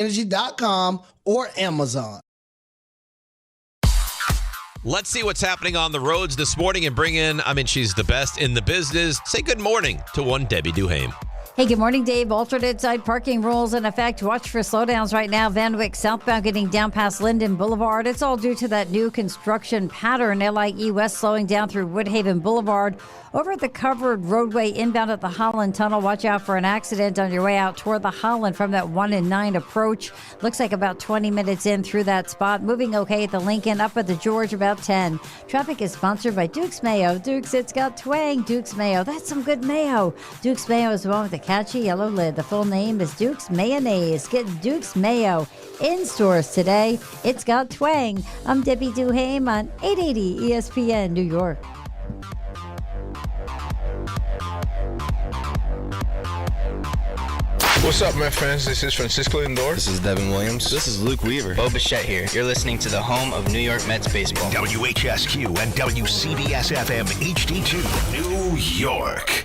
Energy.com or Amazon. Let's see what's happening on the roads this morning and bring in, she's the best in the business. Say good morning to one Debbie Duhame. Hey, good morning, Dave. Alternate side parking rules in effect. Watch for slowdowns right now. Van Wyck southbound getting down past Linden Boulevard. It's all due to that new construction pattern. LIE West slowing down through Woodhaven Boulevard. Over at the covered roadway inbound at the Holland Tunnel, watch out for an accident on your way out toward the Holland from that 1 and 9 approach. Looks like about 20 minutes in through that spot. Moving okay at the Lincoln, up at the George about 10. Traffic is sponsored by Duke's Mayo. Duke's, it's got twang. Duke's Mayo. That's some good mayo. Duke's Mayo is the one with the catchy yellow lid. The full name is Duke's Mayonnaise. Get Duke's Mayo in stores today. It's got twang. I'm Debbie Duhame on 880 ESPN New York. What's up, my friends? This is Francisco Lindor. This is Devin Williams. This is Luke Weaver. Bo Bichette here. You're listening to the home of New York Mets baseball. WHSQ and WCBS FM HD2, New York.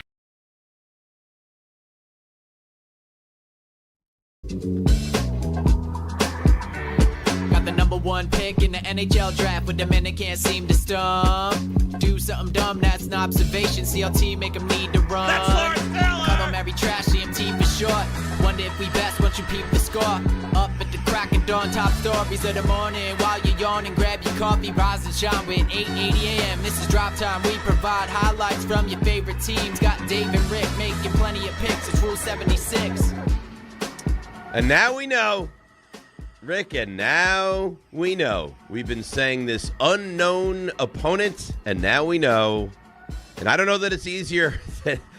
Got the number one pick in the NHL draft, but the men that can't seem to stump. Do something dumb, that's an observation. CLT make them need to run. That's Lawrence Taylor. Call them every trash, CMT for short. Wonder if we best once you peep the score. Up at the crack of dawn, top stories of the morning. While you're yawning, grab your coffee, rise and shine with 880 AM. This is Drop Time. We provide highlights from your favorite teams. Got Dave and Rick making plenty of picks. It's Rule 76. And now we know, Rick, and now we know. We've been saying this unknown opponent, and now we know. And I don't know that it's easier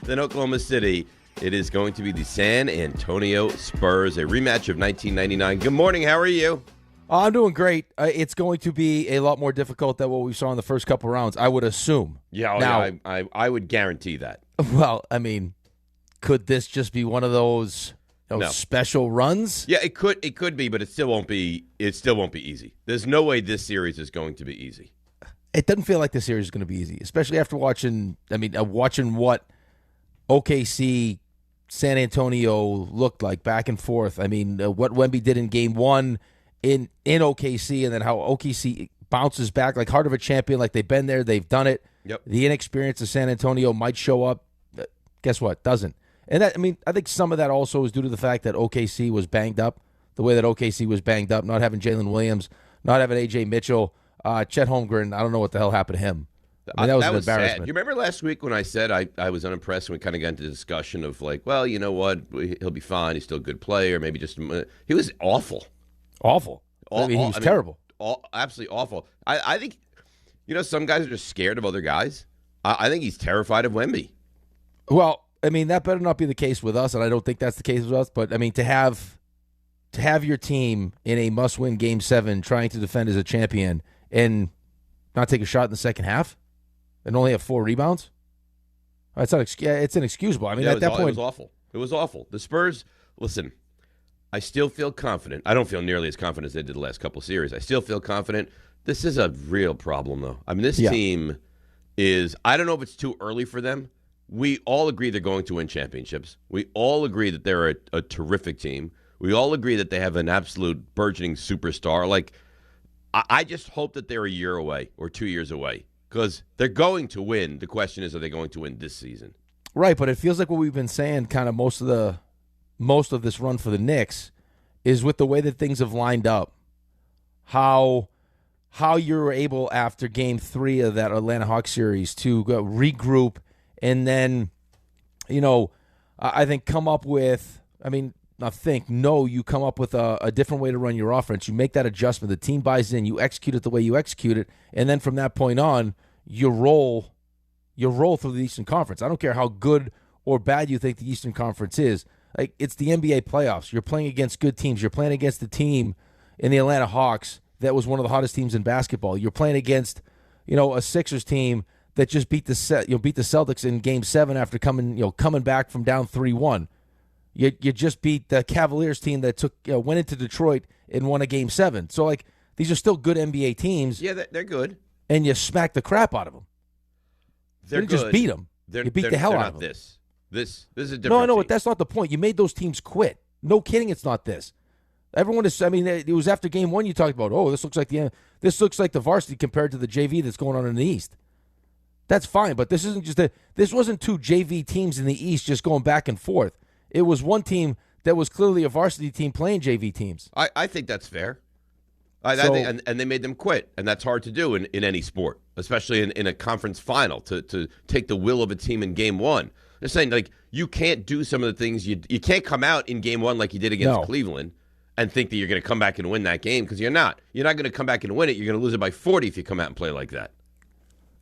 than Oklahoma City. It is going to be the San Antonio Spurs, a rematch of 1999. Good morning. How are you? I'm doing great. It's going to be a lot more difficult than what we saw in the first couple rounds, I would assume. Yeah, now, I would guarantee that. Well, could this just be one of those special runs? Yeah, it could be, but it still won't be. It still won't be easy. There's no way this series is going to be easy. It doesn't feel like this series is going to be easy, especially after watching. Watching what OKC, San Antonio looked like back and forth. What Wemby did in Game 1 in OKC, and then how OKC bounces back like heart of a champion, like they've been there, they've done it. Yep. The inexperience of San Antonio might show up. Guess what? Doesn't. And that, I think some of that also is due to the fact that OKC was banged up, the way that OKC was banged up, not having Jalen Williams, not having A.J. Mitchell, Chet Holmgren. I don't know what the hell happened to him. That was an embarrassment. Sad. You remember last week when I said I was unimpressed, and we kind of got into the discussion of like, well, you know what, he'll be fine. He's still a good player. Maybe just he was awful. Awful. He was terrible. Absolutely awful. I think, some guys are just scared of other guys. I think he's terrified of Wemby. Well, that better not be the case with us, and I don't think that's the case with us. But to have your team in a must-win Game 7 trying to defend as a champion and not take a shot in the second half and only have 4 rebounds, it's inexcusable. At that point, it was awful. It was awful. The Spurs, listen, I still feel confident. I don't feel nearly as confident as they did the last couple series. I still feel confident. This is a real problem, though. This team is, I don't know if it's too early for them. We all agree they're going to win championships. We all agree that they're a terrific team. We all agree that they have an absolute burgeoning superstar. Like, I just hope that they're a year away or 2 years away because they're going to win. The question is, are they going to win this season? Right, but it feels like what we've been saying kind of most of this run for the Knicks is with the way that things have lined up, how you're able after Game 3 of that Atlanta Hawks series to go regroup and then, I think come up with, you come up with a different way to run your offense. You make that adjustment. The team buys in. You execute it the way you execute it. And then from that point on, you roll through the Eastern Conference. I don't care how good or bad you think the Eastern Conference is. Like, it's the NBA playoffs. You're playing against good teams. You're playing against the team in the Atlanta Hawks that was one of the hottest teams in basketball. You're playing against, a Sixers team that just beat the Celtics in Game 7 after coming back from down 3-1. You just beat the Cavaliers team that went into Detroit and won a Game 7. So these are still good NBA teams. Yeah, they're good. And you smack the crap out of them. They're you just beat them. You beat the hell out of them. This is a different. No, team. That's not the point. You made those teams quit. No kidding, it's not this. Everyone is. I mean, it was after game 1 you talked about. Oh, this looks like the varsity compared to the JV that's going on in the East. That's fine, but this isn't just this wasn't 2 JV teams in the East just going back and forth. It was one team that was clearly a varsity team playing JV teams. I think that's fair. I think, and they made them quit, and that's hard to do in any sport, especially in a conference final, to take the will of a team in game 1. They're saying, like, you can't do some of the things you can't come out in game 1 like you did against Cleveland and think that you're going to come back and win that game, because you're not. You're not going to come back and win it. You're going to lose it by 40 if you come out and play like that.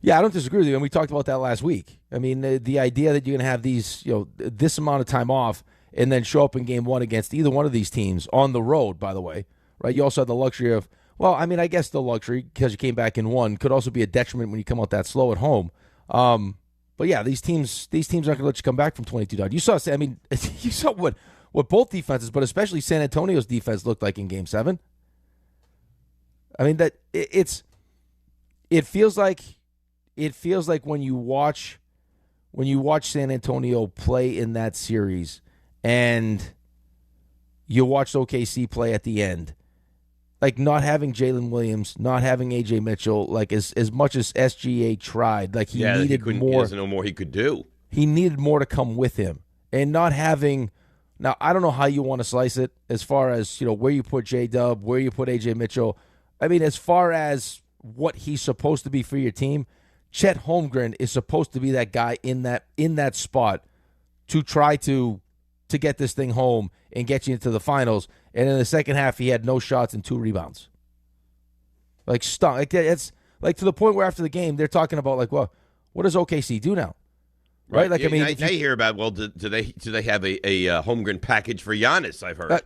Yeah, I don't disagree with you, and we talked about that last week. I mean, the idea that you're going to have these, this amount of time off and then show up in game 1 against either one of these teams on the road, by the way, right? You also have the luxury of, well, I mean, I guess the luxury, because you came back in 1, could also be a detriment when you come out that slow at home. But yeah, these teams aren't going to let you come back from 22 down. You saw what both defenses, but especially San Antonio's defense looked like in Game 7. I mean, that it feels like when you watch San Antonio play in that series, and you watched OKC play at the end, like not having Jalen Williams, not having AJ Mitchell, like as much as SGA tried, like he needed more. He doesn't know more he could do. He needed more to come with him, and not having. Now I don't know how you want to slice it as far as where you put J-Dub, where you put AJ Mitchell. I mean, as far as what he's supposed to be for your team, Chet Holmgren is supposed to be that guy in that spot to try to get this thing home and get you into the finals. And in the second half, he had no shots and 2 rebounds. Like, stunk. Like, it's like to the point where after the game, they're talking about, like, well, what does OKC do now? Right? Like, I mean, now you hear about, well, do they have a Holmgren package for Giannis? I've heard.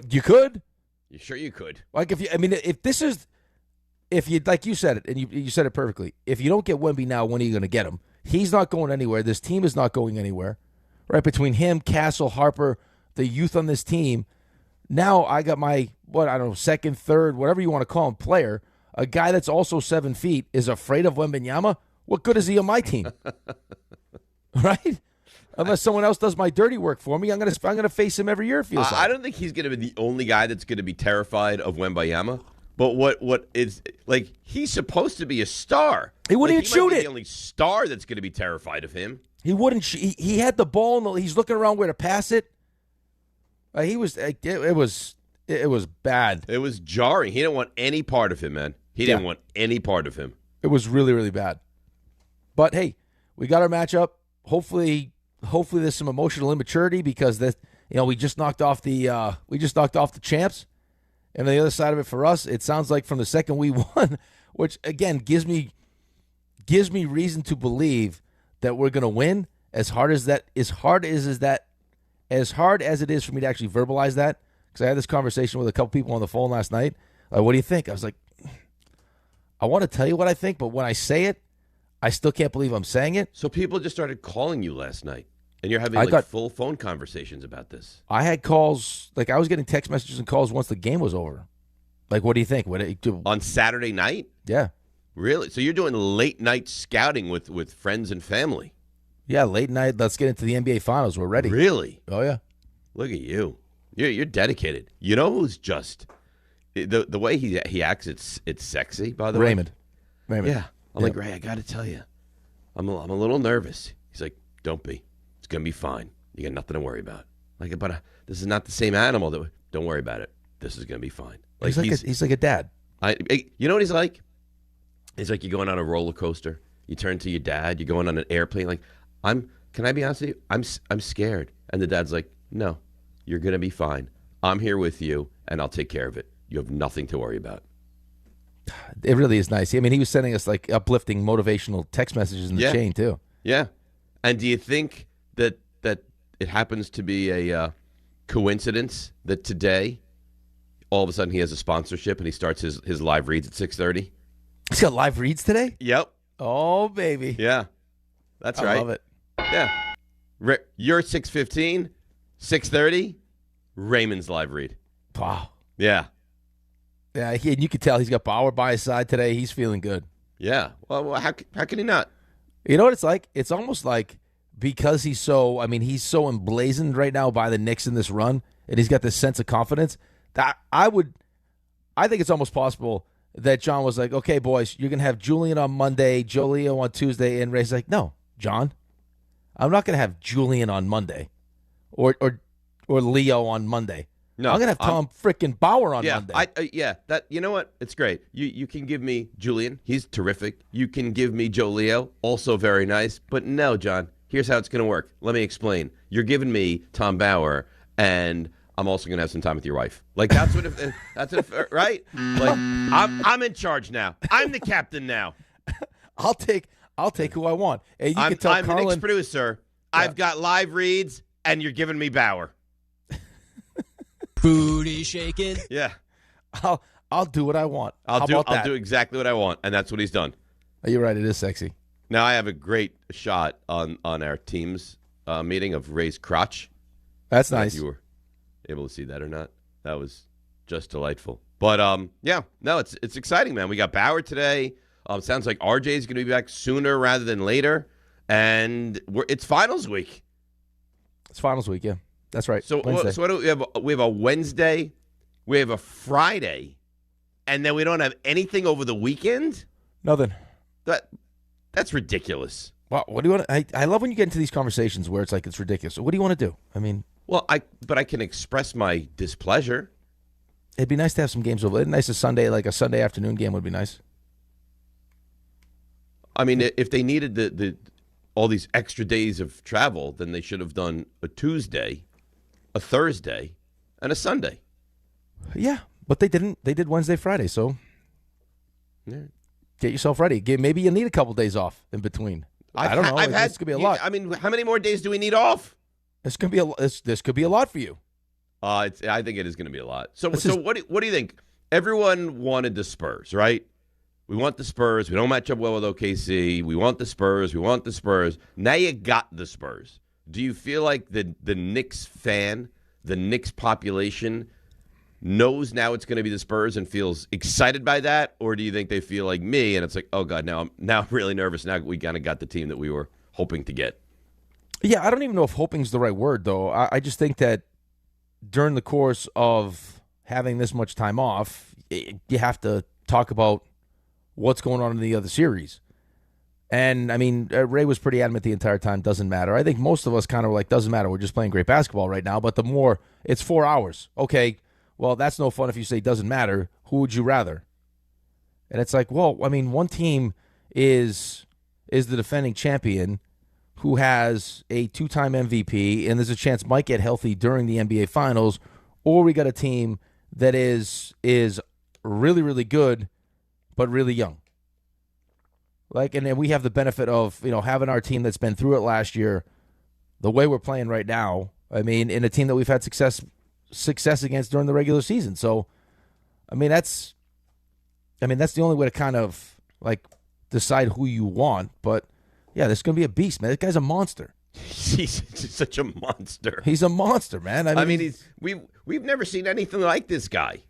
You could. You sure you could? Like, if you like you said it, and you said it perfectly. If you don't get Wemby now, when are you going to get him? He's not going anywhere. This team is not going anywhere. Right, between him, Castle, Harper, the youth on this team, now I got my, second, third, whatever you want to call him, player, a guy that's also 7 feet, is afraid of Wembanyama. What good is he on my team? Right? Unless someone else does my dirty work for me, I'm gonna face him every year. It feels like. I don't think he's going to be the only guy that's going to be terrified of Wembanyama. But what is, like, he's supposed to be a star. He wouldn't even shoot it. The only star that's going to be terrified of him. He wouldn't. He had the ball, and he's looking around where to pass it. He was. It was bad. It was jarring. He didn't want any part of him, man. He didn't want any part of him. It was really, really bad. But hey, we got our matchup. Hopefully there's some emotional immaturity, because we just knocked off the champs. And on the other side of it for us, it sounds like from the second we won, which again gives me reason to believe that we're going to win. As hard as it is for me to actually verbalize that, because I had this conversation with a couple people on the phone last night. Like, what do you think? I was like, I want to tell you what I think, but when I say it, I still can't believe I'm saying it. So people just started calling you last night, and you're having full phone conversations about this. I had calls, like I was getting text messages and calls once the game was over. Like, what do you think? On Saturday night? Yeah. Really? So you're doing late night scouting with friends and family? Yeah, late night. Let's get into the NBA Finals. We're ready. Really? Oh, yeah. Look at you. You're dedicated. You know who's just the way he acts? It's sexy. By the way, Raymond. Yeah. I'm like, Ray, I got to tell you, I'm a little nervous. He's like, don't be. It's gonna be fine. You got nothing to worry about. Like, but this is not the same animal. Don't worry about it. This is gonna be fine. Like, he's like a dad. You know what he's like? He's like, you're going on a roller coaster. You turn to your dad. You're going on an airplane. Like, can I be honest with you? I'm scared. And the dad's like, no, you're going to be fine. I'm here with you, and I'll take care of it. You have nothing to worry about. It really is nice. I mean, he was sending us, like, uplifting, motivational text messages in the chain, too. Yeah. And do you think that it happens to be a coincidence that today, all of a sudden, he has a sponsorship and he starts his live reads at 6:30? He's got live reads today? Yep. Oh, baby. Yeah. That's right. I love it. Yeah. You're 6:15, 6:30, Raymond's live read. Wow. Yeah. Yeah, and you could tell he's got Bauer by his side today. He's feeling good. Yeah. Well, how can he not? You know what it's like? It's almost like, because he's so emblazoned right now by the Knicks in this run, and he's got this sense of confidence, I think it's almost possible that John was like, okay, boys, you're going to have Julian on Monday, Joe Leo on Tuesday, and Ray's like, no, John, I'm not going to have Julian on Monday or Leo on Monday. No, I'm going to have Tom freaking Bauer on Monday. That you know what? It's great. You can give me Julian. He's terrific. You can give me Joe Leo, also very nice. But no, John, here's how it's going to work. Let me explain. You're giving me Tom Bauer, and I'm also going to have some time with your wife. Like that's right? Like I'm in charge now. I'm the captain now. I'll take who I want. And I'm Carlin, the Knicks producer. Yeah. I've got live reads, and you're giving me Bauer. Booty shaking. Yeah. I'll do what I want. I'll do exactly what I want, and that's what he's done. You're right. It is sexy. Now I have a great shot on our team's meeting of Ray's crotch. That's nice. If you were able to see that or not. That was just delightful. But it's exciting, man. We got Bauer today. Sounds like RJ is going to be back sooner rather than later, and it's finals week. It's finals week, yeah. That's right. So what do we have? We have a Wednesday, we have a Friday, and then we don't have anything over the weekend? Nothing. That's ridiculous. Well, what do you want? I love when you get into these conversations where it's like it's ridiculous. So what do you want to do? I mean, but I can express my displeasure. It'd be nice to have some games over. Nice a Sunday, like a Sunday afternoon game would be nice. I mean, if they needed the all these extra days of travel, then they should have done a Tuesday, a Thursday, and a Sunday. Yeah, but they didn't. They did Wednesday, Friday, so get yourself ready. Maybe you need a couple days off in between. I don't know. This could be a lot. I mean, how many more days do we need off? This could be this could be a lot for you. I think it is going to be a lot. So what do you think? Everyone wanted the Spurs, right? We want the Spurs. We don't match up well with OKC. We want the Spurs. We want the Spurs. Now you got the Spurs. Do you feel like the Knicks fan, the Knicks population, knows now it's going to be the Spurs and feels excited by that? Or do you think they feel like me and it's like, oh, God, now I'm really nervous. Now we kind of got the team that we were hoping to get. Yeah, I don't even know if hoping's the right word, though. I just think that during the course of having this much time off, you have to talk about what's going on in the other series. And, I mean, Ray was pretty adamant the entire time, doesn't matter. I think most of us kind of were like, doesn't matter, we're just playing great basketball right now. But the more, it's 4 hours. Okay, well, that's no fun if you say doesn't matter. Who would you rather? And it's like, well, I mean, one team is the defending champion who has a two-time MVP, and there's a chance might get healthy during the NBA Finals, or we got a team that is really, really good, but really young. Like, and then we have the benefit of, having our team that's been through it last year, the way we're playing right now. I mean, in a team that we've had success against during the regular season. So, that's the only way to kind of like decide who you want. But yeah, this is gonna be a beast, man. This guy's a monster. He's such a monster. He's a monster, man. I mean we've never seen anything like this guy.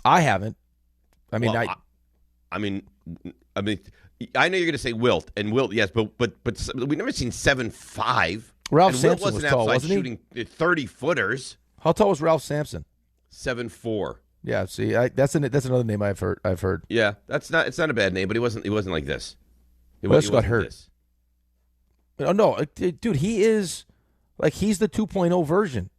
I haven't. I know you're going to say Wilt, and Wilt, yes, but we've never seen 7'5". Ralph and Sampson Wilt wasn't was tall, outside wasn't he? shooting 30-footers. How tall was Ralph Sampson? 7'4". Yeah, see, that's another name I've heard. Yeah, it's not a bad name, but he wasn't like this. He got hurt. This. Oh no, dude, he's the 2.0 version.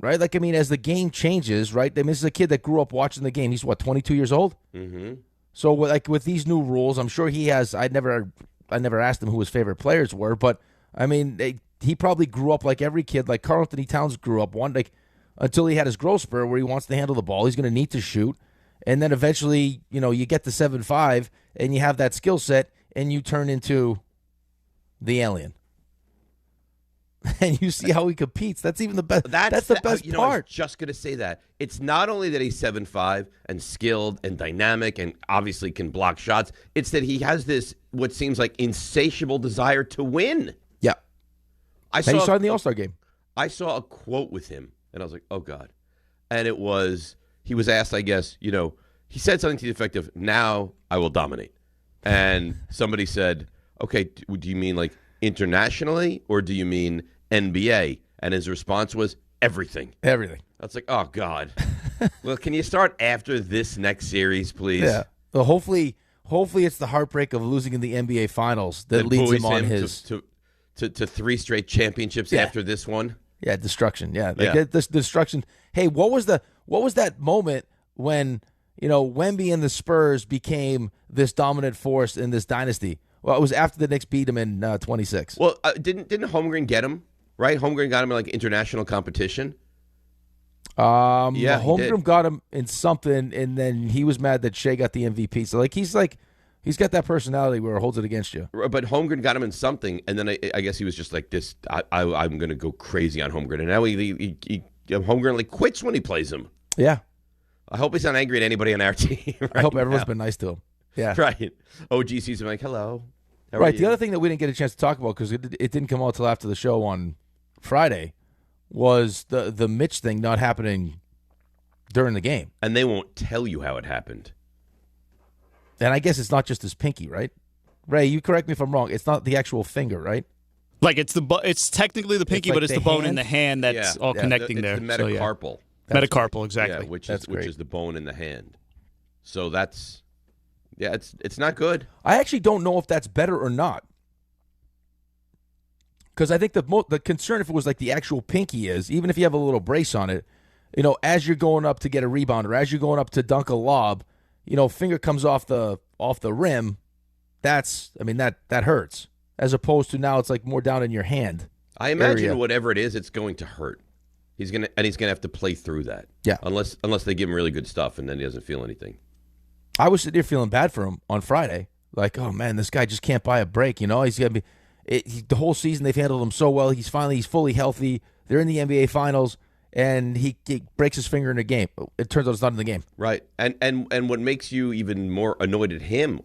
Right? Like, as the game changes, right? This is a kid that grew up watching the game. He's, 22 years old? Mm-hmm. So, with these new rules, I'm sure he has – I never asked him who his favorite players were, but, he probably grew up like every kid, like Karl Anthony Towns grew up, until he had his growth spurt where he wants to handle the ball. He's going to need to shoot. And then eventually, you get to 7'5", and you have that skill set, and you turn into the alien. And you see how he competes. That's even the best. That's the best part. I was just going to say that. It's not only that he's 7'5" and skilled and dynamic and obviously can block shots. It's that he has this, what seems like insatiable desire to win. Yeah. I saw in the All-Star game. I saw a quote with him, and I was like, oh, God. And it was, he was asked, I guess, he said something to the effect of, now I will dominate. And somebody said, okay, do you mean like internationally, or do you mean NBA? And his response was everything. Everything. That's like, oh, God. Well, can you start after this next series, please? Yeah. Well, hopefully it's the heartbreak of losing in the NBA Finals that leads him on his to 3 straight championships after this one. Yeah, destruction. Yeah, this destruction. Hey, what was that moment when Wemby and the Spurs became this dominant force in this dynasty? Well, it was after the Knicks beat him in 26. Well, didn't Holmgren get him right? Holmgren got him in like international competition. Holmgren got him in something, and then he was mad that Shea got the MVP. So he's got that personality where it holds it against you. But Holmgren got him in something, and then I guess he was just like this. I'm going to go crazy on Holmgren, and now Holmgren like quits when he plays him. Yeah, I hope he's not angry at anybody on our team. I hope everyone's been nice to him. Yeah, right. OG sees him like, hello. Right. The other thing that we didn't get a chance to talk about because it didn't come out till after the show on Friday was the Mitch thing not happening during the game, and they won't tell you how it happened. And I guess it's not just his pinky, right? Ray, you correct me if I'm wrong. It's not the actual finger, right? Like it's technically the pinky, but it's the bone in the hand that's all connecting there. It's the metacarpal. Metacarpal, exactly. Yeah, which is the bone in the hand. So that's it's not good. I actually don't know if that's better or not. Because I think the concern if it was like the actual pinky is, even if you have a little brace on it, as you're going up to get a rebound or as you're going up to dunk a lob, finger comes off the rim. That hurts. As opposed to now it's like more down in your hand. I imagine whatever it is, it's going to hurt. He's gonna have to play through that. Yeah. Unless they give him really good stuff and then he doesn't feel anything. I was sitting there feeling bad for him on Friday. Like, oh man, this guy just can't buy a break. He's gonna be. The whole season they've handled him so well. He's fully healthy. They're in the NBA Finals, and he breaks his finger in a game. It turns out it's not in the game. Right. And what makes you even more annoyed at him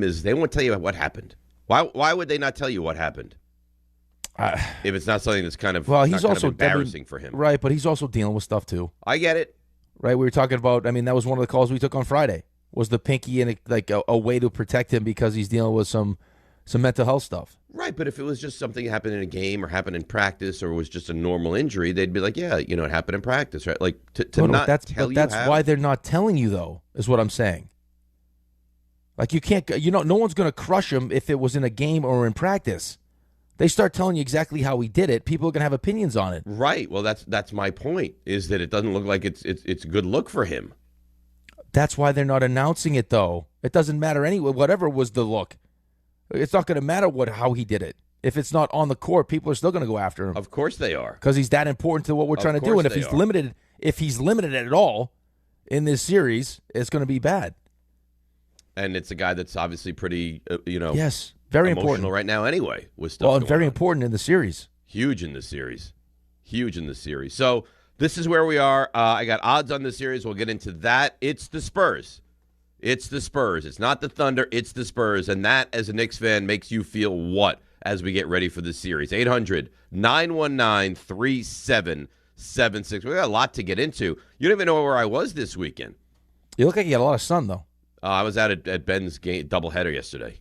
is they won't tell you what happened. Why would they not tell you what happened? If it's not something that's kind of he's also embarrassing for him. Right, but he's also dealing with stuff too. I get it. Right, we were talking about. That was one of the calls we took on Friday. Was the pinky and a way to protect him because he's dealing with some mental health stuff. Right, but if it was just something that happened in a game or happened in practice or was just a normal injury, they'd be like, yeah, it happened in practice, right? Like that's why they're not telling you though, is what I'm saying. Like you can't, no one's going to crush him if it was in a game or in practice. They start telling you exactly how he did it. People are going to have opinions on it. Right. Well, that's my point. Is that it doesn't look like it's a good look for him. That's why they're not announcing it though. It doesn't matter anyway. Whatever was the look. It's not going to matter how he did it. If it's not on the court, people are still going to go after him. Of course they are, because he's that important to what we're trying to do. And if he's limited at all in this series, it's going to be bad. And it's a guy that's obviously pretty, yes, very important right now. Anyway, with stuff. And very important in the series. Huge in the series. So this is where we are. I got odds on the series. We'll get into that. It's the Spurs. It's not the Thunder. It's the Spurs. And that, as a Knicks fan, makes you feel what as we get ready for the series? 800-919-3776. We got a lot to get into. You don't even know where I was this weekend. You look like you got a lot of sun, though. I was out at Ben's game doubleheader yesterday.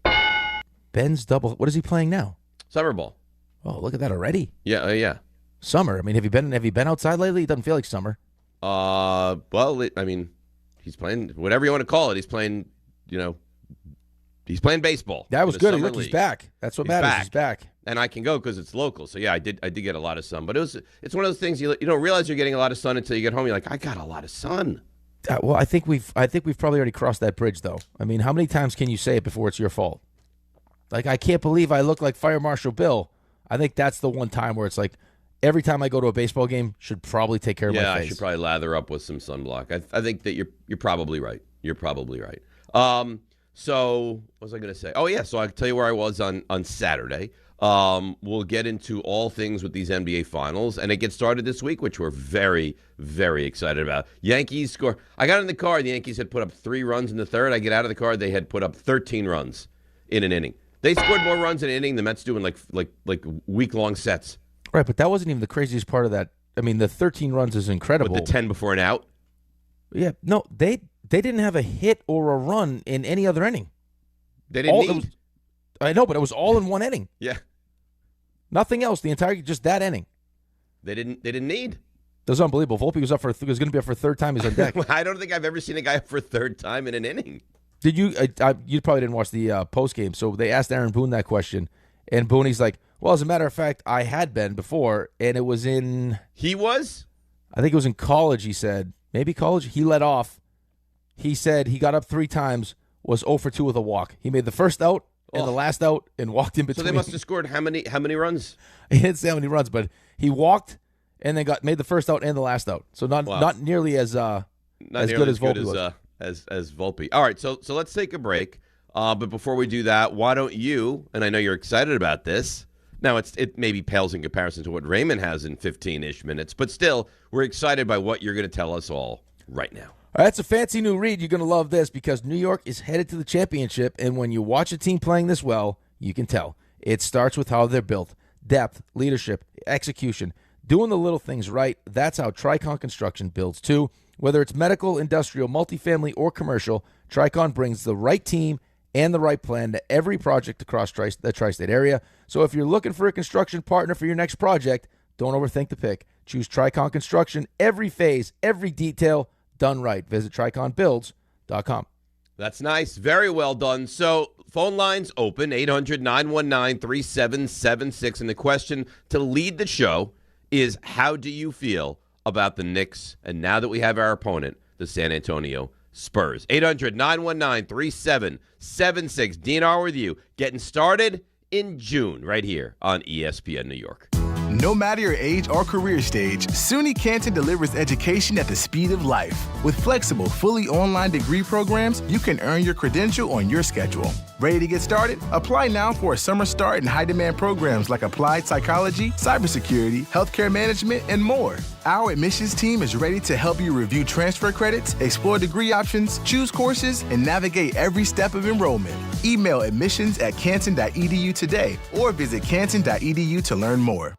Ben's double. What is he playing now? Summer ball. Oh, look at that already. Yeah. Summer. Have you been outside lately? It doesn't feel like summer. He's playing whatever you want to call it. He's playing, he's playing baseball. That was good. Look, he's back. That's what matters. He's back. And I can go because it's local. So yeah, I did get a lot of sun. But it's one of those things you don't realize you're getting a lot of sun until you get home. You're like, I got a lot of sun. Well, I think we've probably already crossed that bridge, though. How many times can you say it before it's your fault? Like, I can't believe I look like Fire Marshal Bill. I think that's the one time where it's like, every time I go to a baseball game, should probably take care of my face. Yeah, I should probably lather up with some sunblock. I think that you're probably right. So what was I going to say? Oh, yeah, so I'll tell you where I was on Saturday. We'll get into all things with these NBA Finals, and it gets started this week, which we're very, very excited about. Yankees score. I got in the car. The Yankees had put up 3 runs in the third. I get out of the car. They had put up 13 runs in an inning. They scored more runs in an inning. The Mets doing like week-long sets. Right, but that wasn't even the craziest part of that. The 13 runs is incredible. With the 10 before an out? Yeah, no, they didn't have a hit or a run in any other inning. They didn't need. I know, but it was all in one inning. Yeah. Nothing else. The entire just that inning. They didn't need. That was unbelievable. Volpe was going to be up for a third time. He's on deck. I don't think I've ever seen a guy up for a third time in an inning. Did you? You probably didn't watch the post game. So they asked Aaron Boone that question, and Booney's like, "Well, as a matter of fact, I had been before, and it was in." He was. I think it was in college. He said maybe college. He led off. He said he got up 3 times, was 0 for 2 with a walk. He made the first out and the last out, and walked in between. So they must have scored how many runs? He didn't say how many runs, but he walked and then made the first out and the last out. So not nearly as good as Volpe was. As Volpe. All right, so let's take a break. But before we do that, why don't you, and I know you're excited about this. Now, it maybe pales in comparison to what Raymond has in 15-ish minutes, but still, we're excited by what you're going to tell us all right now. All right, it's a fancy new read. You're going to love this because New York is headed to the championship, and when you watch a team playing this well, you can tell. It starts with how they're built. Depth, leadership, execution, doing the little things right. That's how Tricon Construction builds, too. Whether it's medical, industrial, multifamily, or commercial, Tricon brings the right team and the right plan to every project across the tri-state area. So if you're looking for a construction partner for your next project, don't overthink the pick. Choose Tricon Construction. Every phase, every detail, done right. Visit TriconBuilds.com. That's nice. Very well done. So phone lines open, 800-919-3776. And the question to lead the show is, how do you feel about the Knicks, and now that we have our opponent, the San Antonio Spurs? 800-919-3776. DNR with you, getting started in June right here on ESPN New York. No matter your age or career stage, SUNY Canton delivers education at the speed of life. With flexible, fully online degree programs, you can earn your credential on your schedule. Ready to get started? Apply now for a summer start in high-demand programs like applied psychology, cybersecurity, healthcare management, and more. Our admissions team is ready to help you review transfer credits, explore degree options, choose courses, and navigate every step of enrollment. Email admissions@canton.edu today or visit canton.edu to learn more.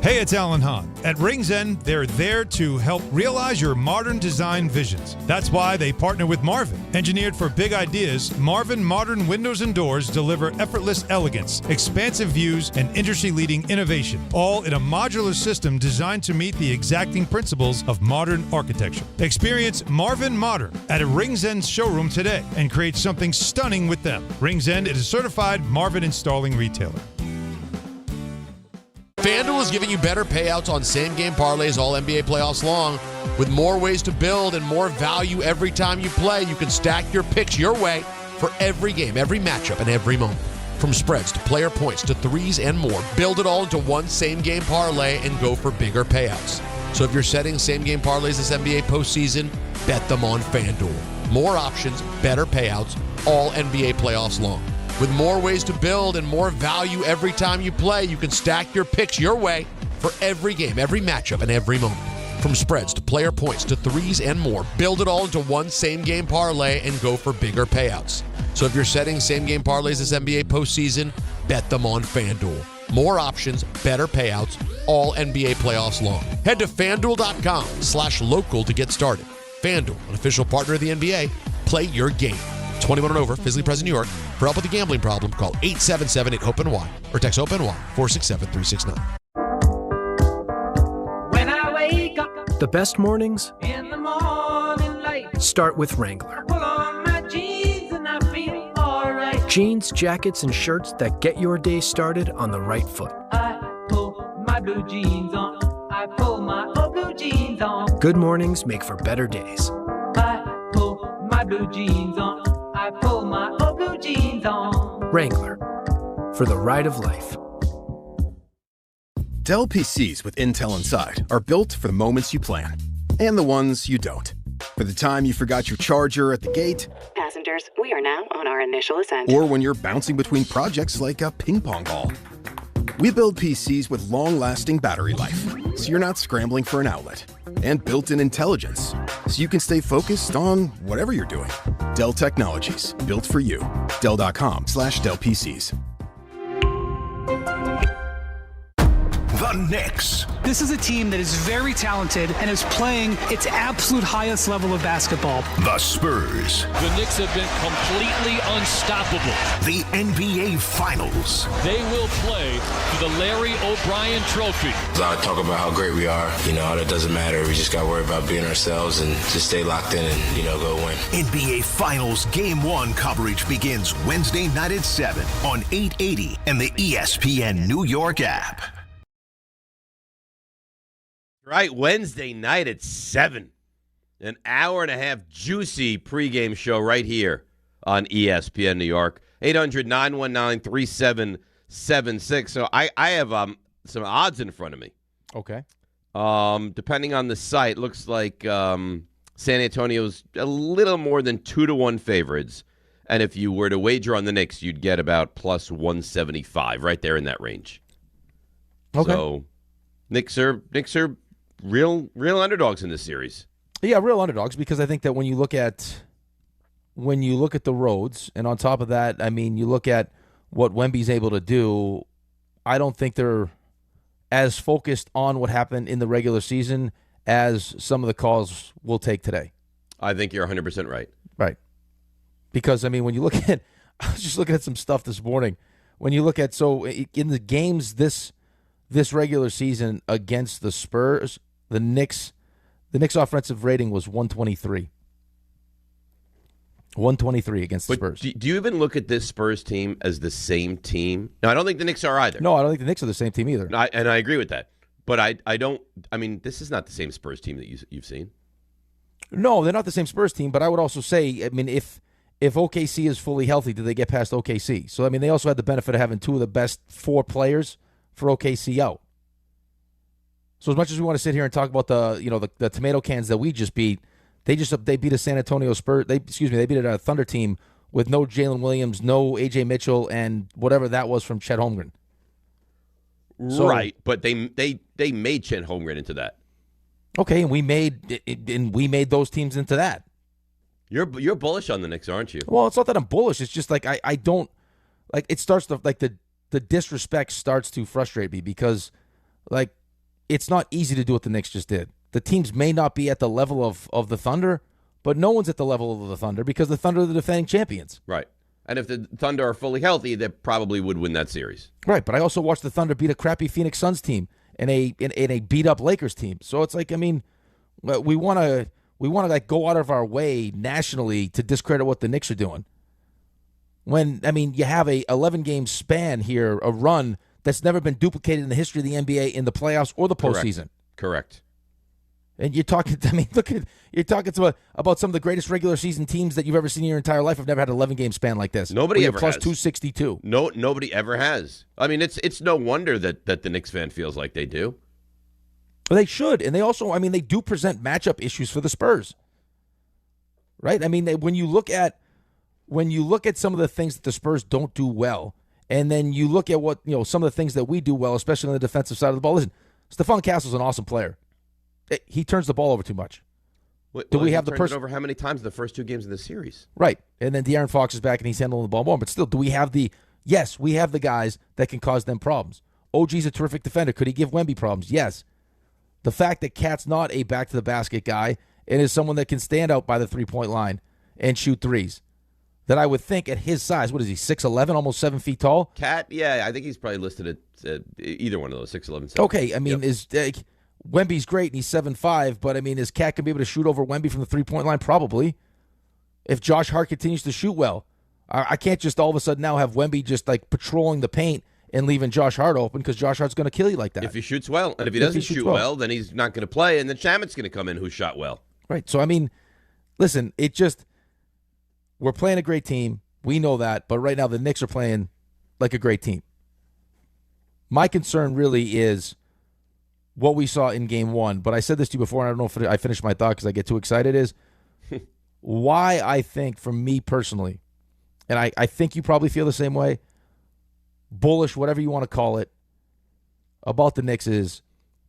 Hey, it's Alan Hahn. At Rings End, they're there to help realize your modern design visions. That's why they partner with Marvin. Engineered for big ideas, Marvin modern windows and doors deliver effortless elegance, expansive views, and industry-leading innovation, all in a modular system designed to meet the exacting principles of modern architecture. Experience Marvin Modern at a Rings End showroom today and create something stunning with them. Rings End is a certified Marvin installing retailer. FanDuel is giving you better payouts on same-game parlays all NBA playoffs long. With more ways to build and more value every time you play, you can stack your picks your way for every game, every matchup, and every moment. From spreads to player points to threes and more, build it all into one same-game parlay and go for bigger payouts. So if you're setting same-game parlays this NBA postseason, bet them on FanDuel. More options, better payouts, all NBA playoffs long. With more ways to build and more value every time you play, you can stack your picks your way for every game, every matchup, and every moment. From spreads to player points to threes and more, build it all into one same-game parlay and go for bigger payouts. So if you're setting same-game parlays this NBA postseason, bet them on FanDuel. More options, better payouts, all NBA playoffs long. Head to FanDuel.com/local to get started. FanDuel, an official partner of the NBA. Play your game. 21 and over, physically present in New York. For help with a gambling problem, call 877-8-OPEN-Y or text OPEN-Y 467-369. When I wake up The best mornings in the morning light, start with Wrangler. pull on my jeans and I feel alright. Jeans, jackets, and shirts that get your day started on the right foot. I pull my blue jeans on. I pull my old blue jeans on. Good mornings make for better days. I pull my blue jeans on. I pull my old blue jeans on. Wrangler, for the ride of life. Dell PCs with Intel Inside are built for the moments you plan and the ones you don't. For the time you forgot your charger at the gate. Passengers, we are now on our initial ascent. Or when you're bouncing between projects like a ping pong ball. We build PCs with long-lasting battery life, so you're not scrambling for an outlet. And built-in intelligence, so you can stay focused on whatever you're doing. Dell Technologies, built for you. Dell.com/Dell PCs. The Knicks. This is a team that is very talented and is playing its absolute highest level of basketball. The Spurs. The Knicks have been completely unstoppable. The NBA Finals. They will play for the Larry O'Brien Trophy. A lot of talk about how great we are. That doesn't matter. We just got to worry about being ourselves and just stay locked in and, go win. NBA Finals Game 1 coverage begins Wednesday night at 7 on 880 and the ESPN New York app. Right, Wednesday night at 7. An hour and a half juicy pregame show right here on ESPN New York. 800-919-3776. So I have some odds in front of me. Okay. Depending on the site, looks like San Antonio's a little more than 2-1 favorites. And if you were to wager on the Knicks, you'd get about plus 175, right there in that range. Okay. So Knicks are real underdogs in this series. Yeah, real underdogs, because I think that when you look at the roads, and on top of that, I mean, you look at what Wemby's able to do, I don't think they're as focused on what happened in the regular season as some of the calls will take today. I think you're 100% right. Right. Because, I mean, when you look at – I was just looking at some stuff this morning. When you look at – so in the games this regular season against the Spurs, the Knicks offensive rating was 123. 123 against the Spurs. Do you even look at this Spurs team as the same team? No, I don't think the Knicks are either. No, I don't think the Knicks are the same team either. And I agree with that. But I don't – I mean, this is not the same Spurs team that you've seen. No, they're not the same Spurs team, but I would also say, I mean, if OKC is fully healthy, do they get past OKC? So, I mean, they also had the benefit of having two of the best 4 players for OKC out. So as much as we want to sit here and talk about the tomato cans that we just beat, they beat a San Antonio Spurs. They beat a Thunder team with no Jalen Williams, no AJ Mitchell, and whatever that was from Chet Holmgren. So, right, but they made Chet Holmgren into that. Okay, and we made those teams into that. You're bullish on the Knicks, aren't you? Well, it's not that I'm bullish. It's just like I don't like. It starts to like the disrespect starts to frustrate me because like it's not easy to do what the Knicks just did. The teams may not be at the level of the Thunder, but no one's at the level of the Thunder because the Thunder are the defending champions. Right. And if the Thunder are fully healthy, they probably would win that series. Right, but I also watched the Thunder beat a crappy Phoenix Suns team and a beat-up Lakers team. So it's like, I mean, we want to like go out of our way nationally to discredit what the Knicks are doing. When, I mean, you have a 11-game span here, a run that's never been duplicated in the history of the NBA in the playoffs or the postseason. Correct. And you're talking, I mean, you're talking about some of the greatest regular season teams that you've ever seen in your entire life have never had an 11-game span like this. Nobody ever plus has. 262. No, nobody ever has. I mean, it's no wonder that the Knicks fan feels like they do. Well, they should, and they also, I mean, they do present matchup issues for the Spurs, right? I mean, when you look at some of the things that the Spurs don't do well, and then you look at what some of the things that we do well, especially on the defensive side of the ball. Listen, Stephon Castle's an awesome player. He turns the ball over too much. Do we have the person over how many times in the first 2 games in the series? Right, and then De'Aaron Fox is back and he's handling the ball more. But still, do we have yes, we have the guys that can cause them problems. OG's a terrific defender. Could he give Wemby problems? Yes. The fact that Cat's not a back-to-the-basket guy and is someone that can stand out by the three-point line and shoot threes, that I would think at his size, what is he, 6'11", almost 7 feet tall? Cat, yeah, I think he's probably listed at either one of those, 6'11", 7. Okay, I mean, Wemby's great and he's 7'5", but I mean, is Cat going to be able to shoot over Wemby from the three-point line? Probably. If Josh Hart continues to shoot well, I can't just all of a sudden now have Wemby just like patrolling the paint and leaving Josh Hart open because Josh Hart's going to kill you like that. If he shoots well. And if he doesn't shoot well, then he's not going to play, and then Shamit's going to come in who shot well. Right. So, I mean, listen, we're playing a great team. We know that. But right now the Knicks are playing like a great team. My concern really is what we saw in Game 1. But I said this to you before, and I don't know if I finished my thought because I get too excited, is why I think, for me personally, and I think you probably feel the same way, bullish, whatever you want to call it, about the Knicks is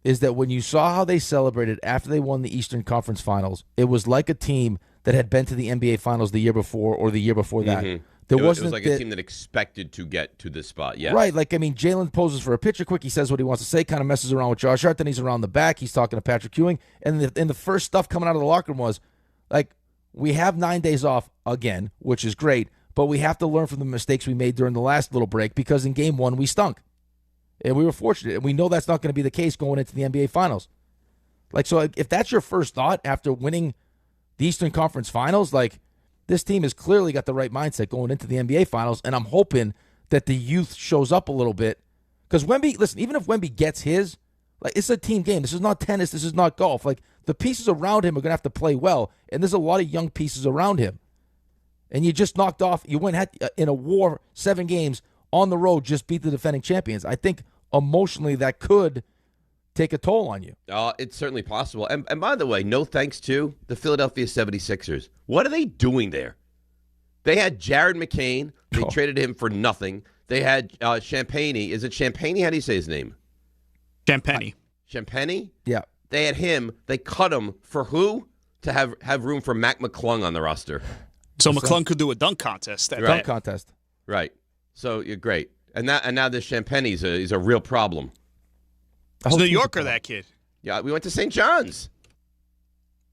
that when you saw how they celebrated after they won the Eastern Conference Finals, it was like a team that had been to the NBA Finals the year before or the year before that. Mm-hmm. It was like a team that expected to get to this spot, yes. Right, like, I mean, Jalen poses for a picture quick. He says what he wants to say, kind of messes around with Josh Hart. Then he's around the back. He's talking to Patrick Ewing. And the first stuff coming out of the locker room was, like, we have 9 days off again, which is great, but we have to learn from the mistakes we made during the last little break because in Game 1 we stunk. And we were fortunate. And we know that's not going to be the case going into the NBA Finals. Like, so if that's your first thought after winning the Eastern Conference Finals, like, this team has clearly got the right mindset going into the NBA Finals, and I'm hoping that the youth shows up a little bit. Because Wemby, listen, even if Wemby gets his, like, it's a team game. This is not tennis. This is not golf. Like, the pieces around him are going to have to play well, and there's a lot of young pieces around him. And you just knocked off, you went in a war 7 games on the road, just beat the defending champions. I think emotionally that could take a toll on you. It's certainly possible. And by the way, no thanks to the Philadelphia 76ers. What are they doing there? They had Jared McCain. They traded him for nothing. They had Champagne. Is it Champagne? How do you say his name? Champagne. Champagne? Yeah. They had him. They cut him for who? To have room for Mac McClung on the roster. So McClung could do a dunk contest. Dunk contest. Right. So you're great. And now this Champagne is a real problem. He's a New Yorker, that kid. Yeah, we went to St. John's.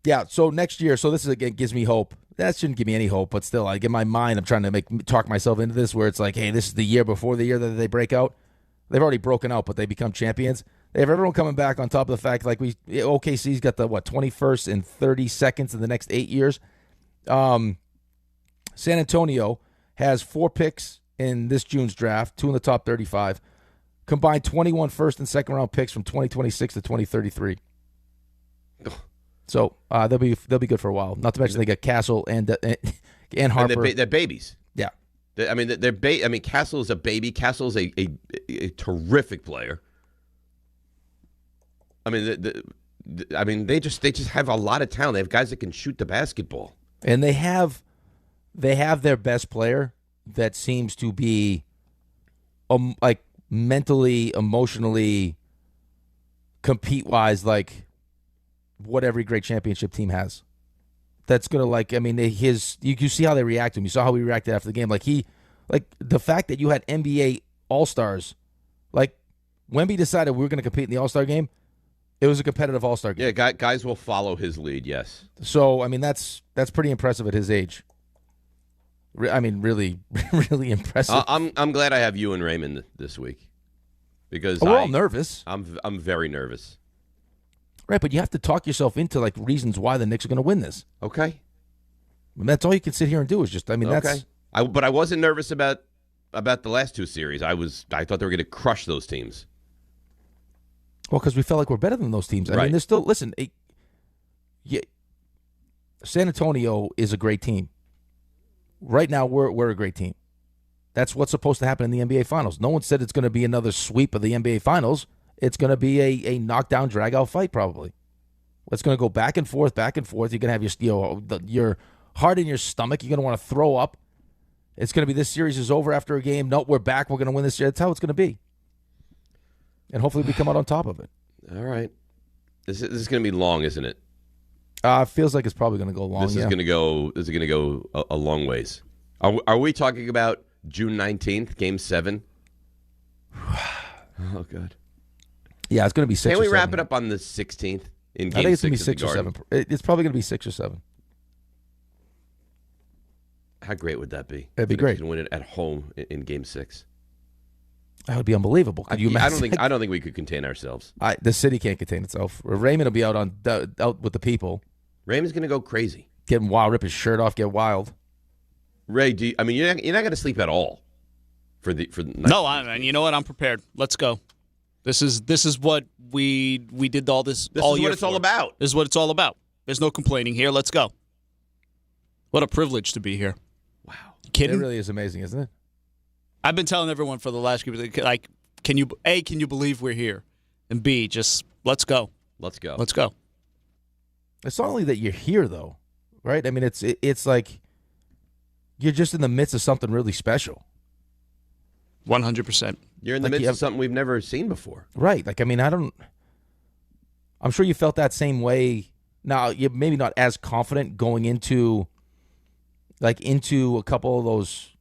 Yeah, so next year, so this is again gives me hope. That shouldn't give me any hope, but still, I get my mind. I'm trying to talk myself into this where it's like, hey, this is the year before the year that they break out. They've already broken out, but they become champions. They have everyone coming back on top of the fact, like OKC's got the 21st and 32nd in the next 8 years. San Antonio has 4 picks in this June's draft, 2 in the top 35. Combined 21 first and second round picks from 2026 to 2033. So they'll be good for a while. Not to mention they got Castle and Harper. And they're babies. Yeah, Castle is a baby. Castle is a terrific player. I mean, they just have a lot of talent. They have guys that can shoot the basketball, and they have their best player that seems to be like mentally, emotionally, compete-wise, like what every great championship team has. That's going to, you see how they react to him. You saw how he reacted after the game. Like the fact that you had NBA All-Stars, like Wemby decided we were going to compete in the All-Star game, it was a competitive All-Star game. Yeah, guys will follow his lead, yes. So, I mean, that's pretty impressive at his age. I mean, really, really impressive. I'm glad I have you and Raymond this week because we're all nervous. I'm very nervous. Right, but you have to talk yourself into like reasons why the Knicks are going to win this. Okay, and that's all you can sit here and do is just. I mean, okay. That's. But I wasn't nervous about the last 2 series. I thought they were going to crush those teams. Well, because we felt like we're better than those teams. I mean, there's still listen. San Antonio is a great team. Right now, we're a great team. That's what's supposed to happen in the NBA Finals. No one said it's going to be another sweep of the NBA Finals. It's going to be a knockdown, drag-out fight probably. It's going to go back and forth, back and forth. You're going to have your heart in your stomach. You're going to want to throw up. It's going to be this series is over after a game. No, we're back. We're going to win this year. That's how it's going to be. And hopefully we come out on top of it. All right. This is going to be long, isn't it? Feels like it's probably going to go long. This is going to go a long ways. Are we talking about June 19th, Game 7? Oh God. Yeah, it's going to be 6 or 7. Can we wrap it up on the 16th in Game 6? I think it's going to be 6 or 7. It's probably going to be 6 or 7. How great would that be? It'd be great. To win it at home in Game 6. That would be unbelievable. Could you imagine? I don't think we could contain ourselves. The city can't contain itself. Raymond will be out with the people. Raymond's going to go crazy, getting wild, rip his shirt off, get wild. Ray, you're not going to sleep at all for the night. No, you know what? I'm prepared. Let's go. This is what we did all this all year. This is what it's all about. This is what it's all about. There's no complaining here. Let's go. What a privilege to be here. Wow, kidding? It really is amazing, isn't it? I've been telling everyone for the last like, can you believe we're here, and B, just let's go. Let's go. Let's go. It's not only that you're here, though, right? I mean, it's like you're just in the midst of something really special. 100%. You're in the midst of something we've never seen before. Right. Like, I mean, I'm sure you felt that same way. Now, you're maybe not as confident going into a couple of those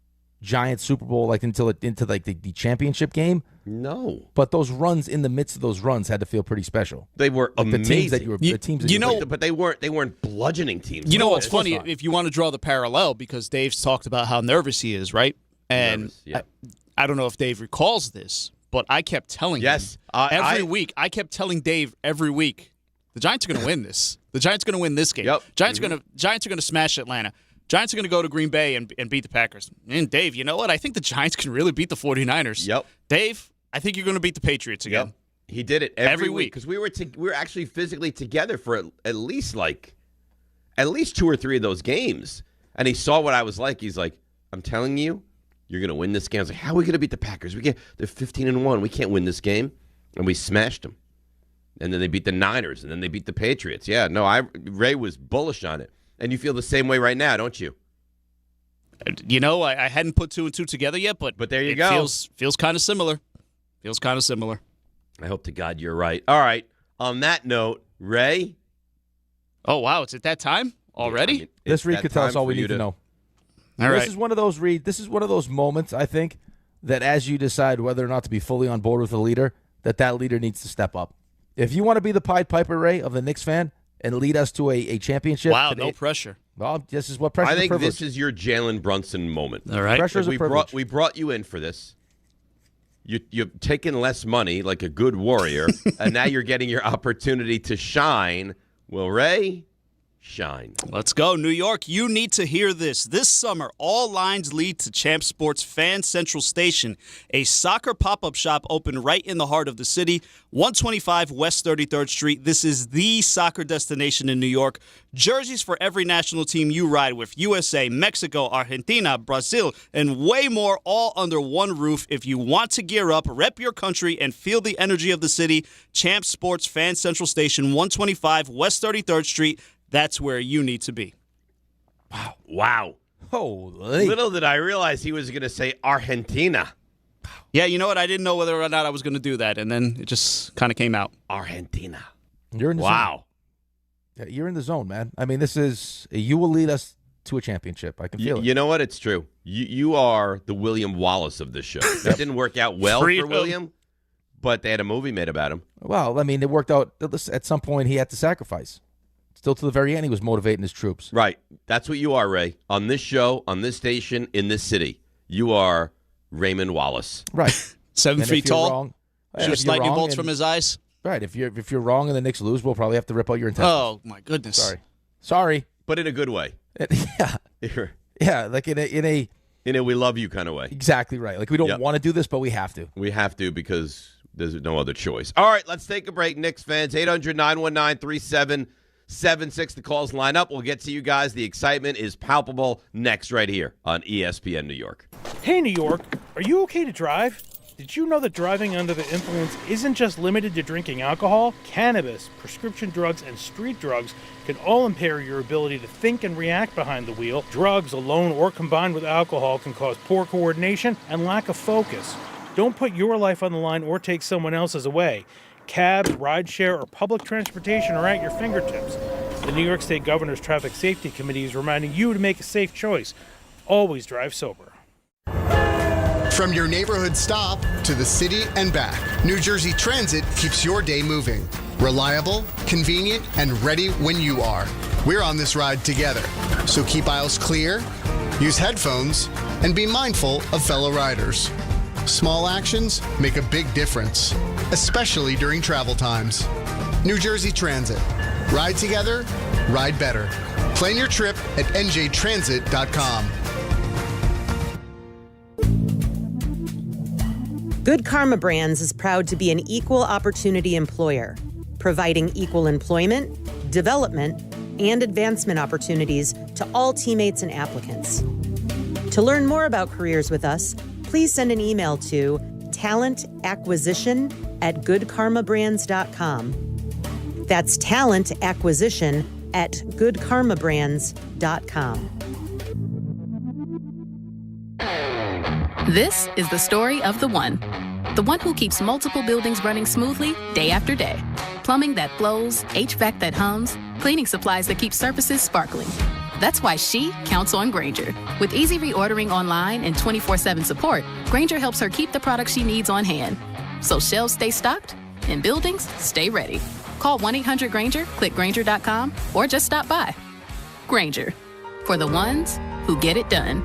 Giants Super Bowl into the championship game? No. But those runs in the midst of those runs had to feel pretty special. They were amazing. The teams that you were but they weren't bludgeoning teams. You know what's funny? If you want to draw the parallel, because Dave's talked about how nervous he is, right? And I don't know if Dave recalls this, but I kept telling him every week. I kept telling Dave every week, the Giants are going to win this. The Giants are going to win this game. Yep. Giants are going to smash Atlanta. Giants are going to go to Green Bay and beat the Packers. And Dave, you know what? I think the Giants can really beat the 49ers. Yep. Dave, I think you're going to beat the Patriots again. Yep. He did it every week because we were actually physically together for at least 2 or 3 of those games. And he saw what I was like. He's like, I'm telling you, you're going to win this game. I was like, how are we going to beat the Packers? They're 15-1. We can't win this game. And we smashed them. And then they beat the Niners, and then they beat the Patriots. Yeah, no, Ray was bullish on it. And you feel the same way right now, don't you? You know, I hadn't put 2 and 2 together yet, but there you go. Feels kind of similar. Feels kind of similar. I hope to God you're right. All right. On that note, Ray. Oh, wow. It's at that time already? Yeah, this read could tell us all we need to know. All right. This is one of those, Reed. This is one of those moments, I think, that as you decide whether or not to be fully on board with a leader, that leader needs to step up. If you want to be the Pied Piper, Ray, of the Knicks fan and lead us to a championship. Wow, no pressure. Well, this is what pressure is. I think this is your Jalen Brunson moment. All right. Pressure is a privilege. We brought you in for this. You've taken less money like a good warrior, and now you're getting your opportunity to shine. Well, Ray, shine. Let's go. New York, you need to hear this. This summer, all lines lead to Champ Sports Fan Central Station, a soccer pop-up shop open right in the heart of the city, 125 West 33rd Street. This is the soccer destination in New York. Jerseys for every national team you ride with, USA, Mexico, Argentina, Brazil, and way more, all under one roof. If you want to gear up, rep your country, and feel the energy of the city, Champ Sports Fan Central Station, 125 West 33rd Street. That's where you need to be. Wow. Holy. Little did I realize he was going to say Argentina. Yeah, you know what? I didn't know whether or not I was going to do that, and then it just kind of came out. Argentina. You're in the zone. Yeah, you're in the zone, man. I mean, you will lead us to a championship. I can feel it. You know what? It's true. You are the William Wallace of this show. That didn't work out well for William, but they had a movie made about him. Well, I mean, it worked out. At some point, he had to sacrifice. Still to the very end, he was motivating his troops. Right. That's what you are, Ray. On this show, on this station, in this city, you are Raymond Wallace. Right. 7 feet tall. Shoots lightning bolts from his eyes. Right. If you're wrong and the Knicks lose, we'll probably have to rip out your intestines. Oh, my goodness. Sorry. But in a good way. Yeah. Yeah, like in a we love you kind of way. Exactly right. Like we don't want to do this, but we have to. We have to because there's no other choice. All right, let's take a break. Knicks fans, 800-919-3776. The calls line up. We'll get to you guys. The excitement is palpable next right here on ESPN New York. Hey, New York. Are you okay to drive? Did you know that driving under the influence isn't just limited to drinking alcohol? Cannabis, prescription drugs, and street drugs can all impair your ability to think and react behind the wheel. Drugs, alone or combined with alcohol, can cause poor coordination and lack of focus. Don't put your life on the line or take someone else's away. Cabs, rideshare, or public transportation are at your fingertips. The New York State Governor's Traffic Safety Committee is reminding you to make a safe choice. Always drive sober. From your neighborhood stop to the city and back, New Jersey Transit keeps your day moving. Reliable, convenient, and ready when you are. We're on this ride together. So keep aisles clear, use headphones, and be mindful of fellow riders. Small actions make a big difference, especially during travel times. New Jersey Transit. Ride together, ride better. Plan your trip at njtransit.com. Good Karma Brands is proud to be an equal opportunity employer, providing equal employment, development, and advancement opportunities to all teammates and applicants. To learn more about careers with us, please send an email to talentacquisition@goodkarmabrands.com. That's talentacquisition@goodkarmabrands.com. This is the story of the one who keeps multiple buildings running smoothly day after day. Plumbing that flows, HVAC that hums, cleaning supplies that keep surfaces sparkling. That's why she counts on Grainger. With easy reordering online and 24/7 support, Grainger helps her keep the products she needs on hand. So shelves stay stocked and buildings stay ready. Call 1-800-GRAINGER, click Grainger.com, or just stop by. Grainger, for the ones who get it done.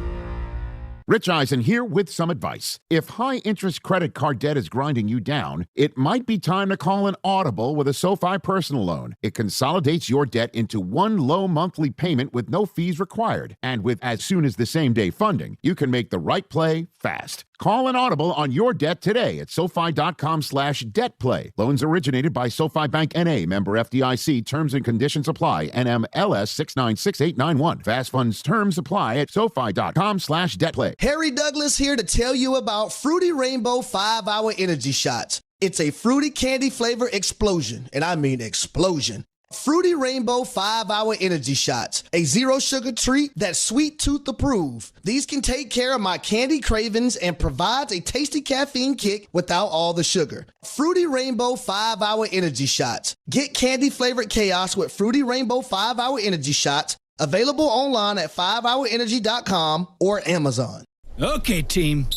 Rich Eisen here with some advice. If high-interest credit card debt is grinding you down, it might be time to call an audible with a SoFi personal loan. It consolidates your debt into one low monthly payment with no fees required. And with as soon as the same-day funding, you can make the right play fast. Call an audible on your debt today at SoFi.com/debtplay. Loans originated by SoFi Bank N.A., member FDIC. Terms and conditions apply. NMLS 696891. Fast funds terms apply at SoFi.com/debtplay. Harry Douglas here to tell you about Fruity Rainbow 5-Hour Energy Shots. It's a fruity candy flavor explosion, and I mean explosion. Fruity Rainbow 5-Hour Energy Shots, a zero-sugar treat that's sweet tooth approved. These can take care of my candy cravings and provides a tasty caffeine kick without all the sugar. Fruity Rainbow 5-Hour Energy Shots. Get candy-flavored chaos with Fruity Rainbow 5-Hour Energy Shots, available online at 5hourenergy.com or Amazon. Okay, team,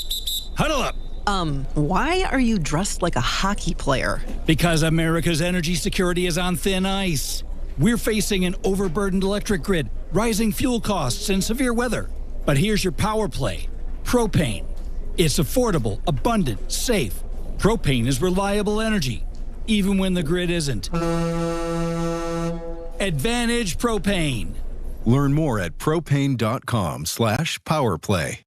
huddle up. Why are you dressed like a hockey player? Because America's energy security is on thin ice. We're facing an overburdened electric grid, rising fuel costs, and severe weather. But here's your power play. Propane. It's affordable, abundant, safe. Propane is reliable energy, even when the grid isn't. Advantage Propane. Learn more at propane.com/powerplay.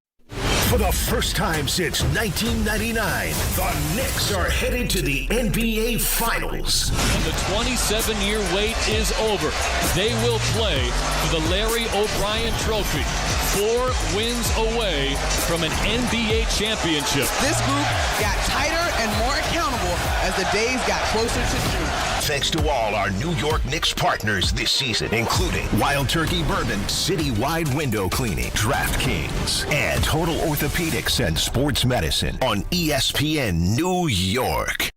For the first time since 1999, the Knicks are headed to the NBA Finals. And the 27-year wait is over. They will play for the Larry O'Brien Trophy. 4 wins away from an NBA championship. This group got tighter and more accountable as the days got closer to June. Thanks to all our New York Knicks partners this season, including Wild Turkey Bourbon, Citywide Window Cleaning, DraftKings, and Total Orthopedics and Sports Medicine on ESPN New York.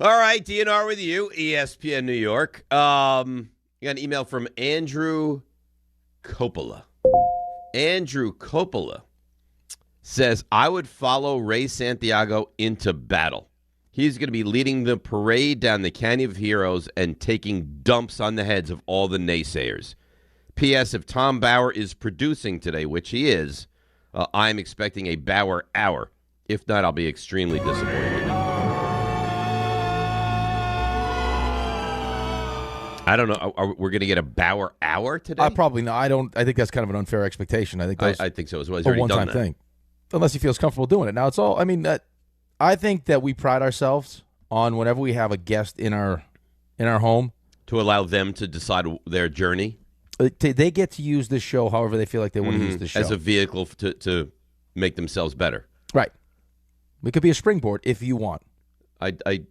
All right, DNR with you, ESPN New York. You got an email from Andrew Coppola. Andrew Coppola says, I would follow Ray Santiago into battle. He's going to be leading the parade down the Canyon of Heroes and taking dumps on the heads of all the naysayers. P.S. If Tom Bauer is producing today, which he is, I'm expecting a Bauer hour. If not, I'll be extremely disappointed. I don't know. We're going to get a Bauer hour today? Probably not. I think that's kind of an unfair expectation. I think I think so as well. He's a already one-time done that. thing, unless he feels comfortable doing it. Now it's all. I mean, I think that we pride ourselves on whenever we have a guest in our home to allow them to decide their journey. They get to use this show however they feel like they want to use this show as a vehicle to make themselves better. Right. It could be a springboard if you want.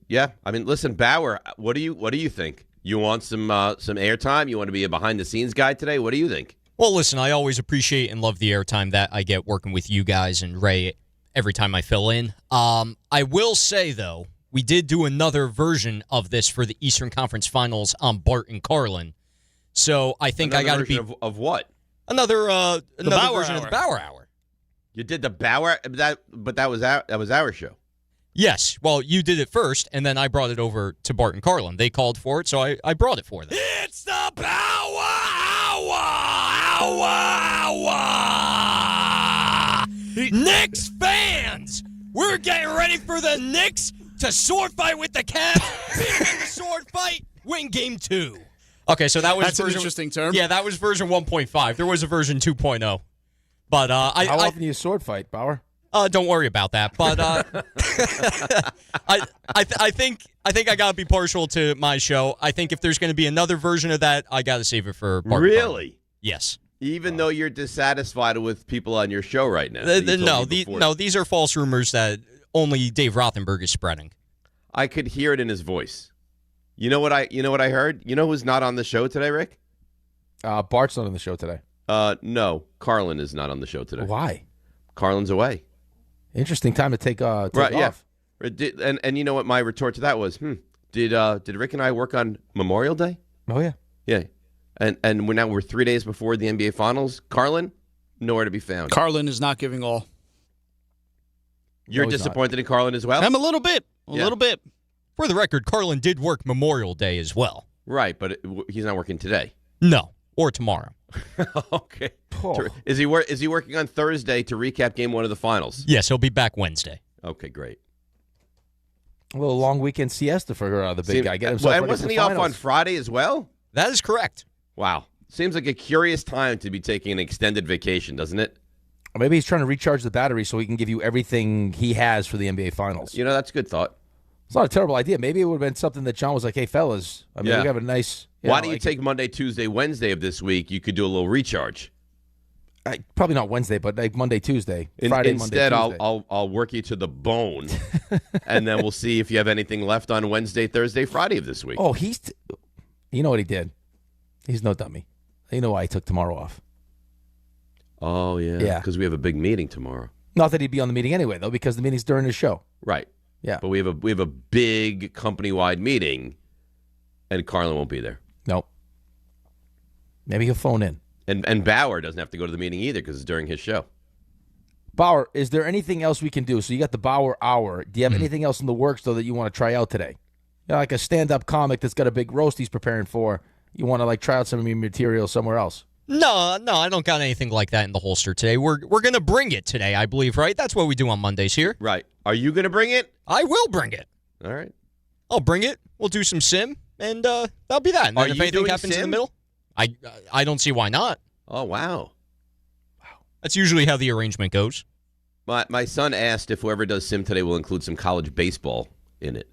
Yeah. I mean, listen, Bauer. What do you think? You want some airtime? You want to be a behind-the-scenes guy today? What do you think? Well, listen, I always appreciate and love the airtime that I get working with you guys and Ray every time I fill in. I will say, though, we did do another version of this for the Eastern Conference Finals on Bart and Carlin. So I think I got to be... Of what? Another version of the Bauer Hour. You did the Bauer? But that was our show. Yes. Well, you did it first, and then I brought it over to Bart and Carlin. They called for it, so I brought it for them. It's the Power Hour! Knicks fans, we're getting ready for the Knicks to sword fight with the Cavs. Beat in the sword fight, win game 2. Okay, so that was That's an interesting term. Yeah, that was version 1.5. There was a version 2.0. But how often do you sword fight, Bauer? Don't worry about that. But I think I gotta be partial to my show. I think if there's going to be another version of that, I gotta save it for Bart. Really? Yes. Even though you're dissatisfied with people on your show right now. These are false rumors that only Dave Rothenberg is spreading. I could hear it in his voice. You know what I heard? You know who's not on the show today, Rick? Bart's not on the show today. No, Carlin is not on the show today. Why? Carlin's away. Interesting time to take off. Yeah. And you know what my retort to that was? Did Rick and I work on Memorial Day? Oh, yeah. Yeah. And we're 3 days before the NBA Finals. Carlin, nowhere to be found. Carlin is not giving all. You're disappointed in Carlin as well? I'm a little bit. A little bit. For the record, Carlin did work Memorial Day as well. Right, but he's not working today. No, or tomorrow. Okay. Is he working on Thursday to recap Game 1 of the Finals? Yes, he'll be back Wednesday. Okay, great. A little long weekend siesta for the big guy. Get himself ready wasn't for he the off finals. on Friday as well? That is correct. Wow. Seems like a curious time to be taking an extended vacation, doesn't it? Or maybe he's trying to recharge the battery so he can give you everything he has for the NBA Finals. You know, that's a good thought. It's not a terrible idea. Maybe it would have been something that John was like, hey, fellas, we have a nice... Why don't you take Monday, Tuesday, Wednesday of this week? You could do a little recharge. Probably not Wednesday, but like Monday, Tuesday. Friday, Instead, Monday, Tuesday. I'll work you to the bone, and then we'll see if you have anything left on Wednesday, Thursday, Friday of this week. Oh, you know what he did? He's no dummy. You know why he took tomorrow off. Oh, yeah. Yeah. Because we have a big meeting tomorrow. Not that he'd be on the meeting anyway, though, because the meeting's during his show. Right. Yeah. But we have a big company-wide meeting, and Carlin won't be there. Nope. Maybe he'll phone in. And Bauer doesn't have to go to the meeting either because it's during his show. Bauer, is there anything else we can do? So you got the Bauer Hour. Do you have anything else in the works, though, that you want to try out today? You know, like a stand-up comic that's got a big roast he's preparing for. You want to try out some of your material somewhere else? No, I don't got anything like that in the holster today. We're going to bring it today, I believe, right? That's what we do on Mondays here. Right. Are you going to bring it? I will bring it. All right. I'll bring it. We'll do some sim, and that'll be that. And then if anything happens in the middle, I don't see why not. Oh, wow. That's usually how the arrangement goes. My son asked if whoever does sim today will include some college baseball in it.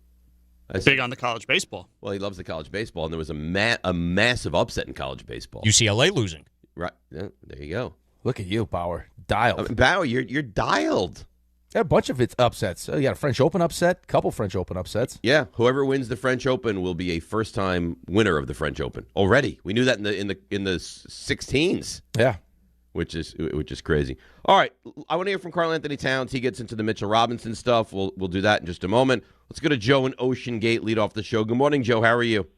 Big on the college baseball. Well, he loves the college baseball, and there was a massive upset in college baseball. UCLA losing. Right. Yeah, there you go. Look at you, Bauer. Dialed. Bauer, you're dialed. Got a bunch of upsets. You got a French Open upset, couple French Open upsets. Yeah, whoever wins the French Open will be a first-time winner of the French Open already. We knew that in the 16s. Yeah, which is crazy. All right, I want to hear from Karl Anthony Towns. He gets into the Mitchell Robinson stuff. We'll do that in just a moment. Let's go to Joe in Ocean Gate. Lead off the show. Good morning, Joe. How are you?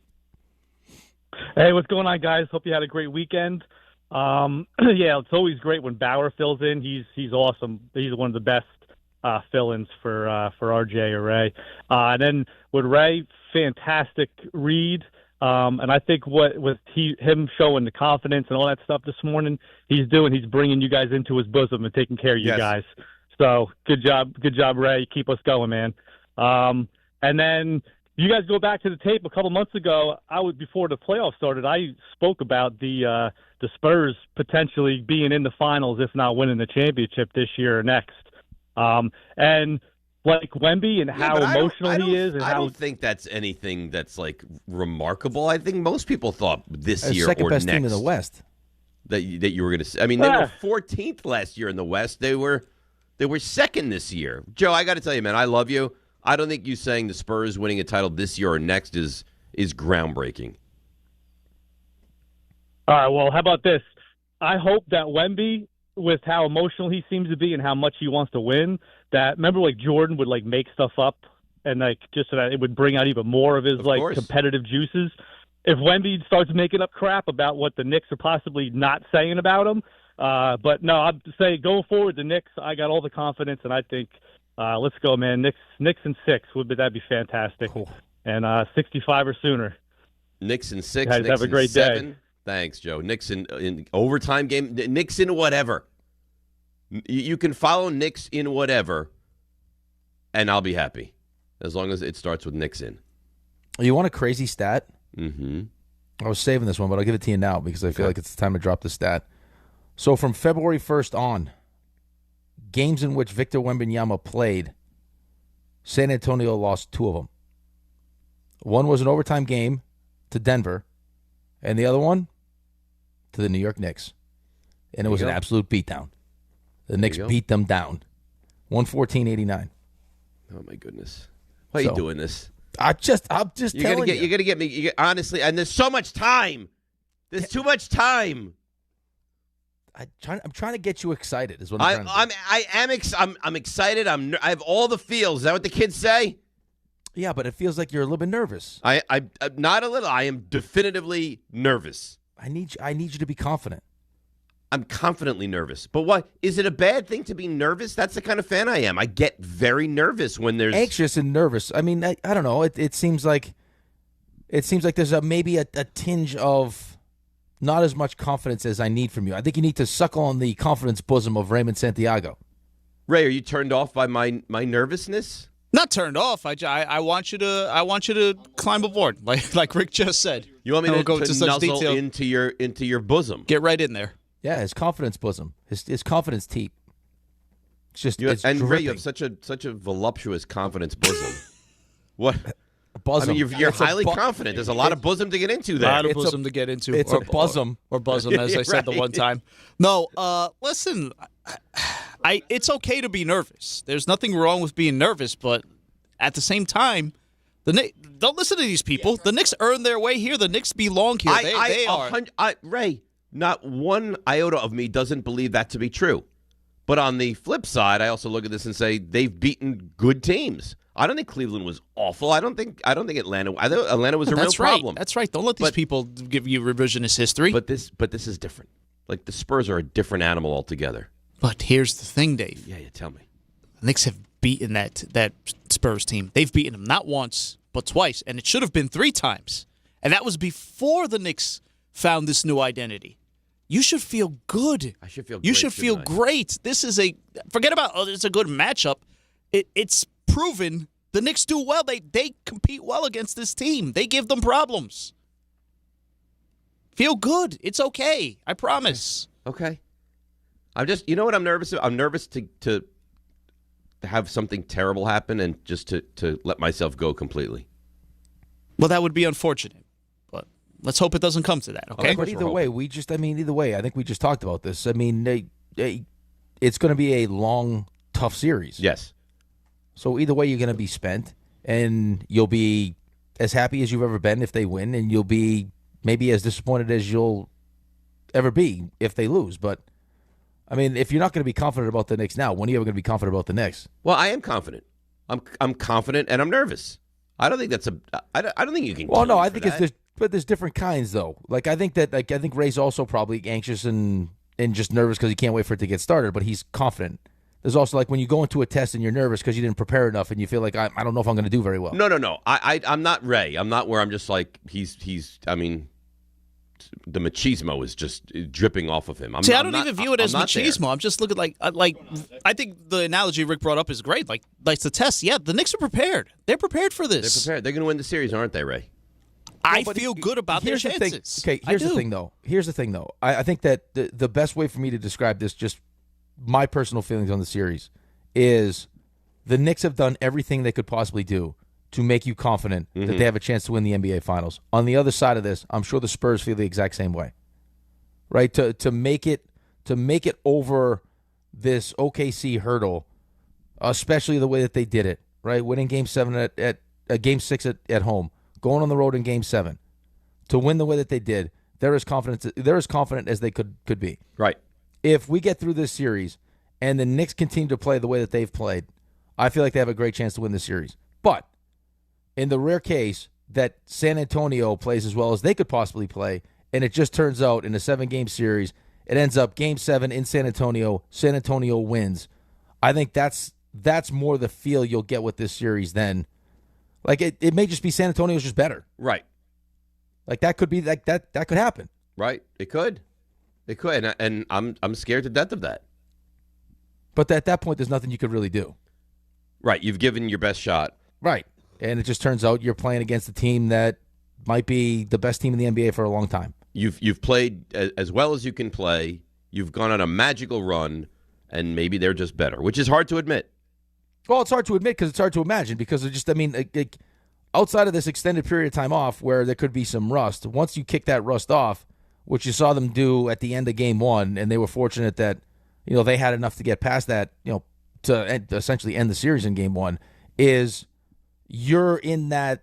Hey, what's going on, guys? Hope you had a great weekend. Yeah, it's always great when Bauer fills in. He's awesome. He's one of the best fill-ins for RJ or Ray. And then with Ray, fantastic read. And I think with him showing the confidence and all that stuff this morning, he's bringing you guys into his bosom and taking care of you guys. So good job, Ray. Keep us going, man. And then you guys go back to the tape a couple months ago. Before the playoffs started, I spoke about the Spurs potentially being in the finals, if not winning the championship this year or next. And like Wemby and how emotional he is. And I don't think that's anything that's remarkable. I think most people thought this year second or best next team in the West that you were going to see. I mean, they were 14th last year in the West. They were second this year. Joe, I got to tell you, man, I love you. I don't think you saying the Spurs winning a title this year or next is groundbreaking. All right, well, how about this? I hope that Wemby, with how emotional he seems to be and how much he wants to win, remember Jordan would make stuff up and just so that it would bring out even more of his competitive juices. If Wemby starts making up crap about what the Knicks are possibly not saying about him, but no, I'd say going forward, the Knicks, I got all the confidence, and I think let's go, man. Knicks in 6 that'd be fantastic, cool. And 65 or sooner. Knicks in 6. Guys, Knicks have a great in 7. day. Thanks, Joe. Knicks in overtime game. Knicks in whatever. You can follow Knicks in whatever, and I'll be happy as long as it starts with Knicks in. You want a crazy stat? Mm-hmm. I was saving this one, but I'll give it to you now because I feel like it's time to drop the stat. So from February 1st on, games in which Victor Wembanyama played, San Antonio lost 2 of them. One was an overtime game to Denver, and the other one to the New York Knicks. And it was an absolute beatdown. The Knicks beat them down. 114-89. Oh, my goodness. Why are you doing this? I'm just telling you. You're going to get me, honestly, and there's so much time. There's too much time. I'm trying to get you excited. Is what I'm trying to do. I'm excited. I have all the feels. Is that what the kids say? Yeah, but it feels like you're a little bit nervous. I'm not a little. I am definitively nervous. I need you to be confident. I'm confidently nervous. But what is it a bad thing to be nervous? That's the kind of fan I am. I get very nervous when there's anxious and nervous. I mean, I don't know. It seems like there's maybe a tinge of not as much confidence as I need from you. I think you need to suckle on the confidence bosom of Raymond Santiago. Ray, are you turned off by my nervousness? Not turned off. I want you to climb aboard, like Rick just said. You want me to go into such nuzzle detail into your bosom? Get right in there. Yeah, his confidence bosom, his confidence teat. It's just and dripping. Ray, you have such a voluptuous confidence bosom. What? Bosom. I mean, you're highly confident. There's a lot of bosom to get into there. A lot of bosom to get into. It's a bosom. Or bosom, as I said the one time. No, listen, it's okay to be nervous. There's nothing wrong with being nervous, but at the same time, don't listen to these people. The Knicks earned their way here. The Knicks belong here. They are. Ray, not one iota of me doesn't believe that to be true. But on the flip side, I also look at this and say they've beaten good teams. I don't think Cleveland was awful. I don't think Atlanta. I think Atlanta was a real problem. That's right. Don't let these people give you revisionist history. But this is different. Like the Spurs are a different animal altogether. But here's the thing, Dave. Yeah, tell me. The Knicks have beaten that Spurs team. They've beaten them not once, but twice, and it should have been 3 times. And that was before the Knicks found this new identity. You should feel good. I should feel. You should feel great. This is forget about it's a good matchup. It's proven the Knicks do well. They compete well against this team. They give them problems. Feel good. It's okay. I promise. Okay. I'm just. You know what I'm nervous about? I'm nervous to have something terrible happen and just to let myself go completely. Well, that would be unfortunate. Let's hope it doesn't come to that, okay? But either way, I think we just talked about this. I mean, it's going to be a long, tough series. Yes. So either way, you're going to be spent, and you'll be as happy as you've ever been if they win, and you'll be maybe as disappointed as you'll ever be if they lose. But, I mean, if you're not going to be confident about the Knicks now, when are you ever going to be confident about the Knicks? Well, I am confident. I'm confident, and I'm nervous. I don't think that's I don't think you can. Well, no, I think there's different kinds though. Like I think Ray's also probably anxious and just nervous because he can't wait for it to get started, but he's confident. There's also like when you go into a test and you're nervous because you didn't prepare enough and you feel like I don't know if I'm going to do very well. No. I'm not Ray. I'm not where I'm just like he's. I mean, the machismo is just dripping off of him. I don't even view it as machismo. I'm just looking like I think the analogy Rick brought up is great. Like the test. Yeah, the Knicks are prepared. They're prepared for this. They're prepared. They're going to win the series, aren't they, Ray? I feel good about their chances. Here's the thing, though. I think that the best way for me to describe this, just my personal feelings on the series, is the Knicks have done everything they could possibly do to make you confident that they have a chance to win the NBA Finals. On the other side of this, I'm sure the Spurs feel the exact same way. Right? To make it over this OKC hurdle, especially the way that they did it, right? Winning Game 7 at Game 6 at home, going on the road in Game 7, to win the way that they did, they're as confident as they could be. Right. If we get through this series and the Knicks continue to play the way that they've played, I feel like they have a great chance to win the series. But in the rare case that San Antonio plays as well as they could possibly play, and it just turns out in a 7-game series, it ends up Game 7 in San Antonio wins, I think that's more the feel you'll get with this series than, like, it may just be San Antonio's just better. Right. Like, that could be, like, that could happen. Right. It could. And I'm scared to death of that. But at that point, there's nothing you could really do. Right. You've given your best shot. Right. And it just turns out you're playing against a team that might be the best team in the NBA for a long time. You've played as well as you can play. You've gone on a magical run, and maybe they're just better, which is hard to admit. Well, it's hard to admit because it's hard to imagine because outside of this extended period of time off where there could be some rust, once you kick that rust off, which you saw them do at the end of Game 1, and they were fortunate that they had enough to get past that, to essentially end the series in Game 1, is you're in that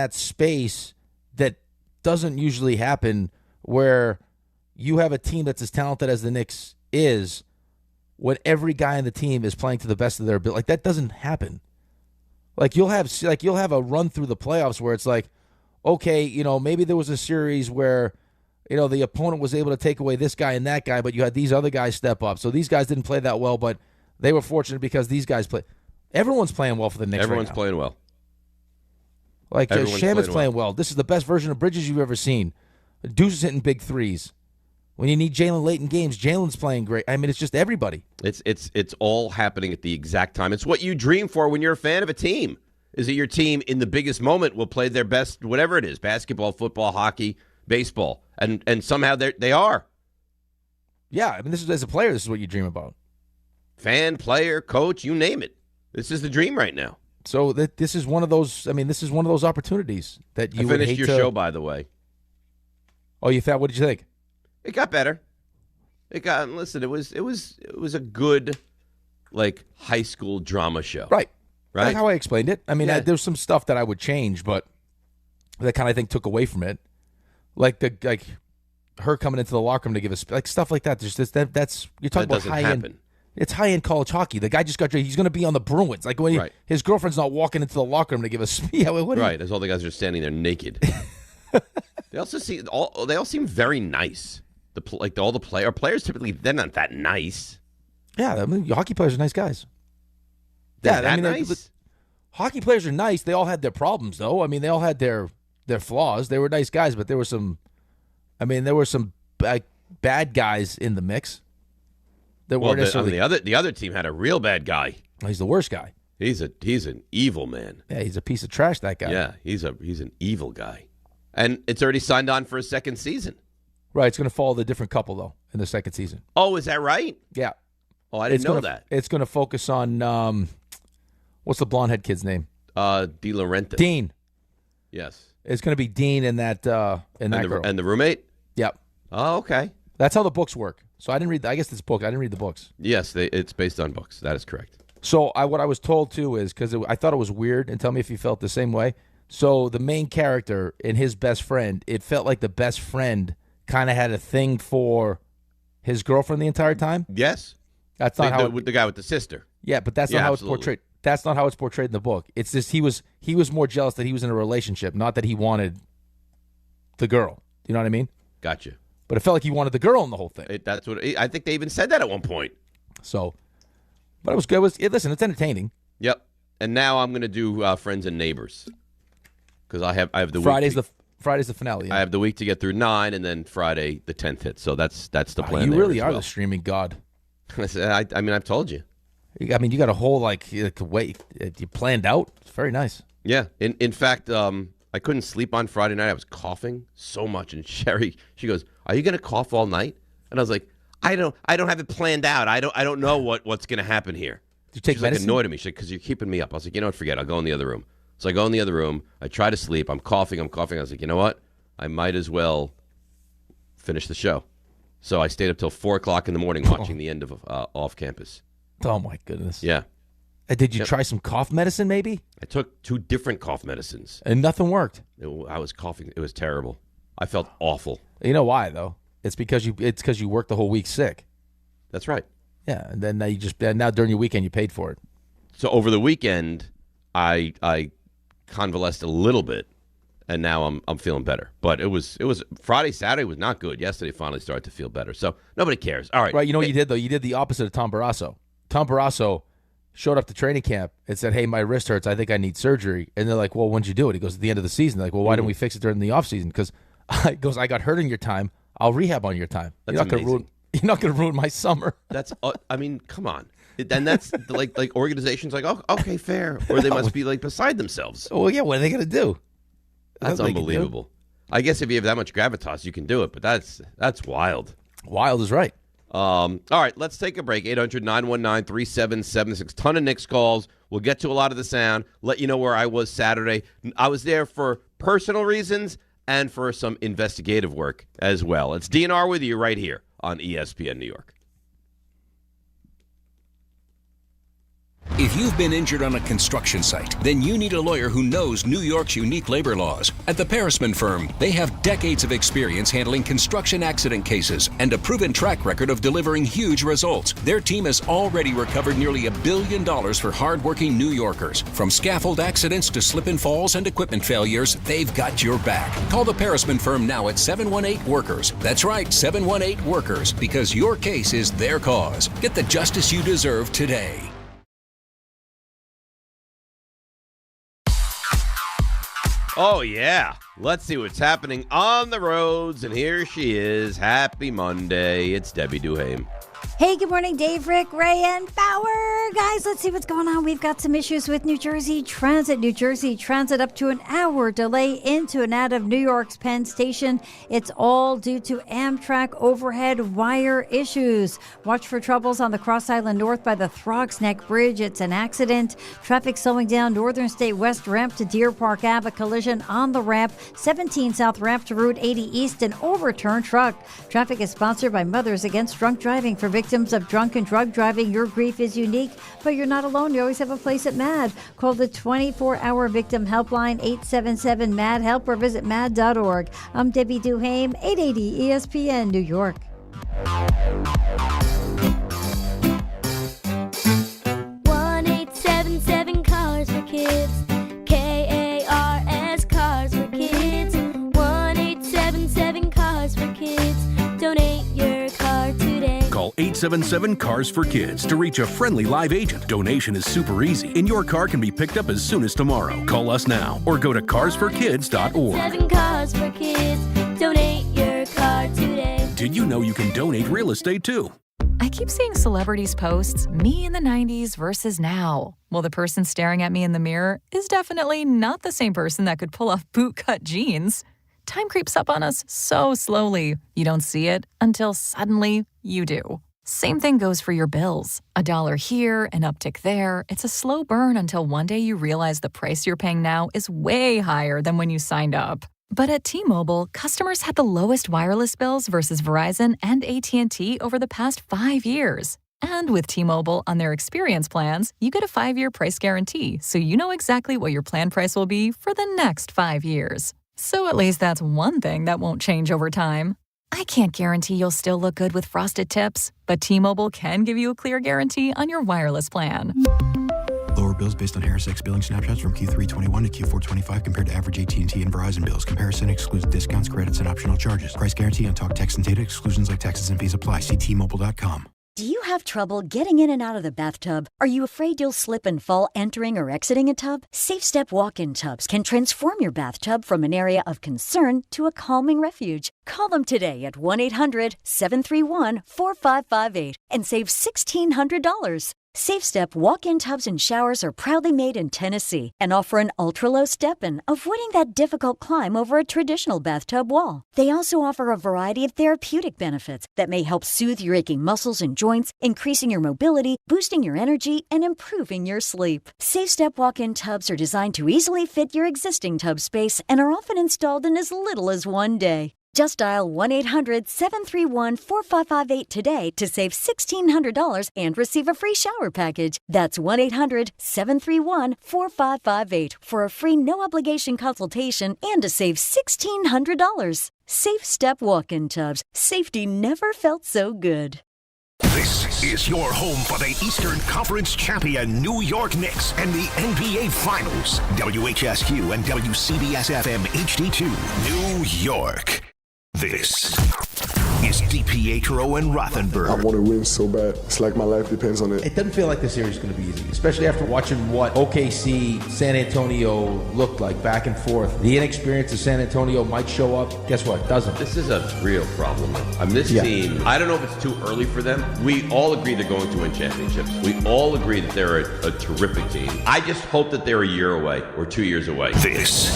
space that doesn't usually happen where you have a team that's as talented as the Knicks is when every guy on the team is playing to the best of their ability. Like, that doesn't happen. Like, you'll have a run through the playoffs where it's like, okay, maybe there was a series where, the opponent was able to take away this guy and that guy, but you had these other guys step up. So these guys didn't play that well, but they were fortunate because these guys play. Everyone's playing well for the Knicks. Everyone's right now. playing well. Like, Shamit's playing well. This is the best version of Bridges you've ever seen. Deuce is hitting big threes. When you need Jalen late in games, Jalen's playing great. I mean, it's just everybody. It's all happening at the exact time. It's what you dream for when you're a fan of a team, is that your team in the biggest moment will play their best, whatever it is, basketball, football, hockey, baseball. And somehow they are. Yeah, I mean, this is, as a player, this is what you dream about. Fan, player, coach, you name it. This is the dream right now. So this is one of those. I mean, this is one of those opportunities that you would hate to. I finished your show, by the way. Oh, you thought? What did you think? It got better. Listen, it was a good, like, high school drama show. Right. Right. That's how I explained it. I mean, there's some stuff that I would change, but that kind of, I think, took away from it. Like her coming into the locker room to give us stuff like that. There's that's you're talking about high end. It's high end college hockey. The guy just got. He's going to be on the Bruins. Like when his girlfriend's not walking into the locker room to give us. Right. As all the guys are standing there naked. They also they all seem very nice. All the players typically, they're not that nice. Yeah, I mean, hockey players are nice guys. They're that nice. Hockey players are nice. They all had their problems, though. I mean, they all had their flaws. They were nice guys, but there were some. I mean, there were some bad guys in the mix. The other team had a real bad guy. He's the worst guy. He's an evil man. Yeah, he's a piece of trash. That guy. Yeah, he's an evil guy, and it's already signed on for a second season. Right, it's going to follow the different couple though in the second season. Oh, is that right? Yeah. Oh, I didn't know that. It's going to focus on what's the blonde head kid's name? De Laurentiis. Dean. Yes. It's going to be Dean and that girl. And the roommate. Yep. Oh, okay. That's how the books work. So I didn't read. I guess this book. I didn't read the books. Yes, it's based on books. That is correct. So what I was told too is because I thought it was weird, and tell me if you felt the same way. So the main character and his best friend, it felt like the best friend kind of had a thing for his girlfriend the entire time. Yes. That's not how the guy with the sister. Yeah, but that's not how it's portrayed. That's not how it's portrayed in the book. It's just he was more jealous that he was in a relationship, not that he wanted the girl. You know what I mean? Gotcha. But it felt like he wanted the girl in the whole thing. I think they even said that at one point. So, but it was good. Listen, it's entertaining. Yep. And now I'm going to do Friends and Neighbors because I have the Friday's the finale. Yeah. I have the week to get through 9, and then Friday the 10th hit. So that's the plan. You really are the streaming god. I mean, I've told you. I mean, you got a whole wait. You planned out. It's very nice. Yeah. In fact, I couldn't sleep on Friday night. I was coughing so much, and Sherry, she goes, "Are you going to cough all night?" And I was like, "I don't have it planned out. I don't know what's going to happen here." Did you take medicine? She's annoyed at me. She's like, "Because you're keeping me up." I was like, "You know what? Forget it. I'll go in the other room." So I go in the other room. I try to sleep. I'm coughing. I was like, "You know what? I might as well finish the show." So I stayed up till 4 o'clock in the morning watching the end of Off Campus. Oh my goodness! Yeah. Did you try some cough medicine? Maybe I took 2 different cough medicines, and nothing worked. I was coughing. It was terrible. I felt awful. You know why though? It's because you worked the whole week sick. That's right. Yeah, and then now during your weekend you paid for it. So over the weekend, I convalesced a little bit, and now I'm feeling better. But it was Friday, Saturday was not good. Yesterday finally started to feel better. So nobody cares. All right. Right. You know what you did though? You did the opposite of Tom Barrasso. Tom Barrasso showed up to training camp and said, "Hey, my wrist hurts. I think I need surgery." And they're like, "Well, when'd you do it?" He goes, "At the end of the season." They're like, "Well, why didn't we fix it during the off season?" Because I got hurt in your time. I'll rehab on your time. That's amazing. You're not going to ruin my summer. That's. I mean, come on. And that's like organizations like, "Oh, okay, fair," or they must be like beside themselves. Well, yeah. What are they going to do? That's unbelievable. I guess if you have that much gravitas, you can do it. But that's wild. Wild is right. All right, let's take a break. 800-919-3776. Ton of Knicks calls. We'll get to a lot of the sound. Let you know where I was Saturday. I was there for personal reasons and for some investigative work as well. It's DNR with you right here on ESPN New York. If you've been injured on a construction site, then you need a lawyer who knows New York's unique labor laws. At the Parisman Firm, they have decades of experience handling construction accident cases and a proven track record of delivering huge results. Their team has already recovered nearly $1 billion for hardworking New Yorkers. From scaffold accidents to slip and falls and equipment failures, they've got your back. Call the Parisman Firm now at 718-WORKERS. That's right, 718-WORKERS, because your case is their cause. Get the justice you deserve today. Oh, yeah. Let's see what's happening on the roads. And here she is. Happy Monday. It's Debbie Duhaime. Hey, good morning, Dave, Rick, Ray, and Bauer. Guys, let's see what's going on. We've got some issues with New Jersey Transit. New Jersey Transit up to an hour delay into and out of New York's Penn Station. It's all due to Amtrak overhead wire issues. Watch for troubles on the Cross Island North by the Throgs Neck Bridge. It's an accident. Traffic slowing down Northern State West ramp to Deer Park Ave. A collision on the ramp. 17 South ramp to Route 80 East. An overturned truck. Traffic is sponsored by Mothers Against Drunk Driving. For victims of drunk and drug driving, your grief is unique, but you're not alone. You always have a place at MAD. Call the 24-hour victim helpline 877-MAD-HELP or visit mad.org. I'm Debbie Duhaime, 880 ESPN, New York. 1-877 Cars for Kids. KARS Cars for Kids. 1-877 Cars for Kids. Donate your car today. Call 877-CARS for Kids to reach a friendly live agent. Donation is super easy, and your car can be picked up as soon as tomorrow. Call us now or go to carsforkids.org. 7 Cars for Kids. Donate your car today. Did you know you can donate real estate too? I keep seeing celebrities posts, me in the 90s versus now. Well, the person staring at me in the mirror is definitely not the same person that could pull off bootcut jeans. Time creeps up on us so slowly. You don't see it until suddenly you do. Same thing goes for your bills. $1 here, an uptick there. It's a slow burn until one day you realize the price you're paying now is way higher than when you signed up. But at T-Mobile, customers had the lowest wireless bills versus Verizon and AT&T over the past 5 years. And with T-Mobile on their experience plans, you get a 5-year price guarantee, so you know exactly what your plan price will be for the next 5 years. So at least that's one thing that won't change over time. I can't guarantee you'll still look good with frosted tips, but T-Mobile can give you a clear guarantee on your wireless plan. Lower bills based on Harris X billing snapshots from Q3 21 to Q4 25 compared to average AT&T and Verizon bills. Comparison excludes discounts, credits, and optional charges. Price guarantee on talk, text, and data. Exclusions like taxes and fees apply. See T-Mobile.com. Do you have trouble getting in and out of the bathtub? Are you afraid you'll slip and fall entering or exiting a tub? Safe Step walk-in tubs can transform your bathtub from an area of concern to a calming refuge. Call them today at 1-800-731-4558 and save $1,600. Safe Step walk-in tubs and showers are proudly made in Tennessee and offer an ultra-low step-in, avoiding that difficult climb over a traditional bathtub wall. They also offer a variety of therapeutic benefits that may help soothe your aching muscles and joints, increasing your mobility, boosting your energy, and improving your sleep. Safe Step walk-in tubs are designed to easily fit your existing tub space and are often installed in as little as 1 day. Just dial 1-800-731-4558 today to save $1,600 and receive a free shower package. That's 1-800-731-4558 for a free no-obligation consultation and to save $1,600. Safe Step walk-in tubs. Safety never felt so good. This is your home for the Eastern Conference champion New York Knicks and the NBA Finals. WHSQ and WCBS-FM HD2, New York. This is DiPietro and Rothenberg. I want to win so bad. It's like my life depends on it. It doesn't feel like the series is going to be easy, especially after watching what OKC, San Antonio looked like back and forth. The inexperience of San Antonio might show up. Guess what? It doesn't. This is a real problem. I mean, this team, I don't know if it's too early for them. We all agree they're going to win championships. We all agree that they're a terrific team. I just hope that they're a year away or 2 years away. This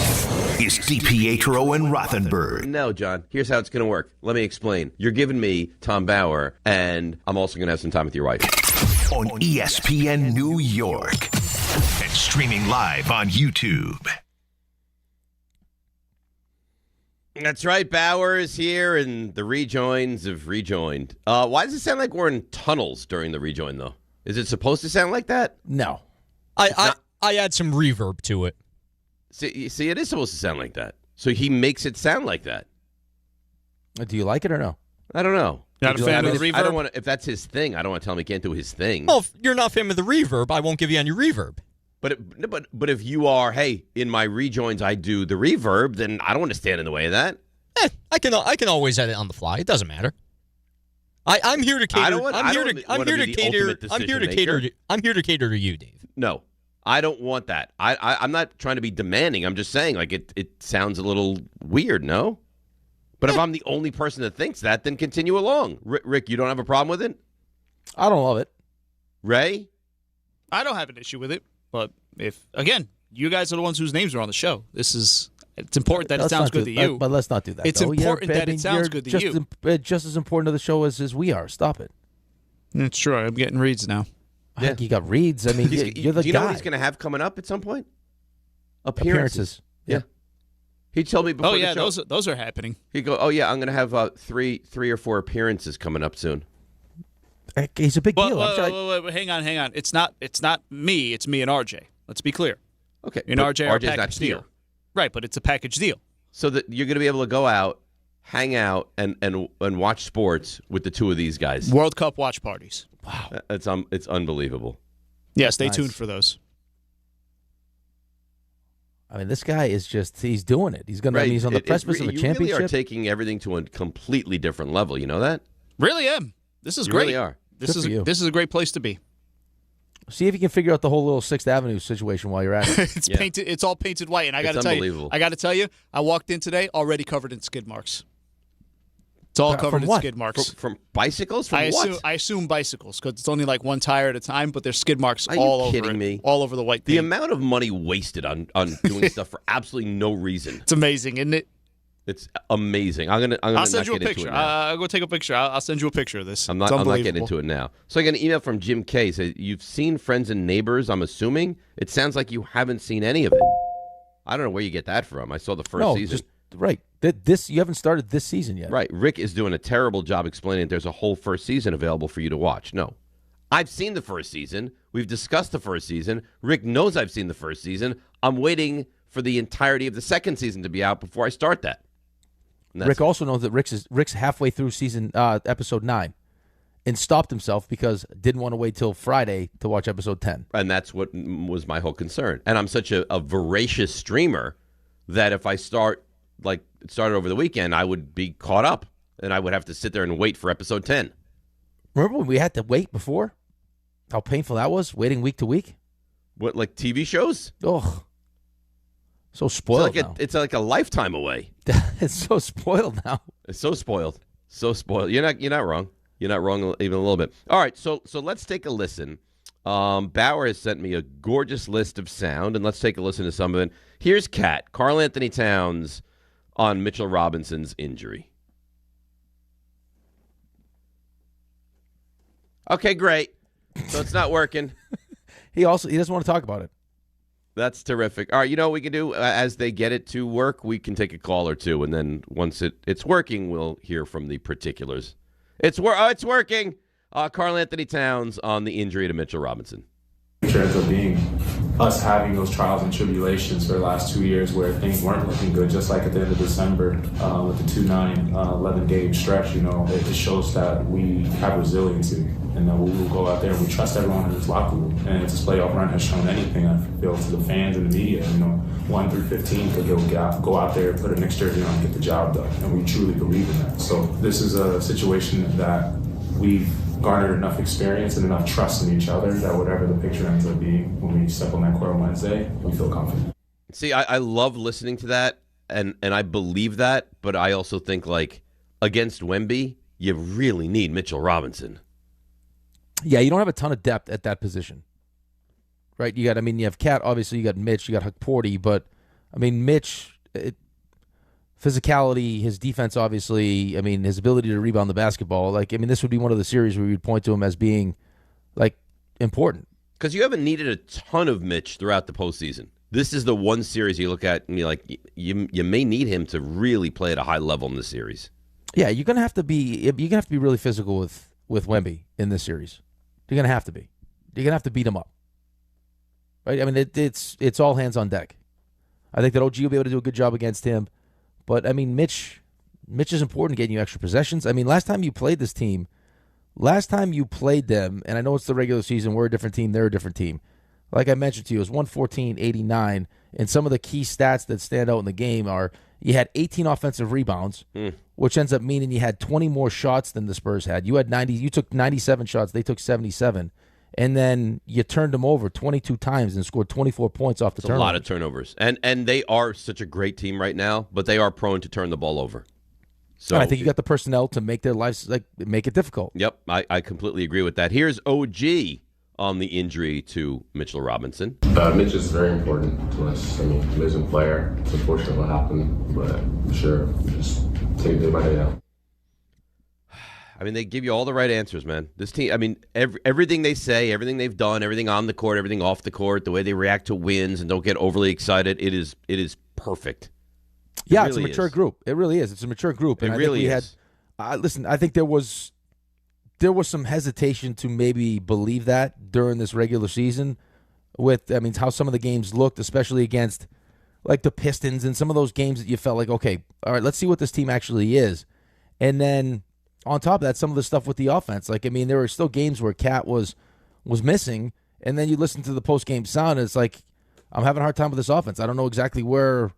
is DiPietro and Rothenberg. No, John. Here's how it's going to work. Let me explain. You're giving me Tom Bauer, and I'm also going to have some time with your wife. On ESPN New York. And streaming live on YouTube. That's right. Bauer is here, and the rejoins have rejoined. Why does it sound like we're in tunnels during the rejoin, though? Is it supposed to sound like that? No. I add some reverb to it. See, it is supposed to sound like that. So he makes it sound like that. Do you like it or no? I don't know. Not a fan of the reverb? I don't want to, if that's his thing, I don't want to tell him he can't do his thing. Well, if you're not a fan of the reverb, I won't give you any reverb. But if you are, hey, in my rejoins I do the reverb, then I don't want to stand in the way of that. I can always edit on the fly. It doesn't matter. I'm here to cater. I'm here to cater to you, Dave. No, I don't want that. I'm not trying to be demanding. I'm just saying, like, it sounds a little weird, no? But if I'm the only person that thinks that, then continue along. Rick, you don't have a problem with it? I don't love it. Ray? I don't have an issue with it. But if, again, you guys are the ones whose names are on the show. It's important that it sounds good to you. But let's not do that. It's important that it sounds good to you. Just as important to the show as we are. Stop it. It's true. I'm getting reads now. Yeah. You got reads. I mean, you're the guy. Do you know what he's going to have coming up at some point? Appearances. Yeah. He told me before. Oh yeah, the show, those are happening. He go. Oh yeah, I'm going to have three or four appearances coming up soon. He's a big deal. Wait, hang on. It's not me. It's me and RJ. Let's be clear. Okay. And RJ are a RJ's package deal. Right, but it's a package deal. So that you're going to be able to go out, hang out, and watch sports with the two of these guys. World Cup watch parties. Wow. It's unbelievable. Yeah, stay tuned for those. I mean, this guy is he's doing it. He's he's on the precipice of a championship. You really are taking everything to a completely different level. You know that? Really am. This is you great. Really are. This is a great place to be. See if you can figure out the whole little 6th Avenue situation while you're at it. It's painted. It's all painted white, and I got to tell you, I walked in today already covered in skid marks. It's all covered in skid marks from bicycles. From I assume bicycles because it's only like one tire at a time, but there's skid marks all over. Kidding me? All over the white. The paint. amount of money wasted on doing stuff for absolutely no reason. It's amazing, isn't it? It's amazing. I'll send you a picture. I'll go take a picture. I'll send you a picture of this. I'm not getting into it now. So I got an email from Jim K. Says you've seen Friends and Neighbors. I'm assuming it sounds like you haven't seen any of it. I don't know where you get that from. I saw the first season. Right. This you haven't started this season yet. Right. Rick is doing a terrible job explaining that there's a whole first season available for you to watch. No. I've seen the first season. We've discussed the first season. Rick knows I've seen the first season. I'm waiting for the entirety of the second season to be out before I start that. Rick also knows that Rick's halfway through season episode 9 and stopped himself because didn't want to wait till Friday to watch episode 10. And that's what was my whole concern. And I'm such a voracious streamer that if I started over the weekend, I would be caught up and I would have to sit there and wait for episode 10. Remember when we had to wait before? How painful that was, waiting week to week? What, like TV shows? Oh, so spoiled now. It's like a lifetime away. It's so spoiled now. It's so spoiled. So spoiled. You're not wrong. You're not wrong even a little bit. All right, so let's take a listen. Bauer has sent me a gorgeous list of sound, and let's take a listen to some of it. Here's Kat, Karl Anthony Towns on Mitchell Robinson's injury. Okay, great. So it's not working. He doesn't want to talk about it. That's terrific. All right, you know what we can do? As they get it to work, we can take a call or two, and then once it's working, we'll hear from the particulars. It's working. Karl Anthony Towns on the injury to Mitchell Robinson. It ends up being us having those trials and tribulations for the last 2 years where things weren't looking good, just like at the end of December with the 2-9, 11-game stretch. It shows that we have resiliency and that we will go out there and we trust everyone in this locker room. And if this playoff run has shown anything, I feel, to the fans and the media, 1 through 15 could go out there, put a Knicks jersey on and get the job done. And we truly believe in that. So this is a situation that we've garnered enough experience and enough trust in each other that whatever the picture ends up being when we step on that court on Wednesday, we feel confident. See, I love listening to that, and I believe that, but I also think, like, against Wemby, you really need Mitchell Robinson. Yeah, you don't have a ton of depth at that position, right? You have Cat, obviously, you got Mitch, you got Hukporty, but, Mitch, physicality, his defense, obviously, his ability to rebound the basketball, this would be one of the series where we'd point to him as being, important. Because you haven't needed a ton of Mitch throughout the postseason. This is the one series you look at and you're like, you may need him to really play at a high level in this series. Yeah, you're gonna have to be really physical with Wemby in this series. You're gonna have to be. You're gonna have to beat him up. right? I mean, it's all hands on deck. I think that OG will be able to do a good job against him. But, I mean, Mitch is important getting you extra possessions. I mean, last time you played this team, and I know it's the regular season, we're a different team, they're a different team. Like I mentioned to you, it was 114-89, and some of the key stats that stand out in the game are you had 18 offensive rebounds, which ends up meaning you had 20 more shots than the Spurs had. You took 97 shots, they took 77. And then you turned them over 22 times and scored 24 points off the turnovers. A lot of turnovers. And they are such a great team right now, but they are prone to turn the ball over. So and I think you got the personnel to make their lives, make it difficult. Yep, I completely agree with that. Here's OG on the injury to Mitchell Robinson. Mitch is very important to us. I mean, amazing player. It's unfortunate what happened, but I'm sure we just take it day by day now. I mean, they give you all the right answers, man. This team, I mean, everything they say, everything they've done, everything on the court, everything off the court, the way they react to wins and don't get overly excited, it is perfect. Yeah, it's a mature group. It really is. It's a mature group. And it really is. Listen, I think there was some hesitation to maybe believe that during this regular season with, I mean, how some of the games looked, especially against like the Pistons and some of those games that you felt like, okay, all right, let's see what this team actually is. And then on top of that, some of the stuff with the offense. Like, I mean, there were still games where Cat was missing, and then you listen to the post-game sound, and it's like, I'm having a hard time with this offense. I don't know exactly where,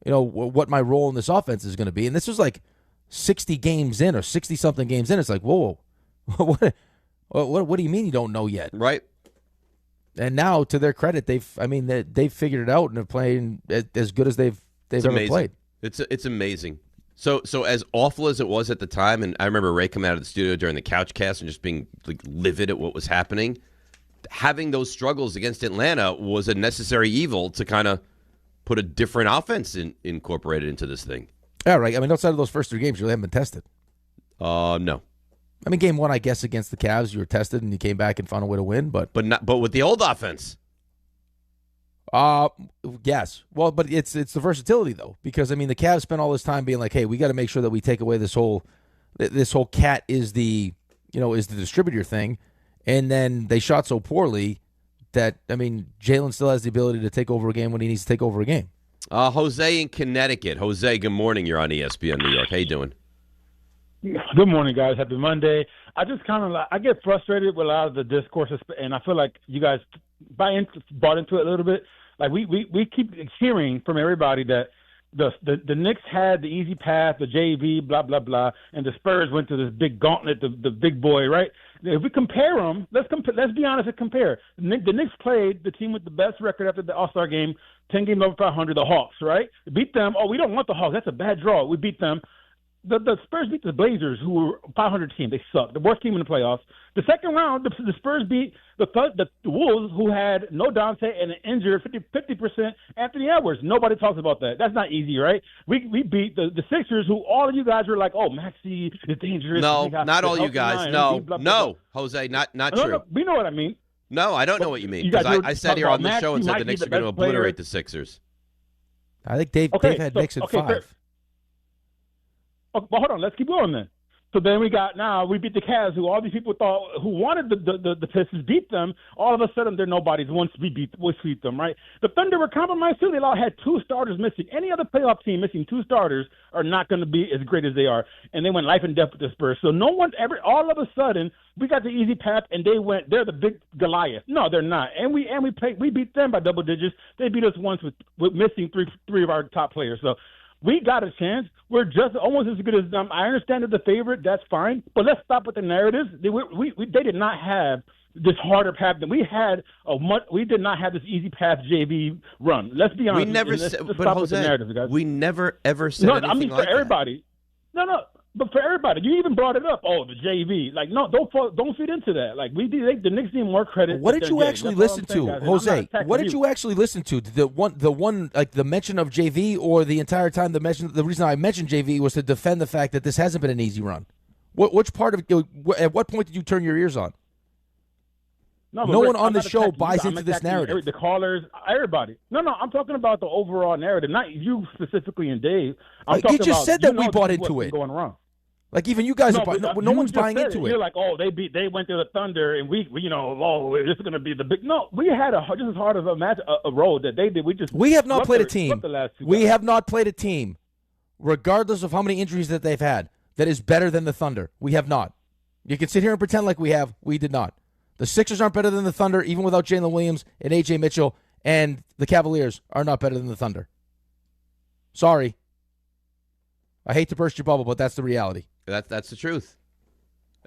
what my role in this offense is going to be. And this was like 60 games in or 60-something games in. It's like, whoa, what do you mean you don't know yet? Right. And now, to their credit, they've figured it out and are playing as good as they've ever played. It's amazing. So as awful as it was at the time, and I remember Ray coming out of the studio during the couch cast and just being like livid at what was happening, having those struggles against Atlanta was a necessary evil to kind of put a different offense incorporated into this thing. Yeah, right. I mean, outside of those first 3 games, you really haven't been tested. No. I mean, game 1, I guess, against the Cavs, you were tested and you came back and found a way to win, but with the old offense. Yes. Well, but it's the versatility though, because I mean the Cavs spent all this time being like, hey, we got to make sure that we take away this whole Cat is the distributor thing, and then they shot so poorly that I mean Jalen still has the ability to take over a game when he needs to take over a game. Jose in Connecticut. Jose, good morning. You're on ESPN New York. How you doing? Good morning, guys. Happy Monday. I just kind of I get frustrated with a lot of the discourse, and I feel like you guys bought into it a little bit. Like we keep hearing from everybody that the Knicks had the easy path, the JV, blah blah blah, and the Spurs went to this big gauntlet, the big boy, right? If we compare them, let's be honest and compare. The Knicks played the team with the best record after the All-Star game, 10 games over 500, the Hawks, right? We beat them. Oh, we don't want the Hawks. That's a bad draw. We beat them. The Spurs beat the Blazers, who were a 500 team. They sucked. The worst team in the playoffs. The second round, the Spurs beat the Wolves, who had no Dante and an injured 50% Anthony Edwards. Nobody talks about that. That's not easy, right? We beat the Sixers, who all of you guys were like, oh, Maxey is dangerous. No, not all you guys. No, Jose, not true. No, we know what I mean. No, I don't know what you mean. Because I sat here on the show and said the Knicks are going to obliterate the Sixers. I think Dave had Knicks at 5. Well, hold on. Let's keep going then. So then we beat the Cavs, who all these people thought who wanted the Pistons beat them. All of a sudden, they're nobodies once we sweep them, right? The Thunder were compromised too. They all had 2 starters missing. Any other playoff team missing 2 starters are not going to be as great as they are. And they went life and death with the Spurs. So all of a sudden, we got the easy path, and they're the big Goliath. No, they're not. And we beat them by double digits. They beat us once with missing three of our top players. So we got a chance. We're just almost as good as them. I understand they're the favorite. That's fine. But let's stop with the narratives. They did not have this harder path than we had. We did not have this easy path JV run. Let's be honest. We never said, but stop with the narratives, guys. We never ever said anything I mean like for everybody. That. No. But for everybody, you even brought it up. Oh, the JV. Like, no, don't feed into that. Like, the Knicks need more credit. What did you actually listen to, Jose? What did you actually listen to? The one, like the mention of JV, or the entire time the reason I mentioned JV was to defend the fact that this hasn't been an easy run. Which part of it? At what point did you turn your ears on? No one on the show buys into this narrative. The callers, everybody. No, I'm talking about the overall narrative, not you specifically and Dave. You just said that we bought into it. Going wrong. Like even you guys, no one's just buying said into it. it. You're like, oh, they went to the Thunder, and we this is going to be the big. No, we had just as hard of a match, a road that they did. We have not played a team. We guys. have not played a team, regardless of how many injuries that they've had, that is better than the Thunder. We have not. You can sit here and pretend like we have. We did not. The Sixers aren't better than the Thunder, even without Jalen Williams and A.J. Mitchell, and the Cavaliers are not better than the Thunder. Sorry. I hate to burst your bubble, but that's the reality. That's the truth.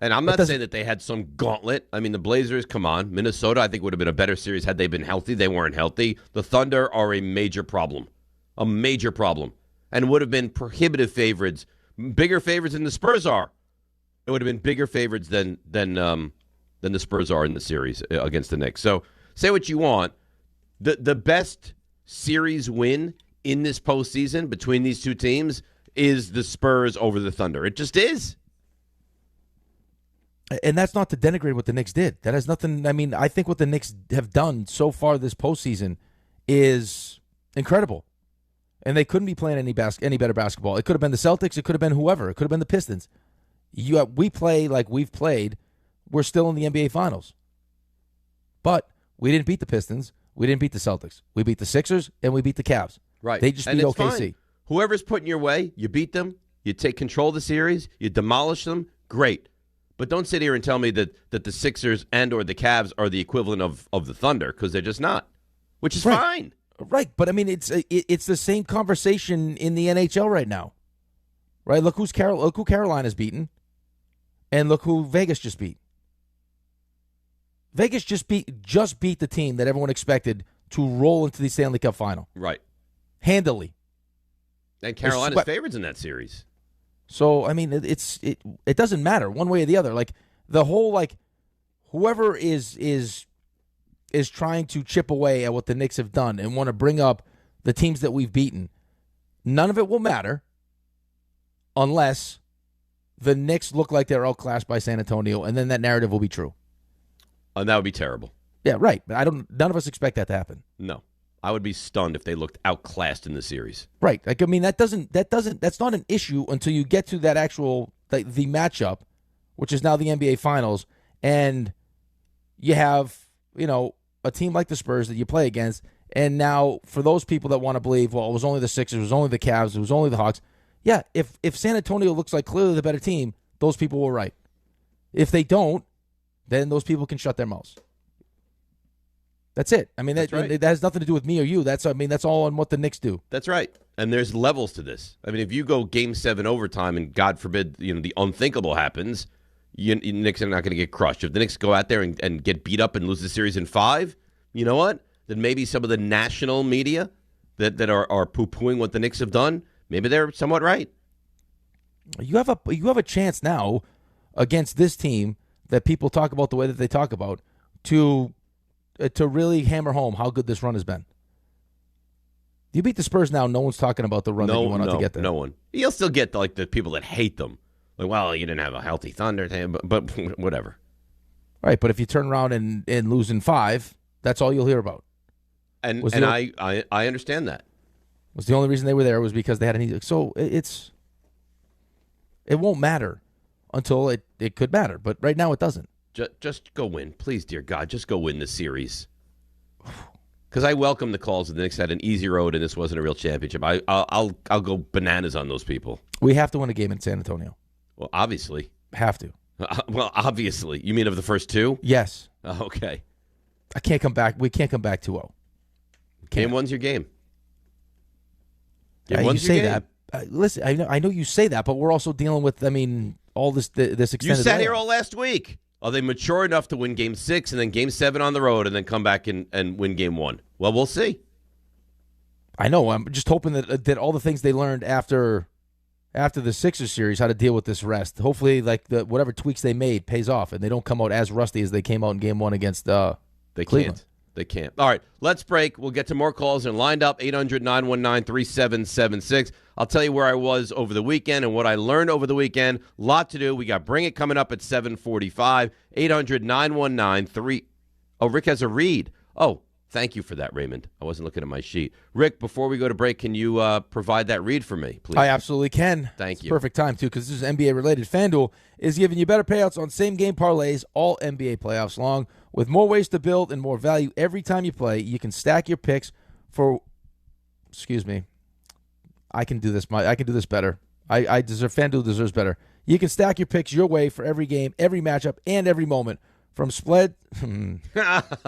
And I'm not saying that they had some gauntlet. I mean, the Blazers, come on. Minnesota, I think, would have been a better series had they been healthy. They weren't healthy. The Thunder are a major problem. A major problem. And would have been prohibitive favorites. Bigger favorites than the Spurs are. It would have been bigger favorites than the Spurs are in the series against the Knicks. So say what you want. The best series win in this postseason between these two teams is the Spurs over the Thunder. It just is. And that's not to denigrate what the Knicks did. That has nothing. I mean, I think what the Knicks have done so far this postseason is incredible. And they couldn't be playing any better basketball. It could have been the Celtics. It could have been whoever. It could have been the Pistons. We play like we've played. We're still in the NBA Finals. But we didn't beat the Pistons. We didn't beat the Celtics. We beat the Sixers, and we beat the Cavs. Right. They just beat OKC. Fine. Whoever's put in your way, you beat them, you take control of the series, you demolish them, great. But don't sit here and tell me that the Sixers and or the Cavs are the equivalent of the Thunder, because they're just not, which is fine. Right, but I mean, it's the same conversation in the NHL right now. Right? Look who Carolina's beaten, and look who Vegas just beat. Vegas just beat the team that everyone expected to roll into the Stanley Cup final. Right. Handily. And Carolina's favorites in that series. So, I mean, it doesn't matter one way or the other. Like, the whole, whoever is trying to chip away at what the Knicks have done and want to bring up the teams that we've beaten, none of it will matter unless the Knicks look like they're outclassed by San Antonio, and then that narrative will be true. And that would be terrible. Yeah, right. But none of us expect that to happen. No. I would be stunned if they looked outclassed in the series. Right. Like, I mean, that's not an issue until you get to that actual, the matchup, which is now the NBA Finals, and you have, a team like the Spurs that you play against, and now for those people that want to believe, well, it was only the Sixers, it was only the Cavs, it was only the Hawks, yeah, if San Antonio looks like clearly the better team, those people were right. If they don't, then those people can shut their mouths. That's it. I mean, that has nothing to do with me or you. That's all on what the Knicks do. That's right. And there's levels to this. I mean, if you go Game 7 overtime and God forbid, the unthinkable happens, Knicks are not going to get crushed. If the Knicks go out there and get beat up and lose the series in 5, you know what? Then maybe some of the national media that are poo-pooing what the Knicks have done, maybe they're somewhat right. You have a chance now against this team that people talk about the way that they talk about to really hammer home how good this run has been. You beat the Spurs now, no one's talking about the run that you went on to get there. No one. You'll still get the people that hate them. Like, well, you didn't have a healthy Thunder, but whatever. Right, but if you turn around and lose in 5, that's all you'll hear about. And I understand that. Was the only reason they were there was because they had an easy. So it won't matter until it could matter, but right now it doesn't. Just go win. Please, dear God, just go win this series. Because I welcome the calls that the Knicks had an easy road and this wasn't a real championship. I'll go bananas on those people. We have to win a game in San Antonio. Well, obviously. Have to. Well, obviously. You mean of the first 2? Yes. Okay. I can't come back. We can't come back 2-0. Game 1's your game. You say that. Listen, I know you say that, but we're also dealing with, all this extended. You sat here all last week. Are they mature enough to win Game 6 and then Game 7 on the road and then come back and win Game 1? Well, we'll see. I know. I'm just hoping that all the things they learned after the Sixers series, how to deal with this rest. Hopefully, whatever tweaks they made pays off, and they don't come out as rusty as they came out in Game 1 against Cleveland. They can't. All right, let's break. We'll get to more calls and lined up, 800-919-3776. I'll tell you where I was over the weekend and what I learned over the weekend. Lot to do. We got Bring It coming up at 7:45. 800-919-3. Oh, Rick has a read. Oh, Thank you for that, Raymond. I wasn't looking at my sheet. Rick, before we go to break, can you provide that read for me, please? I absolutely can. Thank you. Perfect time, too, because this is NBA-related. FanDuel is giving you better payouts on same-game parlays all NBA playoffs long. With more ways to build and more value every time you play, you can stack your picks for – excuse me. I can do this. I can do this better. I deserve. FanDuel deserves better. You can stack your picks your way for every game, every matchup, and every moment. From spread,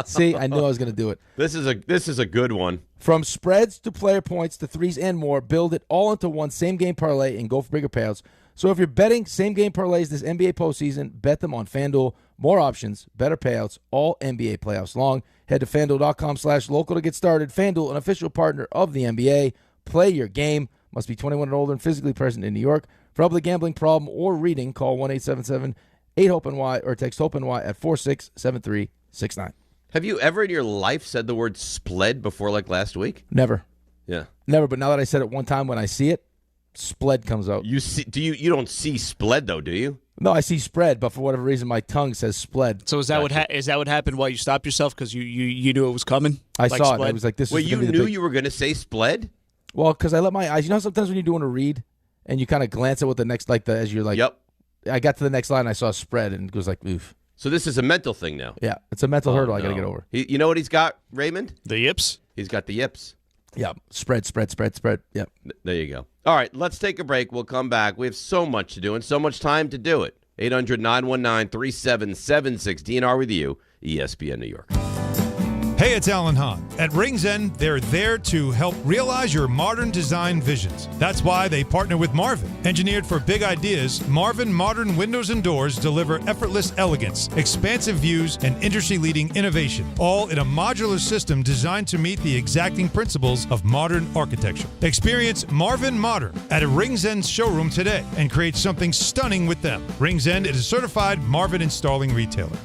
see, I knew I was going to do it. This is a good one. From spreads to player points to threes and more, build it all into one same-game parlay and go for bigger payouts. So if you're betting same-game parlays this NBA postseason, bet them on FanDuel. More options, better payouts, all NBA playoffs long. Head to FanDuel.com/local to get started. FanDuel, an official partner of the NBA. Play your game. Must be 21 and older and physically present in New York. For help with a gambling problem or reading, call 1-877-8-HOPE-NY or text HOPE-NY at 467369. Have you ever in your life said the word spled before, like last week? Never. Yeah. Never, but now that I said it one time, when I see it, spled comes out. You see? You don't see spled though, do you? No, I see spread, but for whatever reason, my tongue says spled. So is that what happened while you stopped yourself because you knew it was coming? I saw it. It was like this. Well, you knew you were going to say spled. Well, because I let my eyes. You know, sometimes when you're doing a read and you kind of glance at what the next, as you're like. Yep. I got to the next line, I saw spread, and it was like, oof. So this is a mental thing now. Yeah, it's a mental hurdle I got to get over. You know what he's got, Raymond? The yips. He's got the yips. Yeah, spread. Yep. There you go. All right, let's take a break. We'll come back. We have so much to do and so much time to do it. 800-919-3776. DNR with you, ESPN New York. Hey, it's Alan Hahn. At Rings End, they're there to help realize your modern design visions. That's why they partner with Marvin. Engineered for big ideas, Marvin Modern Windows and Doors deliver effortless elegance, expansive views, and industry-leading innovation, all in a modular system designed to meet the exacting principles of modern architecture. Experience Marvin Modern at a Rings End showroom today and create something stunning with them. Rings End is a certified Marvin installing retailer.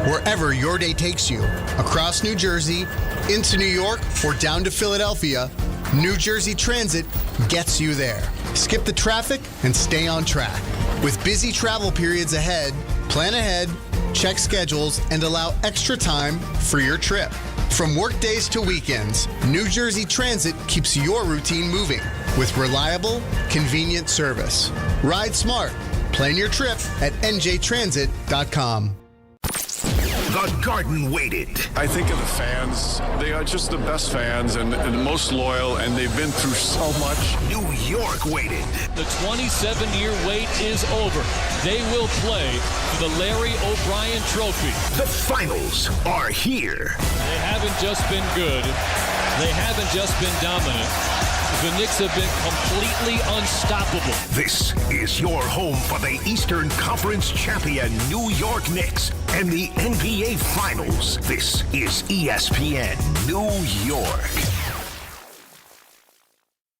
Wherever your day takes you, across New Jersey, into New York, or down to Philadelphia, New Jersey Transit gets you there. Skip the traffic and stay on track. With busy travel periods ahead, plan ahead, check schedules, and allow extra time for your trip. From work days to weekends, New Jersey Transit keeps your routine moving with reliable, convenient service. Ride smart. Plan your trip at njtransit.com. The Garden waited. I think of the fans. They are just the best fans and the most loyal, and they've been through so much. New York waited. The 27-year wait is over. They will play for the Larry O'Brien Trophy. The finals are here. They haven't just been good. They haven't just been dominant. The Knicks have been completely unstoppable. This is your home for the Eastern Conference champion New York Knicks and the NBA Finals. This is ESPN New York.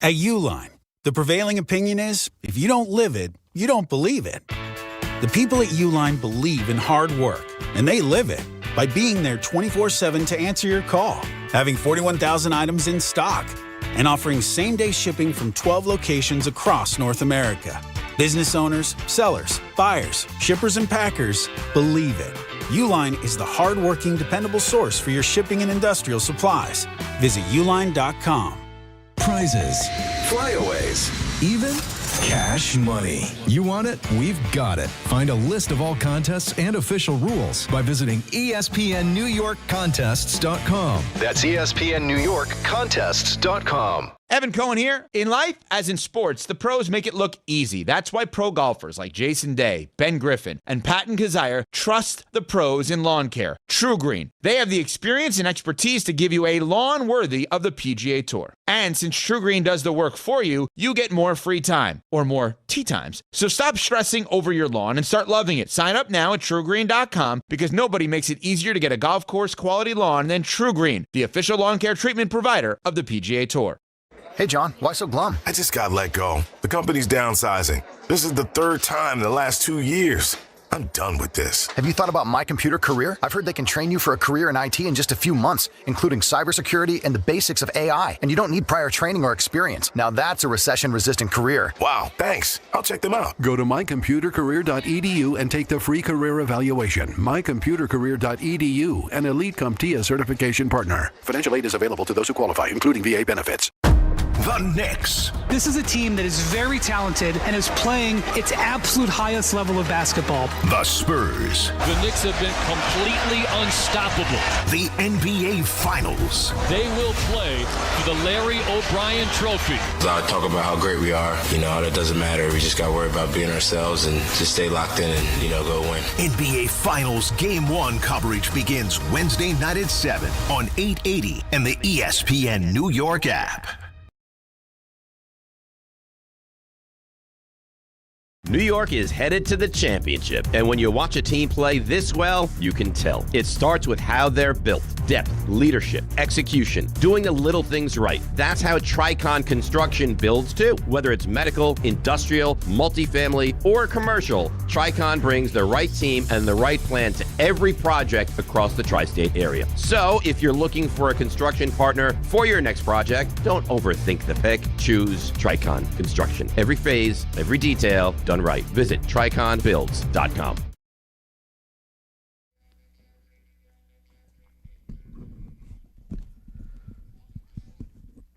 At Uline, the prevailing opinion is, if you don't live it, you don't believe it. The people at Uline believe in hard work, and they live it by being there 24/7 to answer your call, having 41,000 items in stock, and offering same-day shipping from 12 locations across North America. Business owners, sellers, buyers, shippers, and packers believe it. Uline is the hard-working, dependable source for your shipping and industrial supplies. Visit uline.com. Prizes, flyaways, even cash money. You want it? We've got it. Find a list of all contests and official rules by visiting ESPNNewYorkContests.com. That's ESPNNewYorkContests.com. Evan Cohen here. In life, as in sports, the pros make it look easy. That's why pro golfers like Jason Day, Ben Griffin, and Patton Kazire trust the pros in lawn care. True Green. They have the experience and expertise to give you a lawn worthy of the PGA Tour. And since True Green does the work for you, you get more free time, or more tee times. So stop stressing over your lawn and start loving it. Sign up now at TrueGreen.com because nobody makes it easier to get a golf course quality lawn than True Green, the official lawn care treatment provider of the PGA Tour. Hey, John, why so glum? I just got let go. The company's downsizing. This is the third time in the last 2 years. I'm done with this. Have you thought about My Computer Career? I've heard they can train you for a career in IT in just a few months, including cybersecurity and the basics of AI. And you don't need prior training or experience. Now that's a recession-resistant career. Wow, thanks. I'll check them out. Go to mycomputercareer.edu and take the free career evaluation. Mycomputercareer.edu, an Elite CompTIA certification partner. Financial aid is available to those who qualify, including VA benefits. The Knicks. This is a team that is very talented and is playing its absolute highest level of basketball. The Spurs. The Knicks have been completely unstoppable. The NBA Finals. They will play for the Larry O'Brien Trophy. I talk about how great we are. That doesn't matter. We just got to worry about being ourselves and just stay locked in and, go win. NBA Finals Game 1 coverage begins Wednesday night at 7 on 880 and the ESPN New York app. New York is headed to the championship, and when you watch a team play this well, you can tell. It starts with how they're built. Depth, leadership, execution, doing the little things right. That's how Tricon Construction builds too. Whether it's medical, industrial, multifamily, or commercial, Tricon brings the right team and the right plan to every project across the tri-state area. So if you're looking for a construction partner for your next project, don't overthink the pick. Choose Tricon Construction. Every phase, every detail, done right. Visit triconbuilds.com.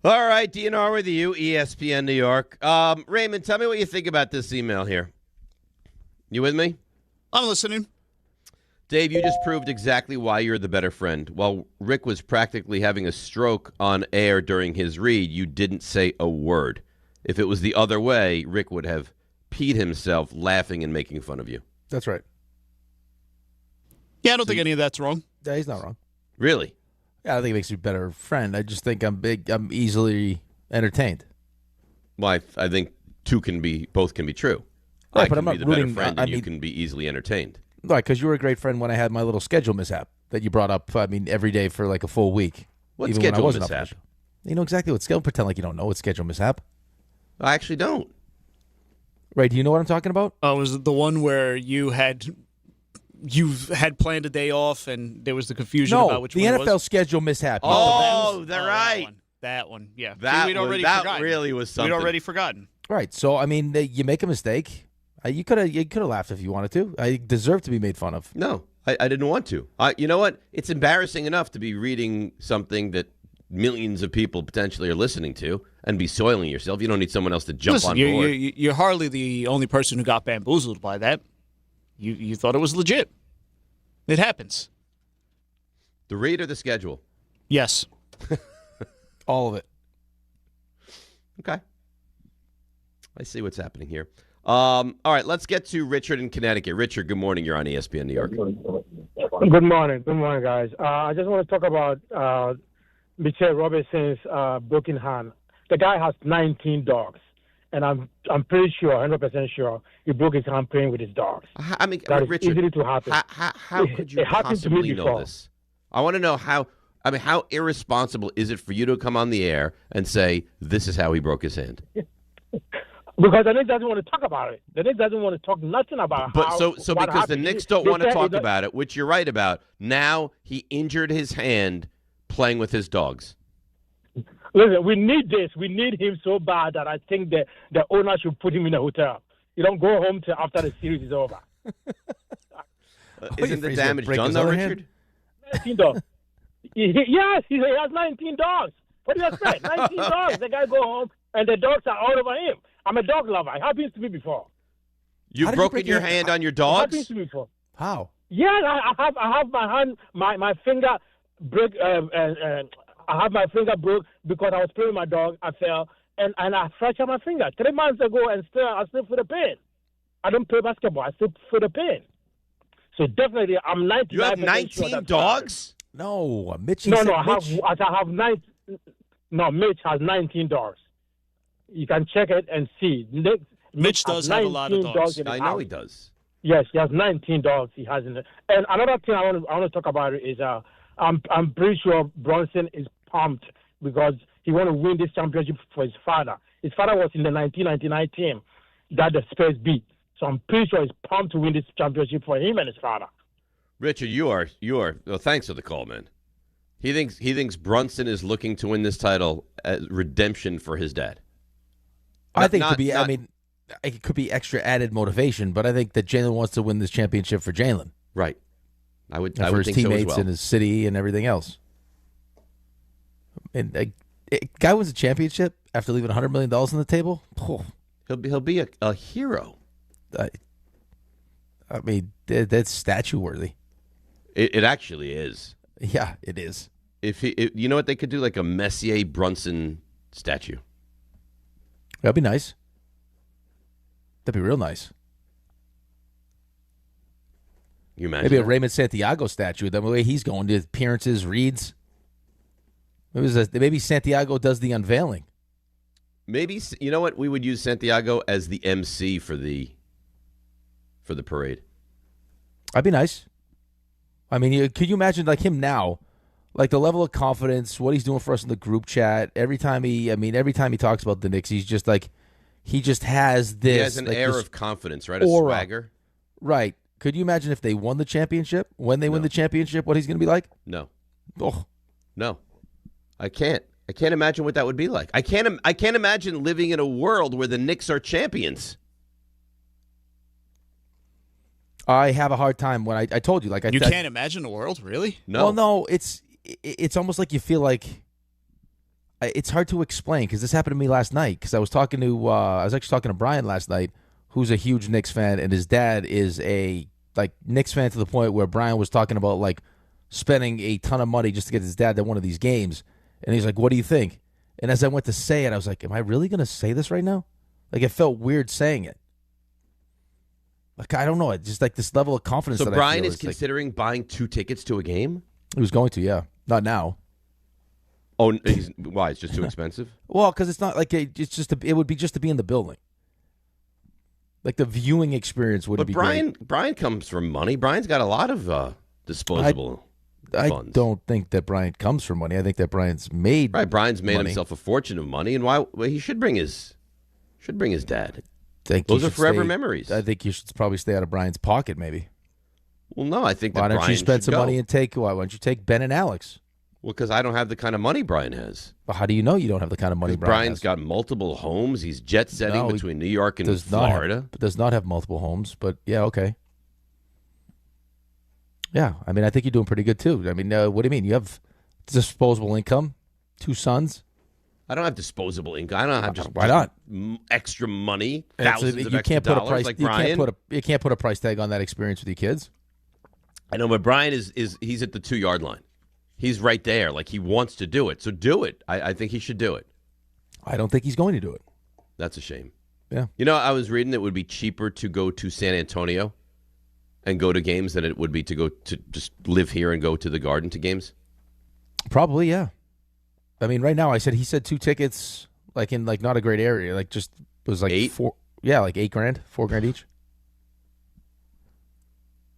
All right, DNR with you, ESPN New York. Raymond, tell me what you think about this email here. You with me? I'm listening. Dave, you just proved exactly why you're the better friend. While Rick was practically having a stroke on air during his read, you didn't say a word. If it was the other way, Rick would have peed himself laughing and making fun of you. That's right. Yeah, I don't think any of that's wrong. Yeah, he's not wrong. Really? Yeah, I think it makes you a better friend. I just think I'm easily entertained. Well, I think both can be true. Right, I but can I'm not be the better rooting, friend, and you can be easily entertained. Right, because you were a great friend when I had my little schedule mishap that you brought up, every day for like a full week. What even schedule when I wasn't mishap? You know exactly what schedule. Pretend like you don't know what schedule mishap. I actually don't. Right, do you know what I'm talking about? Oh, was it the one where you had planned a day off and there was the confusion about which one it was? No, the NFL schedule mishap. Oh, they're right. That one, yeah. That forgotten. really was something. We'd already forgotten. Right, so, you make a mistake. You could have laughed if you wanted to. I deserve to be made fun of. No, I didn't want to. You know what? It's embarrassing enough to be reading something that millions of people potentially are listening to and be soiling yourself. You don't need someone else to jump on board. You're hardly the only person who got bamboozled by that. You thought it was legit. It happens. The read or the schedule? Yes. All of it. Okay. I see what's happening here. All right, let's get to Richard in Connecticut. Richard, good morning. You're on ESPN New York. Good morning. Good morning, guys. I just want to talk about Mitch Robinson's broken hand. The guy has 19 dogs, and I'm pretty sure, 100% sure, he broke his hand playing with his dogs. Richard, easily to happen. How could you possibly know this? I want to know how irresponsible is it for you to come on the air and say this is how he broke his hand? Because the Knicks doesn't want to talk about it. The Knicks doesn't want to talk nothing about but how. So because the Knicks don't want to talk about it, which you're right about. Now he injured his hand playing with his dogs. Listen, we need this. We need him so bad that I think that the owner should put him in a hotel. You don't go home till after the series is over. Isn't the damage done though, Richard? 19 dogs. Yes, he has 19 dogs. What do you expect? 19 dogs. The guy go home and the dogs are all over him. I'm a dog lover. It happens to me before. You've broken your hand on your dogs? It happens to me before. How? Yes, I have my hand, my finger broke. I have my finger broke because I was playing with my dog. I fell and I fractured my finger 3 months ago, and I still feel the pain. I don't play basketball. I still feel the pain. So definitely, I'm 99%. You have 19 dogs? No, Mitch. No, I have 9. No, Mitch has 19 dogs. You can check it and see. Mitch does have a lot of dogs. I know he does. Yes, he has 19 dogs. He has in it. And another thing I want to talk about is I'm pretty sure Brunson is pumped because he want to win this championship for his father. His father was in the 1999 team that the Spurs beat. So I'm pretty sure he's pumped to win this championship for him and his father. Richard, you are. Well, thanks for the call, man. He thinks Brunson is looking to win this title as redemption for his dad. I think it could be extra added motivation, but I think that Jalen wants to win this championship for Jalen. Right. I would for his think teammates so as well. and his city and everything else. And a guy wins a championship after leaving $100 million on the table. Oh. He'll be a hero. I mean, that's statue worthy. It actually is. Yeah, it is. You know what they could do, like a Messier Brunson statue. That'd be nice. That'd be real nice. You imagine maybe a that? Raymond Santiago statue. The way he's going to appearances, reads. Maybe Santiago does the unveiling. Maybe, you know what? We would use Santiago as the MC for the parade. That'd be nice. I mean, could you imagine like him now, like the level of confidence, what he's doing for us in the group chat? Every time he talks about the Knicks, he's just like, he just has this. He has an like, air this of confidence, right? A aura. swagger. Right. Could you imagine if they won the championship? When they win the championship, what he's going to be like? No. Oh. No. I can't imagine what that would be like. I can't imagine living in a world where the Knicks are champions. I have a hard time when I told you, like you can't imagine a world, really? No. Well, no, it's almost like you feel like it's hard to explain because this happened to me last night. Because I was actually talking to Brian last night, who's a huge Knicks fan, and his dad is a Knicks fan to the point where Brian was talking about like spending a ton of money just to get his dad to one of these games, and he's like, "What do you think?" And as I went to say it, I was like, "Am I really going to say this right now?" Like it felt weird saying it. Like, I don't know. It's just like this level of confidence. So that Brian I feel is considering buying 2 tickets to a game? He was going to, yeah. Not now. Oh, why? It's just too expensive? Well, because it's not like it would be just to be in the building. Like the viewing experience would be great. Brian comes from money. Brian's got a lot of disposable funds. I don't think that Brian comes from money. I think that Brian's made Brian's made money. himself a fortune of money, and he should bring his dad. Those are forever memories. I think you should probably stay out of Brian's pocket, maybe. Well, no, I think that why don't Brian you spend some go. money and why don't you take Ben and Alex? Well, because I don't have the kind of money Brian has. Well, how do you know you don't have the kind of money Brian has? Brian's got multiple homes. He's jet setting between New York and Florida. Does not have multiple homes, but yeah, okay. Yeah, I mean, I think you're doing pretty good too. I mean, what do you mean? You have disposable income, 2 sons. I don't have disposable income. I don't have just why not extra money, thousands of you extra can't put dollars a price. like you Brian. You can't put a price tag on that experience with your kids. I know, but Brian is he's at the 2-yard line. He's right there. Like he wants to do it. So do it. I think he should do it. I don't think he's going to do it. That's a shame. Yeah. You know, I was reading it would be cheaper to go to San Antonio and go to games than it would be to go to just live here and go to the Garden to games. Probably, yeah. I mean, right now, he said 2 tickets, like in like not a great area, like just it was like 8? 4, yeah, like $8,000, $4,000 each.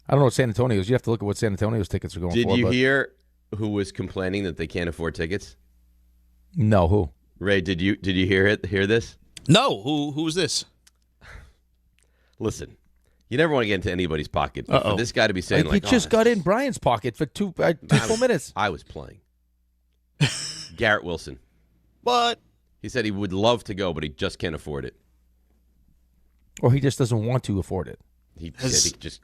I don't know what San Antonio's. You have to look at what San Antonio's tickets are going for. Did you hear who was complaining that they can't afford tickets? No, who? Ray, did you hear this? No, who's this? Listen, you never want to get into anybody's pocket. But for this guy to be saying you just got in Brian's pocket for 2 full minutes. I was playing. Garrett Wilson. What? He said he would love to go, but he just can't afford it. Or he just doesn't want to afford it. He said it's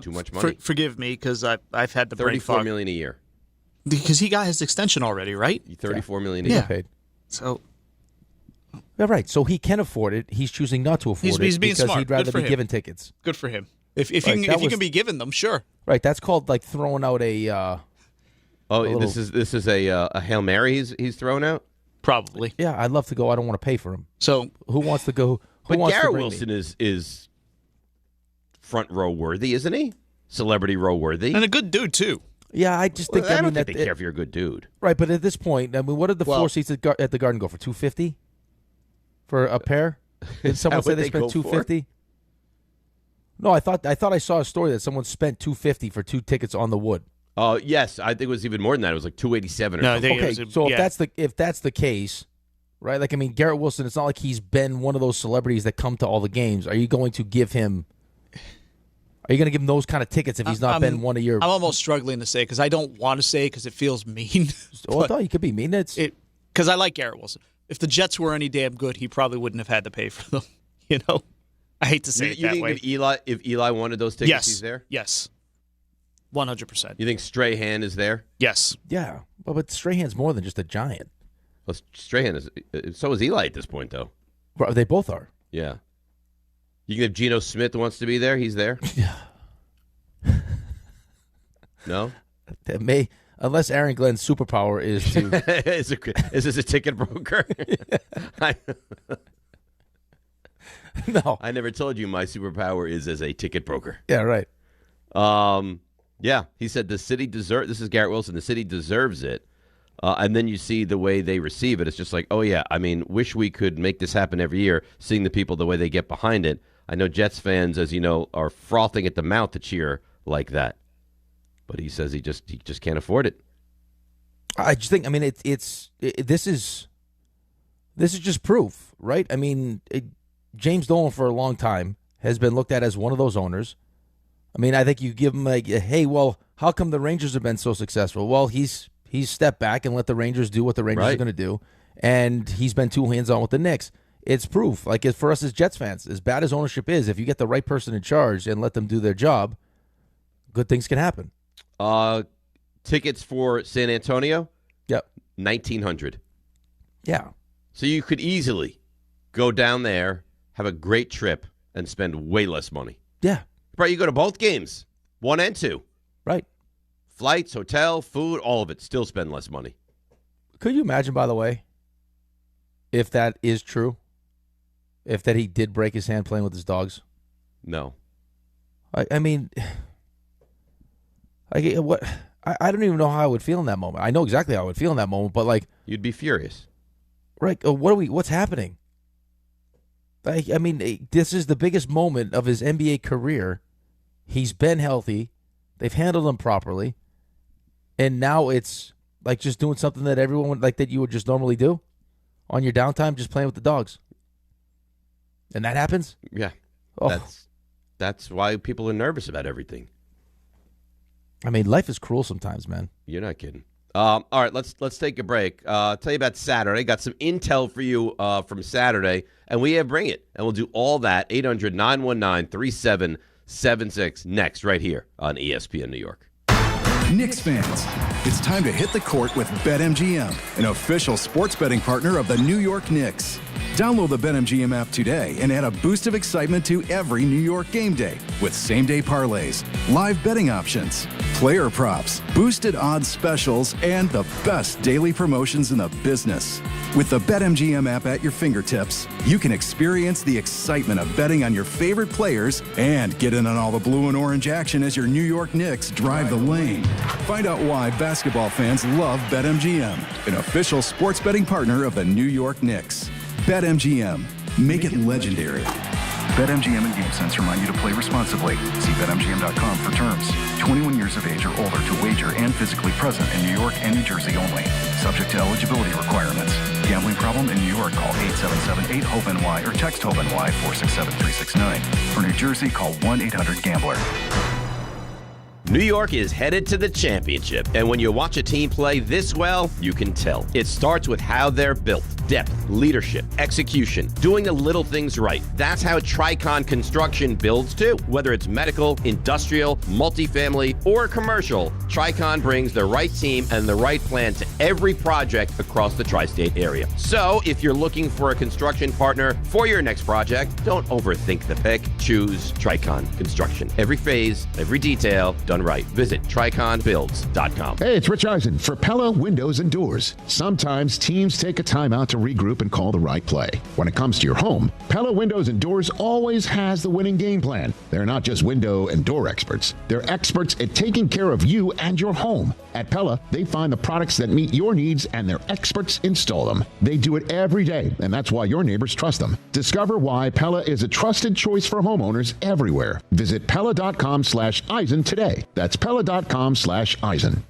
too much money. Forgive me, because I've had the brain $34 fog. million a year. Because he got his extension already, right? $34 million a year. Paid. So. Yeah, right. So he can afford it. He's choosing not to afford it he's being because smart. he'd rather be him. given tickets. Good for him. If you can be given them, sure. Right. That's called like throwing out a. This is a Hail Mary he's thrown out? Probably. Yeah, I'd love to go. I don't want to pay for him. So who wants to go? But Garrett Wilson is front row worthy, isn't he? Celebrity row worthy. And a good dude, too. Yeah, I just think I don't think they care if you're a good dude. Right, but at this point, I mean, what did the 4 seats at the Garden go for? $250 for a pair? Did someone say they spent $250? No, I thought I saw a story that someone spent $250 for 2 tickets on the Wood. Yes, I think it was even more than that. It was like $287 or something. Okay, so if that's the case, right? Like, I mean, Garrett Wilson, it's not like he's been one of those celebrities that come to all the games. Are you going to give him those kind of tickets if he's not been one of your... I'm almost struggling to say because I don't want to say because it feels mean. Well, no, you could be mean. Because I like Garrett Wilson. If the Jets were any damn good, he probably wouldn't have had to pay for them. You know? I hate to say it that way. You think if Eli wanted those tickets, he's there? Yes. 100%. You think Strahan is there? Yes. Yeah. But Strahan's more than just a giant. Well, Strahan is. So is Eli at this point, though. Bro, they both are. Yeah. You think if Geno Smith wants to be there, he's there? Yeah. No? That may, unless Aaron Glenn's superpower is to... Is this a ticket broker? No. I never told you my superpower is as a ticket broker. Yeah, right. Yeah, he said the city deserves... This is Garrett Wilson. The city deserves it. And then you see the way they receive it. It's just like, oh, yeah, I mean, wish we could make this happen every year, seeing the people the way they get behind it. I know Jets fans, as you know, are frothing at the mouth to cheer like that. But he says he just can't afford it. I just think, I mean, this is just proof, right? I mean, James Dolan for a long time has been looked at as one of those owners. I mean, I think you give him like, hey, well, how come the Rangers have been so successful? Well, he's stepped back and let the Rangers do what the Rangers are going to do, and he's been too hands-on with the Knicks. It's proof. Like, for us as Jets fans, as bad as ownership is, if you get the right person in charge and let them do their job, good things can happen. Tickets for San Antonio? Yep. $1,900. Yeah. So you could easily go down there, have a great trip, and spend way less money. Yeah. Right, you go to both games, 1 and 2. Right. Flights, hotel, food, all of it. Still spend less money. Could you imagine, by the way, if that is true? If that he did break his hand playing with his dogs? No. I mean, I don't even know how I would feel in that moment. I know exactly how I would feel in that moment, but like... You'd be furious. Right. What's happening? I mean, this is the biggest moment of his NBA career. He's been healthy. They've handled him properly. And now it's like just doing something that everyone would, like that you would just normally do on your downtime, just playing with the dogs. And that happens? Yeah. Oh. That's why people are nervous about everything. I mean, life is cruel sometimes, man. You're not kidding. All right, let's take a break. Tell you about Saturday. Got some intel for you from Saturday, and we have Bring It. And we'll do all that, 800-919-3776, next right here on ESPN New York. Knicks fans, it's time to hit the court with BetMGM, an official sports betting partner of the New York Knicks. Download the BetMGM app today and add a boost of excitement to every New York game day with same-day parlays, live betting options, player props, boosted odds specials, and the best daily promotions in the business. With the BetMGM app at your fingertips, you can experience the excitement of betting on your favorite players and get in on all the blue and orange action as your New York Knicks drive the lane. Find out why basketball fans love BetMGM, an official sports betting partner of the New York Knicks. BetMGM. Make it legendary. BetMGM and GameSense remind you to play responsibly. See BetMGM.com for terms. 21 years of age or older to wager and physically present in New York and New Jersey only. Subject to eligibility requirements. Gambling problem in New York? Call 877-8-HOPE-NY or text HOPE-NY 467-369. For New Jersey, call 1-800-GAMBLER. New York is headed to the championship, and when you watch a team play this well, you can tell. It starts with how they're built. Depth, leadership, execution, doing the little things right. That's how Tricon Construction builds too. Whether it's medical, industrial, multifamily, or commercial, Tricon brings the right team and the right plan to every project across the tri-state area. So, if you're looking for a construction partner for your next project, don't overthink the pick. Choose Tricon Construction. Every phase, every detail, done right. Visit TriconBuilds.com. Hey, it's Rich Eisen for Pella Windows and Doors. Sometimes teams take a time out to regroup and call the right play. When it comes to your home, Pella Windows and Doors always has the winning game plan. They're not just window and door experts. They're experts at taking care of you and your home. At Pella, they find the products that meet your needs and their experts install them. They do it every day, and that's why your neighbors trust them. Discover why Pella is a trusted choice for homeowners everywhere. Visit Pella.com/Eisen today. That's Pella.com/Eisen.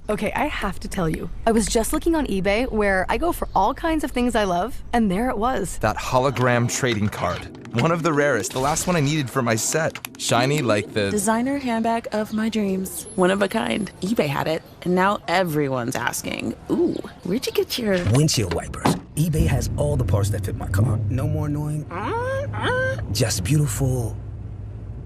Okay, I have to tell you, I was just looking on eBay where I go for all kinds of things I love, and there it was. That hologram trading card. One of the rarest, the last one I needed for my set. Shiny like the designer handbag of my dreams. One of a kind. eBay had it, and now everyone's asking, ooh, where'd you get your windshield wipers? eBay has all the parts that fit my car. No more annoying. Just beautiful.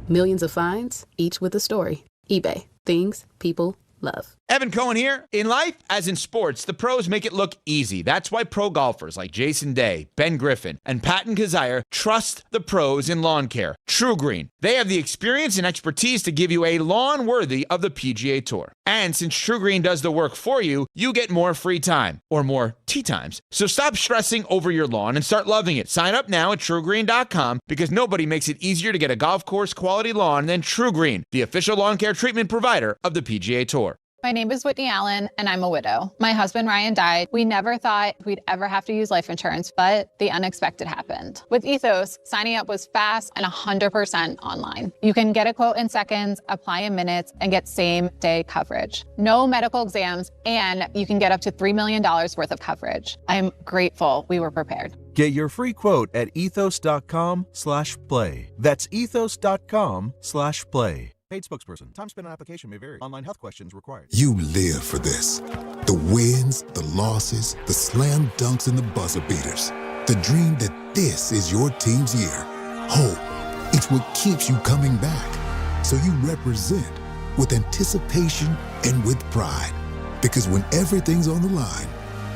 Millions of finds, each with a story. eBay. Things people love. Evan Cohen here. In life, as in sports, the pros make it look easy. That's why pro golfers like Jason Day, Ben Griffin, and Patton Kazire trust the pros in lawn care. True Green. They have the experience and expertise to give you a lawn worthy of the PGA Tour. And since True Green does the work for you, you get more free time, or more tee times. So stop stressing over your lawn and start loving it. Sign up now at TrueGreen.com because nobody makes it easier to get a golf course quality lawn than True Green, the official lawn care treatment provider of the PGA Tour. My name is Whitney Allen, and I'm a widow. My husband, Ryan, died. We never thought we'd ever have to use life insurance, but the unexpected happened. With Ethos, signing up was fast and 100% online. You can get a quote in seconds, apply in minutes, and get same-day coverage. No medical exams, and you can get up to $3 million worth of coverage. I'm grateful we were prepared. Get your free quote at ethos.com/play. That's ethos.com/play. Paid spokesperson. Time spent on application may vary. Online health questions required. You live for this. The wins, the losses, the slam dunks, and the buzzer beaters. The dream that this is your team's year. Hope. It's what keeps you coming back. So you represent with anticipation and with pride. Because when everything's on the line,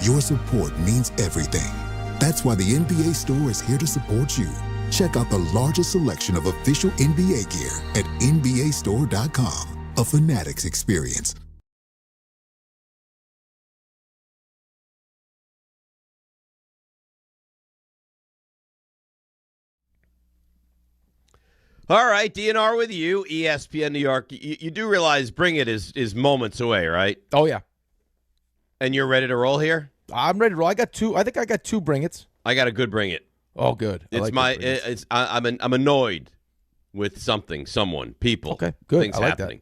your support means everything. That's why the NBA Store is here to support you. Check out the largest selection of official NBA gear at NBAstore.com. A Fanatics experience. All right, DNR with you, ESPN New York. You do realize Bring It is moments away, right? Oh, yeah. And you're ready to roll here? I'm ready to roll. I got two. I think I got two Bring It's. I got a good Bring It. Oh, good. I'm annoyed with someone, people. Okay, good. Things I like happening.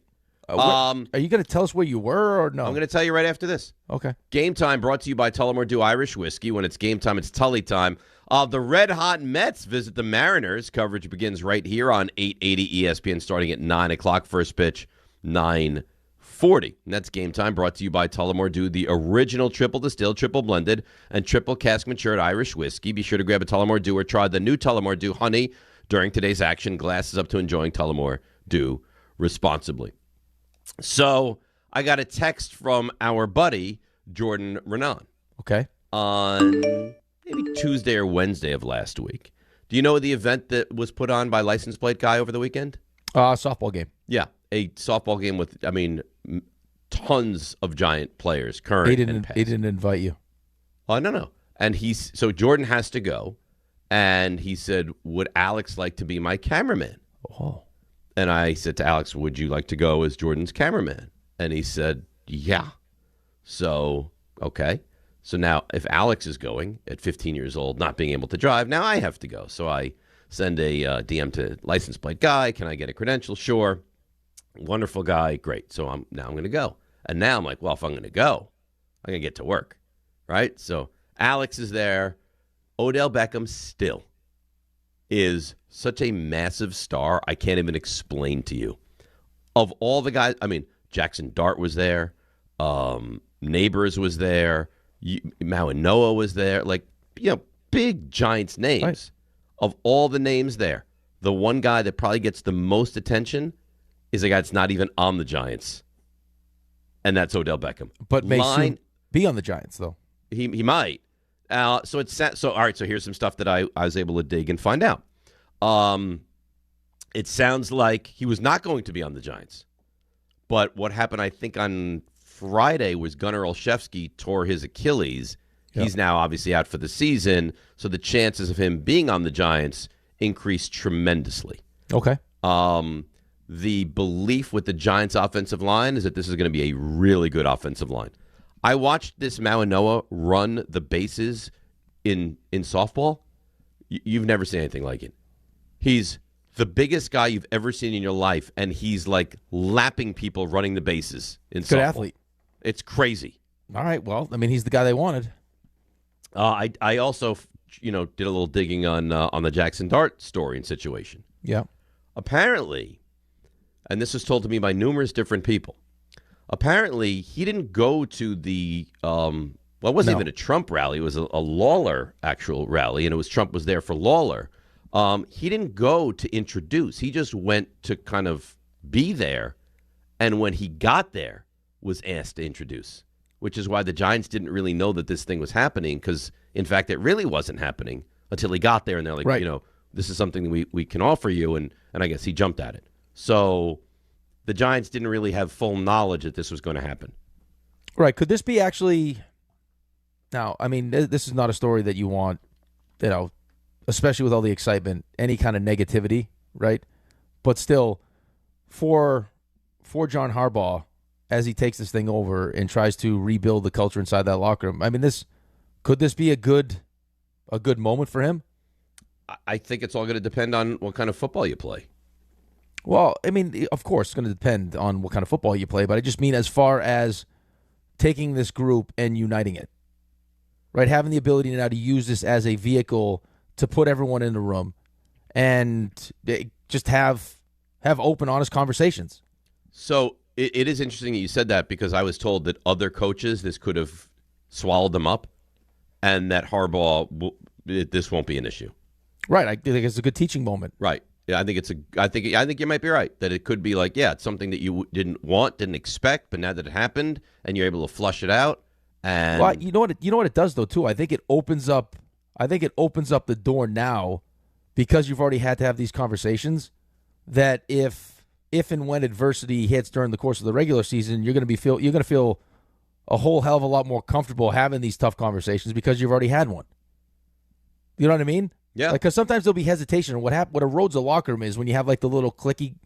That. Are you going to tell us where you were or no? I'm going to tell you right after this. Okay. Game Time brought to you by Tullamore Dew Irish Whiskey. When it's game time, it's Tully time. The Red Hot Mets visit the Mariners. Coverage begins right here on 880 ESPN starting at 9 o'clock. First pitch, 9:40. And that's Game Time brought to you by Tullamore Dew, the original triple distilled, triple blended, and triple cask matured Irish whiskey. Be sure to grab a Tullamore Dew or try the new Tullamore Dew Honey during today's action. Glasses up to enjoying Tullamore Dew responsibly. So I got a text from our buddy, Jordan Renan. Okay. On maybe Tuesday or Wednesday of last week. Do you know the event that was put on by License Plate Guy over the weekend? Softball game. Yeah, a softball game with, tons of Giant players, current and past. He didn't invite you. Oh, no. And so Jordan has to go, and he said, would Alex like to be my cameraman? Oh. And I said to Alex, would you like to go as Jordan's cameraman? And he said, yeah. So, okay. So now if Alex is going at 15 years old, not being able to drive, now I have to go. So I send a DM to License Plate Guy. Can I get a credential? Sure. Wonderful guy. Great. So I'm going to go. And now I'm like, well, if I'm going to go, I'm going to get to work. Right? So Alex is there. Odell Beckham still is such a massive star. I can't even explain to you. Of all the guys, Jaxson Dart was there. Neighbors was there. Noah was there. Big Giants names. Right. Of all the names there, the one guy that probably gets the most attention is a guy that's not even on the Giants. And that's Odell Beckham. But may soon be on the Giants, though. He might. So all right, so here's some stuff that I was able to dig and find out. It sounds like he was not going to be on the Giants. But what happened, I think, on Friday was Gunnar Olszewski tore his Achilles. Yep. He's now obviously out for the season, so the chances of him being on the Giants increased tremendously. Okay. The belief with the Giants' offensive line is that this is going to be a really good offensive line. I watched this Noah run the bases in softball. You've never seen anything like it. He's the biggest guy you've ever seen in your life, and he's like lapping people running the bases in softball. Good athlete. It's crazy. All right. Well, I mean, he's the guy they wanted. I also, did a little digging on the Jaxson Dart story and situation. Yeah. Apparently, and this was told to me by numerous different people, apparently he didn't go to the, it wasn't even a Trump rally. It was a Lawler actual rally, and Trump was there for Lawler. He didn't go to introduce. He just went to kind of be there, and when he got there, was asked to introduce, which is why the Giants didn't really know that this thing was happening, because, in fact, it really wasn't happening until he got there, and they're like, right. This is something we can offer you, and I guess he jumped at it. So the Giants didn't really have full knowledge that this was going to happen. Right. Could this be actually – now, I mean, this is not a story that you want, especially with all the excitement, any kind of negativity, right? But still, for John Harbaugh, as he takes this thing over and tries to rebuild the culture inside that locker room, I mean, could this be a good moment for him? I think it's all going to depend on what kind of football you play. Well, I mean, of course, it's going to depend on what kind of football you play, but I just mean as far as taking this group and uniting it, right? Having the ability now to use this as a vehicle to put everyone in the room and just have open, honest conversations. So it is interesting that you said that, because I was told that other coaches, this could have swallowed them up, and that Harbaugh, this won't be an issue. Right. I think it's a good teaching moment. Right. Yeah, I think you might be right, that it could be like, it's something that you didn't expect, but now that it happened and you're able to flush it out. And well, you know what it does though too. I think it opens up the door now, because you've already had to have these conversations, that if and when adversity hits during the course of the regular season, you're going to feel a whole hell of a lot more comfortable having these tough conversations because you've already had one. You know what I mean? Yeah. Because sometimes there'll be hesitation. What erodes a locker room is when you have like the little clicky,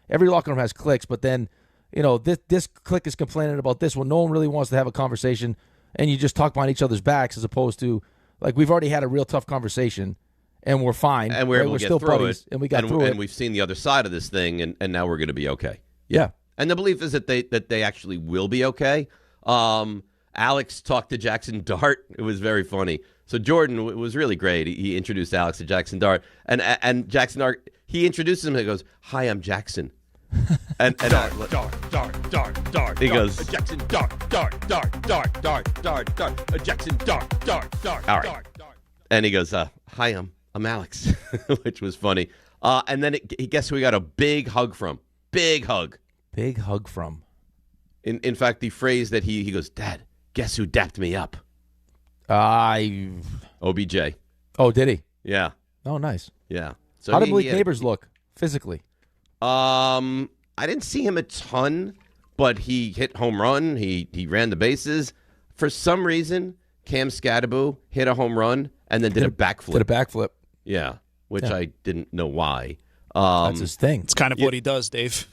every locker room has clicks, but then, this clique is complaining about this when no one really wants to have a conversation, and you just talk behind each other's backs, as opposed to, like, we've already had a real tough conversation and we're fine. And we're still through buddies, it. and we got through it. And we've seen the other side of this thing, and now we're going to be okay. Yeah. And the belief is that they actually will be okay. Alex talked to Jaxson Dart. It was very funny. So Jordan, it was really great. He introduced Alex to Jaxson Dart, and Jaxson Dart, he introduces him and goes, "Hi, I'm Jaxson." And Dart. He goes, Jaxson Dart. Jaxson Dart. all right. And he goes, "Hi, I'm Alex," which was funny. And then guess who we got a big hug from? Big hug. Big hug from. In fact, the phrase that he goes, "Dad, guess who dapped me up?" OBJ. Oh, did he? Yeah. Oh, nice. Yeah. So how did Malik Neighbors look physically? I didn't see him a ton, but he hit home run. He ran the bases. For some reason, Cam Scattaboo hit a home run and then did a backflip. Yeah, which I didn't know why. That's his thing. It's kind of what he does, Dave.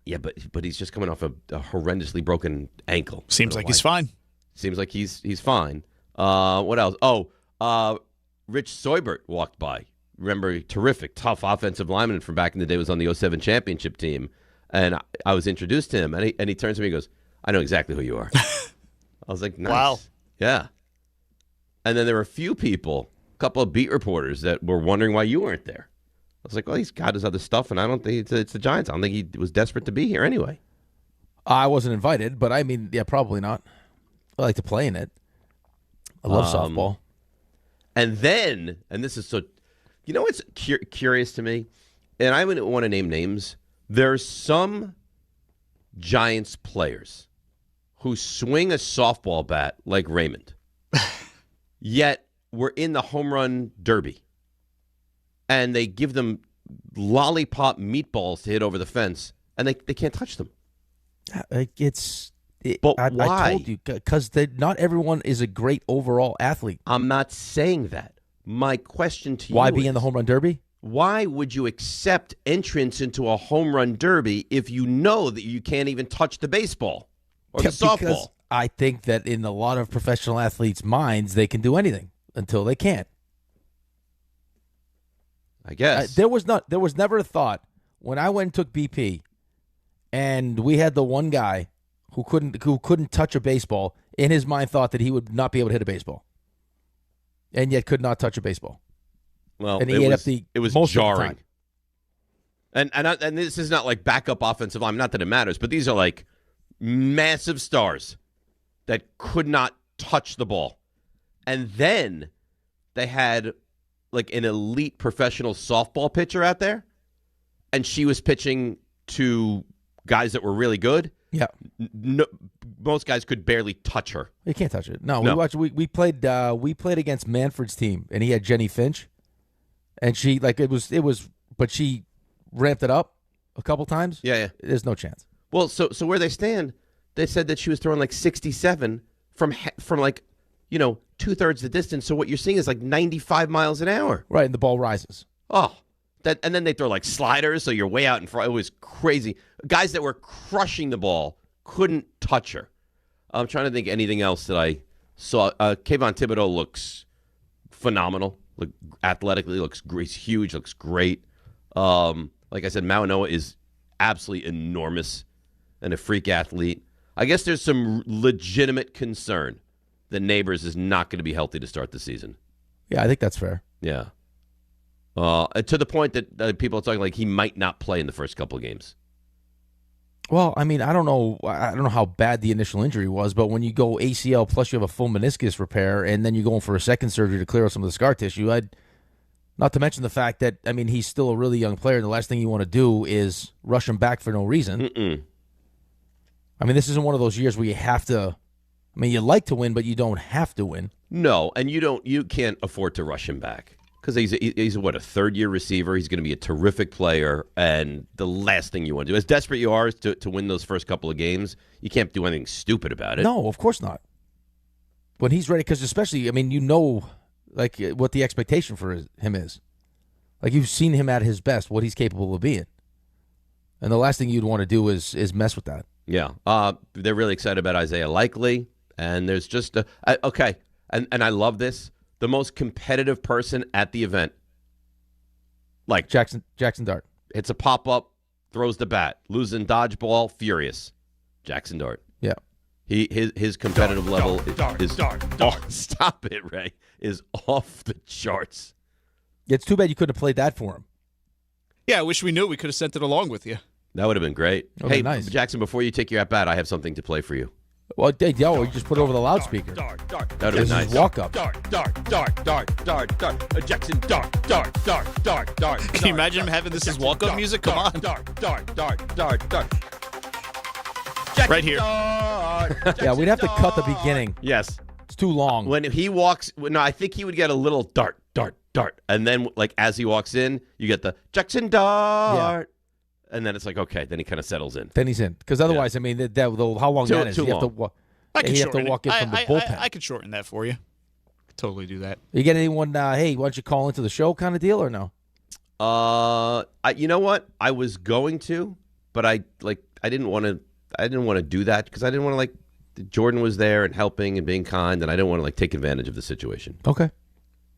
Yeah, but he's just coming off a horrendously broken ankle. Seems like he's fine. Seems like he's fine. What else? Oh, Rich Seubert walked by. Remember, terrific, tough offensive lineman from back in the day, was on the 07 championship team. And I was introduced to him, and he turns to me and goes, "I know exactly who you are." I was like, nice. Wow. Yeah. And then there were a few people, a couple of beat reporters, that were wondering why you weren't there. I was like, well, he's got his other stuff, and I don't think it's the Giants. I don't think he was desperate to be here anyway. I wasn't invited, but I mean, yeah, probably not. I like to play in it. I love softball. And then, and this is so, what's curious to me? And I wouldn't want to name names. There's some Giants players who swing a softball bat like Raymond, yet we're in the home run derby. And they give them lollipop meatballs to hit over the fence, and they can't touch them. But why? I told you, because not everyone is a great overall athlete. I'm not saying that. My question to you why be in the home run derby? Why would you accept entrance into a home run derby if you know that you can't even touch the baseball or the softball? Because I think that in a lot of professional athletes' minds, they can do anything until they can't. I guess. There was never a thought when I went and took BP, and we had the one guy who couldn't touch a baseball, in his mind thought that he would not be able to hit a baseball, and yet could not touch a baseball. Well, and it was most jarring. And this is not like backup offensive line. Not that it matters, but these are like massive stars that could not touch the ball. And then they had like an elite professional softball pitcher out there, and she was pitching to guys that were really good. Yeah, no, most guys could barely touch her. You can't touch it. No. We played against Manfred's team, and he had Jenny Finch, and she but she ramped it up a couple times. Yeah. There's no chance. Well, so where they stand, they said that she was throwing like 67 from like 2/3 the distance. So what you're seeing is like 95 miles an hour. Right, and the ball rises. Oh. And then they throw like sliders, so you're way out in front. It was crazy. Guys that were crushing the ball couldn't touch her. I'm trying to think anything else that I saw. Kayvon Thibodeau looks phenomenal. Athletically, looks great. He's huge, looks great. Like I said, Mauanoa is absolutely enormous and a freak athlete. I guess there's some legitimate concern that Neighbors is not going to be healthy to start the season. Yeah, I think that's fair. Yeah. To the point that people are talking like he might not play in the first couple of games. Well, I mean, I don't know how bad the initial injury was, but when you go ACL plus you have a full meniscus repair, and then you're going for a second surgery to clear out some of the scar tissue, not to mention the fact that, I mean, he's still a really young player, and the last thing you want to do is rush him back for no reason. I mean, this isn't one of those years where you have to. I mean, you like to win, but you don't have to win. No, and you can't afford to rush him back. Because he's a third-year receiver. He's going to be a terrific player, and the last thing you want to do, as desperate you are to win those first couple of games, you can't do anything stupid about it. No, of course not. When he's ready, because especially, I mean, like what the expectation for him is. Like you've seen him at his best, what he's capable of being, and the last thing you'd want to do is mess with that. Yeah, they're really excited about Isaiah Likely, and there's just okay, and I love this. The most competitive person at the event, like Jaxson Dart, hits a pop-up, throws the bat, losing dodgeball, furious. Jaxson Dart. Yeah. His competitive level is stop it, Ray, is off the charts. It's too bad you couldn't have played that for him. Yeah, I wish we knew. We could have sent it along with you. That would have been great. Hey, nice. Jaxson, before you take your at-bat, I have something to play for you. Well, you just put it over the loudspeaker. That would have been nice. Walk up. Jaxson, dart. Can you imagine him having this as walk-up music? Come on. Right here. Yeah, we'd have to cut the beginning. Yes. It's too long. When he walks, no, I think he would get a little dart. And then, like, as he walks in, you get the Jaxson dart. Yeah. And then it's like, okay, then he kind of settles in. Then he's in. Because otherwise, I mean, how long that is, you have to walk in from the bullpen. I could shorten that for you. Totally do that. You get anyone, hey, why don't you call into the show kind of deal or no? You know what? I was going to, but I didn't want to do that because I didn't want to, Jordan was there and helping and being kind, and I didn't want to, take advantage of the situation. Okay.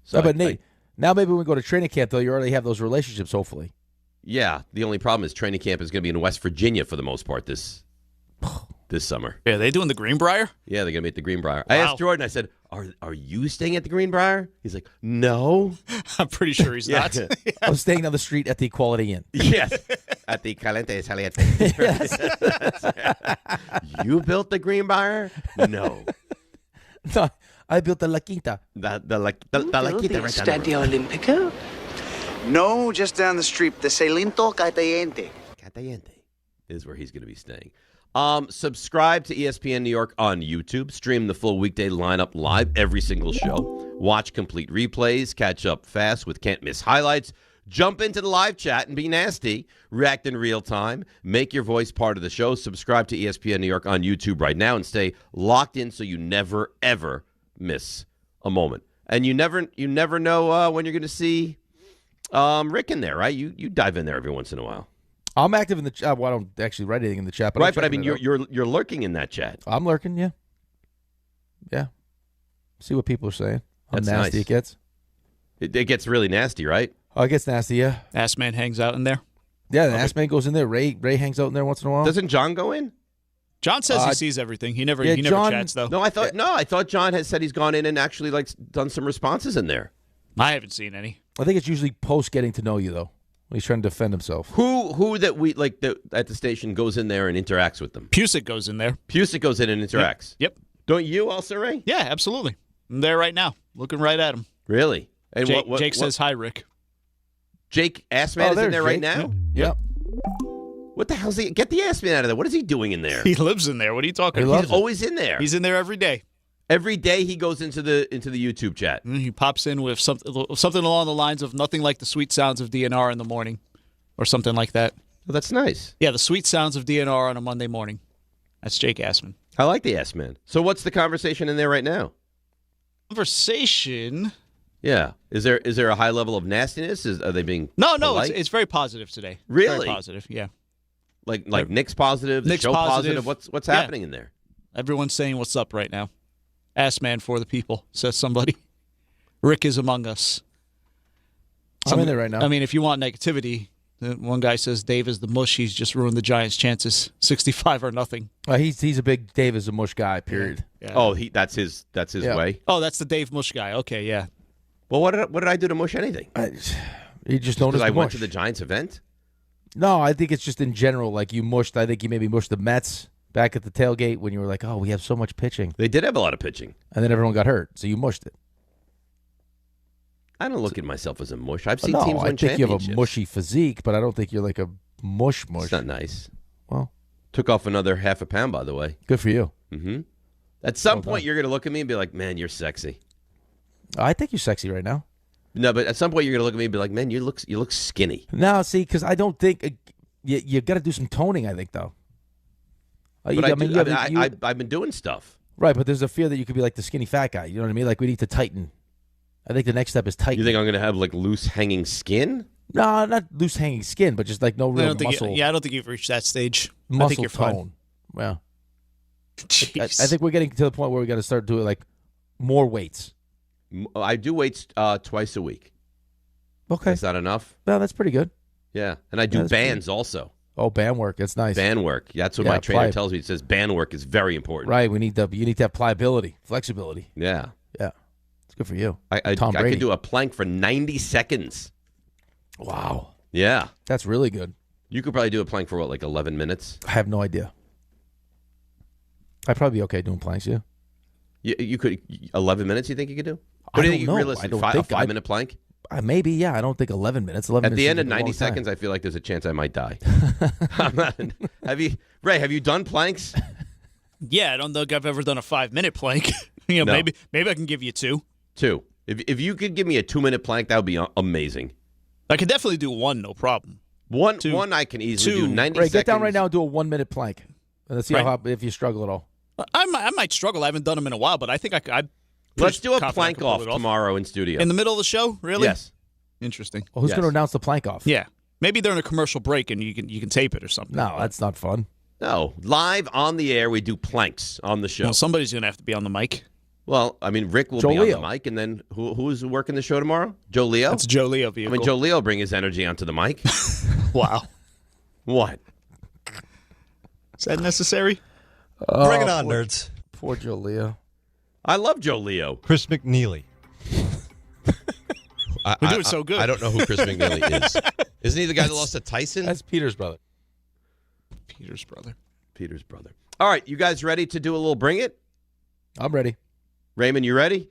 So but Nate, now maybe when we go to training camp, though, you already have those relationships, hopefully. Yeah, the only problem is training camp is going to be in West Virginia for the most part this summer. Yeah, are they doing the Greenbrier? Yeah, they're going to be at the Greenbrier. Wow. I asked Jordan, I said, are you staying at the Greenbrier? He's like, no. I'm pretty sure he's not. I'm staying on the street at the Quality Inn. Yes, at the Caliente Saliente. You built the Greenbrier? No. No, I built the La Quinta. The La Quinta right down Stadio Olimpico? No, just down the street. The Celinto Catayente. Catayente is where he's going to be staying. Subscribe to ESPN New York on YouTube. Stream the full Weekday Lineup live every single show. Watch complete replays. Catch up fast with can't-miss highlights. Jump into the live chat and be nasty. React in real time. Make your voice part of the show. Subscribe to ESPN New York on YouTube right now and stay locked in so you never, ever miss a moment. And you never know when you're going to see Rick in there, right? You dive in there every once in a while. I'm active in the chat. Well, I don't actually write anything in the chat, but right. But I mean, you're lurking in that chat. I'm lurking, yeah. Yeah. See what people are saying. How That's nasty nice. it gets. It gets really nasty, right? Oh, it gets nasty, yeah. Ass Man hangs out in there. Yeah, the Ass Man goes in there. Ray hangs out in there once in a while. Doesn't John go in? John says he sees everything. He never John, chats though. No, I thought John has said he's gone in and actually done some responses in there. I haven't seen any. I think it's usually post getting to know you though. When he's trying to defend himself. Who that we at the station goes in there and interacts with them? Pusick goes in there. Pusick goes in and interacts. Yep. Don't you also, Ray? Yeah, absolutely. I'm there right now, looking right at him. Really? And Jake says hi, Rick. Jake Assman is in there right now? Yep. What the hell's he? Get the Assman out of there. What is he doing in there? He lives in there. What are you talking about? He's always in there. He's in there every day. Every day he goes into the YouTube chat. And he pops in with something along the lines of nothing like the sweet sounds of DNR in the morning, or something like that. Well, that's nice. Yeah, the sweet sounds of DNR on a Monday morning. That's Jake Assman. I like the Assman. So what's the conversation in there right now? Conversation. Yeah. Is there a high level of nastiness? Are they being No, polite? it's very positive today. Really? Very positive, yeah. Like Nick's positive, the Nick's show positive. What's happening in there? Everyone's saying what's up right now. Assman for the people, says somebody. Rick is among us. I'm in there right now. I mean, if you want negativity, one guy says Dave is the mush. He's just ruined the Giants' chances, 65 or nothing. He's a big Dave is a mush guy. Period. Yeah. Oh, that's his way. Oh, that's the Dave Mush guy. Okay, yeah. Well, what did I do to mush anything? You just noticed I the went mush. to the Giants event. No, I think it's just in general. Like you mushed. I think you maybe mushed the Mets back at the tailgate when you were like, "Oh, we have so much pitching." They did have a lot of pitching, and then everyone got hurt, so you mushed it. I don't look at myself as a mush. I've seen No, teams win I think you have a championships. mushy physique, but I don't think you're like a mush. It's not nice. Well, took off another half a pound, by the way. Good for you. Mm-hmm. At some Well point, done. you're going to look at me and be like, "Man, you're sexy." I think you're sexy right now. No, but at some point, you're going to look at me and be like, "Man, you look skinny." No, see, because I don't think you got to do some toning. I think though. But I've been doing stuff. Right, but there's a fear that you could be like the skinny fat guy. You know what I mean? Like we need to tighten. I think the next step is tighten. You think I'm going to have like loose hanging skin? No, not loose hanging skin, but just like no real muscle. I don't think you've reached that stage. Muscle I think you're tone. fine. Yeah. I think we're getting to the point where we got to start doing like more weights. I do weights twice a week. Okay. That's not enough? No, that's pretty good. Yeah. And I do bands also. Oh, band work. That's nice. Band work. That's what my trainer tells me. It says band work is very important. Right. You need to have pliability, flexibility. Yeah. Yeah. It's good for you. I Tom Brady. can do a plank for 90 seconds. Wow. Yeah. That's really good. You could probably do a plank for what, like 11 minutes? I have no idea. I'd probably be okay doing planks, yeah. You could 11 minutes. You think you could do? I What do you don't think know. realistic? I don't think a 5-minute plank? Maybe, yeah. I don't think 11 minutes. 11 At minutes the end of seems like a 90 long time. seconds, I feel like there's a chance I might die. Have you done planks? Yeah, I don't think I've ever done a 5-minute plank. No. Maybe I can give you 2. 2. If you could give me a 2-minute plank, that would be amazing. I could definitely do 1, no problem. One I can easily do 90 seconds. Get down right now and do a 1-minute plank. And let's see if you struggle at all. I might struggle. I haven't done them in a while, but I think I'd Let's do a plank off tomorrow in studio. In the middle of the show? Really? Yes. Interesting. Well, who's going to announce the plank off? Yeah. Maybe during a commercial break and you can tape it or something. No, that's not fun. No. Live on the air, we do planks on the show. Well, somebody's going to have to be on the mic. Well, I mean, Rick will be on the mic, and then who's working the show tomorrow? Joe Leo? That's Joe Leo vehicle. I mean, Joe Leo will bring his energy onto the mic. Wow. What? Is that necessary? Bring it on, nerds. Poor Joe Leo. I love Joe Leo. Chris McNeely. We're doing so good. I don't know who Chris McNeely is. Isn't he the guy that lost to Tyson? That's Peter's brother. Peter's brother. All right, you guys ready to do a little Bring It? I'm ready. Raymond, you ready?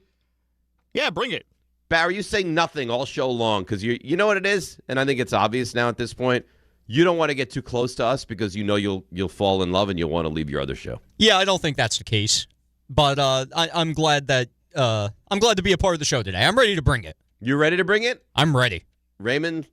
Yeah, bring it. Barry, you say nothing all show long because you know what it is, and I think it's obvious now at this point. You don't want to get too close to us because you know you'll fall in love and you'll want to leave your other show. Yeah, I don't think that's the case, but I'm glad that I'm glad to be a part of the show today. I'm ready to bring it. You ready to bring it? I'm ready. Raymond,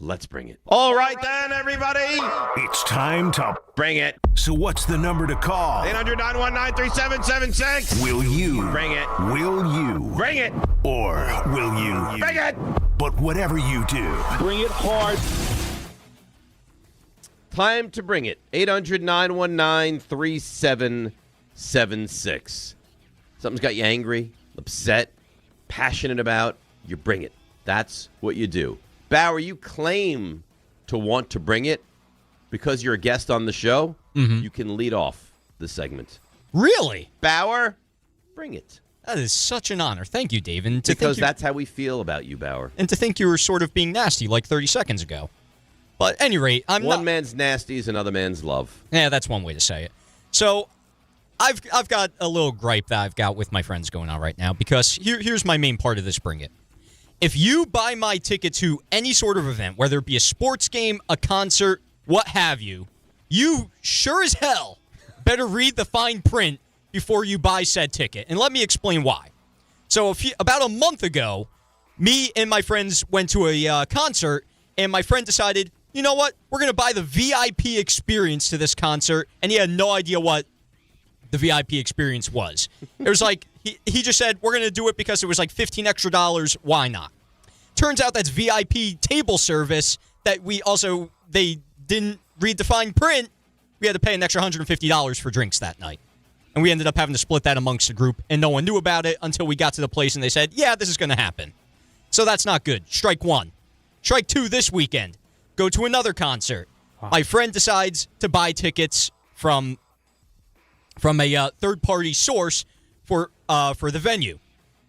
let's bring it. All right then, everybody. It's time to bring it. So what's the number to call? 800-919-3776. Will you bring it? Will you bring it? Or will you bring it? But whatever you do, bring it hard. Time to bring it. 800-919-3776. Something's got you angry, upset, passionate about, you bring it. That's what you do. Bauer, you claim to want to bring it because you're a guest on the show. Mm-hmm. You can lead off this segment. Really? Bauer, bring it. That is such an honor. Thank you, Dave. And because that's how we feel about you, Bauer. And to think you were sort of being nasty like 30 seconds ago. But at any rate, one man's nasty is another man's love. Yeah, that's one way to say it. So I've got a little gripe that I've got with my friends going on right now because here's my main part of this bring it. If you buy my ticket to any sort of event, whether it be a sports game, a concert, what have you, you sure as hell better read the fine print before you buy said ticket. And let me explain why. So about a month ago, me and my friends went to a concert, and my friend decided, you know what, we're going to buy the VIP experience to this concert, and he had no idea what the VIP experience was. It was like, he just said, we're going to do it because it was like $15 extra. Why not? Turns out that's VIP table service that they didn't read the fine print. We had to pay an extra $150 for drinks that night. And we ended up having to split that amongst the group, and no one knew about it until we got to the place and they said, yeah, this is going to happen. So that's not good. Strike one. Strike two this weekend. Go to another concert. My friend decides to buy tickets from a third-party source for the venue.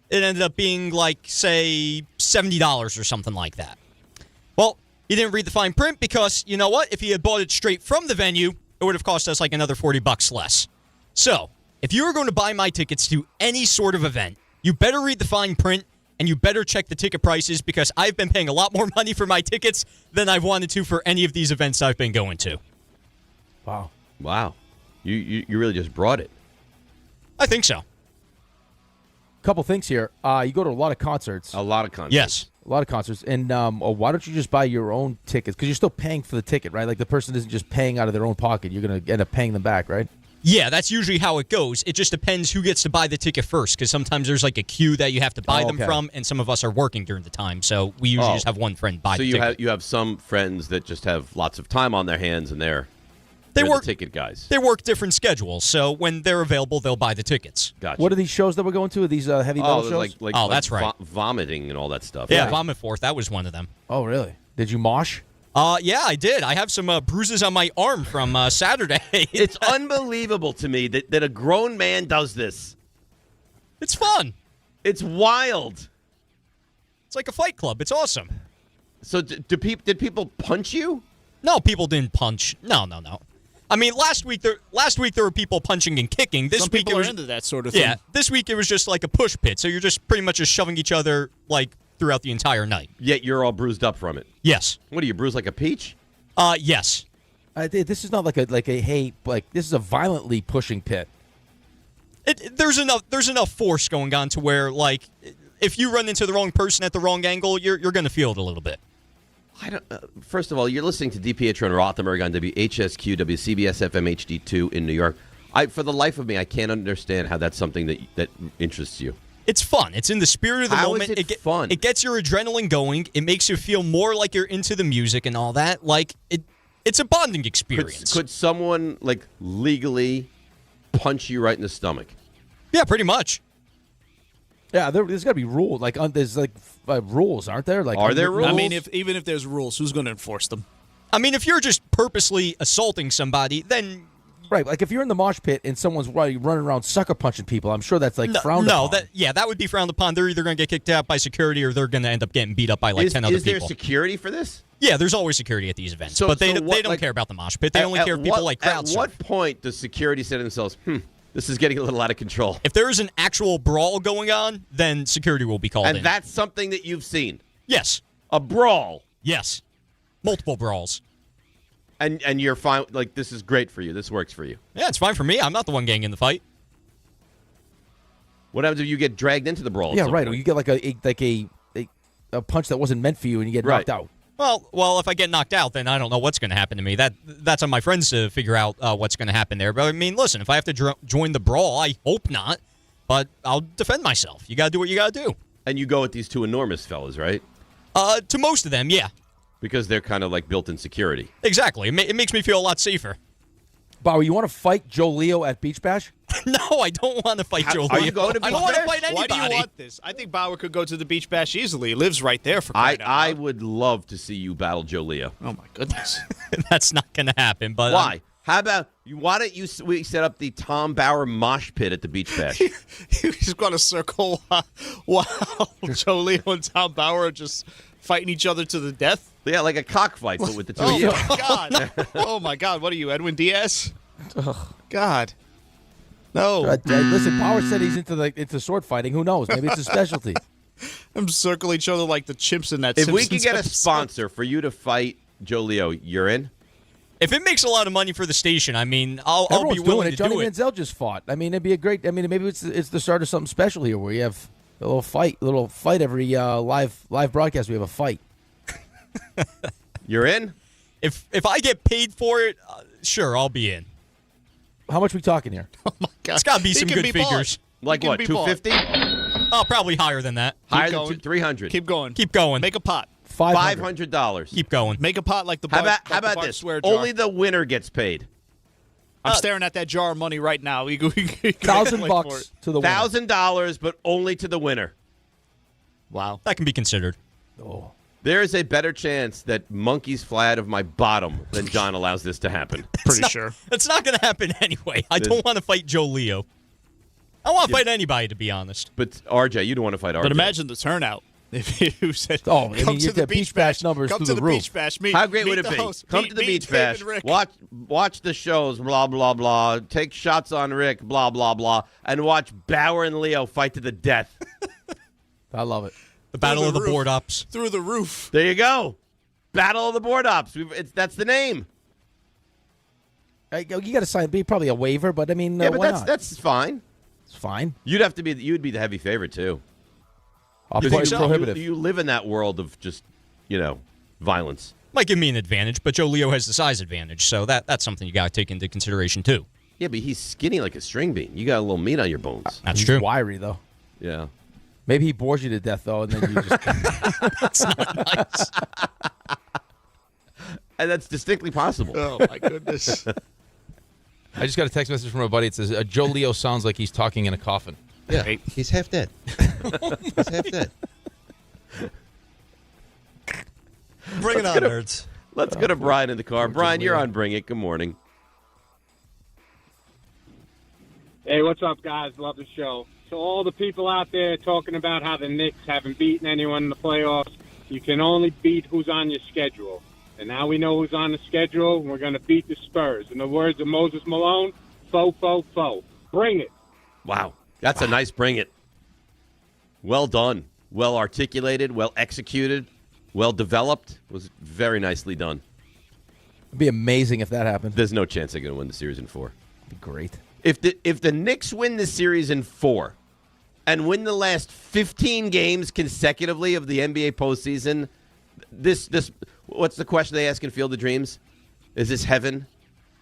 It ended up being like, say, $70 or something like that. Well, he didn't read the fine print because, you know what? If he had bought it straight from the venue, it would have cost us like another $40 less. So, if you are going to buy my tickets to any sort of event, you better read the fine print and you better check the ticket prices because I've been paying a lot more money for my tickets than I've wanted to for any of these events I've been going to. Wow. You really just brought it. I think so. Couple things here. You go to a lot of concerts. A lot of concerts. Yes. A lot of concerts. And why don't you just buy your own tickets? Because you're still paying for the ticket, right? Like the person isn't just paying out of their own pocket. You're going to end up paying them back, right? Yeah, that's usually how it goes. It just depends who gets to buy the ticket first, because sometimes there's like a queue that you have to buy them from, and some of us are working during the time, so we usually just have one friend buy the ticket. So you have some friends that just have lots of time on their hands, and they're work the ticket guys. They work different schedules, so when they're available, they'll buy the tickets. Gotcha. What are these shows that we're going to? Are these heavy metal shows? That's right. Vomiting and all that stuff. Yeah, right? Vomit Forth, that was one of them. Oh, really? Did you mosh? Yeah, I did. I have some bruises on my arm from Saturday. It's unbelievable to me that a grown man does this. It's fun. It's wild. It's like a fight club. It's awesome. So did people punch you? No, people didn't punch. No. I mean, last week there were people punching and kicking. This Some week people it was are into that sort of thing. Yeah, this week it was just like a push pit. So you're just pretty much just shoving each other like throughout the entire night. Yet you're all bruised up from it. Yes. What are you, bruised like a peach? Yes. This is not like this is a violently pushing pit. There's enough force going on to where like if you run into the wrong person at the wrong angle, you're going to feel it a little bit. First of all, you're listening to DiPietro and Rothenberg on WHSQ, WCBS FM HD2 in New York. For the life of me, I can't understand how that's something that interests you. It's fun. It's in the spirit of the moment. Is it fun? It gets your adrenaline going. It makes you feel more like you're into the music and all that. Like it's a bonding experience. Could someone like legally punch you right in the stomach? Yeah, pretty much. Yeah, there's got to be rules. Like there's like rules, aren't there? Like, are there rules? I mean, even if there's rules, who's going to enforce them? I mean, if you're just purposely assaulting somebody, then right. Like if you're in the mosh pit and someone's running around sucker punching people, I'm sure that's like frowned upon. That would be frowned upon. They're either going to get kicked out by security or they're going to end up getting beat up by 10 other people. Is there security for this? Yeah, there's always security at these events, but they don't care about the mosh pit. They only care if people like crowd surf. At what point does security say to themselves, this is getting a little out of control? If there is an actual brawl going on, then security will be called in. And that's something that you've seen? Yes. A brawl? Yes. Multiple brawls. And you're fine, like this is great for you. This works for you. Yeah, it's fine for me. I'm not the one getting in the fight. What happens if you get dragged into the brawl? Yeah, right. Or you get like a punch that wasn't meant for you and you get knocked out. Well, if I get knocked out, then I don't know what's going to happen to me. That's on my friends to figure out what's going to happen there. But I mean, listen, if I have to join the brawl, I hope not. But I'll defend myself. You got to do what you got to do. And you go with these two enormous fellas, right? To most of them, yeah. Because they're kind of like built-in security. Exactly. It makes me feel a lot safer. Bauer, you want to fight Joe Leo at Beach Bash? No, I don't want to fight Joe Leo. Are you going to Beach I don't want to Bash? fight anybody. Why do you want this? I think Bauer could go to the Beach Bash easily. He lives right there for crying out loud. I would love to see you battle Joe Leo. Oh, my goodness. That's not going to happen. But why? How about why don't we set up the Tom Bauer mosh pit at the Beach Bash? He's got a circle while Joe Leo and Tom Bauer are just fighting each other to the death. Yeah, like a cockfight, but with the two Oh of you. my God! Oh my God! What are you, Edwin Diaz? God, no. Listen, Bauer said he's into sword fighting. Who knows? Maybe it's a specialty. I'm circling each other like the chimps in that. If we Simpsons could get a episode. sponsor for you to fight Joe Leo, you're in? If it makes a lot of money for the station, I mean, I'll Everyone's be willing doing it. to Johnny do it. Manziel just fought. I mean, it'd be a great. I mean, maybe it's the start of something special here, where you have a little fight every live broadcast. We have a fight. You're in? If I get paid for it, sure, I'll be in. How much we talking here? Oh my God! It's got to be some good figures. Like what? 250? Oh, probably higher than that. Higher than 300. Keep going. Keep going. Make a pot. $500. Keep going. Make a pot like the. How Bart, about like the Bart this? Swear jar. Only the winner gets paid. I'm staring at that jar of money right now. $1,000 to the winner. $1,000, but only to the winner. Wow, that can be considered. Oh. There is a better chance that monkeys fly out of my bottom than John allows this to happen. Pretty sure. It's not going to happen anyway. I don't want to fight Joe Leo. I want to fight anybody, to be honest. But RJ, you don't want to fight RJ. But imagine the turnout. If you said, "Oh, I come mean, to the beach bash numbers come through to the the roof." beach bash. How great would it be? Host. Come to the beach Dave bash. and Rick. Watch the shows. Blah blah blah. Take shots on Rick. Blah blah blah. And watch Bauer and Leo fight to the death. I love it. The battle of the roof. board ups. Through the roof. There you go. Battle of the board ups. That's the name. You got to sign. Be probably a waiver, but I mean, Yeah, but why that's not? that's fine. It's fine. You'd be the heavy favorite too. I'll Because play you- prohibitive. You live in that world of just, violence. Might give me an advantage, but Joe Leo has the size advantage, so that's something you got to take into consideration too. Yeah, but he's skinny like a string bean. You got a little meat on your bones. That's He's true. wiry though. Yeah. Maybe he bores you to death though, and then you just. That's not nice. And that's distinctly possible. Oh my goodness. I just got a text message from a buddy. It says, Joe Leo sounds like he's talking in a coffin. Yeah, he's half dead. He's half dead. Bring it on, nerds. Let's go to Brian in the car. Brian, you're on Bring It. Good morning. Hey, what's up, guys? Love the show. So all the people out there talking about how the Knicks haven't beaten anyone in the playoffs, you can only beat who's on your schedule. And now we know who's on the schedule, and we're going to beat the Spurs. In the words of Moses Malone, fo, fo, fo. Bring it. Wow. That's a nice Bring It. Well done. Well articulated. Well executed. Well developed. Was very nicely done. It'd be amazing if that happened. There's no chance they're going to win the series in 4. It'd be great. If the Knicks win the series in 4 and win the last 15 games consecutively of the NBA postseason, this what's the question they ask in Field of Dreams? Is this heaven?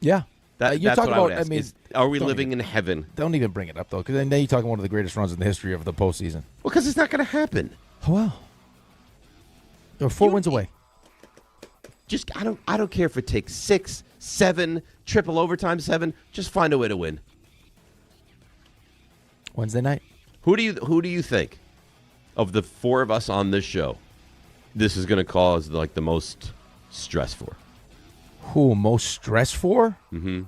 Yeah. That's you're talking what I would about. ask. I mean, Are we don't living even- in heaven? Don't even bring it up though, because then you're talking one of the greatest runs in the history of the postseason. Well, because it's not going to happen. Oh well. They're 4 wins away. Just I don't care if it takes 6, 7, triple overtime 7. Just find a way to win. Wednesday night. Who do you think of the 4 of us on this show this is going to cause like the most stress for? Who most stress for? Mm-hmm.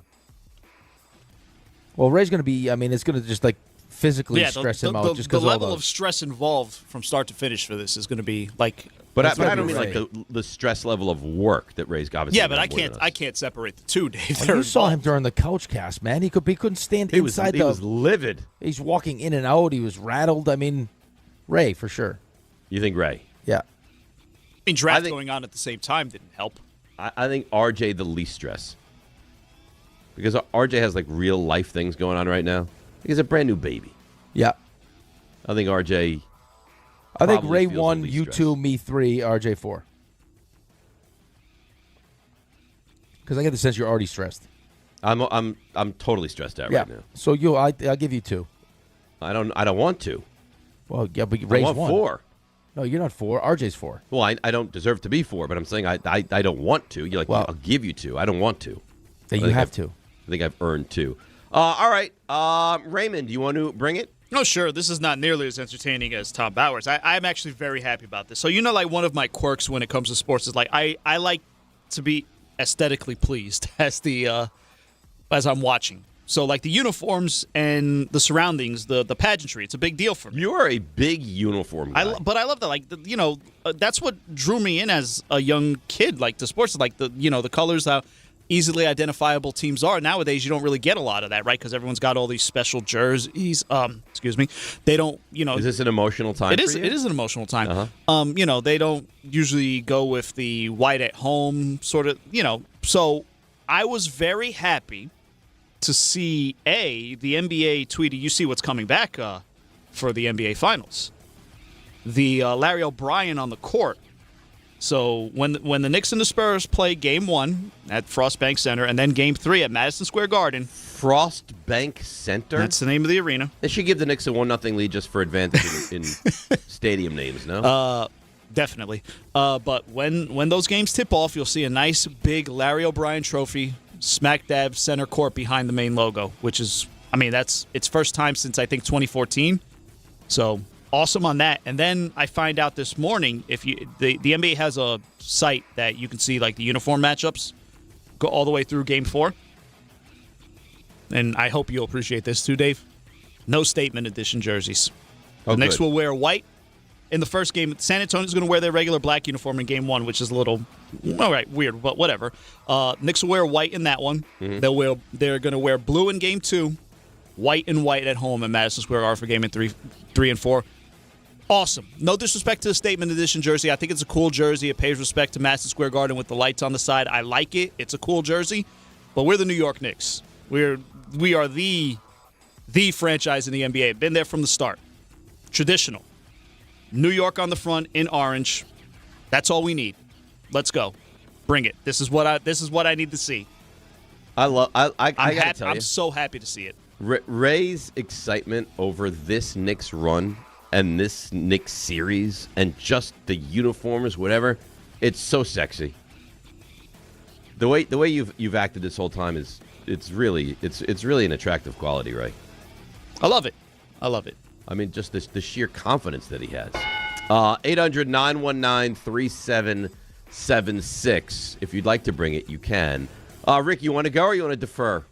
Well, Ray's going to be. I mean, it's going to just like physically stress him out. Just the because level of stress involved from start to finish for this is going to be like. But That's I gotta don't be mean Ray. like the stress level of work that Ray's obviously. Yeah, but got more than us. I can't separate the two, Dave. Well, They're you saw him involved. during the couch cast, man. He couldn't stand He was livid. He's walking in and out. He was rattled. I mean, Ray for sure. You think Ray? Yeah. I mean, draft going on at the same time didn't help. I think RJ the least stress. Because RJ has like real life things going on right now. He's a brand new baby. Yeah. I think RJ. I think probably Ray feels the 1, least you stress. 2, me 3, RJ 4. Because I get the sense you're already stressed. I'm totally stressed out Yeah. right now. So I'll give you 2. I don't want to. Well, yeah, but I Ray's want 1. 4. No, you're not 4. RJ's 4. Well, I don't deserve to be 4, but I'm saying I don't want to. You're like, Well- I'll give you 2. I don't want to. Then I you think have I've- to. I think I've earned 2. All right, Raymond, do you want to bring it? No, sure. This is not nearly as entertaining as Tom Bauer's. I'm actually very happy about this. So, like one of my quirks when it comes to sports is like I like to be aesthetically pleased, as the as I'm watching. So, like, the uniforms and the surroundings, the pageantry, it's a big deal for me. You are a big uniform guy. But I love that. Like, that's what drew me in as a young kid, like, the sports, like, the colors, how easily identifiable teams are. Nowadays, you don't really get a lot of that, right? Because everyone's got all these special jerseys. Excuse me. They don't, Is this an emotional time It is. for you? It is an emotional time. They don't usually go with the white at home sort of, So I was very happy to see, the NBA tweeted, you see what's coming back for the NBA Finals. The Larry O'Brien on the court. So when the Knicks and the Spurs play Game 1 at Frost Bank Center and then Game 3 at Madison Square Garden. Frost Bank Center? That's the name of the arena. They should give the Knicks a 1-0 lead just for advantage in stadium names, no? Definitely. But when those games tip off, you'll see a nice big Larry O'Brien trophy smack dab center court behind the main logo, which is, that's its first time since I think 2014. So awesome on that. And then I find out this morning, the NBA has a site that you can see like the uniform matchups go all the way through Game 4. And I hope you'll appreciate this too, Dave. No statement edition jerseys. The Knicks will wear white. In the first game, San Antonio's going to wear their regular black uniform in Game 1, which is a little, weird, but whatever. Knicks will wear white in that one. Mm-hmm. They're going to wear blue in Game 2, white and white at home in Madison Square Garden for Game 3 and 4. Awesome. No disrespect to the statement edition jersey. I think it's a cool jersey. It pays respect to Madison Square Garden with the lights on the side. I like it. It's a cool jersey. But we're the New York Knicks. We are the franchise in the NBA. Been there from the start. Traditional. New York on the front in orange. That's all we need. Let's go. Bring it. This is what I need to see. I'm so happy to see it. Ray's excitement over this Knicks run and this Knicks series and just the uniforms, whatever, it's so sexy. The way you've acted this whole time it's really an attractive quality, Ray. I love it. Just the sheer confidence that he has. 800-919-3776. If you'd like to bring it, you can. Rick, you want to go or you want to defer?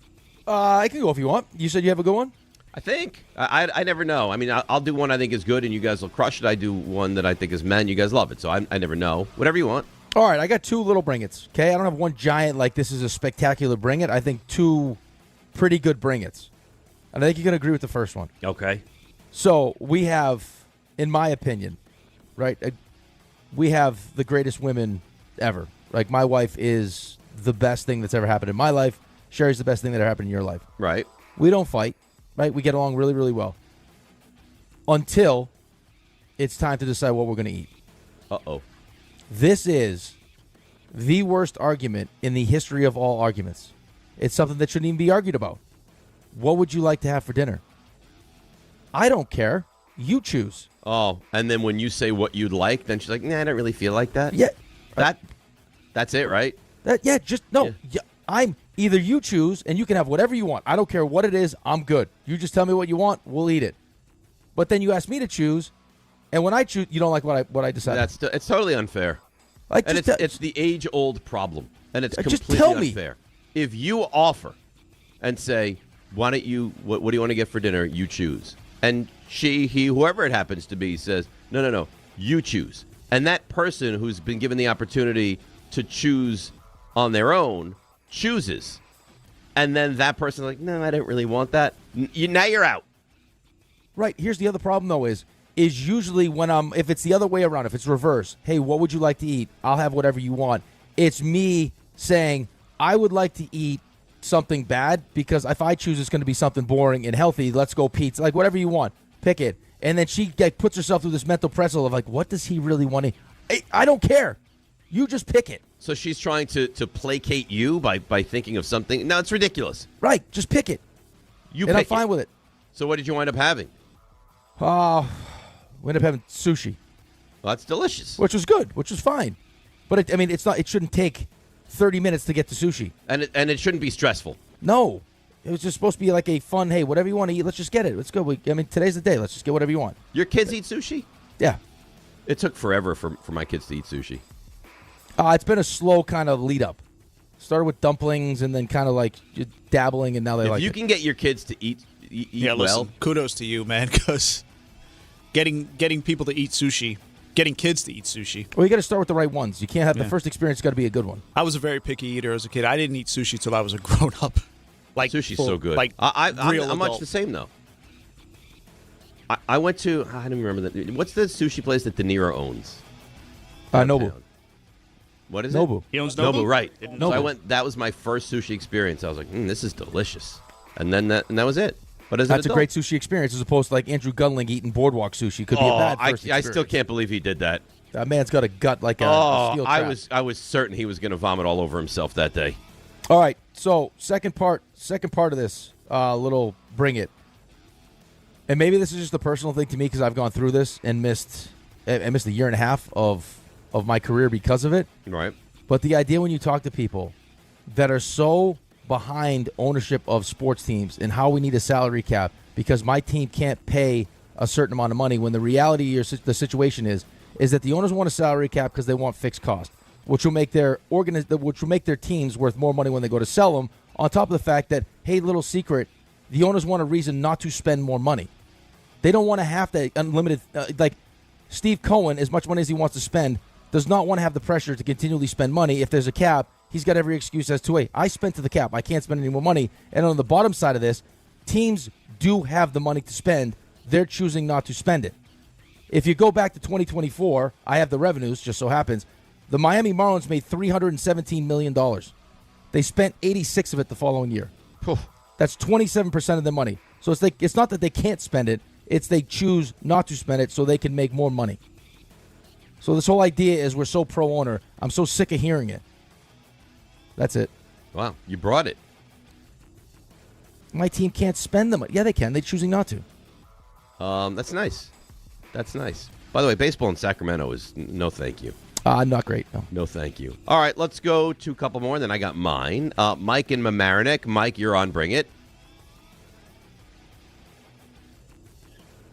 I can go if you want. You said you have a good one? I think. I never know. I'll do one I think is good and you guys will crush it. I do one that I think is meh and you guys love it. So I never know. Whatever you want. All right, I got two little bring-its, okay? I don't have one giant like this is a spectacular bring-it. I think two pretty good bring-its. And I think you're going to agree with the first one. Okay. So we have, in my opinion, right, we have the greatest women ever. Like, my wife is the best thing that's ever happened in my life. Sherry's the best thing that ever happened in your life. Right. We don't fight, right? We get along really, really well. Until it's time to decide what we're going to eat. Uh-oh. This is the worst argument in the history of all arguments. It's something that shouldn't even be argued about. What would you like to have for dinner? I don't care. You choose. Oh, and then when you say what you'd like, then she's like, nah, I don't really feel like that. Yeah. That's it, right? Yeah, I'm either you choose and you can have whatever you want. I don't care what it is. I'm good. You just tell me what you want. We'll eat it. But then you ask me to choose, and when I choose, you don't like what I decided. It's totally unfair. It's the age-old problem, and it's completely unfair. If you offer and say, why don't you, what do you want to get for dinner? You choose. And he, whoever it happens to be, says, no, you choose. And that person who's been given the opportunity to choose on their own chooses. And then that person's like, no, I don't really want that. Now you're out. Right. Here's the other problem, though, is usually when if it's the other way around, if it's reverse, hey, what would you like to eat? I'll have whatever you want. It's me saying, I would like to eat something bad because if I choose it's going to be something boring and healthy, let's go pizza. Like, whatever you want, pick it. And then she puts herself through this mental pretzel of like, what does he really want to eat? I don't care. You just pick it. So she's trying to placate you by thinking of something. No, it's ridiculous. Right. Just pick it. I'm fine with it. So what did you wind up having? We ended up having sushi. Well, that's delicious. Which was good, which was fine. But, it's not. It shouldn't take 30 minutes to get to sushi. And it shouldn't be stressful. No. It was just supposed to be like a fun, hey, whatever you want to eat, let's just get it. Let's go. Today's the day. Let's just get whatever you want. Your kids eat sushi? Yeah. It took forever for my kids to eat sushi. It's been a slow kind of lead up. Started with dumplings and then kind of like dabbling, and now they if like you it. can get your kids to eat well. Listen, kudos to you, man, because getting people to eat sushi, getting kids to eat sushi. Well, you got to start with the right ones. You can't have the first experience. Got to be a good one. I was a very picky eater as a kid. I didn't eat sushi till I was a grown up. Like Sushi's so good. Like I'm much the same though. I went to I don't remember that. What's the sushi place that De Niro owns? Nobu. What is Nobu. it? He owns Nobu? Right. Nobu. So I went. That was my first sushi experience. I was like, this is delicious. And then that was it. But That's a great sushi experience as opposed to like Andrew Gunling eating boardwalk sushi. Could be a bad first experience. I still can't believe he did that. That man's got a gut like a steel trap. I was certain he was going to vomit all over himself that day. All right. So second part of this little bring it. And maybe this is just a personal thing to me because I've gone through this and missed a year and a half of my career because of it. Right. But the idea when you talk to people that are so behind ownership of sports teams and how we need a salary cap because my team can't pay a certain amount of money when the reality of the situation is that the owners want a salary cap because they want fixed cost, which will make their teams worth more money when they go to sell them. On top of the fact that, hey, little secret, the owners want a reason not to spend more money. They don't want to have the unlimited like Steve Cohen, as much money as he wants to spend, does not want to have the pressure to continually spend money. If there's a cap, he's got every excuse as to, hey, I spent to the cap. I can't spend any more money. And on the bottom side of this, teams do have the money to spend. They're choosing not to spend it. If you go back to 2024, I have the revenues, just so happens. The Miami Marlins made $317 million. They spent 86 of it the following year. That's 27% of their money. So it's not that they can't spend it. It's they choose not to spend it so they can make more money. So this whole idea is we're so pro-owner. I'm so sick of hearing it. That's it. Wow, you brought it. My team can't spend the money. Yeah, they can. They're choosing not to. That's nice. That's nice. By the way, baseball in Sacramento is no thank you. Not great, no. No thank you. All right, let's go to a couple more, then I got mine. Mike in Mamaroneck. Mike, you're on Bring It.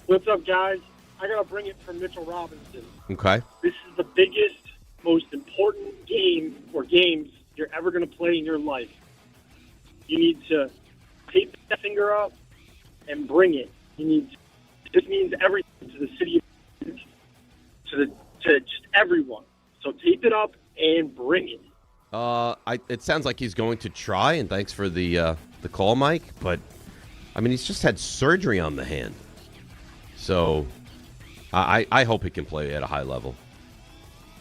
What's up, guys? I got to bring it from Mitchell Robinson. Okay. This is the biggest, most important game or games you're ever going to play in your life. You need to tape that finger up and bring it. This means everything to the city, to just everyone. So tape it up and bring it. It sounds like he's going to try, and thanks for the call, Mike. But I mean, he's just had surgery on the hand, so I hope he can play at a high level.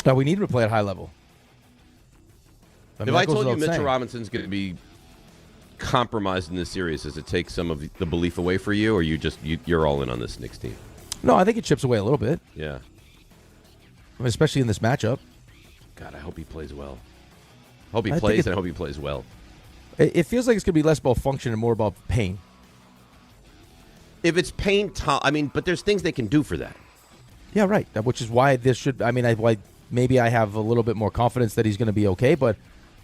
No, we need him to play at a high level. If I told you Mitchell Robinson's going to be compromised in this series, does it take some of the belief away for you, or you're all in on this Knicks team? No, I think it chips away a little bit. Yeah. I mean, especially in this matchup. God, I hope he plays well. I hope he plays, and I hope he plays well. It feels like it's going to be less about function and more about pain. If it's pain, but there's things they can do for that. Yeah, right. Which is why this should. I mean, maybe I have a little bit more confidence that he's going to be okay. But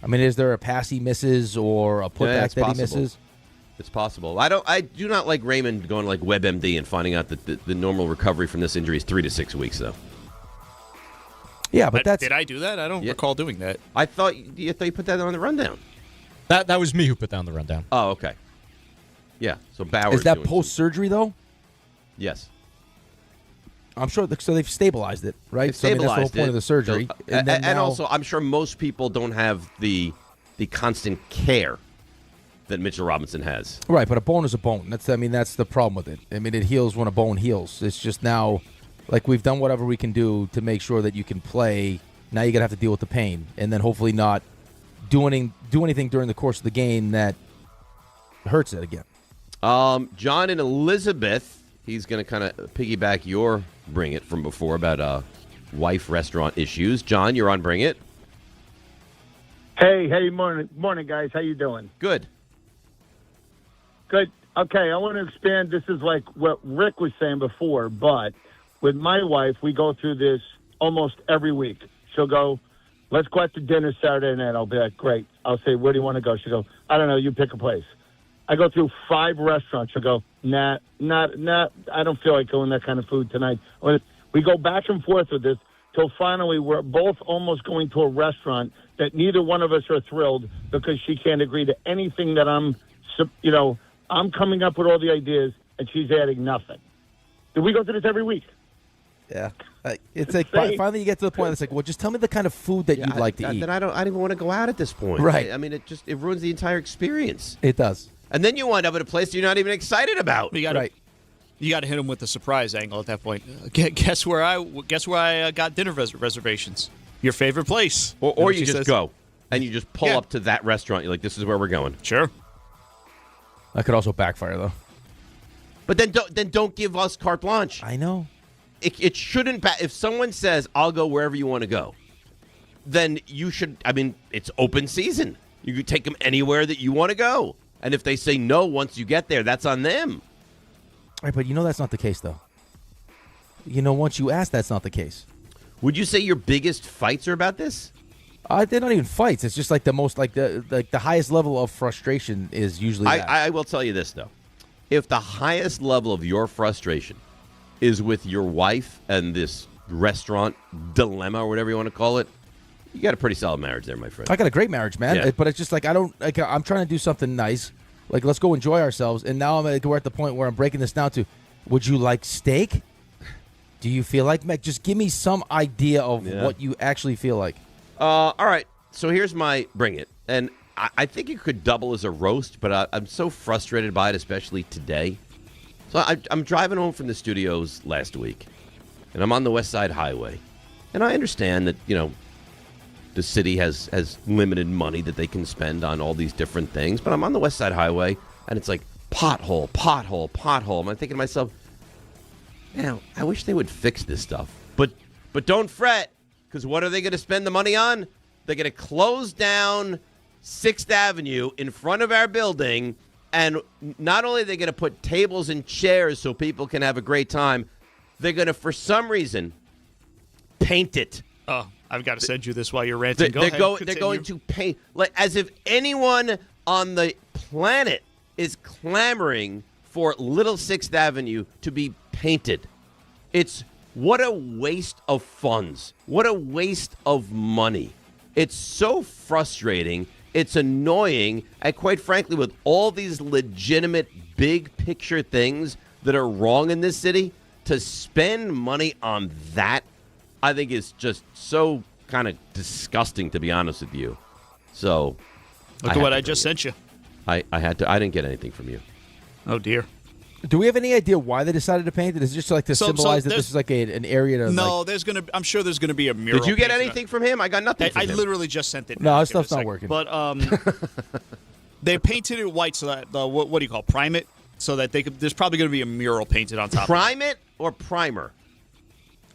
I mean, is there a pass he misses or a putback that he misses? It's possible. I do not like Raymond going to like WebMD and finding out that the normal recovery from this injury is 3 to 6 weeks, though. Yeah, but did I do that? I don't recall doing that. I thought you put that on the rundown. That was me who put down the rundown. Oh, okay. Yeah, so Bauer is that post-surgery, though? Yes. I'm sure. So they've stabilized it, right? They've stabilized that's the whole point of the surgery. And also, I'm sure most people don't have the constant care that Mitchell Robinson has. Right, but a bone is a bone. That's the problem with it. I mean, it heals when a bone heals. It's just now, like, we've done whatever we can do to make sure that you can play. Now you're going to have to deal with the pain, and then hopefully not do anything during the course of the game that hurts it again. John and Elizabeth, he's going to kind of piggyback your Bring It from before about wife restaurant issues. John, you're on Bring It. Hey, morning, guys. How you doing? Good. Good. Okay, I want to expand. This is like what Rick was saying before, but with my wife, we go through this almost every week. She'll go, let's go out to dinner Saturday night. I'll be like, great. I'll say, where do you want to go? She'll go, I don't know. You pick a place. I go through 5 restaurants. She'll go, nah, I don't feel like going that kind of food tonight. We go back and forth with this till finally we're both almost going to a restaurant that neither one of us are thrilled because she can't agree to anything that I'm coming up with all the ideas and she's adding nothing. Do we go through this every week? Yeah. It's like finally you get to the point that's like, well, just tell me the kind of food that you'd like to eat. Then I don't even want to go out at this point. Right. I mean, it ruins the entire experience. It does. And then you wind up at a place you're not even excited about. You got to hit them with the surprise angle at that point. Guess where I got dinner reservations? Your favorite place. Or you just go and you just pull up to that restaurant. You're like, this is where we're going. Sure. That could also backfire though. But then don't give us carte blanche. I know. It shouldn't. If someone says, I'll go wherever you want to go, then you should. I mean, it's open season. You could take them anywhere that you want to go. And if they say no once you get there, that's on them. Right, but that's not the case, though. Once you ask, that's not the case. Would you say your biggest fights are about this? They're not even fights. It's just like the most, like the highest level of frustration is usually that. I will tell you this, though. If the highest level of your frustration is with your wife and this restaurant dilemma or whatever you want to call it, you got a pretty solid marriage there, my friend. I got a great marriage, man. Yeah. But it's just like I'm trying to do something nice. Like, let's go enjoy ourselves. And now we're at the point where I'm breaking this down to, would you like steak? Do you feel like Mac? Just give me some idea of what you actually feel like. All right. So here's my bring it. And I think it could double as a roast, but I'm so frustrated by it, especially today. So I'm driving home from the studios last week, and I'm on the West Side Highway. And I understand that, the city has limited money that they can spend on all these different things. But I'm on the West Side Highway, and it's like pothole, pothole, pothole. And I'm thinking to myself, I wish they would fix this stuff. But don't fret, because what are they going to spend the money on? They're going to close down 6th Avenue in front of our building, and not only are they going to put tables and chairs so people can have a great time, they're going to, for some reason, paint it. Oh, I've got to send you this while you're ranting. They're going to paint, like, as if anyone on the planet is clamoring for Little 6th Avenue to be painted. What a waste of funds. What a waste of money. It's so frustrating. It's annoying. And quite frankly, with all these legitimate big picture things that are wrong in this city, to spend money on that, I think is just so kind of disgusting, to be honest with you. So, look at what I just sent you. I had to. I didn't get anything from you. Oh dear. Do we have any idea why they decided to paint it? Is it just like to symbolize that this is like an area to? No, I'm sure there's gonna be a mural. Did you get anything from him? I got nothing. I literally just sent it. No, our stuff's not working. But they painted it white so that what do you call prime it? So that there's probably gonna be a mural painted on top. Prime it or primer?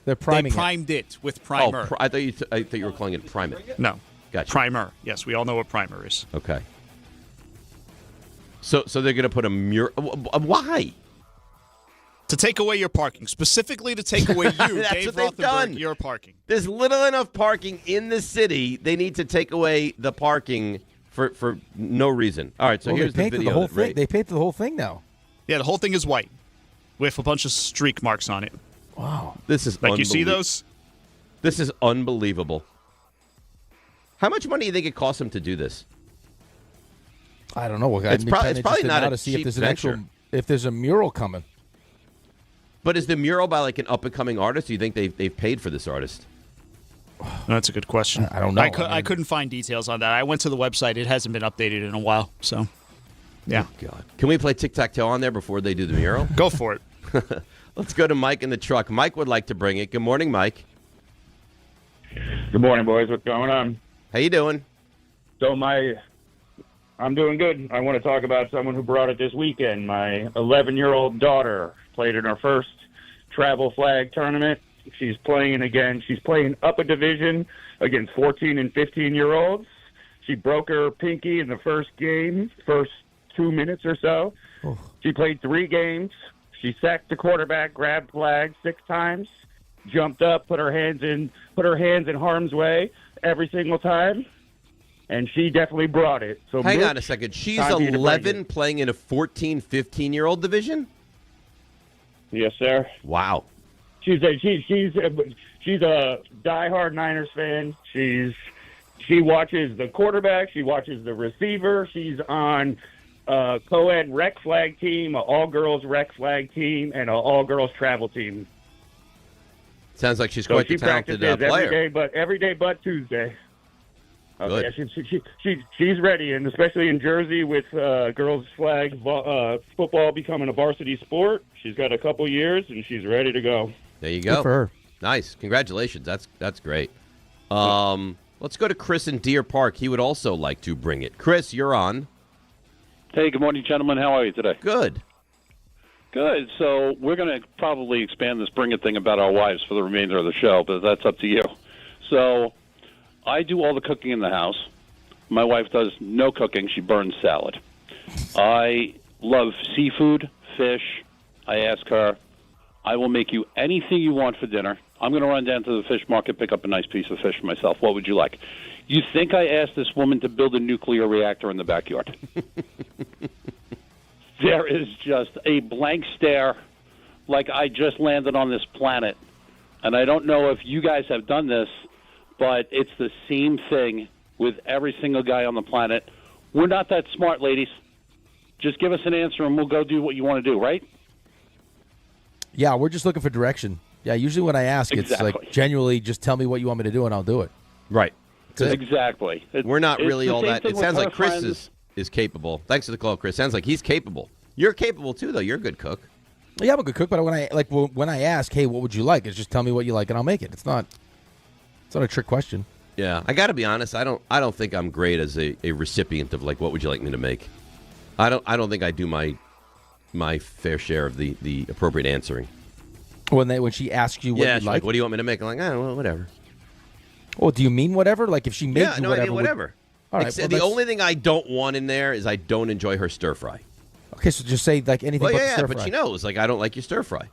They're priming. They primed it with primer. I thought you were calling it prime it. No, gotcha. Primer. Yes, we all know what primer is. Okay. So they're going to put a mural. Why? To take away your parking, specifically to take away you, That's Dave what they've done. your parking. There's little enough parking in the city. They need to take away the parking for no reason. All right, so here's the video. The whole thing. They painted the whole thing now. Yeah, the whole thing is white with a bunch of streak marks on it. Wow. This is you see those? This is unbelievable. How much money do you think it costs them to do this? I don't know. It's probably not a cheap venture. If there's a mural coming. But is the mural by like an up-and-coming artist? Do you think they've paid for this artist? That's a good question. I don't know. I couldn't find details on that. I went to the website. It hasn't been updated in a while. So, yeah. Oh, God. Can we play tic-tac-toe on there before they do the mural? Go for it. Let's go to Mike in the truck. Mike would like to bring it. Good morning, Mike. Good morning, boys. What's going on? How you doing? So I'm doing good. I want to talk about someone who brought it this weekend. My 11-year-old daughter played in her first travel flag tournament. She's playing again. She's playing up a division against 14 and 15-year-olds. She broke her pinky in the first game, first 2 minutes or so. Oh. She played 3 games. She sacked the quarterback, grabbed flags 6 times, jumped up, put her hands in harm's way every single time, and she definitely brought it. So hang on a second. She's 11 playing in a 14, 15-year-old division? Yes, sir. Wow. she's a diehard Niners fan. She watches the quarterback. She watches the receiver. She's on a co-ed rec flag team, an all-girls rec flag team, and an all-girls travel team. Sounds like she's So quite she the talented practices player. every day but Tuesday. Good. Yeah, she's ready, and especially in Jersey with girls flag football becoming a varsity sport. She's got a couple years, and she's ready to go. There you go. Good for her. Nice. Congratulations. That's great. Let's go to Chris in Deer Park. He would also like to bring it. Chris, you're on. Hey, good morning, gentlemen. How are you today? Good. Good. So we're going to probably expand this bring it thing about our wives for the remainder of the show, but that's up to you. So I do all the cooking in the house. My wife does no cooking. She burns salad. I love seafood, fish. I ask her, I will make you anything you want for dinner. I'm going to run down to the fish market, pick up a nice piece of fish for myself. What would you like? You think I asked this woman to build a nuclear reactor in the backyard? There is just a blank stare like I just landed on this planet. And I don't know if you guys have done this, but it's the same thing with every single guy on the planet. We're not that smart, ladies. Just give us an answer and we'll go do what you want to do, right? Yeah, we're just looking for direction. Yeah, usually when I ask, Exactly. it's like genuinely just tell me what you want me to do and I'll do it. Right. Exactly. We're not It's really the all same that. thing It with sounds her like Chris friends. is capable. Thanks for the call, Chris. Sounds like he's capable. You're capable too, though. You're a good cook. Yeah, I'm a good cook, but when I ask, hey, what would you like? It's just tell me what you like and I'll make it. It's not a trick question. Yeah, I got to be honest. I don't think I'm great as a recipient of like what would you like me to make. I don't think I do my fair share of the appropriate answering. When she asks you what yeah, you she's like, what do you want me to make? I'm like, well, whatever. Oh, do you mean whatever? Like if she made Yeah, you no, whatever? I mean whatever. All right. The only thing I don't want in there is I don't enjoy her stir fry. Okay, so just say like anything Well, but yeah, stir but fry. she knows. Like I don't like your stir fry.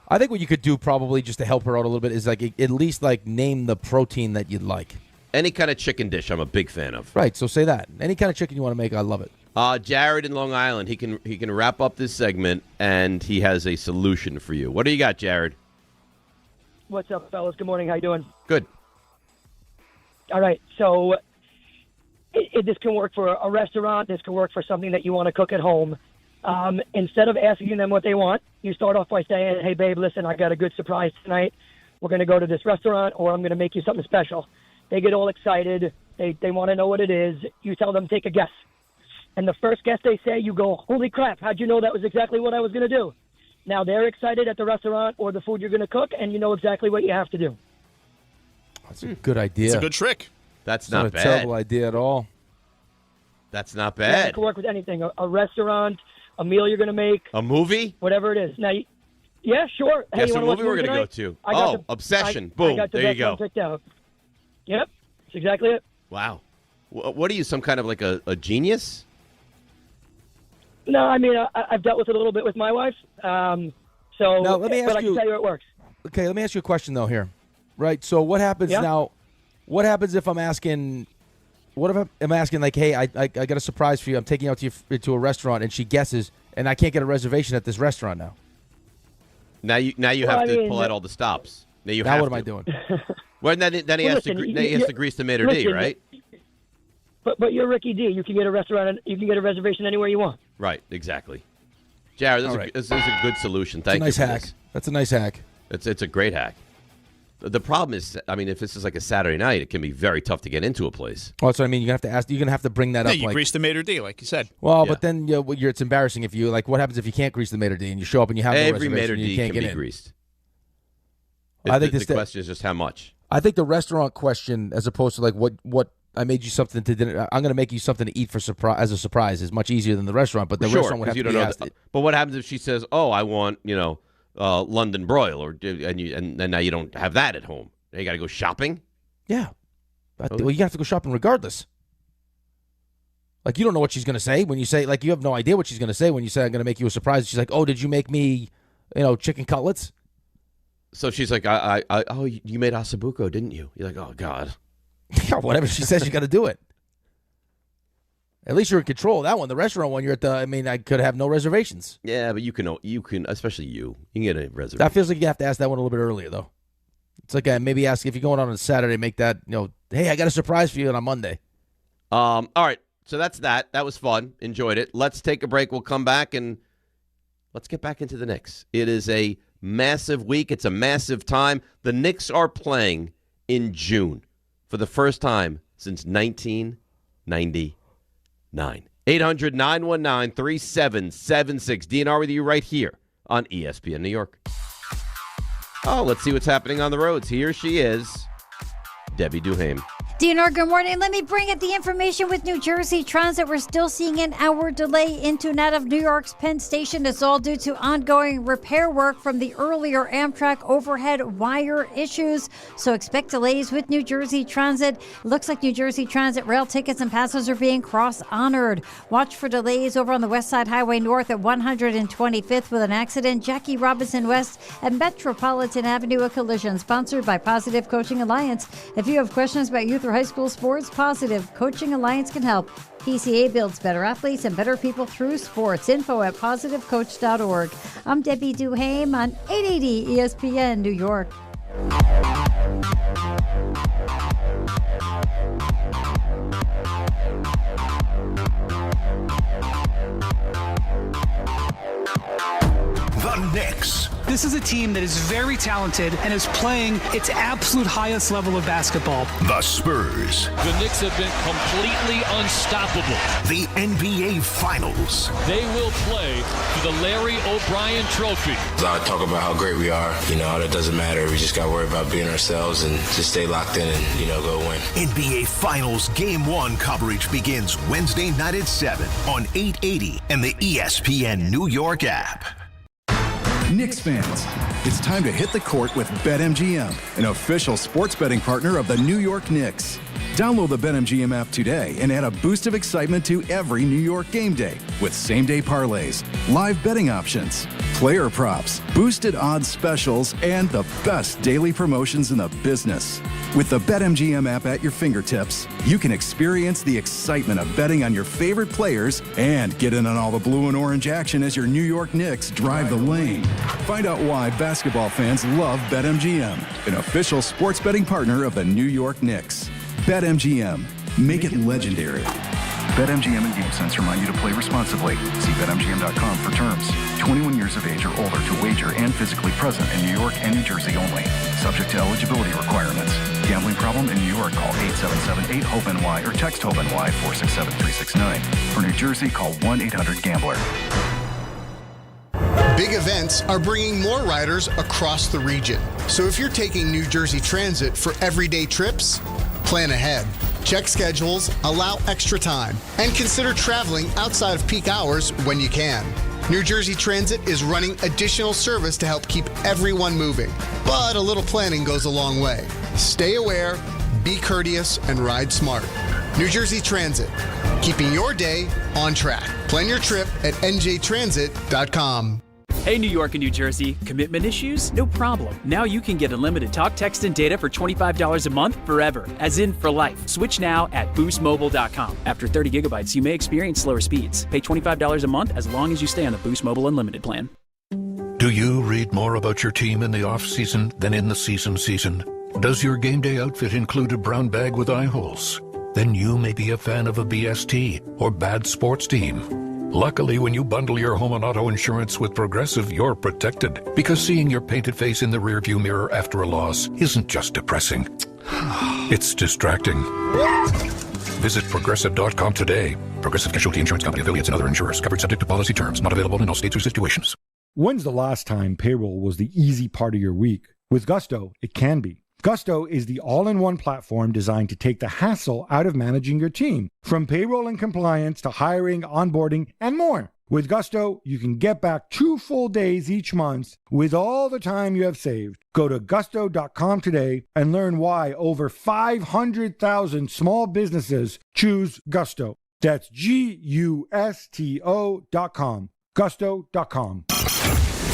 I think what you could do probably just to help her out a little bit is like at least like name the protein that you'd like. Any kind of chicken dish, I'm a big fan of. Right. So say that. Any kind of chicken you want to make, I love it. Jared in Long Island, he can wrap up this segment, and he has a solution for you. What do you got, Jared? What's up, fellas? Good morning. How you doing? Good. All right. So this can work for a restaurant. This can work for something that you want to cook at home. Instead of asking them what they want, you start off by saying, hey, babe, listen, I got a good surprise tonight. We're going to go to this restaurant, or I'm going to make you something special. They get all excited. They want to know what it is. You tell them, take a guess. And the first guess they say, you go, holy crap, how'd you know that was exactly what I was going to do? Now they're excited at the restaurant or the food you're going to cook, and you know exactly what you have to do. That's a good idea. It's a good trick. That's It's not a bad. terrible idea at all. That's not Yeah, bad. it can work with anything. A restaurant, a meal you're going to make. A movie? Whatever it is. Now, yeah, sure. Guess you what wanna movie watch we're a gonna movie go to? tonight? I got Oh, the- Obsession. I Boom. got the There you best one go. picked out. Yep, that's exactly it. Wow. What are you, some kind of like a genius? No, I mean, I've dealt with it a little bit with my wife. So, Now, let me ask but I you- can tell you how it works. Okay, let me ask you a question though here. Right. So what happens Yeah. now? What happens if I'm asking? What if I'm asking like, hey, I got a surprise for you. I'm taking you out to a restaurant, and she guesses, and I can't get a reservation at this restaurant now. Now you Well, have I to mean, pull out all the stops. Now you Now have what to. am I doing? Well, then he Well, has to listen, then he has to grease the maitre d', listen, right? But you're Ricky D. You can get a restaurant. You can get a reservation anywhere you want. Right. Exactly. Jared, All right. this is a good solution. It's a Thank nice you for hack. this. That's a nice hack. It's a great hack. The problem is, I mean, if this is like a Saturday night, it can be very tough to get into a place. Well, that's what I mean. You're gonna have to ask. You're gonna have to bring that Yeah, up. you like, grease the maitre d', like you said. well, but then it's embarrassing if you like. What happens if you can't grease the maitre d' and you show up and you have no Every reservation maitre and you d' can't can get be in? greased. I think the question is just how much. I think the restaurant question, as opposed to like what I made you something to dinner. I'm going to make you something to eat for surprise as a surprise is much easier than the restaurant. But the Sure, restaurant would 'cause have you to don't be know. asked. But what happens if she says, "Oh, I want London broil," and now you don't have that at home? Now you got to go shopping. Yeah, well, you have to go shopping regardless. Like you don't know what she's going to say when you say like you have no idea what she's going to say when you say I'm going to make you a surprise. She's like, "Oh, did you make me, chicken cutlets?" So she's like, "Oh, you made ossobuco, didn't you?" You're like, "Oh God." Yeah, whatever she says, you got to do it. At least you're in control of that one. The restaurant one, I could have no reservations. Yeah, but you can, especially you can get a reservation. That feels like you have to ask that one a little bit earlier, though. It's like maybe ask if you're going on a Saturday, make that, hey, I got a surprise for you on Monday. All right, so that's that. That was fun. Enjoyed it. Let's take a break. We'll come back and let's get back into the Knicks. It is a massive week. It's a massive time. The Knicks are playing in June for the first time since 1999. 800-919-3776. DNR with you right here on ESPN New York. Oh, let's see what's happening on the roads. Here she is, Debbie Duhaime. DNR, good morning. Let me bring it the information with New Jersey Transit. We're still seeing an hour delay into and out of New York's Penn Station. It's all due to ongoing repair work from the earlier Amtrak overhead wire issues. So expect delays with New Jersey Transit. Looks like New Jersey Transit rail tickets and passes are being cross-honored. Watch for delays over on the West Side Highway North at 125th with an accident. Jackie Robinson West at Metropolitan Avenue, a collision. Sponsored by Positive Coaching Alliance. If you have questions about youth or high school sports, Positive Coaching Alliance can help. PCA builds better athletes and better people through sports. Info at positivecoach.org. I'm Debbie Duhaime on 880 ESPN New York. The Knicks. This is a team that is very talented and is playing its absolute highest level of basketball. The Spurs. The Knicks have been completely unstoppable. The NBA Finals. They will play for the Larry O'Brien Trophy. I talk about how great we are. It doesn't matter. We just got to worry about being ourselves and just stay locked in and, go win. NBA Finals Game 1 coverage begins Wednesday night at 7 on 880 and the ESPN New York app. Knicks fans, it's time to hit the court with BetMGM, an official sports betting partner of the New York Knicks. Download the BetMGM app today and add a boost of excitement to every New York game day with same-day parlays, live betting options, player props, boosted odds specials, and the best daily promotions in the business. With the BetMGM app at your fingertips, you can experience the excitement of betting on your favorite players and get in on all the blue and orange action as your New York Knicks drive the lane. Find out why basketball fans love BetMGM, an official sports betting partner of the New York Knicks. BetMGM. Make it legendary. BetMGM and GameSense remind you to play responsibly. See BetMGM.com for terms. 21 years of age or older to wager and physically present in New York and New Jersey only. Subject to eligibility requirements. Gambling problem in New York? Call 877-8-HOPE-NY or text HOPE-NY 467-369. For New Jersey, call 1-800-GAMBLER. Big events are bringing more riders across the region. So if you're taking New Jersey Transit for everyday trips, plan ahead. Check schedules, allow extra time, and consider traveling outside of peak hours when you can. New Jersey Transit is running additional service to help keep everyone moving. But a little planning goes a long way. Stay aware, be courteous, and ride smart. New Jersey Transit, keeping your day on track. Plan your trip at njtransit.com. Hey, New York and New Jersey, commitment issues? No problem. Now you can get unlimited talk, text, and data for $25 a month forever, as in for life. Switch now at boostmobile.com. After 30 gigabytes, you may experience slower speeds. Pay $25 a month as long as you stay on the Boost Mobile Unlimited plan. Do you read more about your team in the off-season than in the season? Does your game day outfit include a brown bag with eye holes? Then you may be a fan of a BST or bad sports team. Luckily, when you bundle your home and auto insurance with Progressive, you're protected. Because seeing your painted face in the rearview mirror after a loss isn't just depressing. It's distracting. Visit Progressive.com today. Progressive Casualty Insurance Company, affiliates, and other insurers. Covered subject to policy terms. Not available in all states or situations. When's the last time payroll was the easy part of your week? With Gusto, it can be. Gusto is the all-in-one platform designed to take the hassle out of managing your team, from payroll and compliance to hiring, onboarding, and more. With Gusto, you can get back 2 full days each month with all the time you have saved. Go to gusto.com today and learn why over 500,000 small businesses choose Gusto. That's Gusto.com. Gusto.com.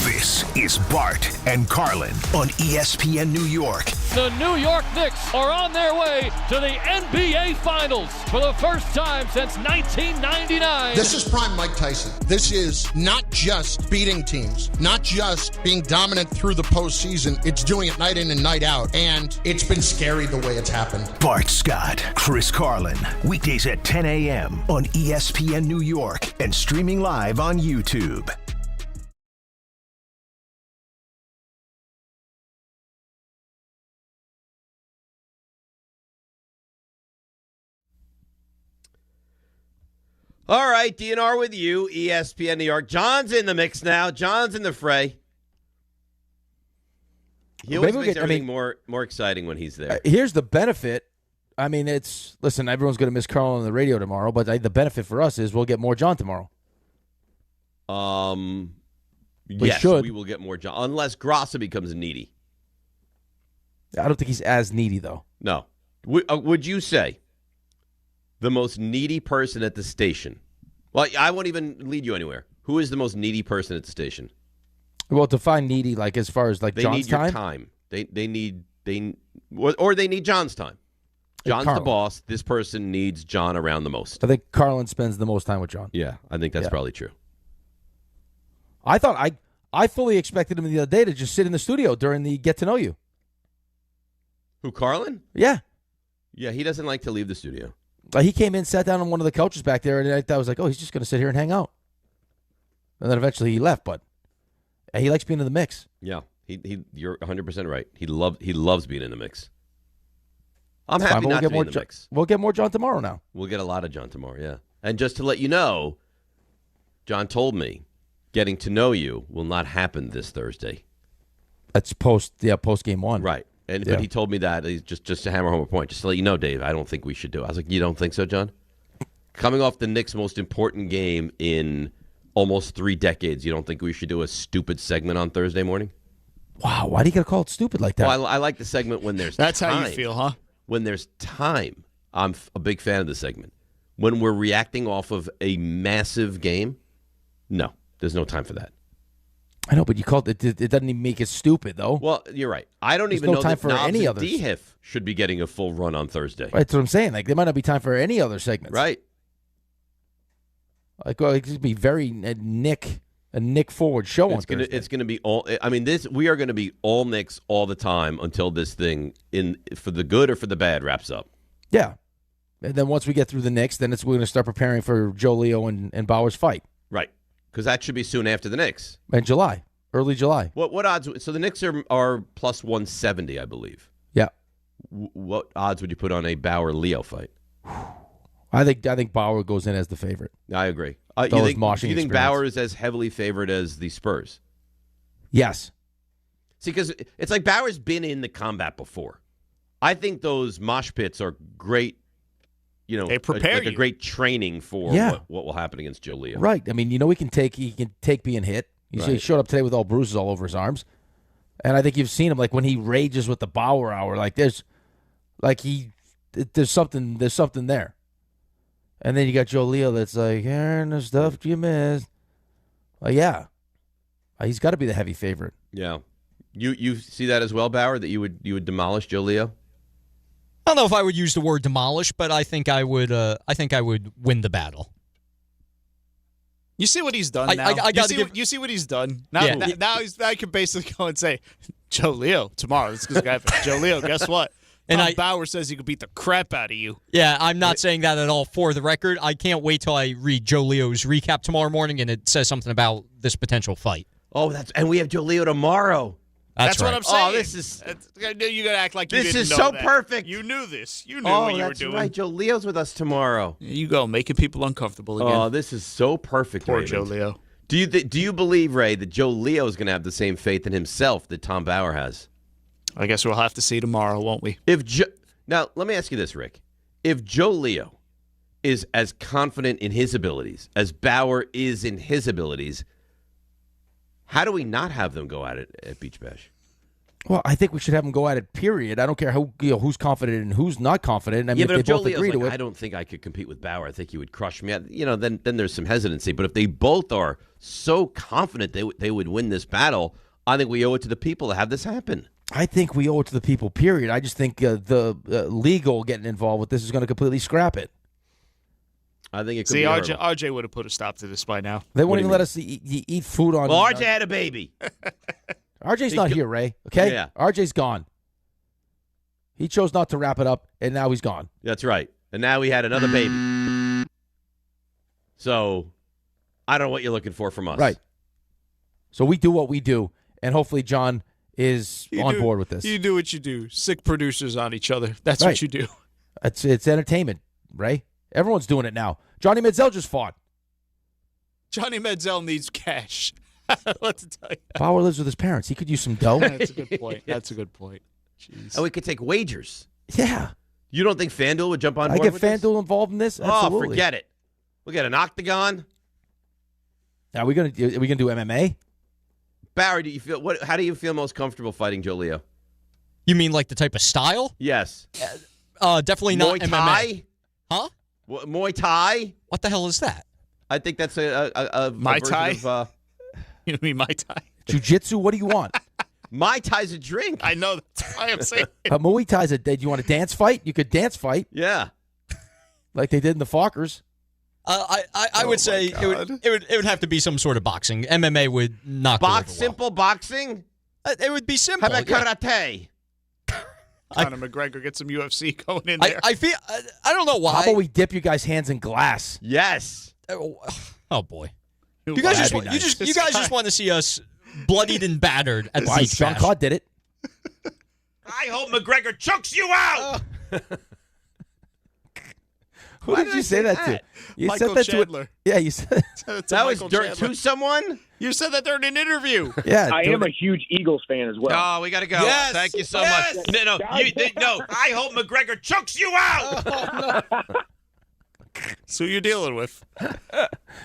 This is Bart and Carlin on ESPN New York, The New York Knicks are on their way to the NBA Finals for the first time since 1999. This is prime Mike Tyson. This is not just beating teams, not just being dominant through the postseason. It's doing it night in and night out, and it's been scary the way it's happened. Bart Scott, Chris Carlin, weekdays at 10 a.m. on ESPN New York and streaming live on YouTube. All right, DNR with you, ESPN New York. John's in the mix now. John's in the fray. He always makes everything more exciting when he's there. Here's the benefit. I mean, listen, everyone's going to miss Carl on the radio tomorrow, but the benefit for us is we'll get more John tomorrow. Yes, we will get more John, unless Grassa becomes needy. I don't think he's as needy, though. No. Would you say the most needy person at the station? Well, I won't even lead you anywhere. Who is the most needy person at the station? Well, define needy, like as far as like they John's need your time. They need John's time. John's the boss. This person needs John around the most. I think Carlin spends the most time with John. Yeah, I think that's probably true. I thought I fully expected him the other day to just sit in the studio during the get to know you. Who, Carlin? Yeah. Yeah, he doesn't like to leave the studio. He came in, sat down on one of the couches back there, and I was like, oh, he's just going to sit here and hang out. And then eventually he left, but he likes being in the mix. Yeah, you're 100% right. He loves being in the mix. I'm happy not to be in the mix. We'll get more John tomorrow now. We'll get a lot of John tomorrow, yeah. And just to let you know, John told me getting to know you will not happen this Thursday. That's post game one. Right. But he told me that just to hammer home a point, just to let you know, Dave, I don't think we should do it. I was like, you don't think so, John? Coming off the Knicks' most important game in almost 3 decades, you don't think we should do a stupid segment on Thursday morning? Wow, why do you got to call it stupid like that? Well, I like the segment when there's That's time. how you feel, huh? When there's time, I'm a big fan of the segment. When we're reacting off of a massive game, no, there's no time for that. I know, but you called it. It doesn't even make it stupid, though. Well, you're right. I don't even know time that for Knobs any and others. DHIF should be getting a full run on Thursday. Right, that's what I'm saying. Like, there might not be time for any other segments. Right. Like, well, it could be very a Nick forward show on Thursday. It's going to be all. I mean, we are going to be all Knicks all the time until this thing, for the good or for the bad, wraps up. Yeah, and then once we get through the Knicks, then we're going to start preparing for Joe Leo and Bauer's fight. Right, because that should be soon after the Knicks. In July. Early July. What odds? So the Knicks are plus 170, I believe. Yeah. What odds would you put on a Bauer-Leo fight? I think Bauer goes in as the favorite. I agree. You think Bauer is as heavily favored as the Spurs? Yes. See, because it's like Bauer's been in the combat before. I think those mosh pits are great. They prepare a great training for what will happen against Joe Leo. Right. I mean, he can take being hit. He showed up today with all bruises all over his arms. And I think you've seen him, like, when he rages with the Bauer hour, like, there's something there. And then you got Joe Leo that's like, Aaron, the stuff you missed. Yeah. He's got to be the heavy favorite. Yeah. You see that as well, Bauer, that you would demolish Joe Leo? I don't know if I would use the word demolish, but I think I would win the battle. You see what he's done now? You see what he's done? Now, now I can basically go and say, Joe Leo, tomorrow. This is going to happen. Joe Leo, guess what? And Bauer says he could beat the crap out of you. Yeah, I'm not saying that at all for the record. I can't wait till I read Joe Leo's recap tomorrow morning and it says something about this potential fight. Oh, and we have Joe Leo tomorrow. That's right. what I'm saying. Oh, this is... You got to act like you didn't know This is so that. perfect. You knew this. You knew what you were doing. Oh, that's right. Joe Leo's with us tomorrow. There you go, making people uncomfortable again. Oh, this is so perfect, Poor Raymond. Joe Leo. Do you believe, Ray, that Joe Leo is going to have the same faith in himself that Tom Bauer has? I guess we'll have to see tomorrow, won't we? Now, let me ask you this, Rick. If Joe Leo is as confident in his abilities as Bauer is in his abilities, how do we not have them go at it at Beach Bash? Well, I think we should have them go at it, period. I don't care who's confident and who's not confident. I mean, but if they Joe both Leo's agree to it. I don't think I could compete with Bauer. I think he would crush me. Then there's some hesitancy. But if they both are so confident they would win this battle, I think we owe it to the people to have this happen. I think we owe it to the people, period. I just think the legal getting involved with this is going to completely scrap it. I think it could See, be RJ would have put a stop to this by now. They won't even let us eat food on... Well, RJ had a baby. RJ's not here, Ray, okay? Yeah. RJ's gone. He chose not to wrap it up, and now he's gone. That's right. And now we had another baby. So, I don't know what you're looking for from us. Right. So we do what we do, and hopefully John is on board with this. You do what you do. Sick producers on each other. That's Right. what you do. It's entertainment, Ray. Everyone's doing it now. Johnny Manziel just fought. Johnny Manziel needs cash. I don't know what to tell you. Bauer lives with his parents. He could use some dough. That's a good point. That's a good point. Jeez. And we could take wagers. Yeah. You don't think FanDuel would jump on I board get with this? FanDuel involved in this? Absolutely. Oh, forget it. We'll get an octagon. Are we gonna do MMA? Barry, how do you feel most comfortable fighting Joe Leo? You mean like the type of style? Yes. Definitely not Muay Thai? MMA. Huh? Muay Thai? What the hell is that? I think that's a Mai version Tai? of, You mean Mai Tai? Jiu-Jitsu, what do you want? Mai Tai's a drink. I know. That's why I'm saying Muay Thai's do you want a dance fight? You could dance fight. Yeah. Like they did in the Fockers. I would say it would have to be some sort of boxing. MMA would not go over well. Simple boxing? It would be simple. How about karate? Conor McGregor get some UFC going in there. I feel I don't know why. How about we dip you guys' hands in glass? Yes. Oh boy. You guys just want to see us bloodied and battered at the beach Sean bash. Claude did it. I hope McGregor chokes you out. Who did you say that to? You Michael said that Chandler. You said that was to someone? You said that during an interview. Yeah. I am a huge Eagles fan as well. Oh, we got to go. Yes. Thank you so much. No. I hope McGregor chokes you out. So you're dealing with.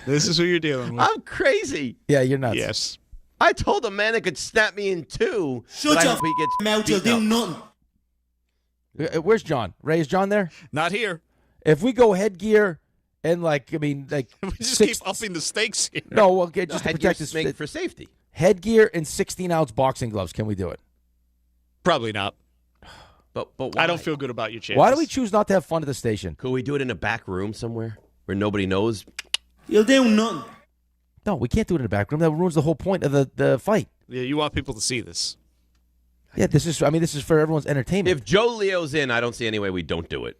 This is who you're dealing with. I'm crazy. Yeah, you're nuts. Yes. I told a man that could snap me in two. Shut but I your hope he gets mouth, you'll beaten do up. nothing. Where's John? Ray, is John there? Not here. If we go headgear and we just keep upping the stakes here. No, well, just to protect his for safety. Headgear and 16-ounce boxing gloves. Can we do it? Probably not. But why? I don't feel good about your chances. Why do we choose not to have fun at the station? Could we do it in a back room somewhere where nobody knows? You'll do nothing. No, we can't do it in a back room. That ruins the whole point of the fight. Yeah, you want people to see this. Yeah, this is for everyone's entertainment. If Joe Leo's in, I don't see any way we don't do it.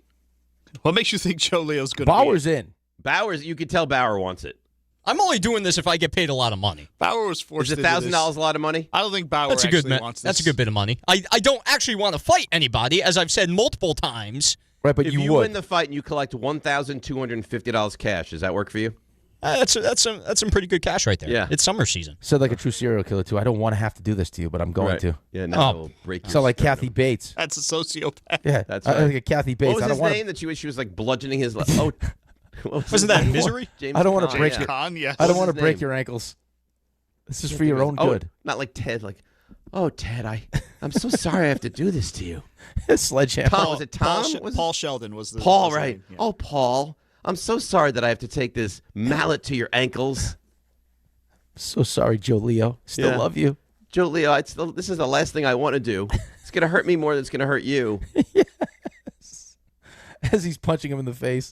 What makes you think Joe Leo's going to Bauer's in. Bauer's, you could tell Bauer wants it. I'm only doing this if I get paid a lot of money. Bauer was forced Is to do $1,000 this. a lot of money? I don't think Bauer That's a actually good wants this. That's a good bit of money. I don't actually want to fight anybody, as I've said multiple times. Right, but if you win the fight and you collect $1,250 cash, does that work for you? That's some pretty good cash right there. Yeah. It's summer season. Said like a true serial killer, too. I don't want to have to do this to you, but I'm going Right. to. Yeah, now we'll break you. So like Kathy Bates. That's a sociopath. Yeah, That's I right. like a Kathy Bates. What I was don't his want name that she was like bludgeoning his... Oh, Wasn't that Misery? James I don't want Caan. to break Yeah. your. Con, yes. I don't want to his break name? your ankles. This is for your own good. Not like Ted. Like, oh, Ted, I'm so sorry I have to do this to you. Sledgehammer. Tom, was it Tom? Paul Sheldon was the Paul, was the right. name, yeah. Oh, Paul, I'm so sorry that I have to take this mallet to your ankles. So sorry, Joe Leo. Still Yeah. love you. Joe Leo, this is the last thing I want to do. It's going to hurt me more than it's going to hurt you. As he's punching him in the face.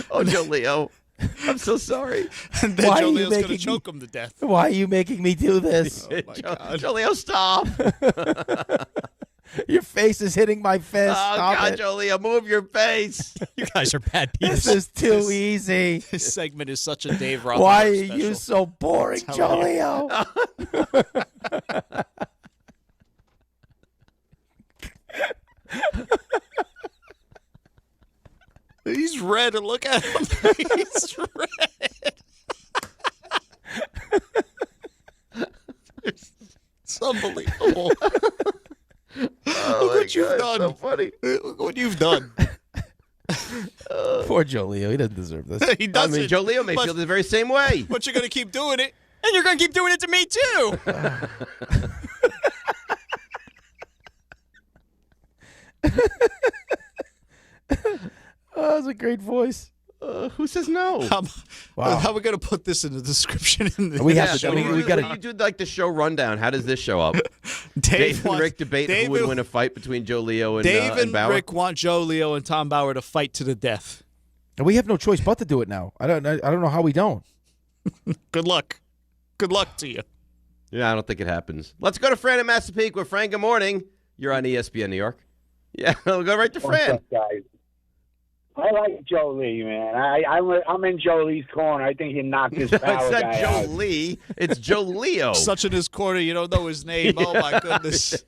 Oh, Joe Leo, I'm so sorry. And then Why Joe are you Leo's going to making me- choke him to death. Why are you making me do this? Joe Leo, stop. Your face is hitting my fist. Oh, Stop God, it. Joe Leo, move your face. You guys are bad people. This is too easy. This segment is such a Dave Rothenberg Why are special. you so boring, I'm Joe telling Leo? He's red, and look at him. He's red. It's unbelievable. Look what you've done. So funny. Look what you've done. Poor Joe Leo. He doesn't deserve this. He I doesn't. mean, Joe Leo may but, feel the very same way. but you're going to keep doing it. And you're going to keep doing it to me, too. Oh, that's a great voice. Who says no? Wow. How are we going to put this in the description? In the We have to- show? we gotta- You do like the show rundown. How does this show up? Dave and Rick debate who would win a fight between Joe Leo and Dave and Bauer. Rick want Joe Leo and Tom Bauer to fight to the death. And we have no choice but to do it now. I don't know how we don't. Good luck. Good luck to you. Yeah, I don't think it happens. Let's go to Fran in Massapequa. With Fran, good morning. You're on ESPN New York. Yeah, we'll go right to Fran. What's up, guys? I like Joe Lee, man. I'm in Joe Lee's corner. I think he knocked this power I said guy Joe out. Lee. It's Joe Leo. Such in his corner, you don't know his name. Oh, my goodness.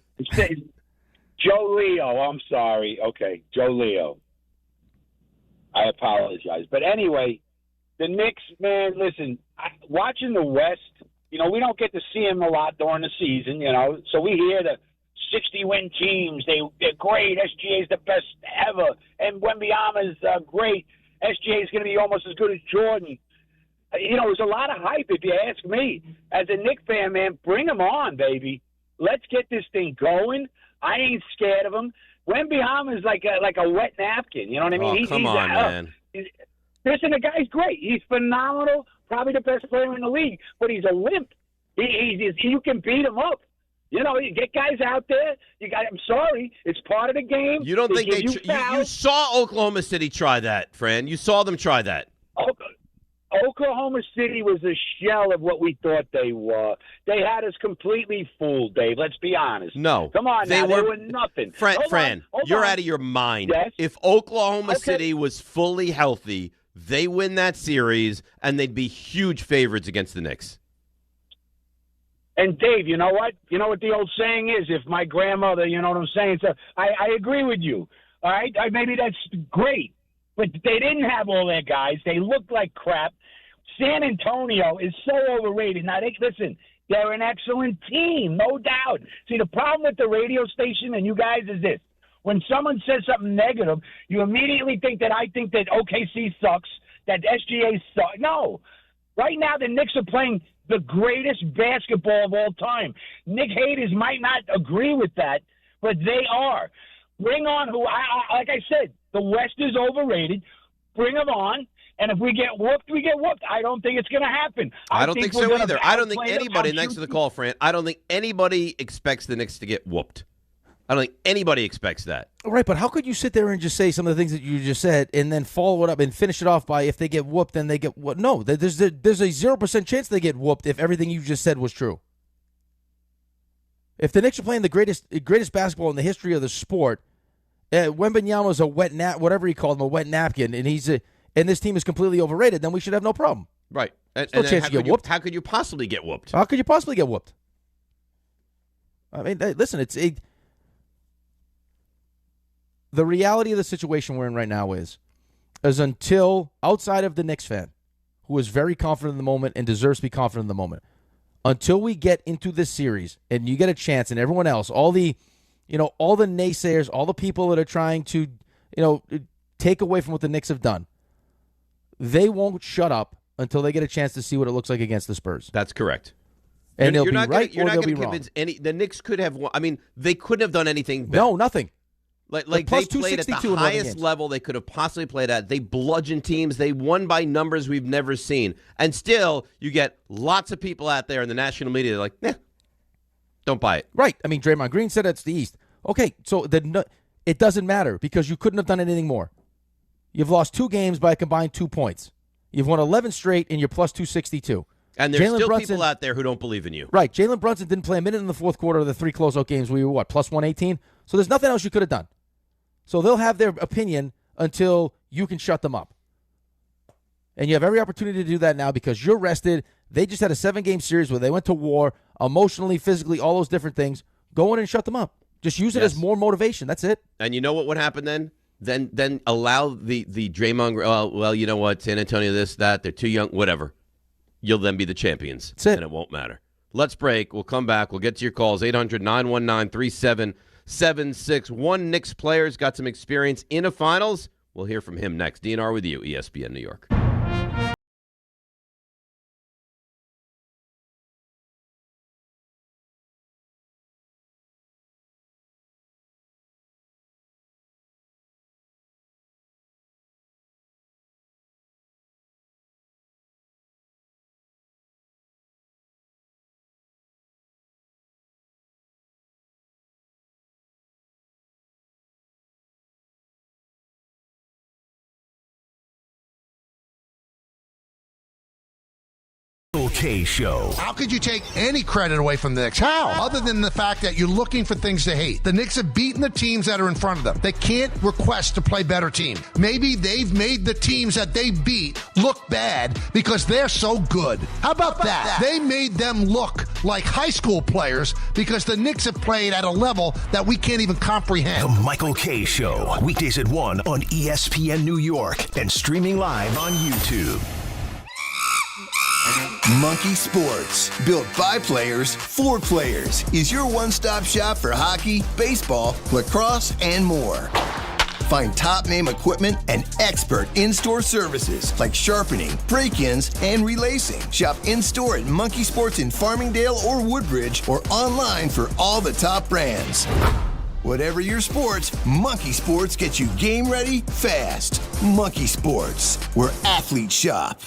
Joe Leo. I'm sorry. Okay, Joe Leo. I apologize. But anyway, the Knicks, man, listen, watching the West, we don't get to see them a lot during the season, so we hear the 60-win teams. They're great. SGA is the best ever. And Wembanyama is great. SGA is going to be almost as good as Jordan. There's a lot of hype, if you ask me. As a Knicks fan, man, bring them on, baby. Let's get this thing going. I ain't scared of him. Wembanyama is like a wet napkin. You know what I mean? Oh, come on, man. Listen, the guy's great. He's phenomenal. Probably the best player in the league. But he's a limp. You can beat him up. You get guys out there. I'm sorry, it's part of the game. You don't think you saw Oklahoma City try that, Fran? You saw them try that. Oklahoma City was a shell of what we thought they were. They had us completely fooled, Dave. Let's be honest. No. Come on now. They were nothing. Fran, you're out of your mind. Yes? If Oklahoma City was fully healthy, they win that series, and they'd be huge favorites against the Knicks. And, Dave, you know what? You know what the old saying is? If my grandmother, you know what I'm saying? So I agree with you. All right? Maybe that's great. But they didn't have all their guys. They looked like crap. San Antonio is so overrated. Now, listen, they're an excellent team, no doubt. See, the problem with the radio station and you guys is this. When someone says something negative, you immediately think that I think that OKC sucks, that SGA sucks. No. Right now, the Knicks are playing the greatest basketball of all time. Nick haters might not agree with that, but they are. Bring on like I said, the West is overrated. Bring them on. And if we get whooped, we get whooped. I don't think it's going to happen. I don't think so either. I don't think anybody, thanks for the call, Fran, I don't think anybody expects the Knicks to get whooped. I don't think anybody expects that. Right, but how could you sit there and just say some of the things that you just said and then follow it up and finish it off by if they get whooped, then they get whooped? No, there's a 0% chance they get whooped if everything you just said was true. If the Knicks are playing the greatest basketball in the history of the sport, Wembanyama's a wet whatever he called him, a wet napkin, and and this team is completely overrated, then we should have no problem. Right. And no chance to get whooped. How could you possibly get whooped? How could you possibly get whooped? I mean, listen, the reality of the situation we're in right now is until outside of the Knicks fan, who is very confident in the moment and deserves to be confident in the moment, until we get into this series and you get a chance and everyone else, all the naysayers, all the people that are trying to, take away from what the Knicks have done, they won't shut up until they get a chance to see what it looks like against the Spurs. That's correct. And they'll be right or they'll be wrong. The Knicks could have won. I mean, they couldn't have done anything better. No, nothing. Like they played at the highest level they could have possibly played at. They bludgeoned teams. They won by numbers we've never seen. And still, you get lots of people out there in the national media that are like, don't buy it. Right. I mean, Draymond Green said it's the East. Okay, so it doesn't matter because you couldn't have done anything more. You've lost 2 games by a combined 2 points. You've won 11 straight, and you're plus 262. And there's still people out there who don't believe in you. Right. Jalen Brunson didn't play a minute in the fourth quarter of the 3 closeout games. We were, plus 118? So there's nothing else you could have done. So they'll have their opinion until you can shut them up. And you have every opportunity to do that now because you're rested. They just had a 7-game series where they went to war, emotionally, physically, all those different things. Go in and shut them up. Just use it as more motivation. That's it. And you know what would happen then? Then allow the Draymond, well, you know what, San Antonio, this, that, they're too young, whatever. You'll then be the champions. That's it. And it won't matter. Let's break. We'll come back. We'll get to your calls. 800-919-3776. One Knicks player's got some experience in a finals. We'll hear from him next. DNR with you, ESPN New York. Michael K. Show. How could you take any credit away from the Knicks? How? Other than the fact that you're looking for things to hate. The Knicks have beaten the teams that are in front of them. They can't request to play better teams. Maybe they've made the teams that they beat look bad because they're so good. How about that? They made them look like high school players because the Knicks have played at a level that we can't even comprehend. The Michael K. Show. Weekdays at 1 on ESPN New York and streaming live on YouTube. Monkey Sports, built by players for players, is your one-stop shop for hockey, baseball, lacrosse, and more. Find top-name equipment and expert in-store services like sharpening, break-ins, and relacing. Shop in-store at Monkey Sports in Farmingdale or Woodbridge or online for all the top brands. Whatever your sports, Monkey Sports gets you game ready fast. Monkey Sports, where athletes shop.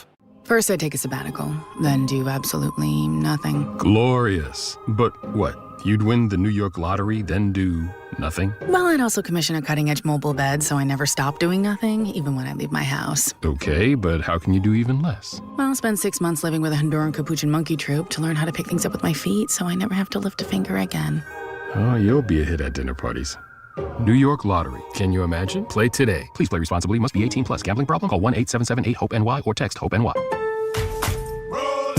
First, I take a sabbatical, then do absolutely nothing. Glorious. But what? You'd win the New York lottery, then do nothing? Well, I'd also commission a cutting-edge mobile bed, so I never stop doing nothing, even when I leave my house. Okay, but how can you do even less? Well, I'll spend 6 months living with a Honduran Capuchin monkey troupe to learn how to pick things up with my feet, so I never have to lift a finger again. Oh, you'll be a hit at dinner parties. New York Lottery. Can you imagine? Play today. Please play responsibly. Must be 18 plus. Gambling problem? Call 1-877-8-HOPE-NY or text HOPE-NY.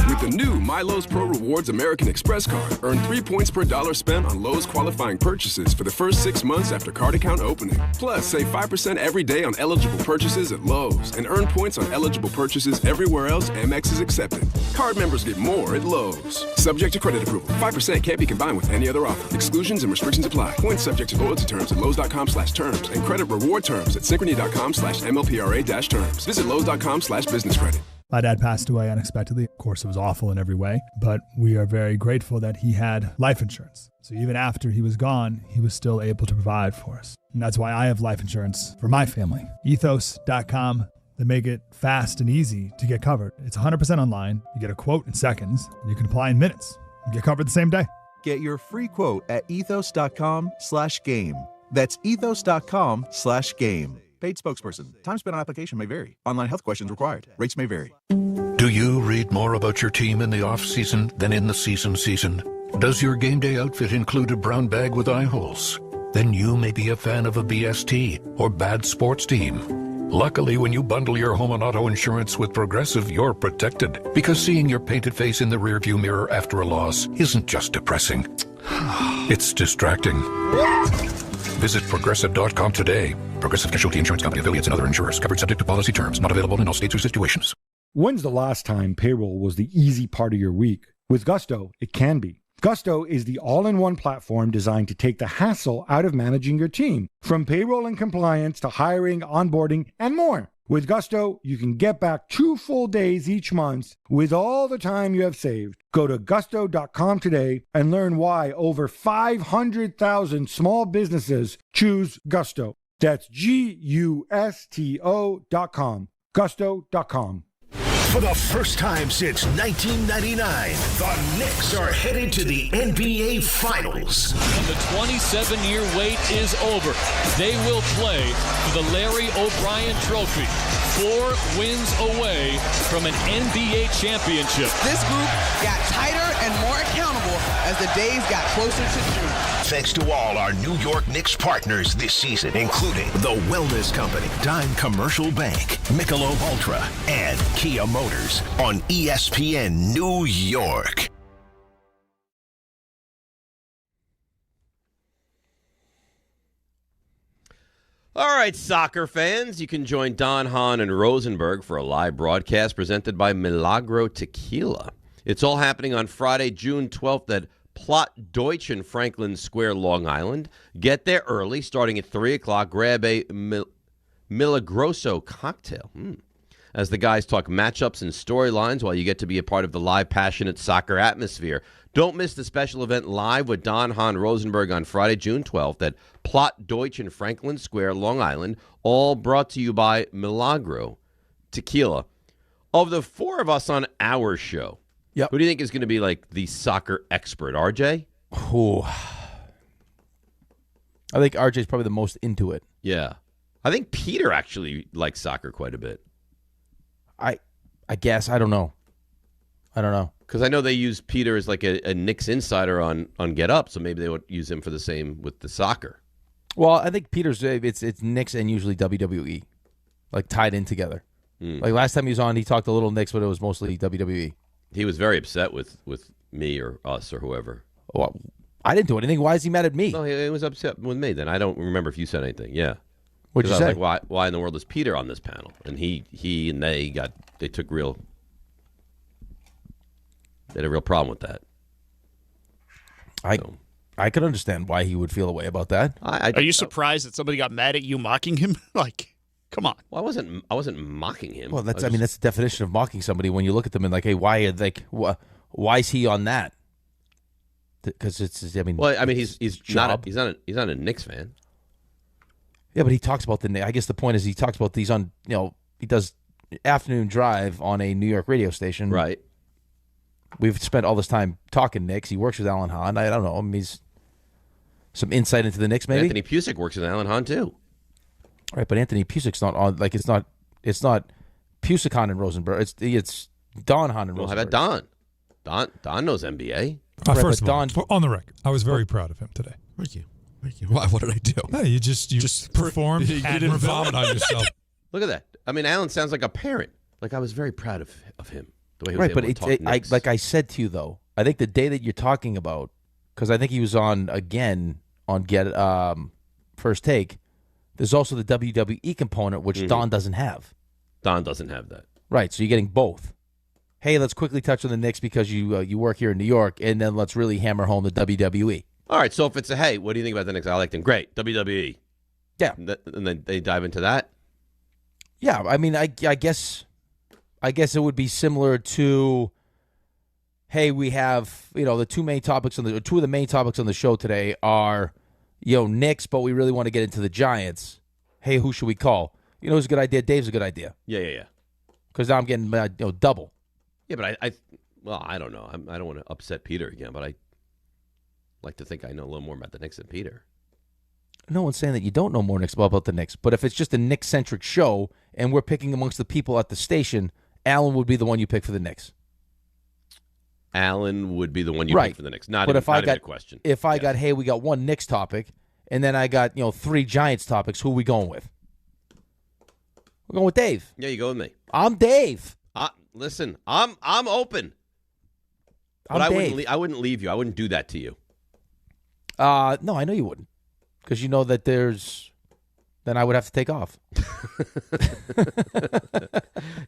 With the new My Lowe's Pro Rewards American Express card, earn 3 points per dollar spent on Lowe's qualifying purchases for the first 6 months after card account opening. Plus, save 5% every day on eligible purchases at Lowe's and earn points on eligible purchases everywhere else Amex is accepted. Card members get more at Lowe's. Subject to credit approval. 5% can't be combined with any other offer. Exclusions and restrictions apply. Points subject to loyalty terms at Lowe's.com/terms and credit reward terms at Synchrony.com/MLPRA-terms. Visit Lowe's.com/business credit. My dad passed away unexpectedly. Of course, it was awful in every way, but we are very grateful that he had life insurance. So even after he was gone, he was still able to provide for us. And that's why I have life insurance for my family. Ethos.com. They make it fast and easy to get covered. It's 100% online. You get a quote in seconds, and you can apply in minutes. You get covered the same day. Get your free quote at ethos.com/game. That's ethos.com/game. Paid spokesperson. Time spent on application may vary. Online health questions required. Rates may vary. Do you read more about your team in the off-season than in the season? Does your game day outfit include a brown bag with eye holes? Then you may be a fan of a BST or bad sports team. Luckily, when you bundle your home and auto insurance with Progressive, you're protected. Because seeing your painted face in the rearview mirror after a loss isn't just depressing. It's distracting. Visit Progressive.com today. Progressive Casualty Insurance Company, affiliates, and other insurers. Covered subject to policy terms. Not available in all states or situations. When's the last time payroll was the easy part of your week? With Gusto, it can be. Gusto is the all-in-one platform designed to take the hassle out of managing your team. From payroll and compliance to hiring, onboarding, and more. With Gusto, you can get back 2 full days each month with all the time you have saved. Go to gusto.com today and learn why over 500,000 small businesses choose Gusto. That's GUSTO.com. Gusto.com. For the first time since 1999, the Knicks are headed to the NBA Finals. And the 27-year wait is over. They will play for the Larry O'Brien Trophy. 4 wins away from an NBA championship. This group got tighter and more accountable as the days got closer to June. Thanks to all our New York Knicks partners this season, including The Wellness Company, Dime Commercial Bank, Michelob Ultra, and Kia Motors on ESPN New York. All right, soccer fans, you can join Don, Hahn, and Rosenberg for a live broadcast presented by Milagro Tequila. It's all happening on Friday, June 12th at Plot Deutsch in Franklin Square, Long Island. Get there early, starting at 3 o'clock. Grab a Milagroso cocktail. As the guys talk matchups and storylines while you get to be a part of the live, passionate soccer atmosphere. Don't miss the special event live with Don, Hahn, Rosenberg on Friday, June 12th at Plot Deutsch in Franklin Square, Long Island. All brought to you by Milagro Tequila. Of the 4 of us on our show, who do you think is going to be like the soccer expert? RJ? I think RJ's probably the most into it. Yeah. I think Peter actually likes soccer quite a bit. I guess. I don't know. I don't know. Because I know they use Peter as like a Knicks insider on Get Up, so maybe they would use him for the same with the soccer. Well, I think Peter's it's Knicks and usually WWE, like tied in together. Like last time he was on, he talked a little Knicks, but it was mostly WWE. He was very upset with me or us or whoever. Well, I didn't do anything. Why is he mad at me? No, he was upset with me. Then I don't remember if you said anything. Yeah. What'd you I say? was like, why in the world is Peter on this panel? And he and they took real. They had a real problem with that. I could understand why he would feel a way about that. Are you surprised that somebody got mad at you mocking him? Like, come on. Well, I wasn't mocking him. Well, that's the definition of mocking somebody when you look at them and like, hey, why is he on that? Because he's not a Knicks fan. Yeah, but he talks about I guess the point is he talks about these on he does afternoon drive on a New York radio station. Right. We've spent all this time talking Knicks. He works with Alan Hahn. I don't know. I mean, he's some insight into the Knicks, maybe. Anthony Pusick works with Alan Hahn too. Right, but Anthony Pusick's not on. Like it's not Pusick, Hahn, and Rosenberg. It's Don Hahn and Well, Rosenberg. how about Don? Don knows NBA. First of all, on the record, I was very proud of him today. Thank you. Why? What did I do? No, you just performed. You didn't vomit on yourself. Look at that. I mean, Alan sounds like a parent. Like I was very proud of him. The way he was Right, able but to talk Knicks. like I said to you though, I think the day that you're talking about, because I think he was on again on First Take. There's also the WWE component, which Don doesn't have. Don doesn't have that. Right, so you're getting both. Hey, let's quickly touch on the Knicks because you work here in New York, and then let's really hammer home the WWE. All right, so if it's hey, what do you think about the Knicks? I like them. Great, WWE. Yeah, and then they dive into that. Yeah, I mean, I guess it would be similar to, hey, we have the two of the main topics on the show today are Knicks, but we really want to get into the Giants. Hey, who should we call? Who's a good idea? Dave's a good idea. Yeah. Because now I'm getting double. Yeah, but I don't know. I don't want to upset Peter again, but I like to think I know a little more about the Knicks than Peter. No one's saying that you don't know more Knicks about the Knicks, but if it's just a Knicks-centric show and we're picking amongst the people at the station, Alan would be the one you pick for the Knicks. Alan would be the one you pick for the Knicks. Not even a question. If I got, hey, we got one Knicks topic, and then I got 3 Giants topics, who are we going with? We're going with Dave. Yeah, you go with me. I'm Dave. Listen, I'm open. But I wouldn't leave you. I wouldn't do that to you. No, I know you wouldn't. Because you know that then I would have to take off.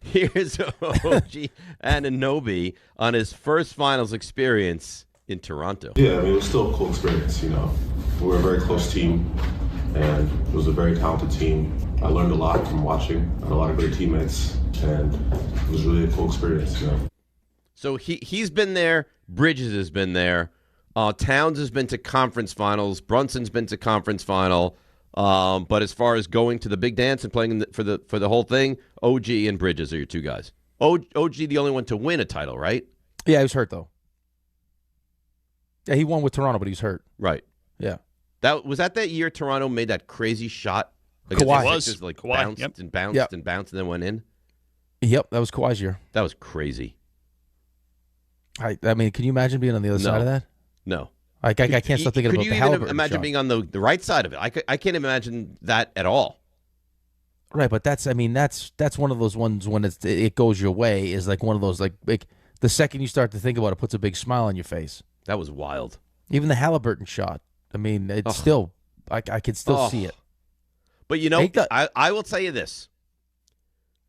Here's OG Anunoby on his first finals experience in Toronto. Yeah, I mean, it was still a cool experience, We were a very close team, and it was a very talented team. I learned a lot from watching. I had a lot of great teammates, and it was really a cool experience, So he's been there. Bridges has been there. Towns has been to conference finals. Brunson's been to conference final. But as far as going to the big dance and playing for the whole thing, OG and Bridges are your two guys. OG the only one to win a title, right? Yeah, he was hurt though. Yeah, he won with Toronto, but he was hurt. Right. Yeah. Was that year Toronto made that crazy shot? Kawhi. It was like Kawhi, bounced and bounced and bounced and then went in. Yep, that was Kawhi's year. That was crazy. I mean, can you imagine being on the other side of that? No. I can't stop thinking about the Halliburton Could you imagine shot. being on the right side of it? I can't imagine that at all. Right, but that's one of those ones when it goes your way is like one of those like the second you start to think about it puts a big smile on your face. That was wild. Even the Halliburton shot. I mean, it's still I can still see it. But I will tell you this.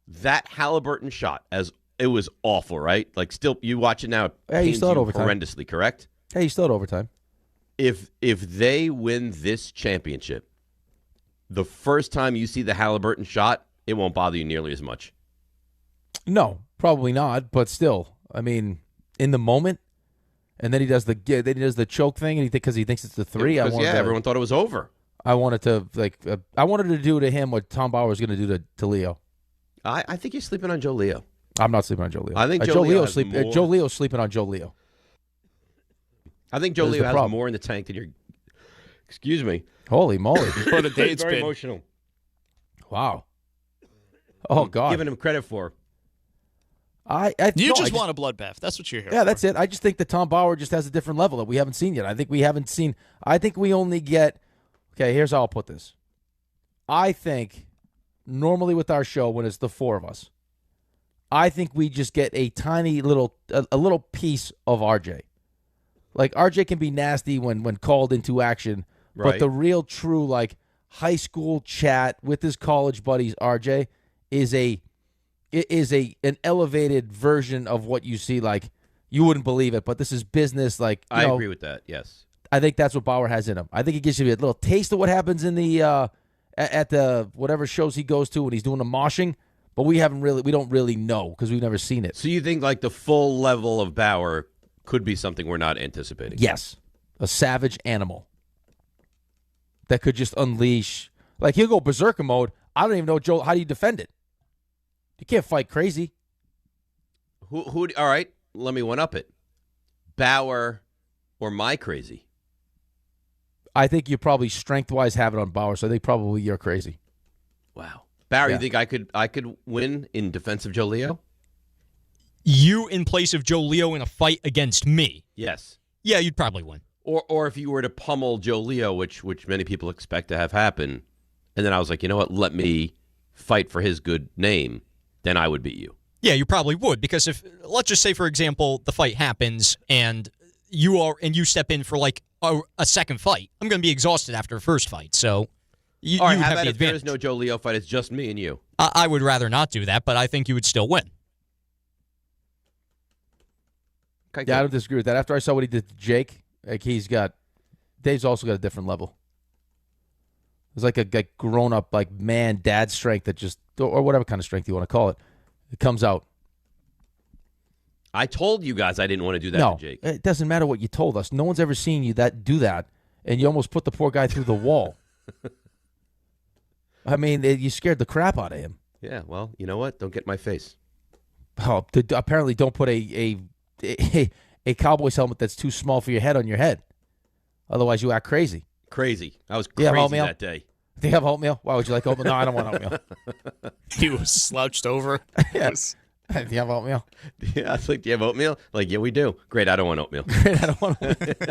That Halliburton shot, as it was awful, right? Like still you watch it now, it pains you horrendously, correct? Hey, you still had overtime. If they win this championship, the first time you see the Halliburton shot, it won't bother you nearly as much. No, probably not. But still, I mean, in the moment, and then he does the choke thing, and because he thinks it's the 3. Everyone thought it was over. I wanted to do to him what Tom Bauer was going to do to Leo. I think you're sleeping on Joe Leo. I'm not sleeping on Joe Leo. I think Joe Leo's sleeping on Joe Leo. I think Joe Leo has more in the tank than you're. Excuse me. Holy moly! What a day it's very been. Emotional. Wow. Oh God. Giving him credit for. You just want a bloodbath. That's what you're here for. Yeah, that's it. I just think that Tom Bauer just has a different level that we haven't seen yet. I think we only get. Okay, here's how I'll put this. I think normally with our show when it's the four of us, I think we just get a tiny little a little piece of RJ. Like RJ can be nasty when called into action, right. But the real true like high school chat with his college buddies, RJ is an elevated version of what you see. Like you wouldn't believe it, but this is business. Like I agree with that. Yes, I think that's what Bauer has in him. I think he gives you a little taste of what happens in the at the whatever shows he goes to when he's doing the moshing. But we don't really know because we've never seen it. So you think like the full level of Bauer could be something we're not anticipating? Yes, a savage animal that could just unleash. Like he'll go berserker mode. I don't even know, Joe. How do you defend it? You can't fight crazy. Who? All right, let me one up it. Bauer or my crazy? I think you probably strength-wise have it on Bauer, so I think probably you're crazy. Wow. Bauer, Yeah. You think I could win in defense of Joe Leo? You in place of Joe Leo in a fight against me? Yes. Yeah, you'd probably win. Or if you were to pummel Joe Leo, which many people expect to have happen, and then I was like, you know what, let me fight for his good name, then I would beat you. Yeah, you probably would, because if let's just say, for example, the fight happens and you step in for like a second fight, I'm going to be exhausted after the first fight. So you All right, would how have about the if there advantage. is no Joe Leo fight, it's just me and you? I would rather not do that, but I think you would still win. Okay, Yeah, I don't disagree with that. After I saw what he did to Jake, like Dave's also got a different level. It's like a grown-up, like man, dad strength that just, or whatever kind of strength you want to call it, it comes out. I told you guys I didn't want to do that No, to Jake. it doesn't matter what you told us. No one's ever seen you do that, and you almost put the poor guy through the wall. I mean, you scared the crap out of him. Yeah, well, you know what? Don't get in my face. Oh, apparently don't put a Cowboys helmet that's too small for your head on your head. Otherwise, you act crazy. Crazy. I was Do you have crazy oatmeal? that day. Do you have oatmeal? Why would you like oatmeal? No, I don't want oatmeal. He was slouched over. Yes. Do you have oatmeal? Yeah, I was like, do you have oatmeal? Like, yeah, we do. Great, I don't want oatmeal. Great, I don't want oatmeal.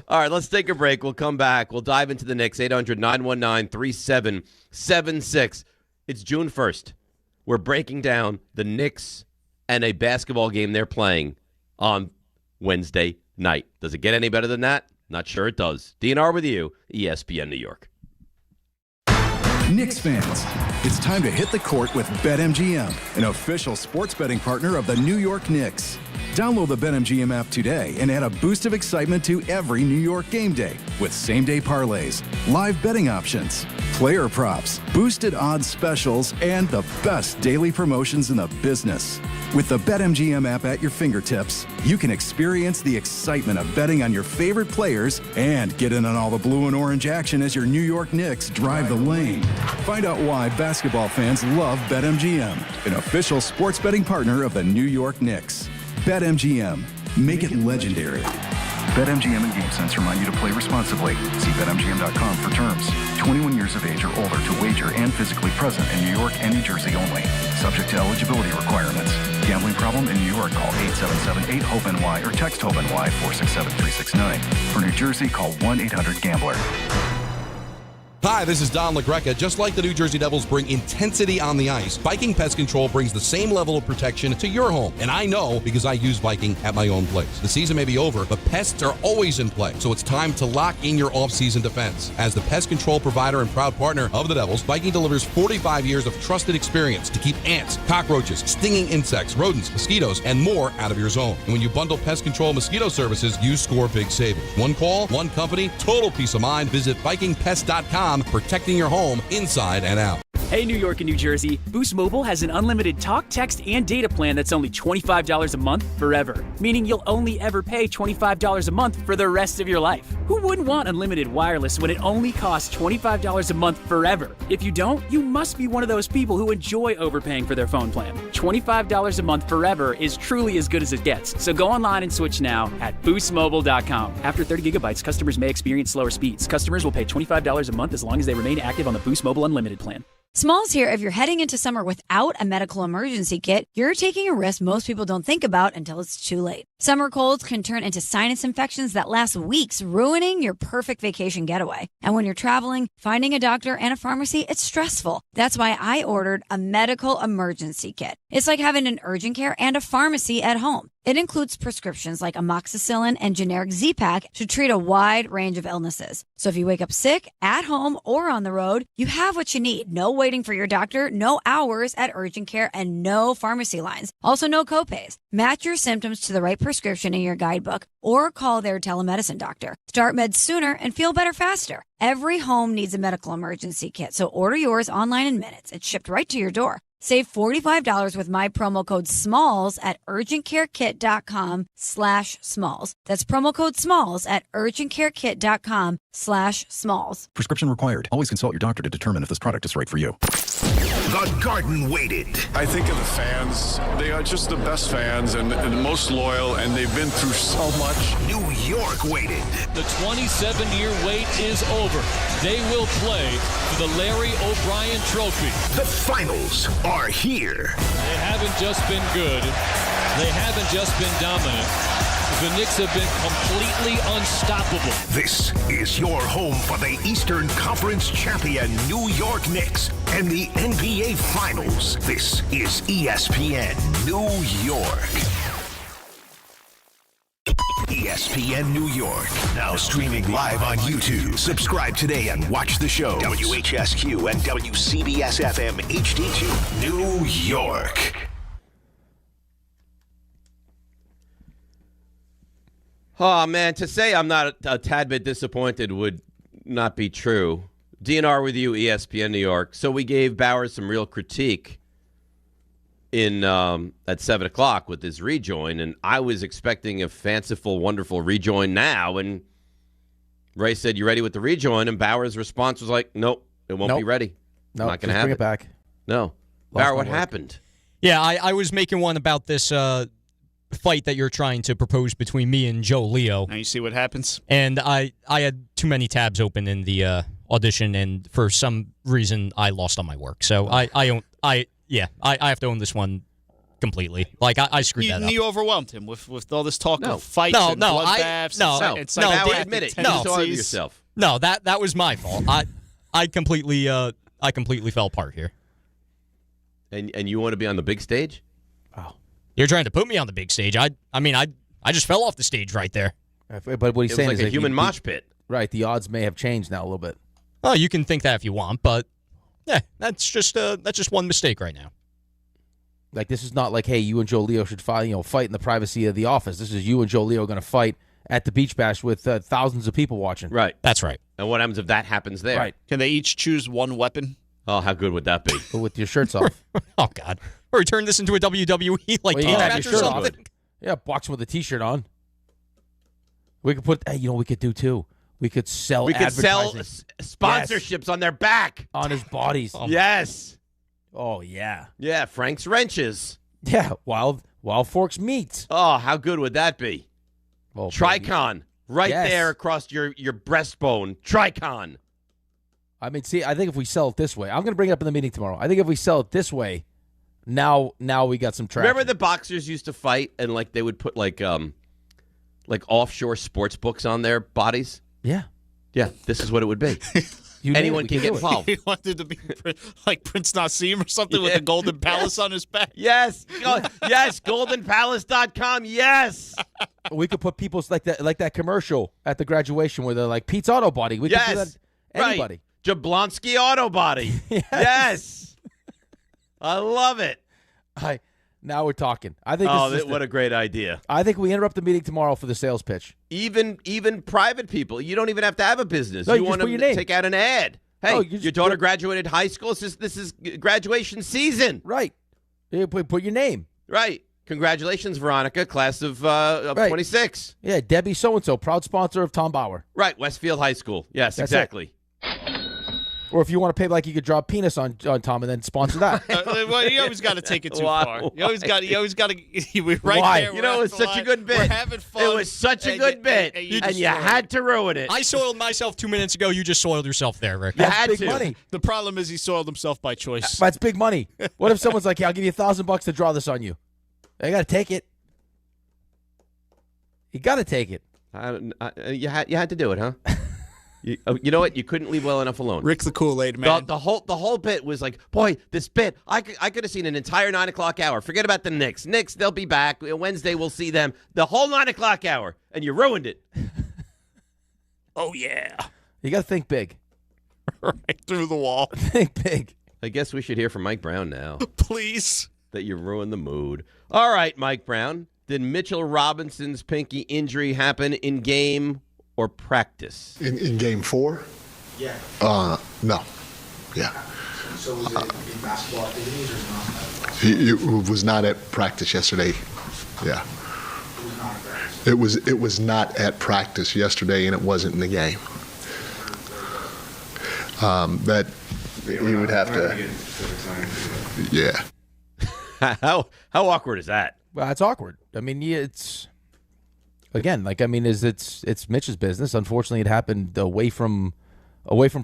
All right, let's take a break. We'll come back. We'll dive into the Knicks. 800-919-3776. It's June 1st. We're breaking down the Knicks and a basketball game they're playing on Wednesday night. Does it get any better than that? Not sure it does. DNR with you, ESPN New York. Knicks fans, it's time to hit the court with BetMGM, an official sports betting partner of the New York Knicks. Download the BetMGM app today and add a boost of excitement to every New York game day with same-day parlays, live betting options, player props, boosted odds specials, and the best daily promotions in the business. With the BetMGM app at your fingertips, you can experience the excitement of betting on your favorite players and get in on all the blue and orange action as your New York Knicks drive the lane. Find out why basketball fans love BetMGM, an official sports betting partner of the New York Knicks. BetMGM. Make it legendary. BetMGM and GameSense remind you to play responsibly. See BetMGM.com for terms. 21 years of age or older to wager and physically present in New York and New Jersey only. Subject to eligibility requirements. Gambling problem in New York? Call 877-8-HOPE-NY or text HOPE-NY 467-369. For New Jersey, call 1-800-GAMBLER. Hi, this is Don LaGreca. Just like the New Jersey Devils bring intensity on the ice, Viking Pest Control brings the same level of protection to your home. And I know because I use Viking at my own place. The season may be over, but pests are always in play. So it's time to lock in your off-season defense. As the pest control provider and proud partner of the Devils, Viking delivers 45 years of trusted experience to keep ants, cockroaches, stinging insects, rodents, mosquitoes, and more out of your zone. And when you bundle pest control mosquito services, you score big savings. One call, one company, total peace of mind. Visit VikingPest.com. Protecting your home inside and out. Hey, New York and New Jersey, Boost Mobile has an unlimited talk, text, and data plan that's only $25 a month forever. Meaning you'll only ever pay $25 a month for the rest of your life. Who wouldn't want unlimited wireless when it only costs $25 a month forever? If you don't, you must be one of those people who enjoy overpaying for their phone plan. $25 a month forever is truly as good as it gets. So go online and switch now at boostmobile.com. After 30 gigabytes, customers may experience slower speeds. Customers will pay $25 a month as long as they remain active on the Boost Mobile Unlimited plan. Small's here if you're heading into summer without a medical emergency kit. You're taking a risk most people don't think about until it's too late. Summer colds can turn into sinus infections that last weeks, ruining your perfect vacation getaway. And when you're traveling, finding a doctor and a pharmacy, it's stressful. That's why I ordered a medical emergency kit. It's like having an urgent care and a pharmacy at home. It includes prescriptions like amoxicillin and generic Z-Pak to treat a wide range of illnesses. So if you wake up sick, at home, or on the road, you have what you need. No waiting for your doctor, no hours at urgent care, and no pharmacy lines. Also, no copays. Match your symptoms to the right prescription in your guidebook or call their telemedicine doctor. Start meds sooner and feel better faster. Every home needs a medical emergency kit, so order yours online in minutes. It's shipped right to your door. Save $45 with my promo code SMALLS at urgentcarekit.com/smalls. That's promo code SMALLS at urgentcarekit.com/smalls. Prescription required. Always consult your doctor to determine if this product is right for you. The Garden waited. I think of the fans. They are just the best fans and the most loyal, and they've been through so much. New York waited. The 27-year wait is over. They will play for the Larry O'Brien Trophy. The finals are here. They haven't just been good. They haven't just been dominant. The Knicks have been completely unstoppable. This is your home for the Eastern Conference champion New York Knicks and the NBA Finals. This is ESPN New York. ESPN New York, now streaming live on YouTube. Subscribe today and watch the show. WHSQ and WCBS-FM HD2, New York. Oh, man, to say I'm not a tad bit disappointed would not be true. DNR with you, ESPN New York. So we gave Bowers some real critique in at 7 o'clock with his rejoin, and I was expecting a fanciful, wonderful rejoin now, and Ray said, "You ready with the rejoin?" And Bowers' response was like, "Nope, it won't be ready. Nope, not going to have bring it back." No. Bauer, what happened? Yeah, I was making one about this fight that you're trying to propose between me and Joe Leo. Now you see what happens. And I had too many tabs open in the audition, and for some reason I lost on my work. So I have to own this one completely. Like I screwed that up. You overwhelmed him with all this talk of fights and bloodbaths. Admit it. You just argue yourself. No, that was my fault. I completely fell apart here. And you want to be on the big stage? Oh, you're trying to put me on the big stage. I just fell off the stage right there. But what he's saying is like a human mosh pit. Right. The odds may have changed now a little bit. Oh, you can think that if you want, but yeah, that's just one mistake right now. Like, this is not like, hey, you and Joe Leo should fight in the privacy of the office. This is you and Joe Leo going to fight at the Beach Bash with thousands of people watching. Right. That's right. And what happens if that happens there? Right. Can they each choose one weapon? Oh, how good would that be? With your shirts off. Oh, God. Or we turn this into a WWE match or something. Yeah, boxing with a T-shirt on. We could put, we could do too. We could sell sponsorships on their back. On his bodies. Yes. Oh, yeah. Yeah, Frank's Wrenches. Yeah, Wild Forks Meats. Oh, how good would that be? Oh, Tricon, there across your breastbone. Tricon. I mean, see, I think if we sell it this way, I'm going to bring it up in the meeting tomorrow. I think if we sell it this way, now we got some traction. Remember the boxers used to fight and they would put like offshore sports books on their bodies? Yeah. Yeah, this is what it would be. Anyone can get involved. He wanted to be like Prince Nassim or something with the Golden Palace on his back. Yes. Yes, goldenpalace.com. Yes. We could put people's like that commercial at the graduation where they're like Pete's Auto Body. We could do that anybody. Right. Jablonski Auto Body. Yes. I love it. Now we're talking. I think. What a great idea! I think we interrupt the meeting tomorrow for the sales pitch. Even private people, you don't even have to have a business. No, you want to take out an ad. Hey, your daughter graduated high school. This is graduation season. Right. You put your name. Right. Congratulations, Veronica, class of 26. Yeah, Debbie so-and-so, proud sponsor of Tom Bauer. Right, Westfield High School. Yes, exactly. Or if you want to pay like you could drop penis on Tom and then sponsor that. Well, you always got to take it too far. You always got to. We're right Why? there. You know, it was such a good bit. We're having fun. It was such a good bit, and you had to ruin it. I soiled myself 2 minutes ago. You just soiled yourself there, Rick. That's big money. The problem is he soiled himself by choice. That's big money. What if someone's like, "Hey, I'll give you $1,000 to draw this on you"? I got to take it. You got to take it. You had to do it, huh? You know what? You couldn't leave well enough alone. Rick the Kool-Aid man. The whole bit was like, boy, this bit. I could have seen an entire 9 o'clock hour. Forget about the Knicks. Knicks, they'll be back Wednesday. We'll see them. The whole 9 o'clock hour, and you ruined it. Oh yeah. You got to think big. Right through the wall. Think big. I guess we should hear from Mike Brown now. Please. That you ruined the mood. All right, Mike Brown. Did Mitchell Robinson's pinky injury happen in game or practice? In game 4? Yeah. No. Yeah. So was it in basketball activities or not? He was not at practice yesterday. Yeah. It was not at practice. It was not at practice yesterday, and it wasn't in the game. That we would have to. Yeah. How awkward is that? Well, it's awkward. I mean, it's again, it's Mitch's business. Unfortunately, it happened away from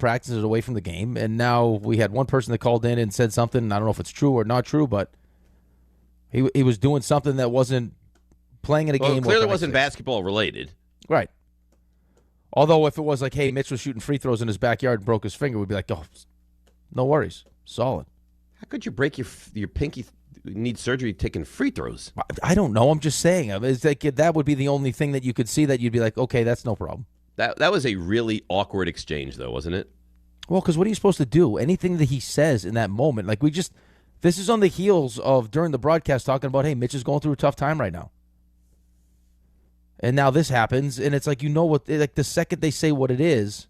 practices, away from the game, and now we had one person that called in and said something. I don't know if it's true or not true, but he was doing something that wasn't playing in a game. It clearly wasn't basketball related, right? Although if it was like, hey, Mitch was shooting free throws in his backyard and broke his finger, we'd be like, oh, no worries, solid. How could you break your pinky? Need surgery taking free throws? I don't know. I'm just saying. It's like that would be the only thing that you could see that you'd be like, okay, that's no problem. That was a really awkward exchange, though, wasn't it? Well, because what are you supposed to do? Anything that he says in that moment, like this is on the heels of during the broadcast talking about, hey, Mitch is going through a tough time right now. And now this happens, and it's like, you know what, like the second they say what it is,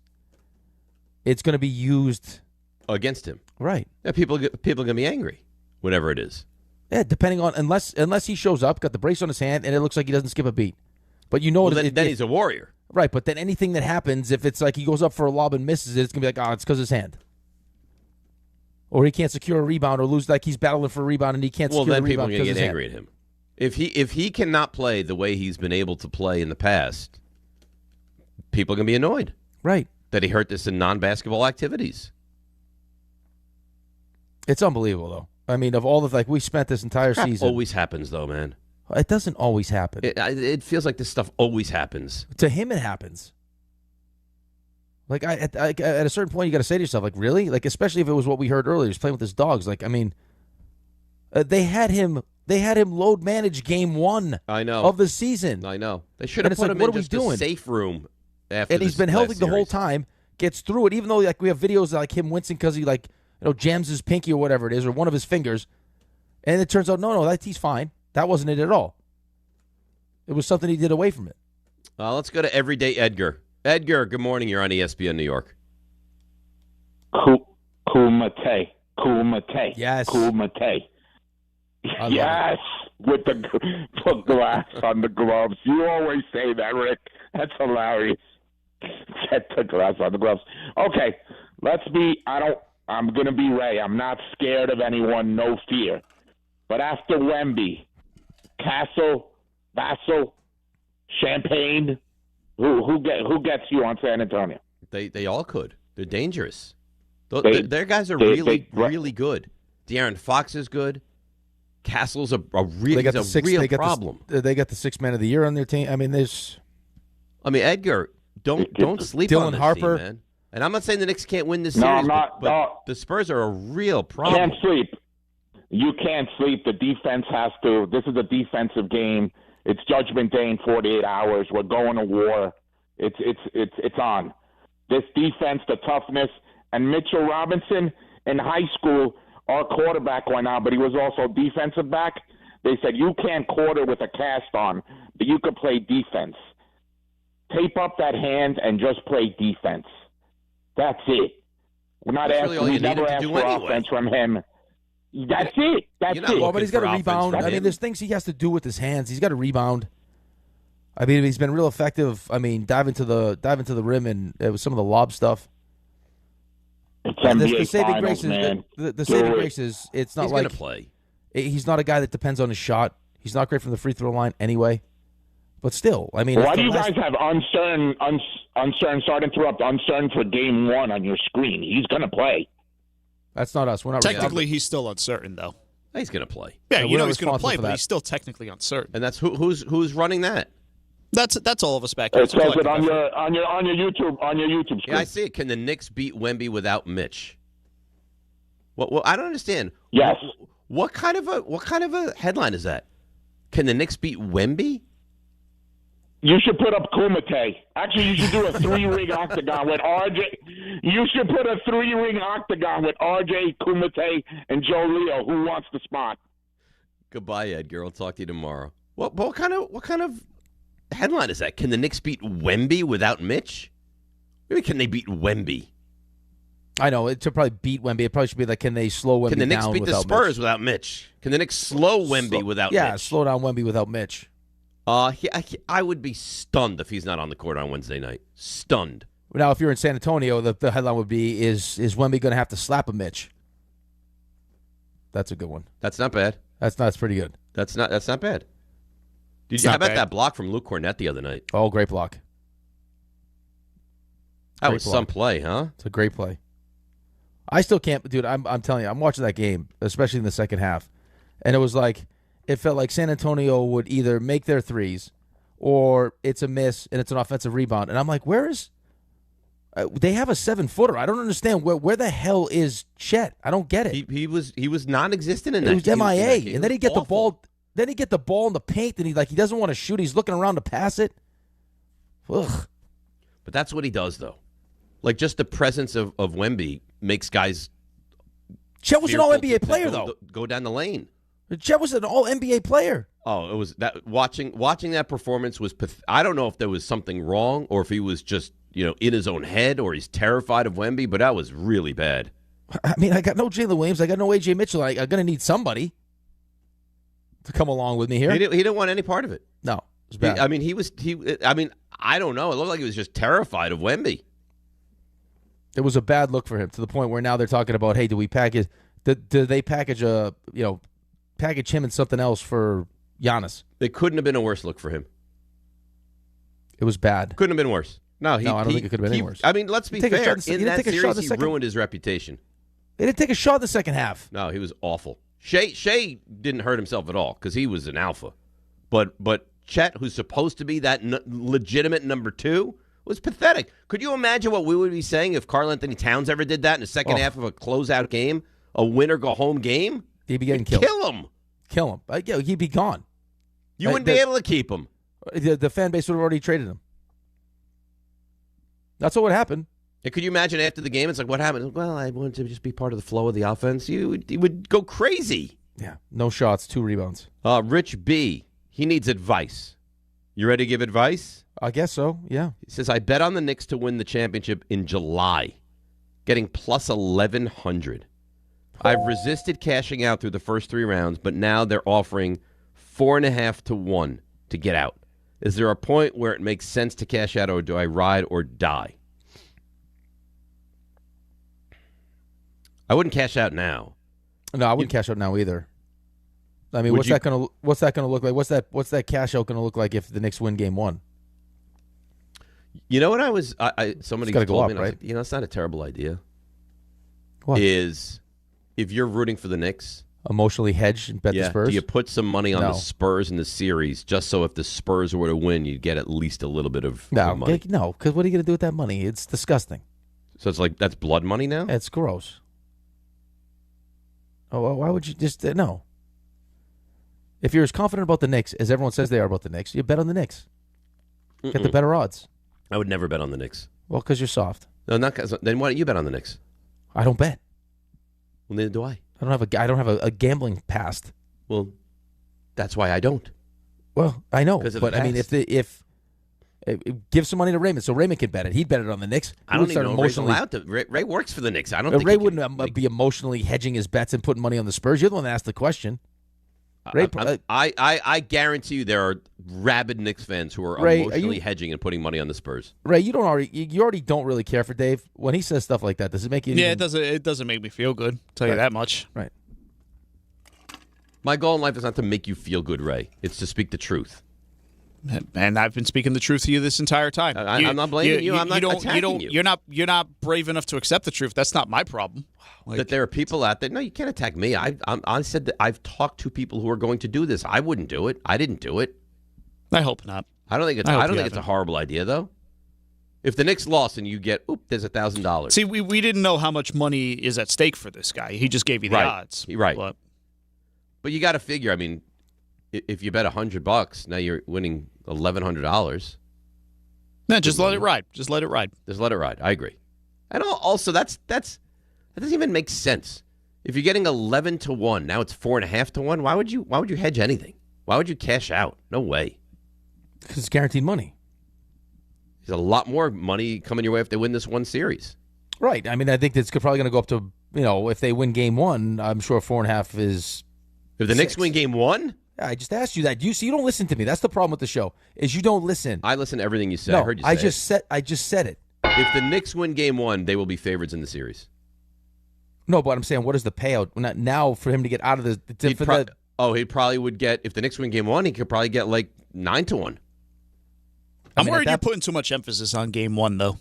it's going to be used against him. Right. Yeah, people are going to be angry, whatever it is. Yeah, depending on, unless he shows up, got the brace on his hand, and it looks like he doesn't skip a beat. But you know well, then he's a warrior. Right, but then anything that happens, if it's like he goes up for a lob and misses it, it's going to be like, it's because his hand. Or he can't secure a rebound or lose, like he's battling for a rebound and he can't secure a rebound. Well, then people are going to get angry at him. If he cannot play the way he's been able to play in the past, people are going to be annoyed. Right. That he hurt this in non-basketball activities. It's unbelievable, though. I mean, of all the, we spent this entire season. Always happens, though, man. It doesn't always happen. It feels like this stuff always happens. To him, it happens. Like, at a certain point, you got to say to yourself, like, really? Like, especially if it was what we heard earlier, he's playing with his dogs. Like, I mean, they had him load manage game 1 of the season. I know. They should have put him in just a safe room after and he's been healthy the whole time, gets through it, even though we have videos of, like, him wincing because he, jams his pinky or whatever it is, or one of his fingers. And it turns out, no, he's fine. That wasn't it at all. It was something he did away from it. Let's go to Everyday Edgar. Edgar, good morning. You're on ESPN New York. Kumate. Yes. Kumate. Yes. With the glass on the gloves. You always say that, Rick. That's hilarious. Set the glass on the gloves. Okay. I'm going to be Ray. I'm not scared of anyone. No fear. But after Wemby, Castle, Vassell, Champagne, who gets you on San Antonio? They all could. They're dangerous. Their guys are really good. De'Aaron Fox is good. Castle's a real problem. They got the 6th man of the year on their team. I mean, Edgar, don't sleep Dylan on this Harper. team, man. And I'm not saying the Knicks can't win this series, but the Spurs are a real problem. Can't sleep. You can't sleep. The defense has to. This is a defensive game. It's Judgment Day in 48 hours. We're going to war. It's on. This defense, the toughness, and Mitchell Robinson in high school, our quarterback went out, but he was also defensive back. They said you can't quarter with a cast on, but you could play defense. Tape up that hand and just play defense. That's it. We're not asking. We never asked for offense from him. That's it. That's it. Well, but he's got to rebound. I mean, there's things he has to do with his hands. He's got to rebound. I mean, he's been real effective. I mean, diving to the rim and with some of the lob stuff. It's the NBA saving Finals, grace is man. the saving grace is it's not He's like going to play. He's not a guy that depends on his shot. He's not great from the free throw line anyway. But still, I mean, why do you guys have uncertain? Sorry to interrupt. Uncertain for game one on your screen. He's going to play. That's not us. We're not technically. He's still uncertain, though. He's going to play. Yeah, you know he's going to play, but he's still technically uncertain. And that's who's running that. That's all of us back here. It says it on your YouTube screen. Yeah, I see it. Can the Knicks beat Wemby without Mitch? Well, I don't understand. Yes. What kind of a headline is that? Can the Knicks beat Wemby? You should put up Kumite. Actually, you should do a 3-ring octagon with RJ. You should put a 3-ring octagon with RJ, Kumite, and Joe Leo. Who wants the spot? Goodbye, Edgar. I'll talk to you tomorrow. What kind of headline is that? Can the Knicks beat Wemby without Mitch? Maybe can they beat Wemby? I know it should probably beat Wemby. It probably should be like, can they slow Wemby down? Can the Knicks beat the Spurs Mitch? without Mitch? Can the Knicks slow Wemby without Mitch? Yeah, slow down Wemby without Mitch. I would be stunned if he's not on the court on Wednesday night. Stunned. Now, if you're in San Antonio, the headline would be, is Wemby going to have to slap a Mitch? That's a good one. That's not bad. That's pretty good. That's not bad. How about that block from Luke Cornett the other night? Oh, great block. That was some play, huh? It's a great play. I still can't, dude. I'm telling you, I'm watching that game, especially in the second half, and it felt like San Antonio would either make their threes, or it's a miss and it's an offensive rebound, and I'm like, where is? They have a 7-footer. I don't understand where the hell is Chet. I don't get it. He was non-existent in that. He was MIA, and then he get the ball. Then he get the ball in the paint, and he doesn't want to shoot. He's looking around to pass it. Ugh. But that's what he does, though. Like, just the presence of Wemby makes guys. Chet was an All-NBA player, though. Go down the lane. Chet was an All-NBA player. Oh, it was that watching that performance was. I don't know if there was something wrong or if he was just in his own head or he's terrified of Wemby, but that was really bad. I mean, I got no Jalen Williams, I got no AJ Mitchell. I'm going to need somebody to come along with me here. He didn't want any part of it. No, it was bad. I don't know. It looked like he was just terrified of Wemby. It was a bad look for him to the point where now they're talking about, hey, do we package? Do they package package him and something else for Giannis? It couldn't have been a worse look for him. It was bad. Couldn't have been worse. No, I don't think it could have been any worse. I mean, let's be fair. In that series, he ruined his reputation. They didn't take a shot in the second half. No, he was awful. Shea didn't hurt himself at all because he was an alpha. But Chet, who's supposed to be that legitimate number 2, was pathetic. Could you imagine what we would be saying if Karl Anthony Towns ever did that in the second half of a closeout game, a win-or-go-home game? He'd be getting killed. Kill him. He'd be gone. You wouldn't be able to keep him. The fan base would have already traded him. That's what would happen. And could you imagine after the game, it's like, what happened? Well, I wanted to just be part of the flow of the offense. You would go crazy. Yeah, no shots, 2 rebounds. Rich B, he needs advice. You ready to give advice? I guess so, yeah. He says, I bet on the Knicks to win the championship in July, getting plus 1,100. I've resisted cashing out through the first 3 rounds, but now they're offering 4.5 to 1 to get out. Is there a point where it makes sense to cash out, or do I ride or die? I wouldn't cash out now. No, I wouldn't cash out now either. I mean, what's that gonna look like? What's that cash out gonna look like if the Knicks win Game 1? You know what somebody told go up, me, right? It's not a terrible idea. What? Is if you're rooting for the Knicks, emotionally hedge and bet the Spurs? Do you put some money on the Spurs in the series just so if the Spurs were to win, you'd get at least a little bit of money? No, because what are you going to do with that money? It's disgusting. So it's like that's blood money now? It's gross. Oh, why would you just no? If you're as confident about the Knicks as everyone says they are about the Knicks, you bet on the Knicks. Get the better odds. I would never bet on the Knicks. Well, because you're soft. No, not then. Why don't you bet on the Knicks? I don't bet. Well, neither do I. I don't have a gambling past. Well, that's why I don't. Well, I know, but I mean, if give some money to Raymond so Raymond can bet it. He'd bet it on the Knicks. I don't even know Ray's allowed to. Ray works for the Knicks. I don't think Ray wouldn't be emotionally hedging his bets and putting money on the Spurs. You're the one that asked the question. Ray, I guarantee you there are rabid Knicks fans who are emotionally hedging and putting money on the Spurs. Ray, you already don't really care for Dave when he says stuff like that. Does it make you? Yeah, it doesn't make me feel good. I'll tell you that much. Right. My goal in life is not to make you feel good, Ray. It's to speak the truth. And I've been speaking the truth to you this entire time. I'm not blaming you. I'm not attacking you. You're not brave enough to accept the truth. That's not my problem. That there are people out there. No, you can't attack me. I said that I've talked to people who are going to do this. I wouldn't do it. I didn't do it. I hope not. I don't think it's a horrible idea though. If the Knicks lost and you get, there's $1,000. See, we didn't know how much money is at stake for this guy. He just gave you the odds. Right. But you got to figure. I mean, if you bet $100, now you're winning $1,100. No, just let it ride. Just let it ride. Just let it ride. I agree. And also, that doesn't even make sense. If you're getting 11 to 1, now it's 4.5 to 1. Why would you hedge anything? Why would you cash out? No way. Because it's guaranteed money. There's a lot more money coming your way if they win this one series. Right. I mean, I think it's probably going to go up to, if they win game 1, I'm sure 4.5 is. If the Knicks win game 1? I just asked you that. You don't listen to me. That's the problem with the show, is you don't listen. I listen to everything you say. No, I heard you say I just said it. If the Knicks win game 1, they will be favorites in the series. No, but I'm saying, what is the payout now for him to get out of the? He probably would get, if the Knicks win game 1, he could probably get like 9 to 1. I'm worried you're putting too much emphasis on game 1, though.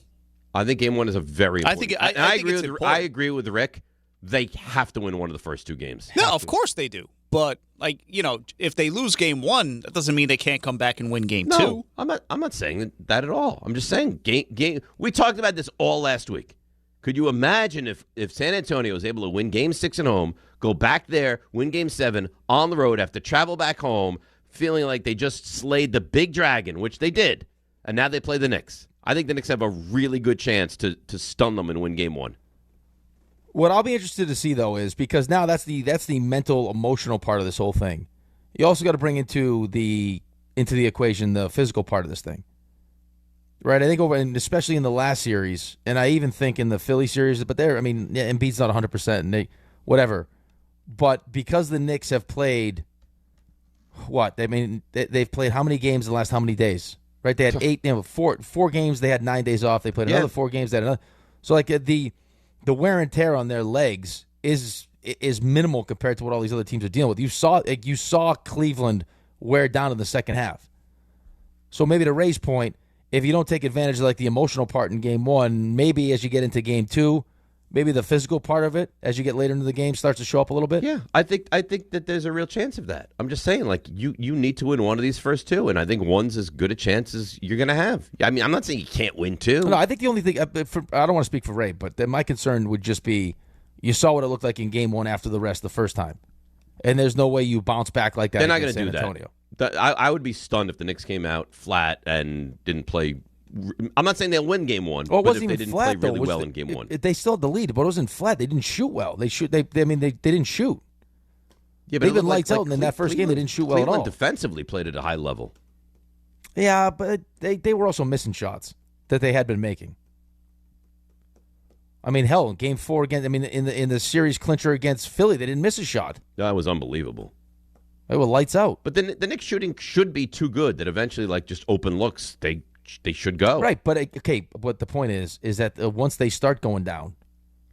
I think game 1 is a very important. I agree with Rick. They have to win one of the first 2 games. No, of course they do. But if they lose game 1, that doesn't mean they can't come back and win game 2. I'm not saying that at all. I'm just saying game. We talked about this all last week. Could you imagine if San Antonio was able to win game 6 at home, go back there, win game 7 on the road, have to travel back home, feeling like they just slayed the big dragon, which they did, and now they play the Knicks. I think the Knicks have a really good chance to stun them and win game 1. What I'll be interested to see, though, is because now that's the mental, emotional part of this whole thing. You also got to bring into the equation the physical part of this thing, right? I think and especially in the last series, and I even think in the Philly series, but Embiid's not 100%, and whatever. But because the Knicks have played, they've played how many games in the last how many days, right? They had 4 games. They had 9 days off. They played another 4 games. They had another. So the wear and tear on their legs is minimal compared to what all these other teams are dealing with. You saw Cleveland wear down in the second half. So maybe to Ray's point, if you don't take advantage of the emotional part in game 1, maybe as you get into game 2, maybe the physical part of it as you get later into the game starts to show up a little bit. Yeah, I think that there's a real chance of that. I'm just saying, you need to win one of these first 2, and I think one's as good a chance as you're going to have. I mean, I'm not saying you can't win 2. No, I think the only thing I don't want to speak for Ray, but my concern would just be you saw what it looked like in game 1 after the rest the first time, and there's no way you bounce back like that. They're not going to do San Antonio. that. I would be stunned if the Knicks came out flat and didn't play. I'm not saying they'll win game 1, but if they didn't play really well in game 1. They still had the lead, but it wasn't flat. They didn't shoot well. They didn't shoot. Yeah, but they've been lights out, and in that first game, they didn't shoot well at all. Cleveland defensively played at a high level. Yeah, but they were also missing shots that they had been making. I mean, hell, in game 4 against, in the series clincher against Philly, they didn't miss a shot. That was unbelievable. They were lights out. But then the Knicks shooting should be too good that eventually, just open looks, they should go. Right, but but the point is that once they start going down,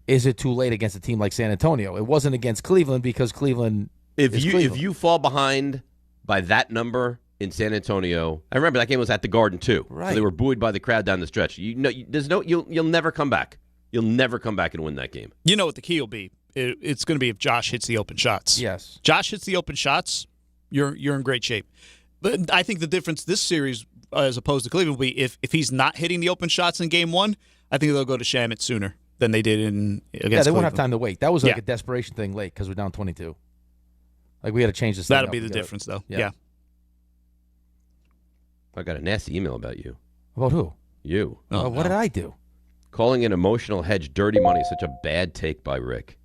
is it too late against a team like San Antonio? It wasn't against Cleveland because Cleveland If you fall behind by that number in San Antonio, I remember that game was at the Garden too. Right. So they were buoyed by the crowd down the stretch. You'll never come back. You'll never come back and win that game. You know what the key will be? It's going to be if Josh hits the open shots. Yes. Josh hits the open shots, you're in great shape. But I think the difference this series, as opposed to Cleveland, will be if he's not hitting the open shots in game 1, I think they'll go to Shamet sooner than they did against Cleveland. They won't have time to wait. That was a desperation thing late because we're down 22. We got to change this. That'll be the difference, though. Yeah. I got a nasty email about you. About who? You. What did I do? Calling an emotional hedge dirty money is such a bad take by Rick.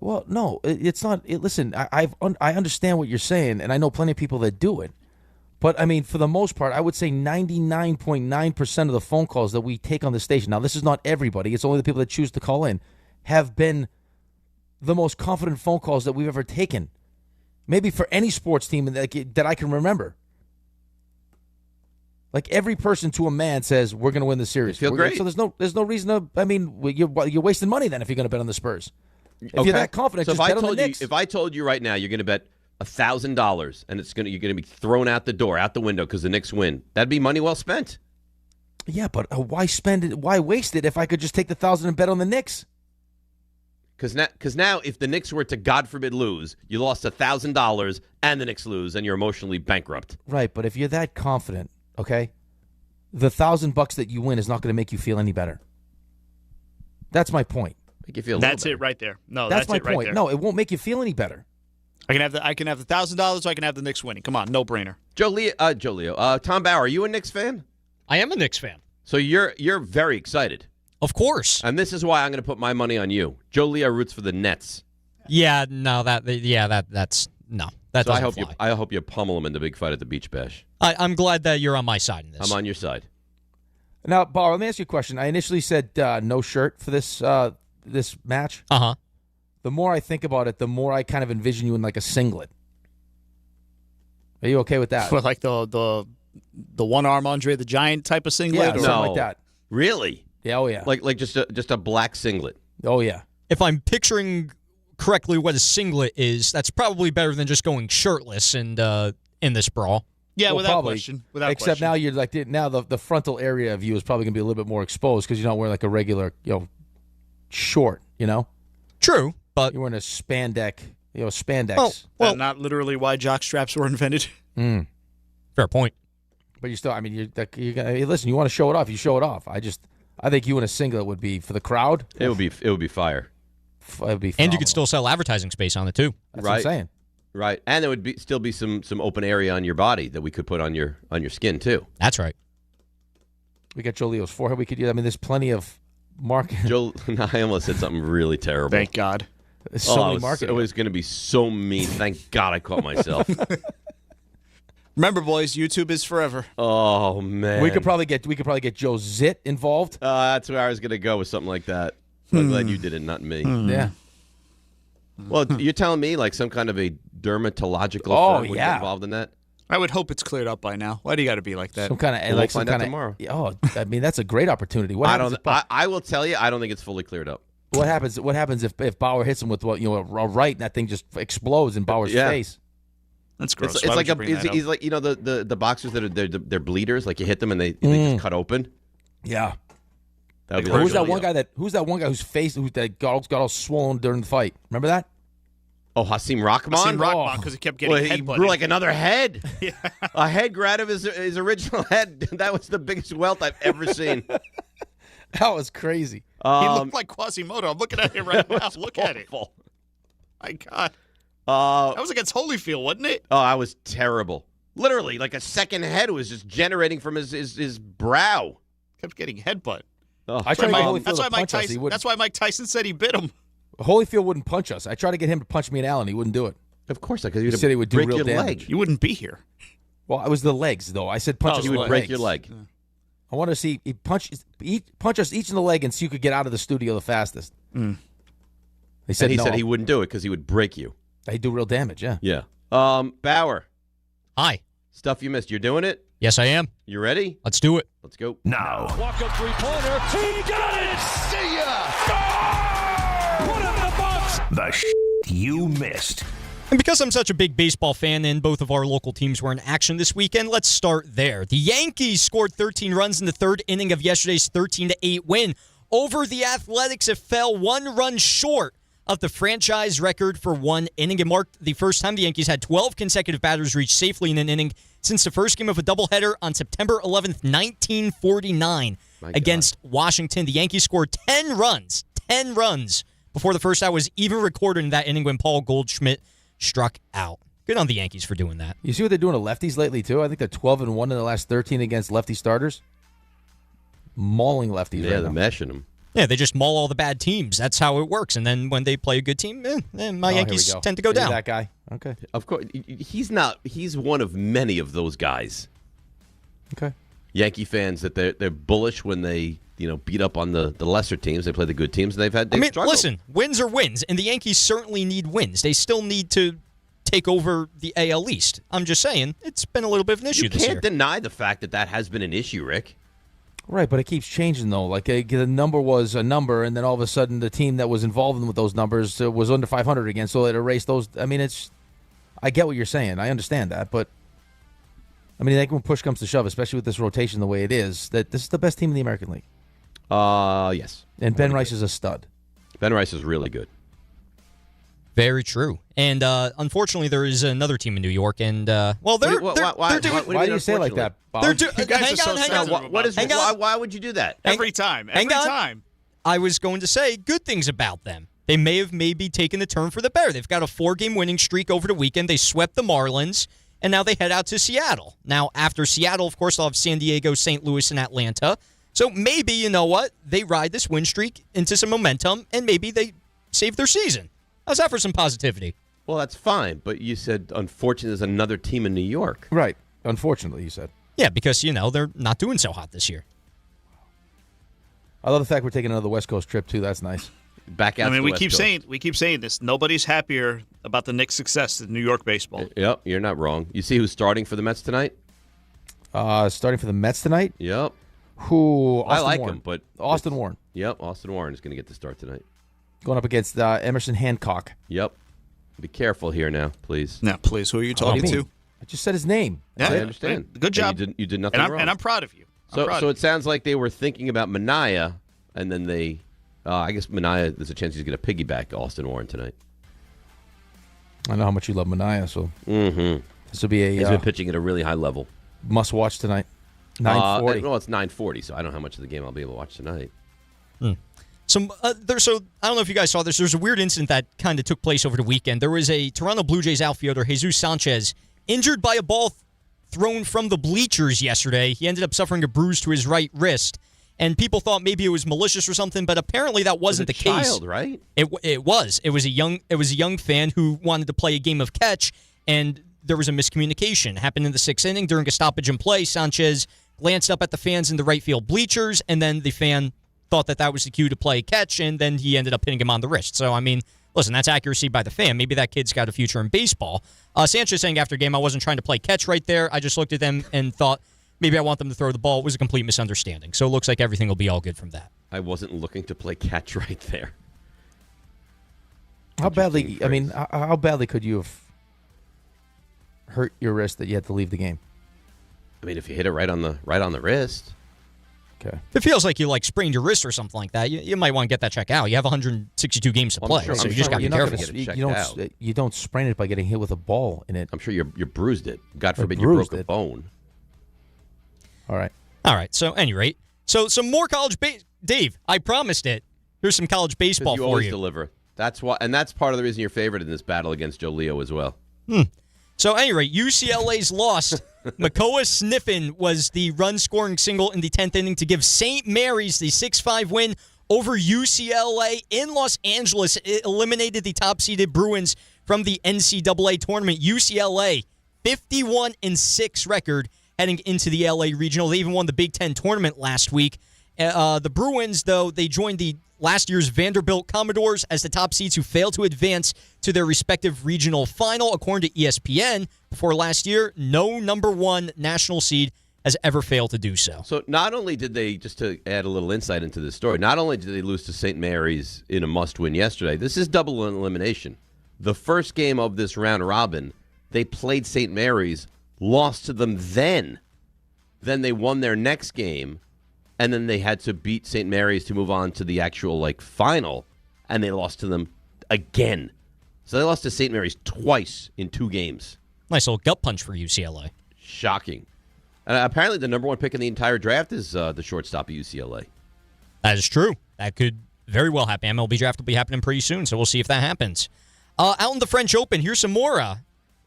Well, no, it's not. Listen, I understand what you're saying, and I know plenty of people that do it. But, for the most part, I would say 99.9% of the phone calls that we take on the station, now this is not everybody, it's only the people that choose to call in, have been the most confident phone calls that we've ever taken. Maybe for any sports team that I can remember. Like every person to a man says we're going to win the series. Feel great. So there's no reason to. I mean, you're wasting money then if you're going to bet on the Spurs. If you're that confident, so just bet on the Knicks. If I told you right now you're going to bet $1,000 and you're going to be thrown out the door, out the window because the Knicks win, that'd be money well spent. Yeah, but why spend it? Why waste it if I could just take the $1,000 and bet on the Knicks? Because now if the Knicks were to, God forbid, lose, you lost $1,000 and the Knicks lose and you're emotionally bankrupt. Right, but if you're that confident, okay, the $1,000 that you win is not going to make you feel any better. That's my point. Make you feel. That's it right there. No, that's my it right point. there. No, it won't make you feel any better. I can have the $1,000, or I can have the Knicks winning. Come on, no brainer. Joe Leo, Tom Bauer, are you a Knicks fan? I am a Knicks fan. So you're very excited. Of course. And this is why I'm going to put my money on you. Joe Leo roots for the Nets. Yeah, no, that's no. That so doesn't fly. I hope you pummel him in the big fight at the Beach Bash. I'm glad that you're on my side in this. I'm on your side. Now, Bauer, let me ask you a question. I initially said no shirt for this match. Uh-huh. The more I think about it, the more I kind of envision you in like a singlet. Are you okay with that? For like the one-arm Andre the Giant type of singlet? Yeah, something like that. Really? Yeah, oh yeah. Like just a black singlet. Oh yeah. If I'm picturing correctly what a singlet is, that's probably better than just going shirtless and in this brawl. Yeah, well, without probably. question. Without Except question. now you're like the frontal area of you is probably going to be a little bit more exposed because you're not wearing like a regular short. True, but you're wearing a spandex. Well, not literally why jock straps were invented. Fair point. But you still, I mean, listen. You want to show it off, you show it off. I think you in a singlet would be for the crowd. It would be fire. It would be phenomenal. And you could still sell advertising space on it too. That's what I'm saying. Right, and there would still be some open area on your body that we could put on your skin too. That's right. We got Joe Leo's forehead. We could use. I mean, there's plenty of market. Joe, I almost said something really terrible. Thank God. There's so many marketing. It was going to be so mean. Thank God I caught myself. Remember, boys, YouTube is forever. Oh man, we could probably get Joe Zit involved. That's where I was going to go with something like that. I'm glad you did it, not me. Yeah. Well, you're telling me like some kind of a dermatological firm would get involved in that? I would hope it's cleared up by now. Why do you got to be like that? Some kind of we'll find out tomorrow. Oh, I mean that's a great opportunity. I will tell you, I don't think it's fully cleared up. What happens if Bauer hits him with a right and that thing just explodes in Bauer's face? That's gross. It's like he's like the boxers that are they're bleeders. Like you hit them and they just cut open. Yeah. That would be Who's that one guy whose face that got all swollen during the fight? Remember that? Oh, Hasim Rahman? Hasim Rahman, because he kept getting he grew like another head. Yeah. A head grab of his original head. That was the biggest welt I've ever seen. That was crazy. He looked like Quasimodo. I'm looking at it right now. Look at it. My God. That was against Holyfield, wasn't it? Oh, that was terrible. Literally, like a second head was just generating from his brow. Kept getting headbutt. Oh. That's why Mike Tyson said he bit him. Holyfield wouldn't punch us. I tried to get him to punch me and Allen. He wouldn't do it. Of course not, because he said he would do real damage. Leg. You wouldn't be here. Well, it was the legs, though. I said punch us in the legs. You would break your leg. Yeah. I want to see he punch us each in the leg and see who could get out of the studio the fastest. He said he wouldn't do it because he would break you. He'd do real damage, yeah. Yeah. Bauer. Hi. Stuff you missed. You're doing it? Yes, I am. You ready? Let's do it. Let's go. Now. Walk up three-pointer. He got it! See ya! Put it in the box! The you missed. And because I'm such a big baseball fan and both of our local teams were in action this weekend, let's start there. The Yankees scored 13 runs in the third inning of yesterday's 13-8 win over the Athletics. It fell 1 run short of the franchise record for one inning. It marked the first time the Yankees had 12 consecutive batters reach safely in an inning since the first game of a doubleheader on September 11th, 1949 against Washington. The Yankees scored 10 runs before the first out was even recorded in that inning when Paul Goldschmidt struck out. Good on the Yankees for doing that. You see what they're doing to lefties lately, too? I think they're 12-1 in the last 13 against lefty starters. Mauling lefties right they're now. meshing them. Yeah, they just maul all the bad teams. That's how it works. And then when they play a good team, my Yankees tend to go down. That guy. Okay. Of course. He's not. He's one of many of those guys. Okay. Yankee fans that they're bullish when they beat up on the lesser teams. They play the good teams, and they've struggled. Listen, wins are wins, and the Yankees certainly need wins. They still need to take over the AL East. I'm just saying, it's been a little bit of an issue this year. You can't deny the fact that has been an issue, Rick. Right, but it keeps changing, though. Like, the number was a number, and then all of a sudden the team that was involved with those numbers was under 500 again, so it erased those. I mean, I get what you're saying. I understand that, but I mean, when push comes to shove, especially with this rotation the way it is, that this is the best team in the American League. Yes. And Ben Rice is a stud. Ben Rice is really good. Very true. And unfortunately, there is another team in New York, and they're doing. Why do you say it like that, Bob? You guys are so sensitive. Why would you do that? Every time. I was going to say good things about them. They may have maybe taken the turn for the better. They've got a 4-game winning streak over the weekend. They swept the Marlins, and now they head out to Seattle. Now, after Seattle, of course, they'll have San Diego, St. Louis, and Atlanta. So maybe, you know what? They ride this win streak into some momentum, and maybe they save their season. How's that for some positivity? Well, that's fine, but you said, unfortunately, there's another team in New York. Right. Unfortunately, you said. Yeah, because, they're not doing so hot this year. I love the fact we're taking another West Coast trip, too. That's nice. Back out. I mean, we keep saying this. Nobody's happier about the Knicks' success in New York baseball. Yep, you're not wrong. You see who's starting for the Mets tonight? Starting for the Mets tonight? Yep. Who? I like him, but Austin Warren. Yep, Austin Warren is going to get the start tonight. Going up against Emerson Hancock. Yep. Be careful here now, please. Now, please, who are you talking to? I just said his name. Yeah, I understand. Good job. You did nothing wrong. And I'm proud of you. So it sounds like they were thinking about Minaya, and then they, I guess Minaya, there's a chance he's going to piggyback Austin Warren tonight. I know how much you love Minaya, so this will be He's been pitching at a really high level. Must watch tonight. 9:40. Well, it's 9:40, so I don't know how much of the game I'll be able to watch tonight. So I don't know if you guys saw this. There's a weird incident that kind of took place over the weekend. There was a Toronto Blue Jays outfielder, Jesus Sanchez, injured by a ball thrown from the bleachers yesterday. He ended up suffering a bruise to his right wrist, and people thought maybe it was malicious or something, but apparently that wasn't the case. Child, right? It was. It was a young fan who wanted to play a game of catch, and there was a miscommunication. It happened in the 6th inning during a stoppage in play. Sanchez glanced up at the fans in the right field bleachers, and then the fan thought that was the cue to play catch, and then he ended up hitting him on the wrist. So, I mean, listen, that's accuracy by the fan. Maybe that kid's got a future in baseball. Sanchez saying after game, I wasn't trying to play catch right there. I just looked at them and thought maybe I want them to throw the ball. It was a complete misunderstanding. So it looks like everything will be all good from that. I wasn't looking to play catch right there. How badly, how badly could you have hurt your wrist that you had to leave the game? I mean, if you hit it right on the wrist. Okay. If it feels like you sprained your wrist or something like that, you might want to get that checked out. You have 162 games to play, so you just got to be careful. You don't sprain it by getting hit with a ball in it. I'm sure you bruised it. God forbid you broke a bone. All right. So, at any rate, some more college Dave, I promised it. Here's some college baseball you for always you. Deliver. That's why, and that's part of the reason you're favored in this battle against Joe Leo as well. So, at any rate, UCLA's lost. Makoa Sniffen was the run-scoring single in the 10th inning to give St. Mary's the 6-5 win over UCLA in Los Angeles. It eliminated the top-seeded Bruins from the NCAA tournament. UCLA, 51-6 record heading into the LA Regional. They even won the Big Ten tournament last week. The Bruins, though, they joined the last year's Vanderbilt Commodores as the top seeds who failed to advance to their respective regional final. According to ESPN, before last year, no number one national seed has ever failed to do so. So not only did they, just to add a little insight into this story, not only did they lose to St. Mary's in a must-win yesterday, this is double elimination. The first game of this round robin, they played St. Mary's, lost to them then. Then they won their next game, and then they had to beat St. Mary's to move on to the actual final, and they lost to them again. So they lost to St. Mary's twice in 2 games. Nice little gut punch for UCLA. Shocking. Apparently the number 1 pick in the entire draft is the shortstop at UCLA. That is true. That could very well happen. MLB draft will be happening pretty soon, so we'll see if that happens. Out in the French Open, here's some more.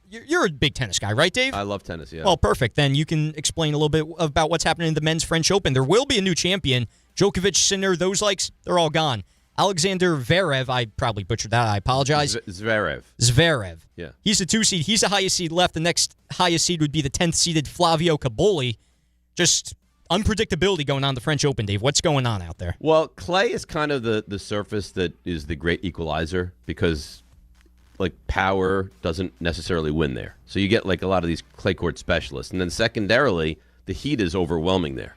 You're a big tennis guy, right, Dave? I love tennis, yeah. Well, perfect. Then you can explain a little bit about what's happening in the men's French Open. There will be a new champion. Djokovic, Sinner, those they're all gone. Alexander Zverev, I probably butchered that. I apologize. Zverev. Yeah. He's the 2 seed. He's the highest seed left. The next highest seed would be the 10th seeded Flavio Caboli. Just unpredictability going on in the French Open, Dave. What's going on out there? Well, clay is kind of the surface that is the great equalizer because like power doesn't necessarily win there. So you get like a lot of these clay court specialists. And then secondarily, the heat is overwhelming there.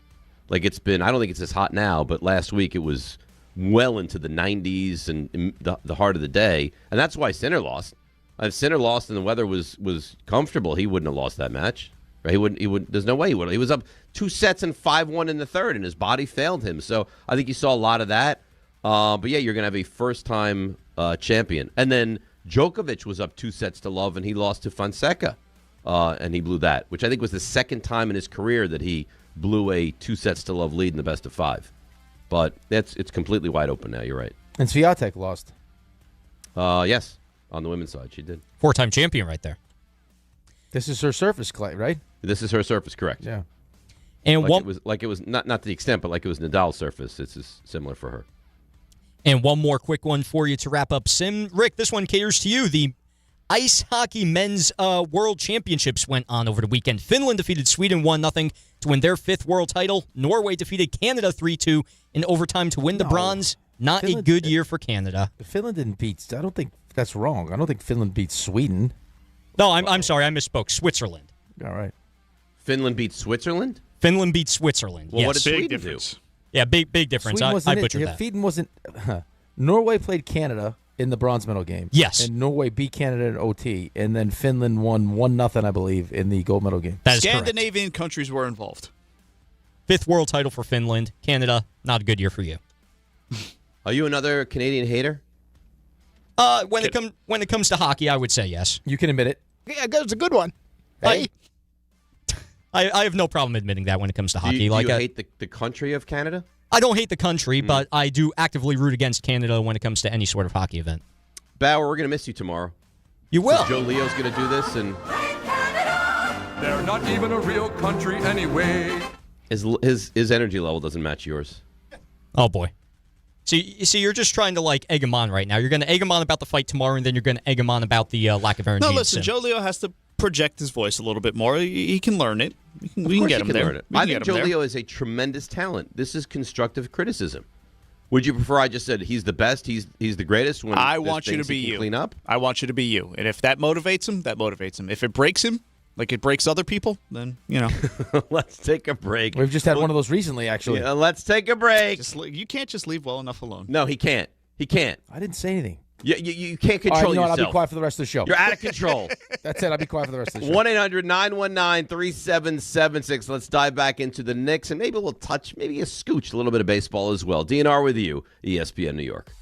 Like it's been, I don't think it's as hot now, but last week it was well into the 90s and the heart of the day. And that's why Sinner lost. If Sinner lost and the weather was comfortable, he wouldn't have lost that match. Right? He wouldn't. There's no way he would. He was up 2 sets and 5-1 in the third, and his body failed him. So I think you saw a lot of that. But yeah, you're going to have a first-time champion. And then Djokovic was up 2 sets to love, and he lost to Fonseca, and he blew that, which I think was the second time in his career that he blew a 2 sets to love lead in the best of 5. But it's completely wide open now. You're right. And Swiatek lost. Yes, on the women's side, she did. 4-time champion right there. This is her surface clay, right? This is her surface, correct? Yeah. And it was not to the extent, but like it was Nadal's surface. This is similar for her. And one more quick one for you to wrap up. Rick, this one caters to you. The Ice Hockey Men's World Championships went on over the weekend. Finland defeated Sweden 1-0 to win their 5th world title. Norway defeated Canada 3-2 in overtime to win the bronze. Not Finland, a good year for Canada. Finland didn't beat. I don't think that's wrong. I don't think Finland beat Sweden. No, I'm sorry. I misspoke. Switzerland. All right. Finland beat Switzerland? Finland beat Switzerland. Well, yes. what did Sweden difference. do? Yeah, big difference. I butchered that. Sweden wasn't. Norway played Canada in the bronze medal game. Yes. And Norway beat Canada in OT, and then Finland won 1-0, I believe, in the gold medal game. That is Scandinavian countries were involved. 5th world title for Finland. Canada, not a good year for you. Are you another Canadian hater? When it comes to hockey, I would say yes. You can admit it. Yeah, it's a good one. Hey. I have no problem admitting that when it comes to hockey. Do you hate the country of Canada? I don't hate the country, but I do actively root against Canada when it comes to any sort of hockey event. Bauer, we're going to miss you tomorrow. You will. So Joe Leo's going to do this, and they're not even a real country anyway. His energy level doesn't match yours. Oh boy. See, you're just trying to like egg him on right now. You're going to egg him on about the fight tomorrow, and then you're going to egg him on about the lack of energy. No, listen, Joe Leo has to project his voice a little bit more. He can learn it. We can get him there. I think Joe Leo is a tremendous talent. This is constructive criticism. Would you prefer I just said he's the best, he's the greatest? When I want you to be you. Clean up? I want you to be you. And if that motivates him, that motivates him. If it breaks him, like it breaks other people, then, you know. Let's take a break. We've just had one of those recently, actually. Yeah, let's take a break. You can't just leave well enough alone. No, he can't. He can't. I didn't say anything. You can't control yourself. I'll be quiet for the rest of the show. You're out of control. That's it. I'll be quiet for the rest of the show. 1-800-919-3776. Let's dive back into the Knicks, and maybe we'll touch, maybe a scooch, a little bit of baseball as well. DNR with you, ESPN New York.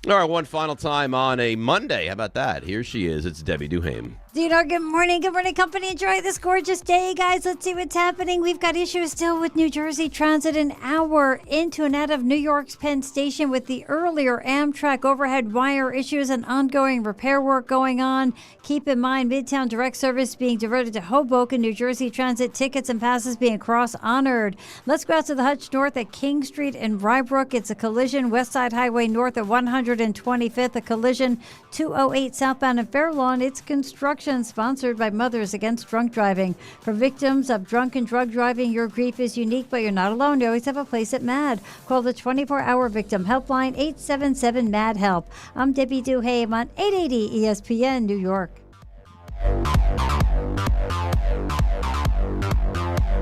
All right, one final time on a Monday. How about that? Here she is. It's Debbie Duhame. Good morning, company. Enjoy this gorgeous day, guys. Let's see what's happening. We've got issues still with New Jersey Transit, an hour into and out of New York's Penn Station with the earlier Amtrak overhead wire issues and ongoing repair work going on. Keep in mind, Midtown Direct Service being diverted to Hoboken, New Jersey Transit tickets and passes being cross-honored. Let's go out to the Hutch North at King Street in Rybrook. It's a collision. West Side Highway North at 125th, a collision. 208 southbound in Fair Lawn. It's construction. Sponsored by Mothers Against Drunk Driving. For victims of drunk and drug driving, your grief is unique, but you're not alone. You always have a place at MAD. Call the 24-hour victim helpline, 877-MAD-HELP. I'm Debbie Duhame on 880 ESPN New York.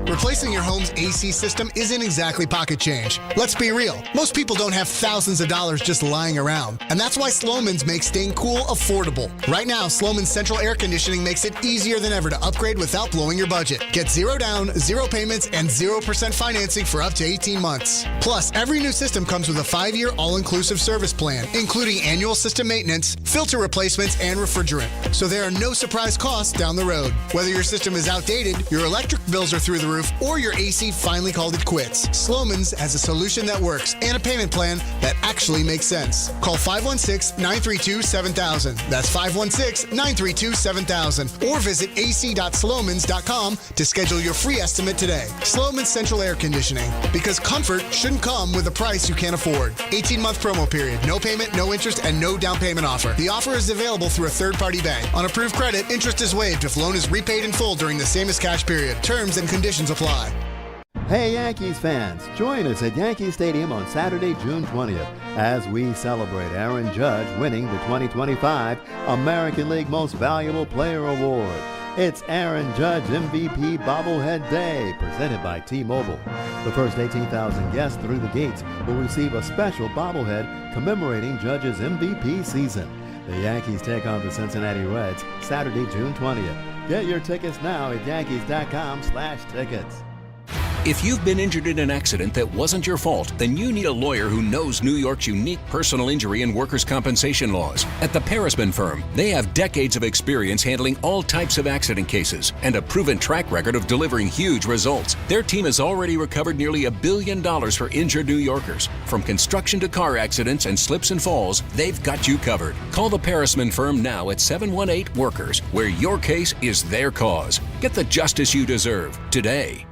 Replacing your home's AC system isn't exactly pocket change. Let's be real. Most people don't have thousands of dollars just lying around. And that's why Slomin's makes staying cool affordable. Right now, Slomin's central air conditioning makes it easier than ever to upgrade without blowing your budget. Get 0 down, 0 payments, and 0% financing for up to 18 months. Plus, every new system comes with a 5-year all-inclusive service plan, including annual system maintenance, filter replacements, and refrigerant. So there are no surprise costs down the road. Whether your system is outdated, your electric bills are through the roof, or your AC finally called it quits, Slomin's has a solution that works and a payment plan that actually makes sense. Call 516-932-7000. That's 516-932-7000. Or visit ac.slomans.com to schedule your free estimate today. Slomin's Central Air Conditioning. Because comfort shouldn't come with a price you can't afford. 18-month promo period. No payment, no interest, and no down payment offer. The offer is available through a third-party bank. On approved credit, interest is waived if loan is repaid in full during the same as cash period. Terms and conditions apply. Hey Yankees fans, join us at Yankee Stadium on Saturday, June 20th as we celebrate Aaron Judge winning the 2025 American League Most Valuable Player Award. It's Aaron Judge MVP Bobblehead Day, presented by T-Mobile. The first 18,000 guests through the gates will receive a special bobblehead commemorating Judge's MVP season. The Yankees take on the Cincinnati Reds Saturday, June 20th. Get your tickets now at yankees.com/tickets. If you've been injured in an accident that wasn't your fault, then you need a lawyer who knows New York's unique personal injury and workers' compensation laws. At the Parisman Firm, they have decades of experience handling all types of accident cases and a proven track record of delivering huge results. Their team has already recovered nearly $1 billion for injured New Yorkers. From construction to car accidents and slips and falls, they've got you covered. Call the Parisman Firm now at 718-WORKERS, where your case is their cause. Get the justice you deserve today.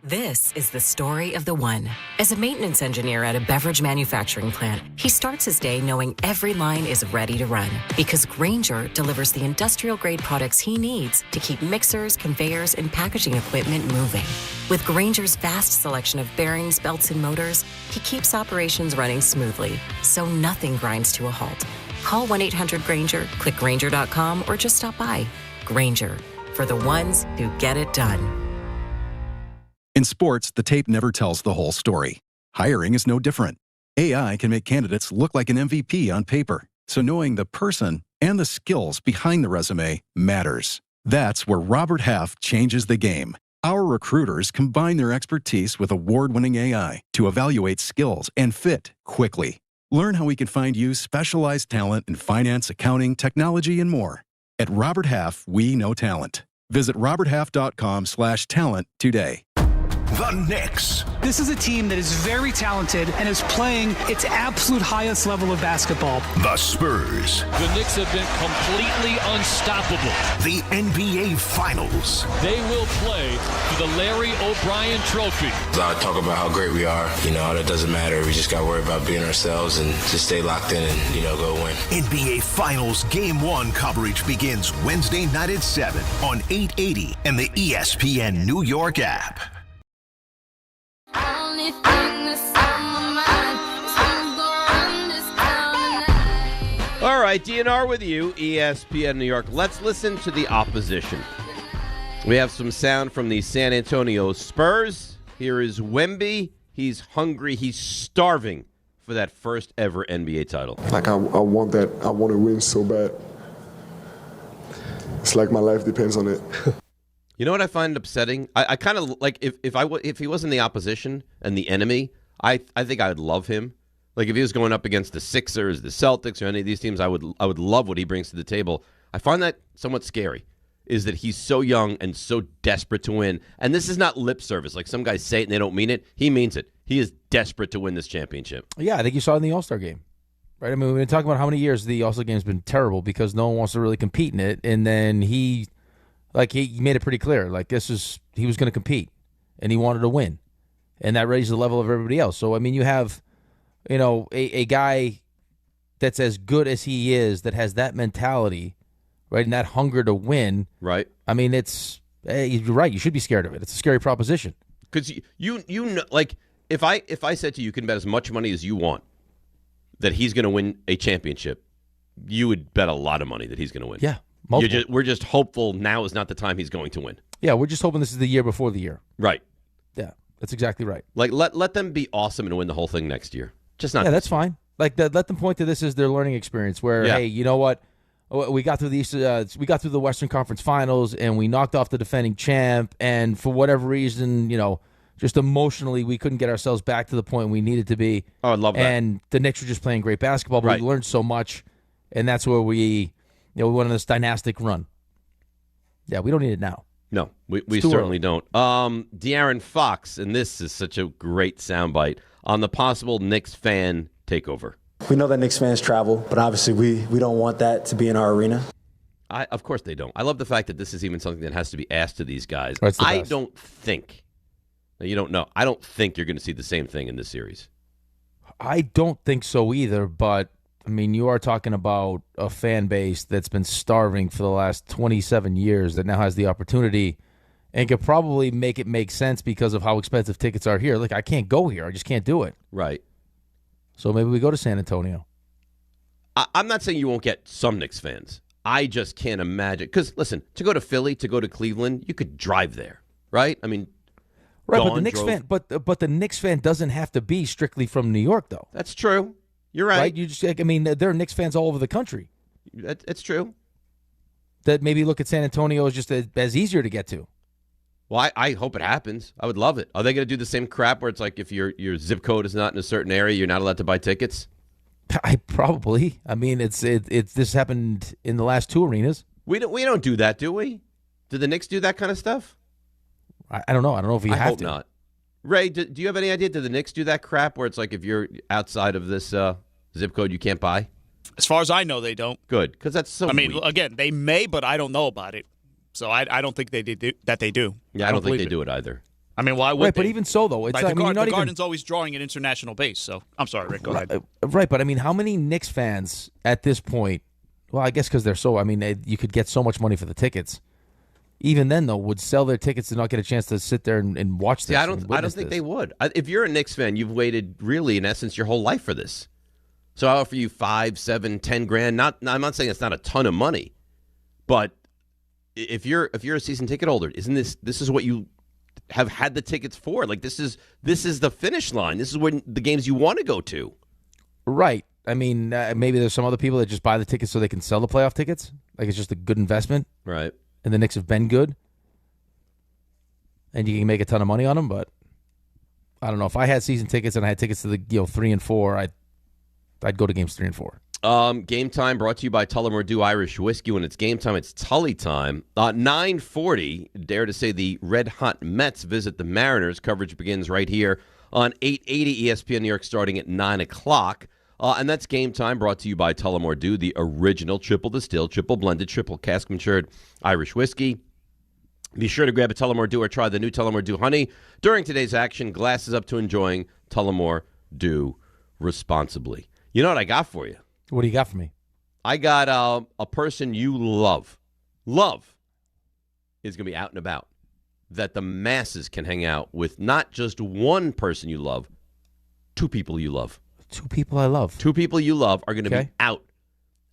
This is the story of the one. As a maintenance engineer at a beverage manufacturing plant, he starts his day knowing every line is ready to run because Grainger delivers the industrial-grade products he needs to keep mixers, conveyors, and packaging equipment moving. With Grainger's vast selection of bearings, belts, and motors, he keeps operations running smoothly, so nothing grinds to a halt. Call 1-800-GRAINGER, click Grainger.com, or just stop by. Grainger, for the ones who get it done. In sports, the tape never tells the whole story. Hiring is no different. AI can make candidates look like an MVP on paper, so knowing the person and the skills behind the resume matters. That's where Robert Half changes the game. Our recruiters combine their expertise with award-winning AI to evaluate skills and fit quickly. Learn how we can find you specialized talent in finance, accounting, technology, and more. At Robert Half, we know talent. Visit roberthalf.com/talent today. The Knicks. This is a team that is very talented and is playing its absolute highest level of basketball. The Spurs. The Knicks have been completely unstoppable. The NBA Finals. They will play for the Larry O'Brien Trophy. I talk about how great we are. That doesn't matter. We just got to worry about being ourselves and just stay locked in and, go win. NBA Finals Game 1 coverage begins Wednesday night at 7 on 880 and the ESPN New York app. All right, DNR with you, ESPN New York. Let's listen to the opposition. We have some sound from the San Antonio Spurs. Here is Wemby. He's hungry. He's starving for that first ever NBA title. I want that. I want to win so bad. It's like my life depends on it. You know what I find upsetting? I kind of like if he wasn't the opposition and the enemy, I think I would love him. Like if he was going up against the Sixers, the Celtics, or any of these teams, I would love what he brings to the table. I find that somewhat scary, is that he's so young and so desperate to win. And this is not lip service. Like some guys say it and they don't mean it. He means it. He is desperate to win this championship. Yeah, I think you saw it in the All-Star game. Right? I mean, we've been talking about how many years the All-Star game has been terrible because no one wants to really compete in it. And then he made it pretty clear. Like he was going to compete and he wanted to win. And that raised the level of everybody else. So, I mean, you have, a guy that's as good as he is that has that mentality, right, and that hunger to win. Right. I mean, you're right. You should be scared of it. It's a scary proposition. Because you know, like if I said to you, you can bet as much money as you want that he's going to win a championship, you would bet a lot of money that he's going to win. Yeah. We're just hopeful now is not the time he's going to win. Yeah, we're just hoping this is the year before the year. Right. Yeah, that's exactly right. Like let them be awesome and win the whole thing next year. Just not. Yeah, that's fine. Like let them point to this as their learning experience. Where hey, you know what? We got through the Western Conference Finals and we knocked off the defending champ. And for whatever reason, just emotionally, we couldn't get ourselves back to the point we needed to be. Oh, I love that. And the Knicks were just playing great basketball, but we learned so much, and that's where we went on this dynastic run. Yeah, we don't need it now. No, we certainly don't. De'Aaron Fox, and this is such a great soundbite on the possible Knicks fan takeover. We know that Knicks fans travel, but obviously we don't want that to be in our arena. Of course they don't. I love the fact that this is even something that has to be asked to these guys. I don't think. You don't know. I don't think you're going to see the same thing in this series. I don't think so either, but I mean, you are talking about a fan base that's been starving for the last 27 years that now has the opportunity and could probably make it make sense because of how expensive tickets are here. Like, I can't go here. I just can't do it. Right. So maybe we go to San Antonio. I'm not saying you won't get some Knicks fans. I just can't imagine. Because, listen, to go to Philly, to go to Cleveland, you could drive there, right? I mean, right, but the Knicks fan, but the Knicks fan doesn't have to be strictly from New York, though. That's true. You're right. You just, I mean, there are Knicks fans all over the country. It's true. That maybe look at San Antonio as just as easier to get to. Well, I hope it happens. I would love it. Are they going to do the same crap where it's like if your zip code is not in a certain area, you're not allowed to buy tickets? Probably. I mean, it's this happened in the last two arenas. We don't do that, do we? Do the Knicks do that kind of stuff? I don't know. I don't know if you have hope to. Not. Ray, do you have any idea? Do the Knicks do that crap where it's like if you're outside of this zip code, you can't buy? As far as I know, they don't. Good, because that's so. I mean, weak. again, they may, but I don't know about it. So I don't think they do. Yeah, I don't think they do it either. I mean, why would right, they? But even so, though, it's like like, the Garden's always drawing an international base. So I'm sorry, Rick. Go ahead. Right, but I mean, how many Knicks fans at this point? Well, I guess because they're so. I mean, you could get so much money for the tickets. Even then, though, would sell their tickets to not get a chance to sit there and watch this. Yeah, I don't think they would. If you're a Knicks fan, you've waited really, in essence, your whole life for this. So I'll offer you $5, $7, $10,000. I'm not saying it's not a ton of money, but if you're a season ticket holder, isn't this is what you have had the tickets for? Like this is the finish line. This is when the games you want to go to. Right. I mean, maybe there's some other people that just buy the tickets so they can sell the playoff tickets. Like it's just a good investment. Right. And the Knicks have been good. And you can make a ton of money on them, but I don't know. If I had season tickets and I had tickets to the 3 and 4, I'd go to games 3 and 4. Game time brought to you by Tullamore Dew Irish Whiskey. When it's game time, it's Tully time. 9:40, dare to say the Red Hot Mets visit the Mariners. Coverage begins right here on 880 ESPN New York starting at 9 o'clock. And that's game time brought to you by Tullamore Dew, the original triple distilled, triple blended, triple cask matured Irish whiskey. Be sure to grab a Tullamore Dew or try the new Tullamore Dew Honey. During today's action, glasses up to enjoying Tullamore Dew responsibly. You know what I got for you? What do you got for me? I got a person you love is going to be out and about, that the masses can hang out with. Not just one person you love, two people you love. Two people I love. Two people you love are going to be out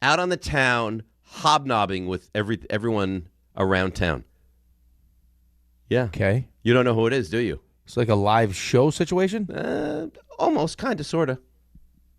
on the town, hobnobbing with everyone around town. Yeah. Okay. You don't know who it is, do you? It's like a live show situation? Almost, kind of, sort of.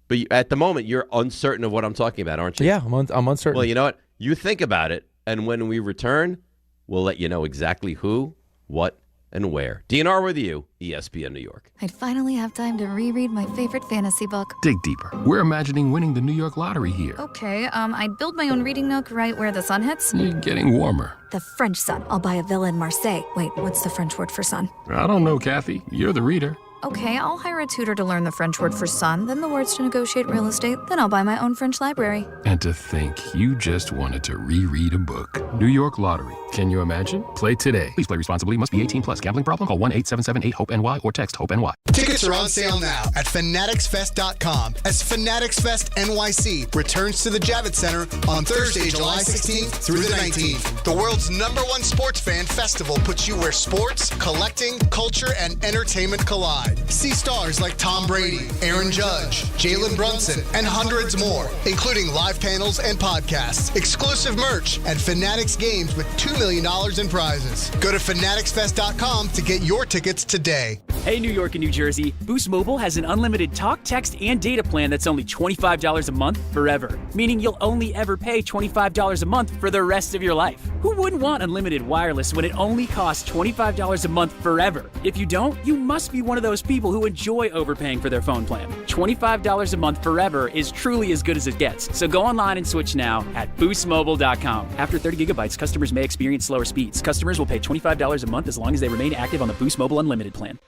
But at the moment, you're uncertain of what I'm talking about, aren't you? Yeah, I'm uncertain. Well, you know what? You think about it, and when we return, we'll let you know exactly who, what, and where. DNR with you, ESPN New York. I'd finally have time to reread my favorite fantasy book. Dig deeper. We're imagining winning the New York lottery here. Okay, I'd build my own reading nook right where the sun hits. Getting warmer. The French sun. I'll buy a villa in Marseille. Wait, what's the French word for sun? I don't know, Kathy. You're the reader. Okay, I'll hire a tutor to learn the French word for sun, then the words to negotiate real estate, then I'll buy my own French library. And to think you just wanted to reread a book. New York Lottery. Can you imagine? Play today. Please play responsibly. Must be 18 plus. Gambling problem? Call 1-877-8-HOPE-NY or text HOPE-NY. Tickets are on sale now at fanaticsfest.com as Fanatics Fest NYC returns to the Javits Center on Thursday, July 16th through the 19th. The world's #1 sports fan festival puts you where sports, collecting, culture, and entertainment collide. See stars like Tom Brady, Aaron Judge, Jalen Brunson, and hundreds more, including live panels and podcasts, exclusive merch, and Fanatics games with $2 million in prizes. Go to fanaticsfest.com to get your tickets today. Hey, New York and New Jersey, Boost Mobile has an unlimited talk, text, and data plan that's only $25 a month forever, meaning you'll only ever pay $25 a month for the rest of your life. Who wouldn't want unlimited wireless when it only costs $25 a month forever? If you don't, you must be one of those people who enjoy overpaying for their phone plan. $25 a month forever is truly as good as it gets. So go online and switch now at boostmobile.com. After 30 gigabytes, customers may experience slower speeds. Customers will pay $25 a month as long as they remain active on the Boost Mobile Unlimited plan.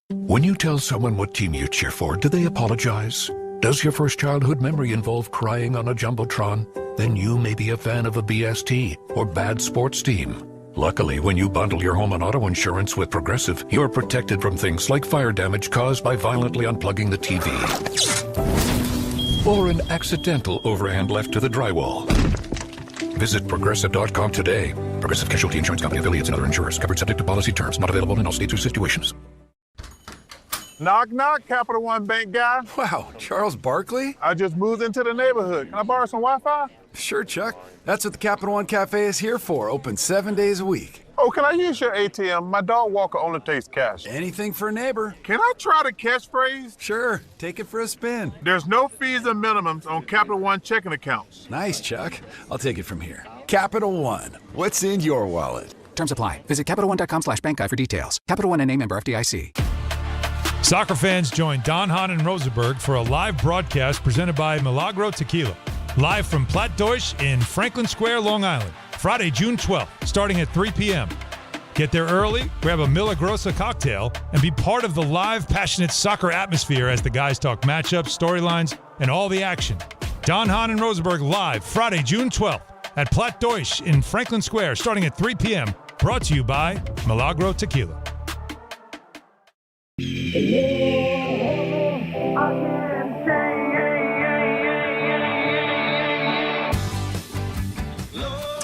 When you tell someone what team you cheer for, do they apologize? Does your first childhood memory involve crying on a Jumbotron? Then you may be a fan of a BST or bad sports team. Luckily, when you bundle your home and auto insurance with Progressive, you're protected from things like fire damage caused by violently unplugging the TV. Or an accidental overhand left to the drywall. Visit Progressive.com today. Progressive Casualty Insurance Company, affiliates, and other insurers. Covered subject to policy terms. Not available in all states or situations. Knock, knock, Capital One Bank guy. Wow, Charles Barkley? I just moved into the neighborhood. Can I borrow some Wi-Fi? Sure, Chuck. That's what the Capital One Cafe is here for. Open 7 days a week. Oh, can I use your ATM? My dog walker only takes cash. Anything for a neighbor. Can I try the catchphrase? Sure, take it for a spin. There's no fees or minimums on Capital One checking accounts. Nice, Chuck. I'll take it from here. Capital One. What's in your wallet? Terms apply. Visit CapitalOne.com/bankguide for details. Capital One and a member FDIC. Soccer fans join Don Hahn and Rosenberg for a live broadcast presented by Milagro Tequila. Live from Platt Deutsch in Franklin Square, Long Island. Friday, June 12th, starting at 3 p.m. Get there early, grab a Milagrosa cocktail, and be part of the live, passionate soccer atmosphere as the guys talk matchups, storylines, and all the action. Don Hahn and Rosenberg live Friday, June 12th at Platt Deutsch in Franklin Square, starting at 3 p.m. Brought to you by Milagro Tequila.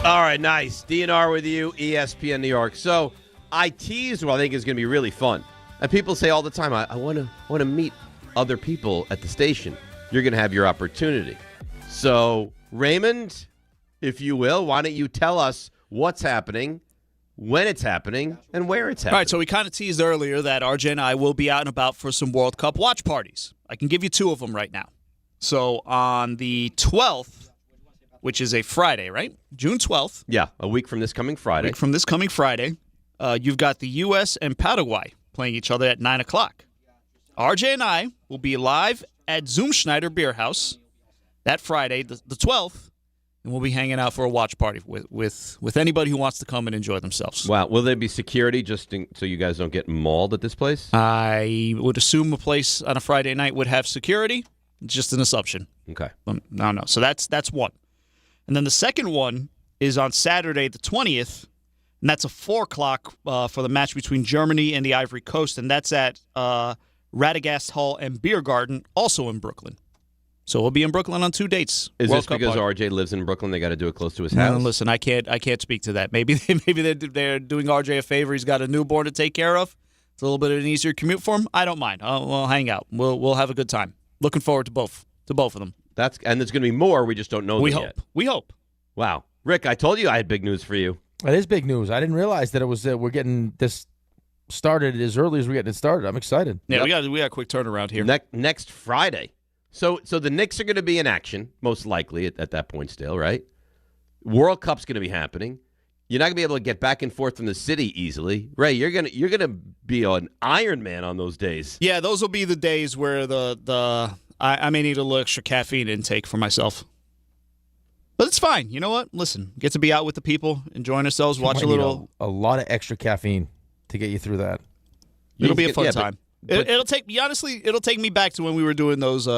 All right, nice. DNR with you, ESPN New York. So I teased what I think is going to be really fun. And people say all the time, I want to meet other people at the station. You're going to have your opportunity. So, Raymond, if you will, why don't you tell us what's happening, when it's happening, and where it's happening. All right, so we kind of teased earlier that RJ and I will be out and about for some World Cup watch parties. I can give you two of them right now. So on the 12th, which is a Friday, right? June 12th. Yeah, a week from this coming Friday. You've got the U.S. and Paraguay playing each other at 9 o'clock. RJ and I will be live at Zoom Schneider Beer House that Friday, the 12th, and we'll be hanging out for a watch party with anybody who wants to come and enjoy themselves. Wow. Will there be security so you guys don't get mauled at this place? I would assume a place on a Friday night would have security. Just an assumption. Okay. No. So that's one. And then the second one is on Saturday, the 20th, and that's a 4 o'clock for the match between Germany and the Ivory Coast, and that's at Radagast Hall and Beer Garden, also in Brooklyn. So we'll be in Brooklyn on 2 dates. Is this because RJ lives in Brooklyn? They got to do it close to his house. No, listen, I can't speak to that. Maybe they're doing RJ a favor. He's got a newborn to take care of. It's a little bit of an easier commute for him. I don't mind. We'll hang out. We'll have a good time. Looking forward to both of them. And there's going to be more. We just don't know them yet. We hope. Wow, Rick, I told you I had big news for you. It is big news. I didn't realize that it was we're getting this started as early as we're getting it started. I'm excited. Yeah, we got a quick turnaround here. Next Friday. So the Knicks are going to be in action, most likely at that point still, right? World Cup's going to be happening. You're not going to be able to get back and forth from the city easily. Ray, you're gonna be an Iron Man on those days. Yeah, those will be the days where I may need a little extra caffeine intake for myself. But it's fine. You know what? Listen, get to be out with the people, enjoying ourselves, watch a little. A lot of extra caffeine to get you through that. It'll be a fun time. It'll take me, honestly, it'll take me back to when we were doing those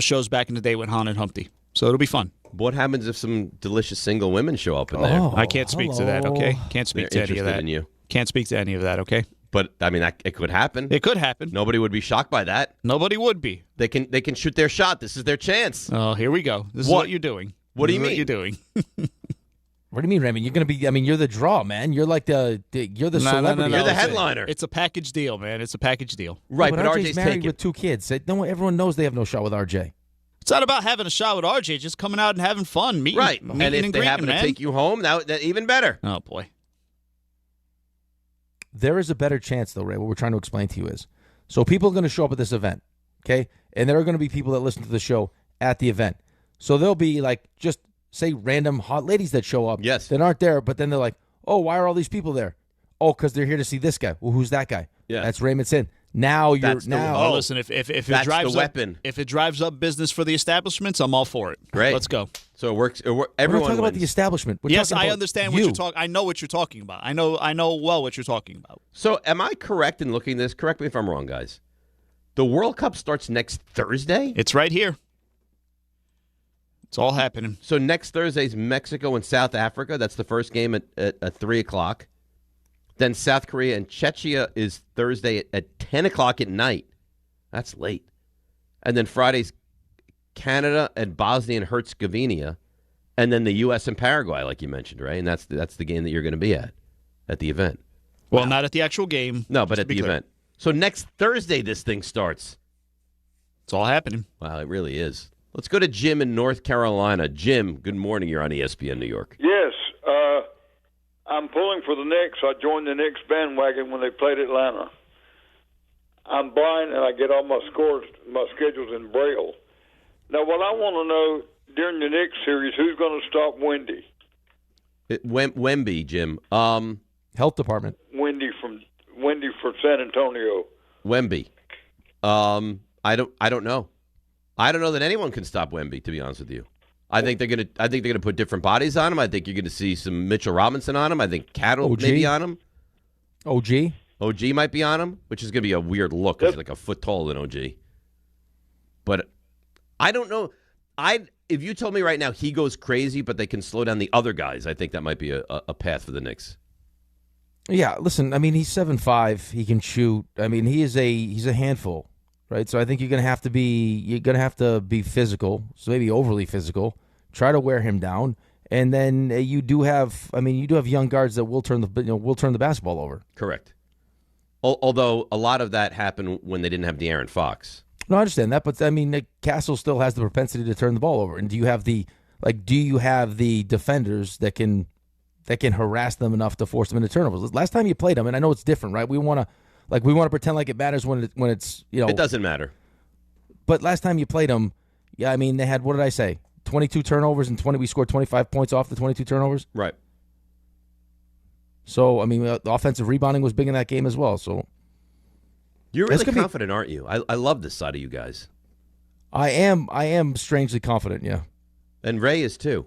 shows back in the day with Hahn and Humpty. So it'll be fun. What happens if some delicious single women show up in there? I can't speak to that, okay? Can't speak to any of that. In you. Can't speak to any of that, okay? But, I mean, it could happen. It could happen. Nobody would be shocked by that. Nobody would be. They can shoot their shot. This is their chance. Oh, here we go. This is what you're doing. What do you mean? What you're doing. What do you mean, Raymond? You're going to be, you're the draw, man. You're like you're the celebrity. You're the headliner. It's a package deal, man. It's a package deal. Right, but RJ's married with 2 kids. Everyone knows they have no shot with RJ. It's not about having a shot with RJ, just coming out and having fun, meeting. Right, and if they happen to take you home, that even better. Oh, boy. There is a better chance, though, Ray. What we're trying to explain to you is, so people are going to show up at this event, okay? And there are going to be people that listen to the show at the event. So there'll be, just say random hot ladies that show up. Yes. That aren't there, but then they're like, oh, why are all these people there? Oh, because they're here to see this guy. Well, who's that guy? Yeah. That's Raymond Sin. Now you're listen, if it drives the weapon. If it drives up business for the establishments, I'm all for it. Great. Let's go. So it works. We're Everyone talking about wins. the establishment. Yes, I understand what you're talking. I know what you're talking about. I know well what you're talking about. So am I correct in looking at this? Correct me if I'm wrong, guys. The World Cup starts next Thursday? It's right here. It's all happening. So next Thursday's Mexico and South Africa. That's the first game at 3 o'clock. Then South Korea and Czechia is Thursday at 10 o'clock at night. That's late. And then Friday's Canada and Bosnia and Herzegovina And then the U.S. and Paraguay, like you mentioned, right? And that's the game that you're going to be at the event. Well, not at the actual game. No, but at the event. So next Thursday, this thing starts. It's all happening. Wow, it really is. Let's go to Jim in North Carolina. Jim, good morning. You're on ESPN New York. Yes, I'm pulling for the Knicks. I joined the Knicks bandwagon when they played Atlanta. I'm blind, and I get all my schedules in Braille. Now, what I want to know during the Knicks series, who's going to stop Wendy? Wemby, Jim. Health department. Wendy from San Antonio. Wemby. I don't know. I don't know that anyone can stop Wemby, to be honest with you. I think they're gonna put different bodies on him. I think you're gonna see some Mitchell Robinson on him. I think Cattle may be on him. OG might be on him, which is gonna be a weird look because he's like a foot taller than OG. But I don't know. If you told me right now he goes crazy, but they can slow down the other guys, I think that might be a path for the Knicks. Yeah, listen. I mean, he's 7'5". He can shoot. I mean, he's a handful, right? So I think you're gonna have to be physical. So maybe overly physical. Try to wear him down, and then you do have young guards that will turn the basketball over. Correct. Although a lot of that happened when they didn't have De'Aaron Fox. No, I understand that, but I mean, Castle still has the propensity to turn the ball over. And do you have the defenders that can harass them enough to force them into turnovers? Last time you played them, and I know it's different, right? We want to pretend like it matters when it's It doesn't matter. But last time you played them, yeah, I mean, they had, what did I say? 22 turnovers and we scored 25 points off the 22 turnovers. Right. So, I mean, the offensive rebounding was big in that game as well. So you're really confident, aren't you? I love this side of you guys. I am strangely confident, yeah. And Ray is too.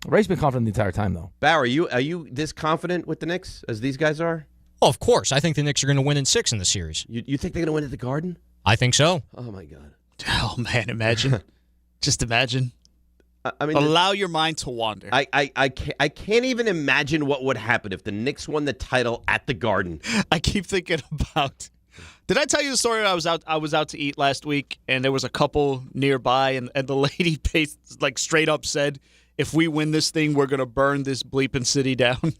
Ray's been confident the entire time, though. Bauer, are you this confident with the Knicks as these guys are? Oh, of course. I think the Knicks are going to win in 6 in the series. You think they're going to win at the Garden? I think so. Oh, my God. Oh, man, imagine. Just imagine. I mean, allow your mind to wander. I can't even imagine what would happen if the Knicks won the title at the Garden. I keep thinking about. Did I tell you the story? I was out to eat last week, and there was a couple nearby, and the lady straight up said, "If we win this thing, we're gonna burn this bleeping city down."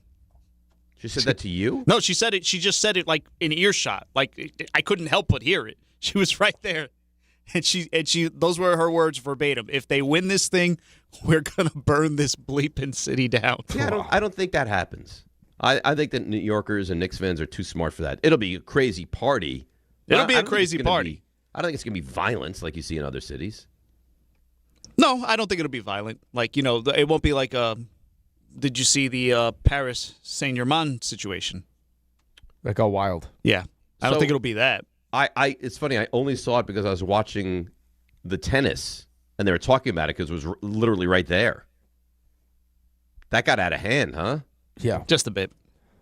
She said that to you? No, she said it. She just said it like in earshot. Like I couldn't help but hear it. She was right there. And she those were her words verbatim. If they win this thing, we're gonna burn this bleeping city down. Yeah, I don't think that happens. I think that New Yorkers and Knicks fans are too smart for that. It'll be a crazy party. It'll be a crazy party. I don't think it's gonna be violence like you see in other cities. No, I don't think it'll be violent. It won't be like did you see the Paris Saint-Germain situation? That got wild. Yeah. I don't think it'll be that. It's funny. I only saw it because I was watching the tennis, and they were talking about it because it was literally right there. That got out of hand, huh? Yeah, just a bit.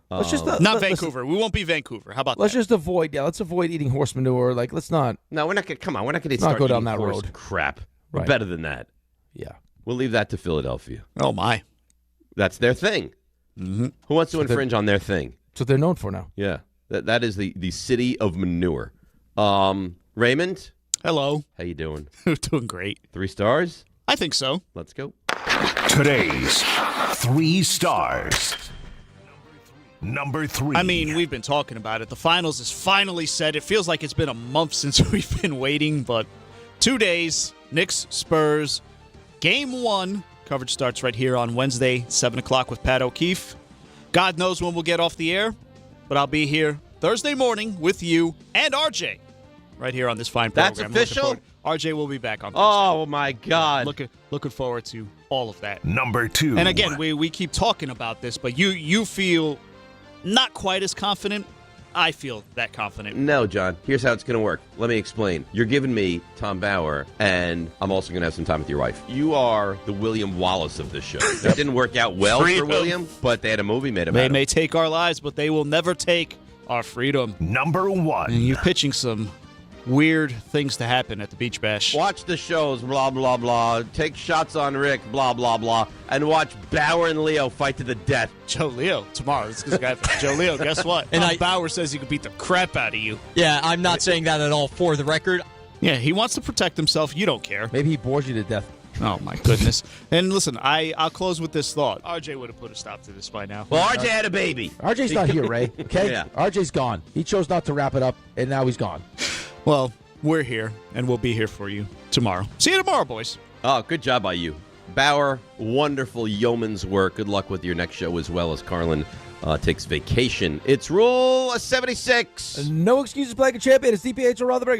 Let's just not Vancouver. We won't be Vancouver. How about let's that? Just avoid. Yeah, let's avoid eating horse manure. Let's not. No, we're not gonna. Come on, we're not gonna go down that road. Crap. We're Right. better than that. Yeah, we'll leave that to Philadelphia. Oh my, that's their thing. Mm-hmm. Who wants to infringe on their thing? That's what they're known for now. Yeah, that is the city of manure. Raymond. Hello. How you doing? Doing great. 3 stars? I think so. Let's go. Today's 3 stars. Number 3. I mean, we've been talking about it. The finals is finally set. It feels like it's been a month since we've been waiting, but 2 days. Knicks, Spurs. Game 1. Coverage starts right here on Wednesday, 7 o'clock with Pat O'Keefe. God knows when we'll get off the air, but I'll be here Thursday morning with you and RJ right here on this fine program. That's official? RJ will be back on Thursday. Oh, my God. Looking forward to all of that. Number 2. And again, we keep talking about this, but you feel not quite as confident. I feel that confident. No, John. Here's how it's going to work. Let me explain. You're giving me Tom Bauer, and I'm also going to have some time with your wife. You are the William Wallace of this show. That didn't work out well for William, but they had a movie made about They him. may take our lives, but they will never take our freedom. Number 1. And you're pitching some weird things to happen at the Beach Bash. Watch the shows, blah, blah, blah. Take shots on Rick, blah, blah, blah. And watch Bauer and Leo fight to the death. Joe Leo, tomorrow. This is guy. Joe Leo, guess what? And Bauer says he could beat the crap out of you. Yeah, I'm not saying that at all for the record. Yeah, he wants to protect himself. You don't care. Maybe he bores you to death. Oh, my goodness. And listen, I'll close with this thought. RJ would have put a stop to this by now. Well, RJ had a baby. RJ's not here, Ray. Okay? Yeah. RJ's gone. He chose not to wrap it up, and now he's gone. Well, we're here, and we'll be here for you tomorrow. See you tomorrow, boys. Oh, good job by you. Bauer, wonderful yeoman's work. Good luck with your next show as well as Carlin takes vacation. It's Rule 76. No excuses playing a champion. It's DiPietro Rothenberg.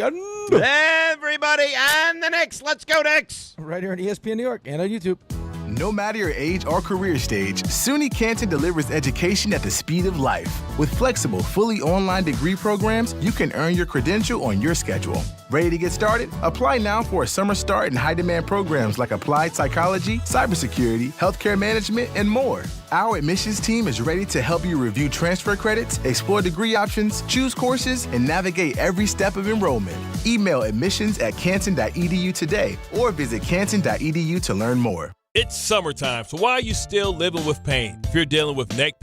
Everybody and the Knicks. Let's go, Knicks. Right here on ESPN New York and on YouTube. No matter your age or career stage, SUNY Canton delivers education at the speed of life. With flexible, fully online degree programs, you can earn your credential on your schedule. Ready to get started? Apply now for a summer start in high-demand programs like applied psychology, cybersecurity, healthcare management, and more. Our admissions team is ready to help you review transfer credits, explore degree options, choose courses, and navigate every step of enrollment. Email admissions@canton.edu today or visit canton.edu to learn more. It's summertime, so why are you still living with pain? If you're dealing with neck pain,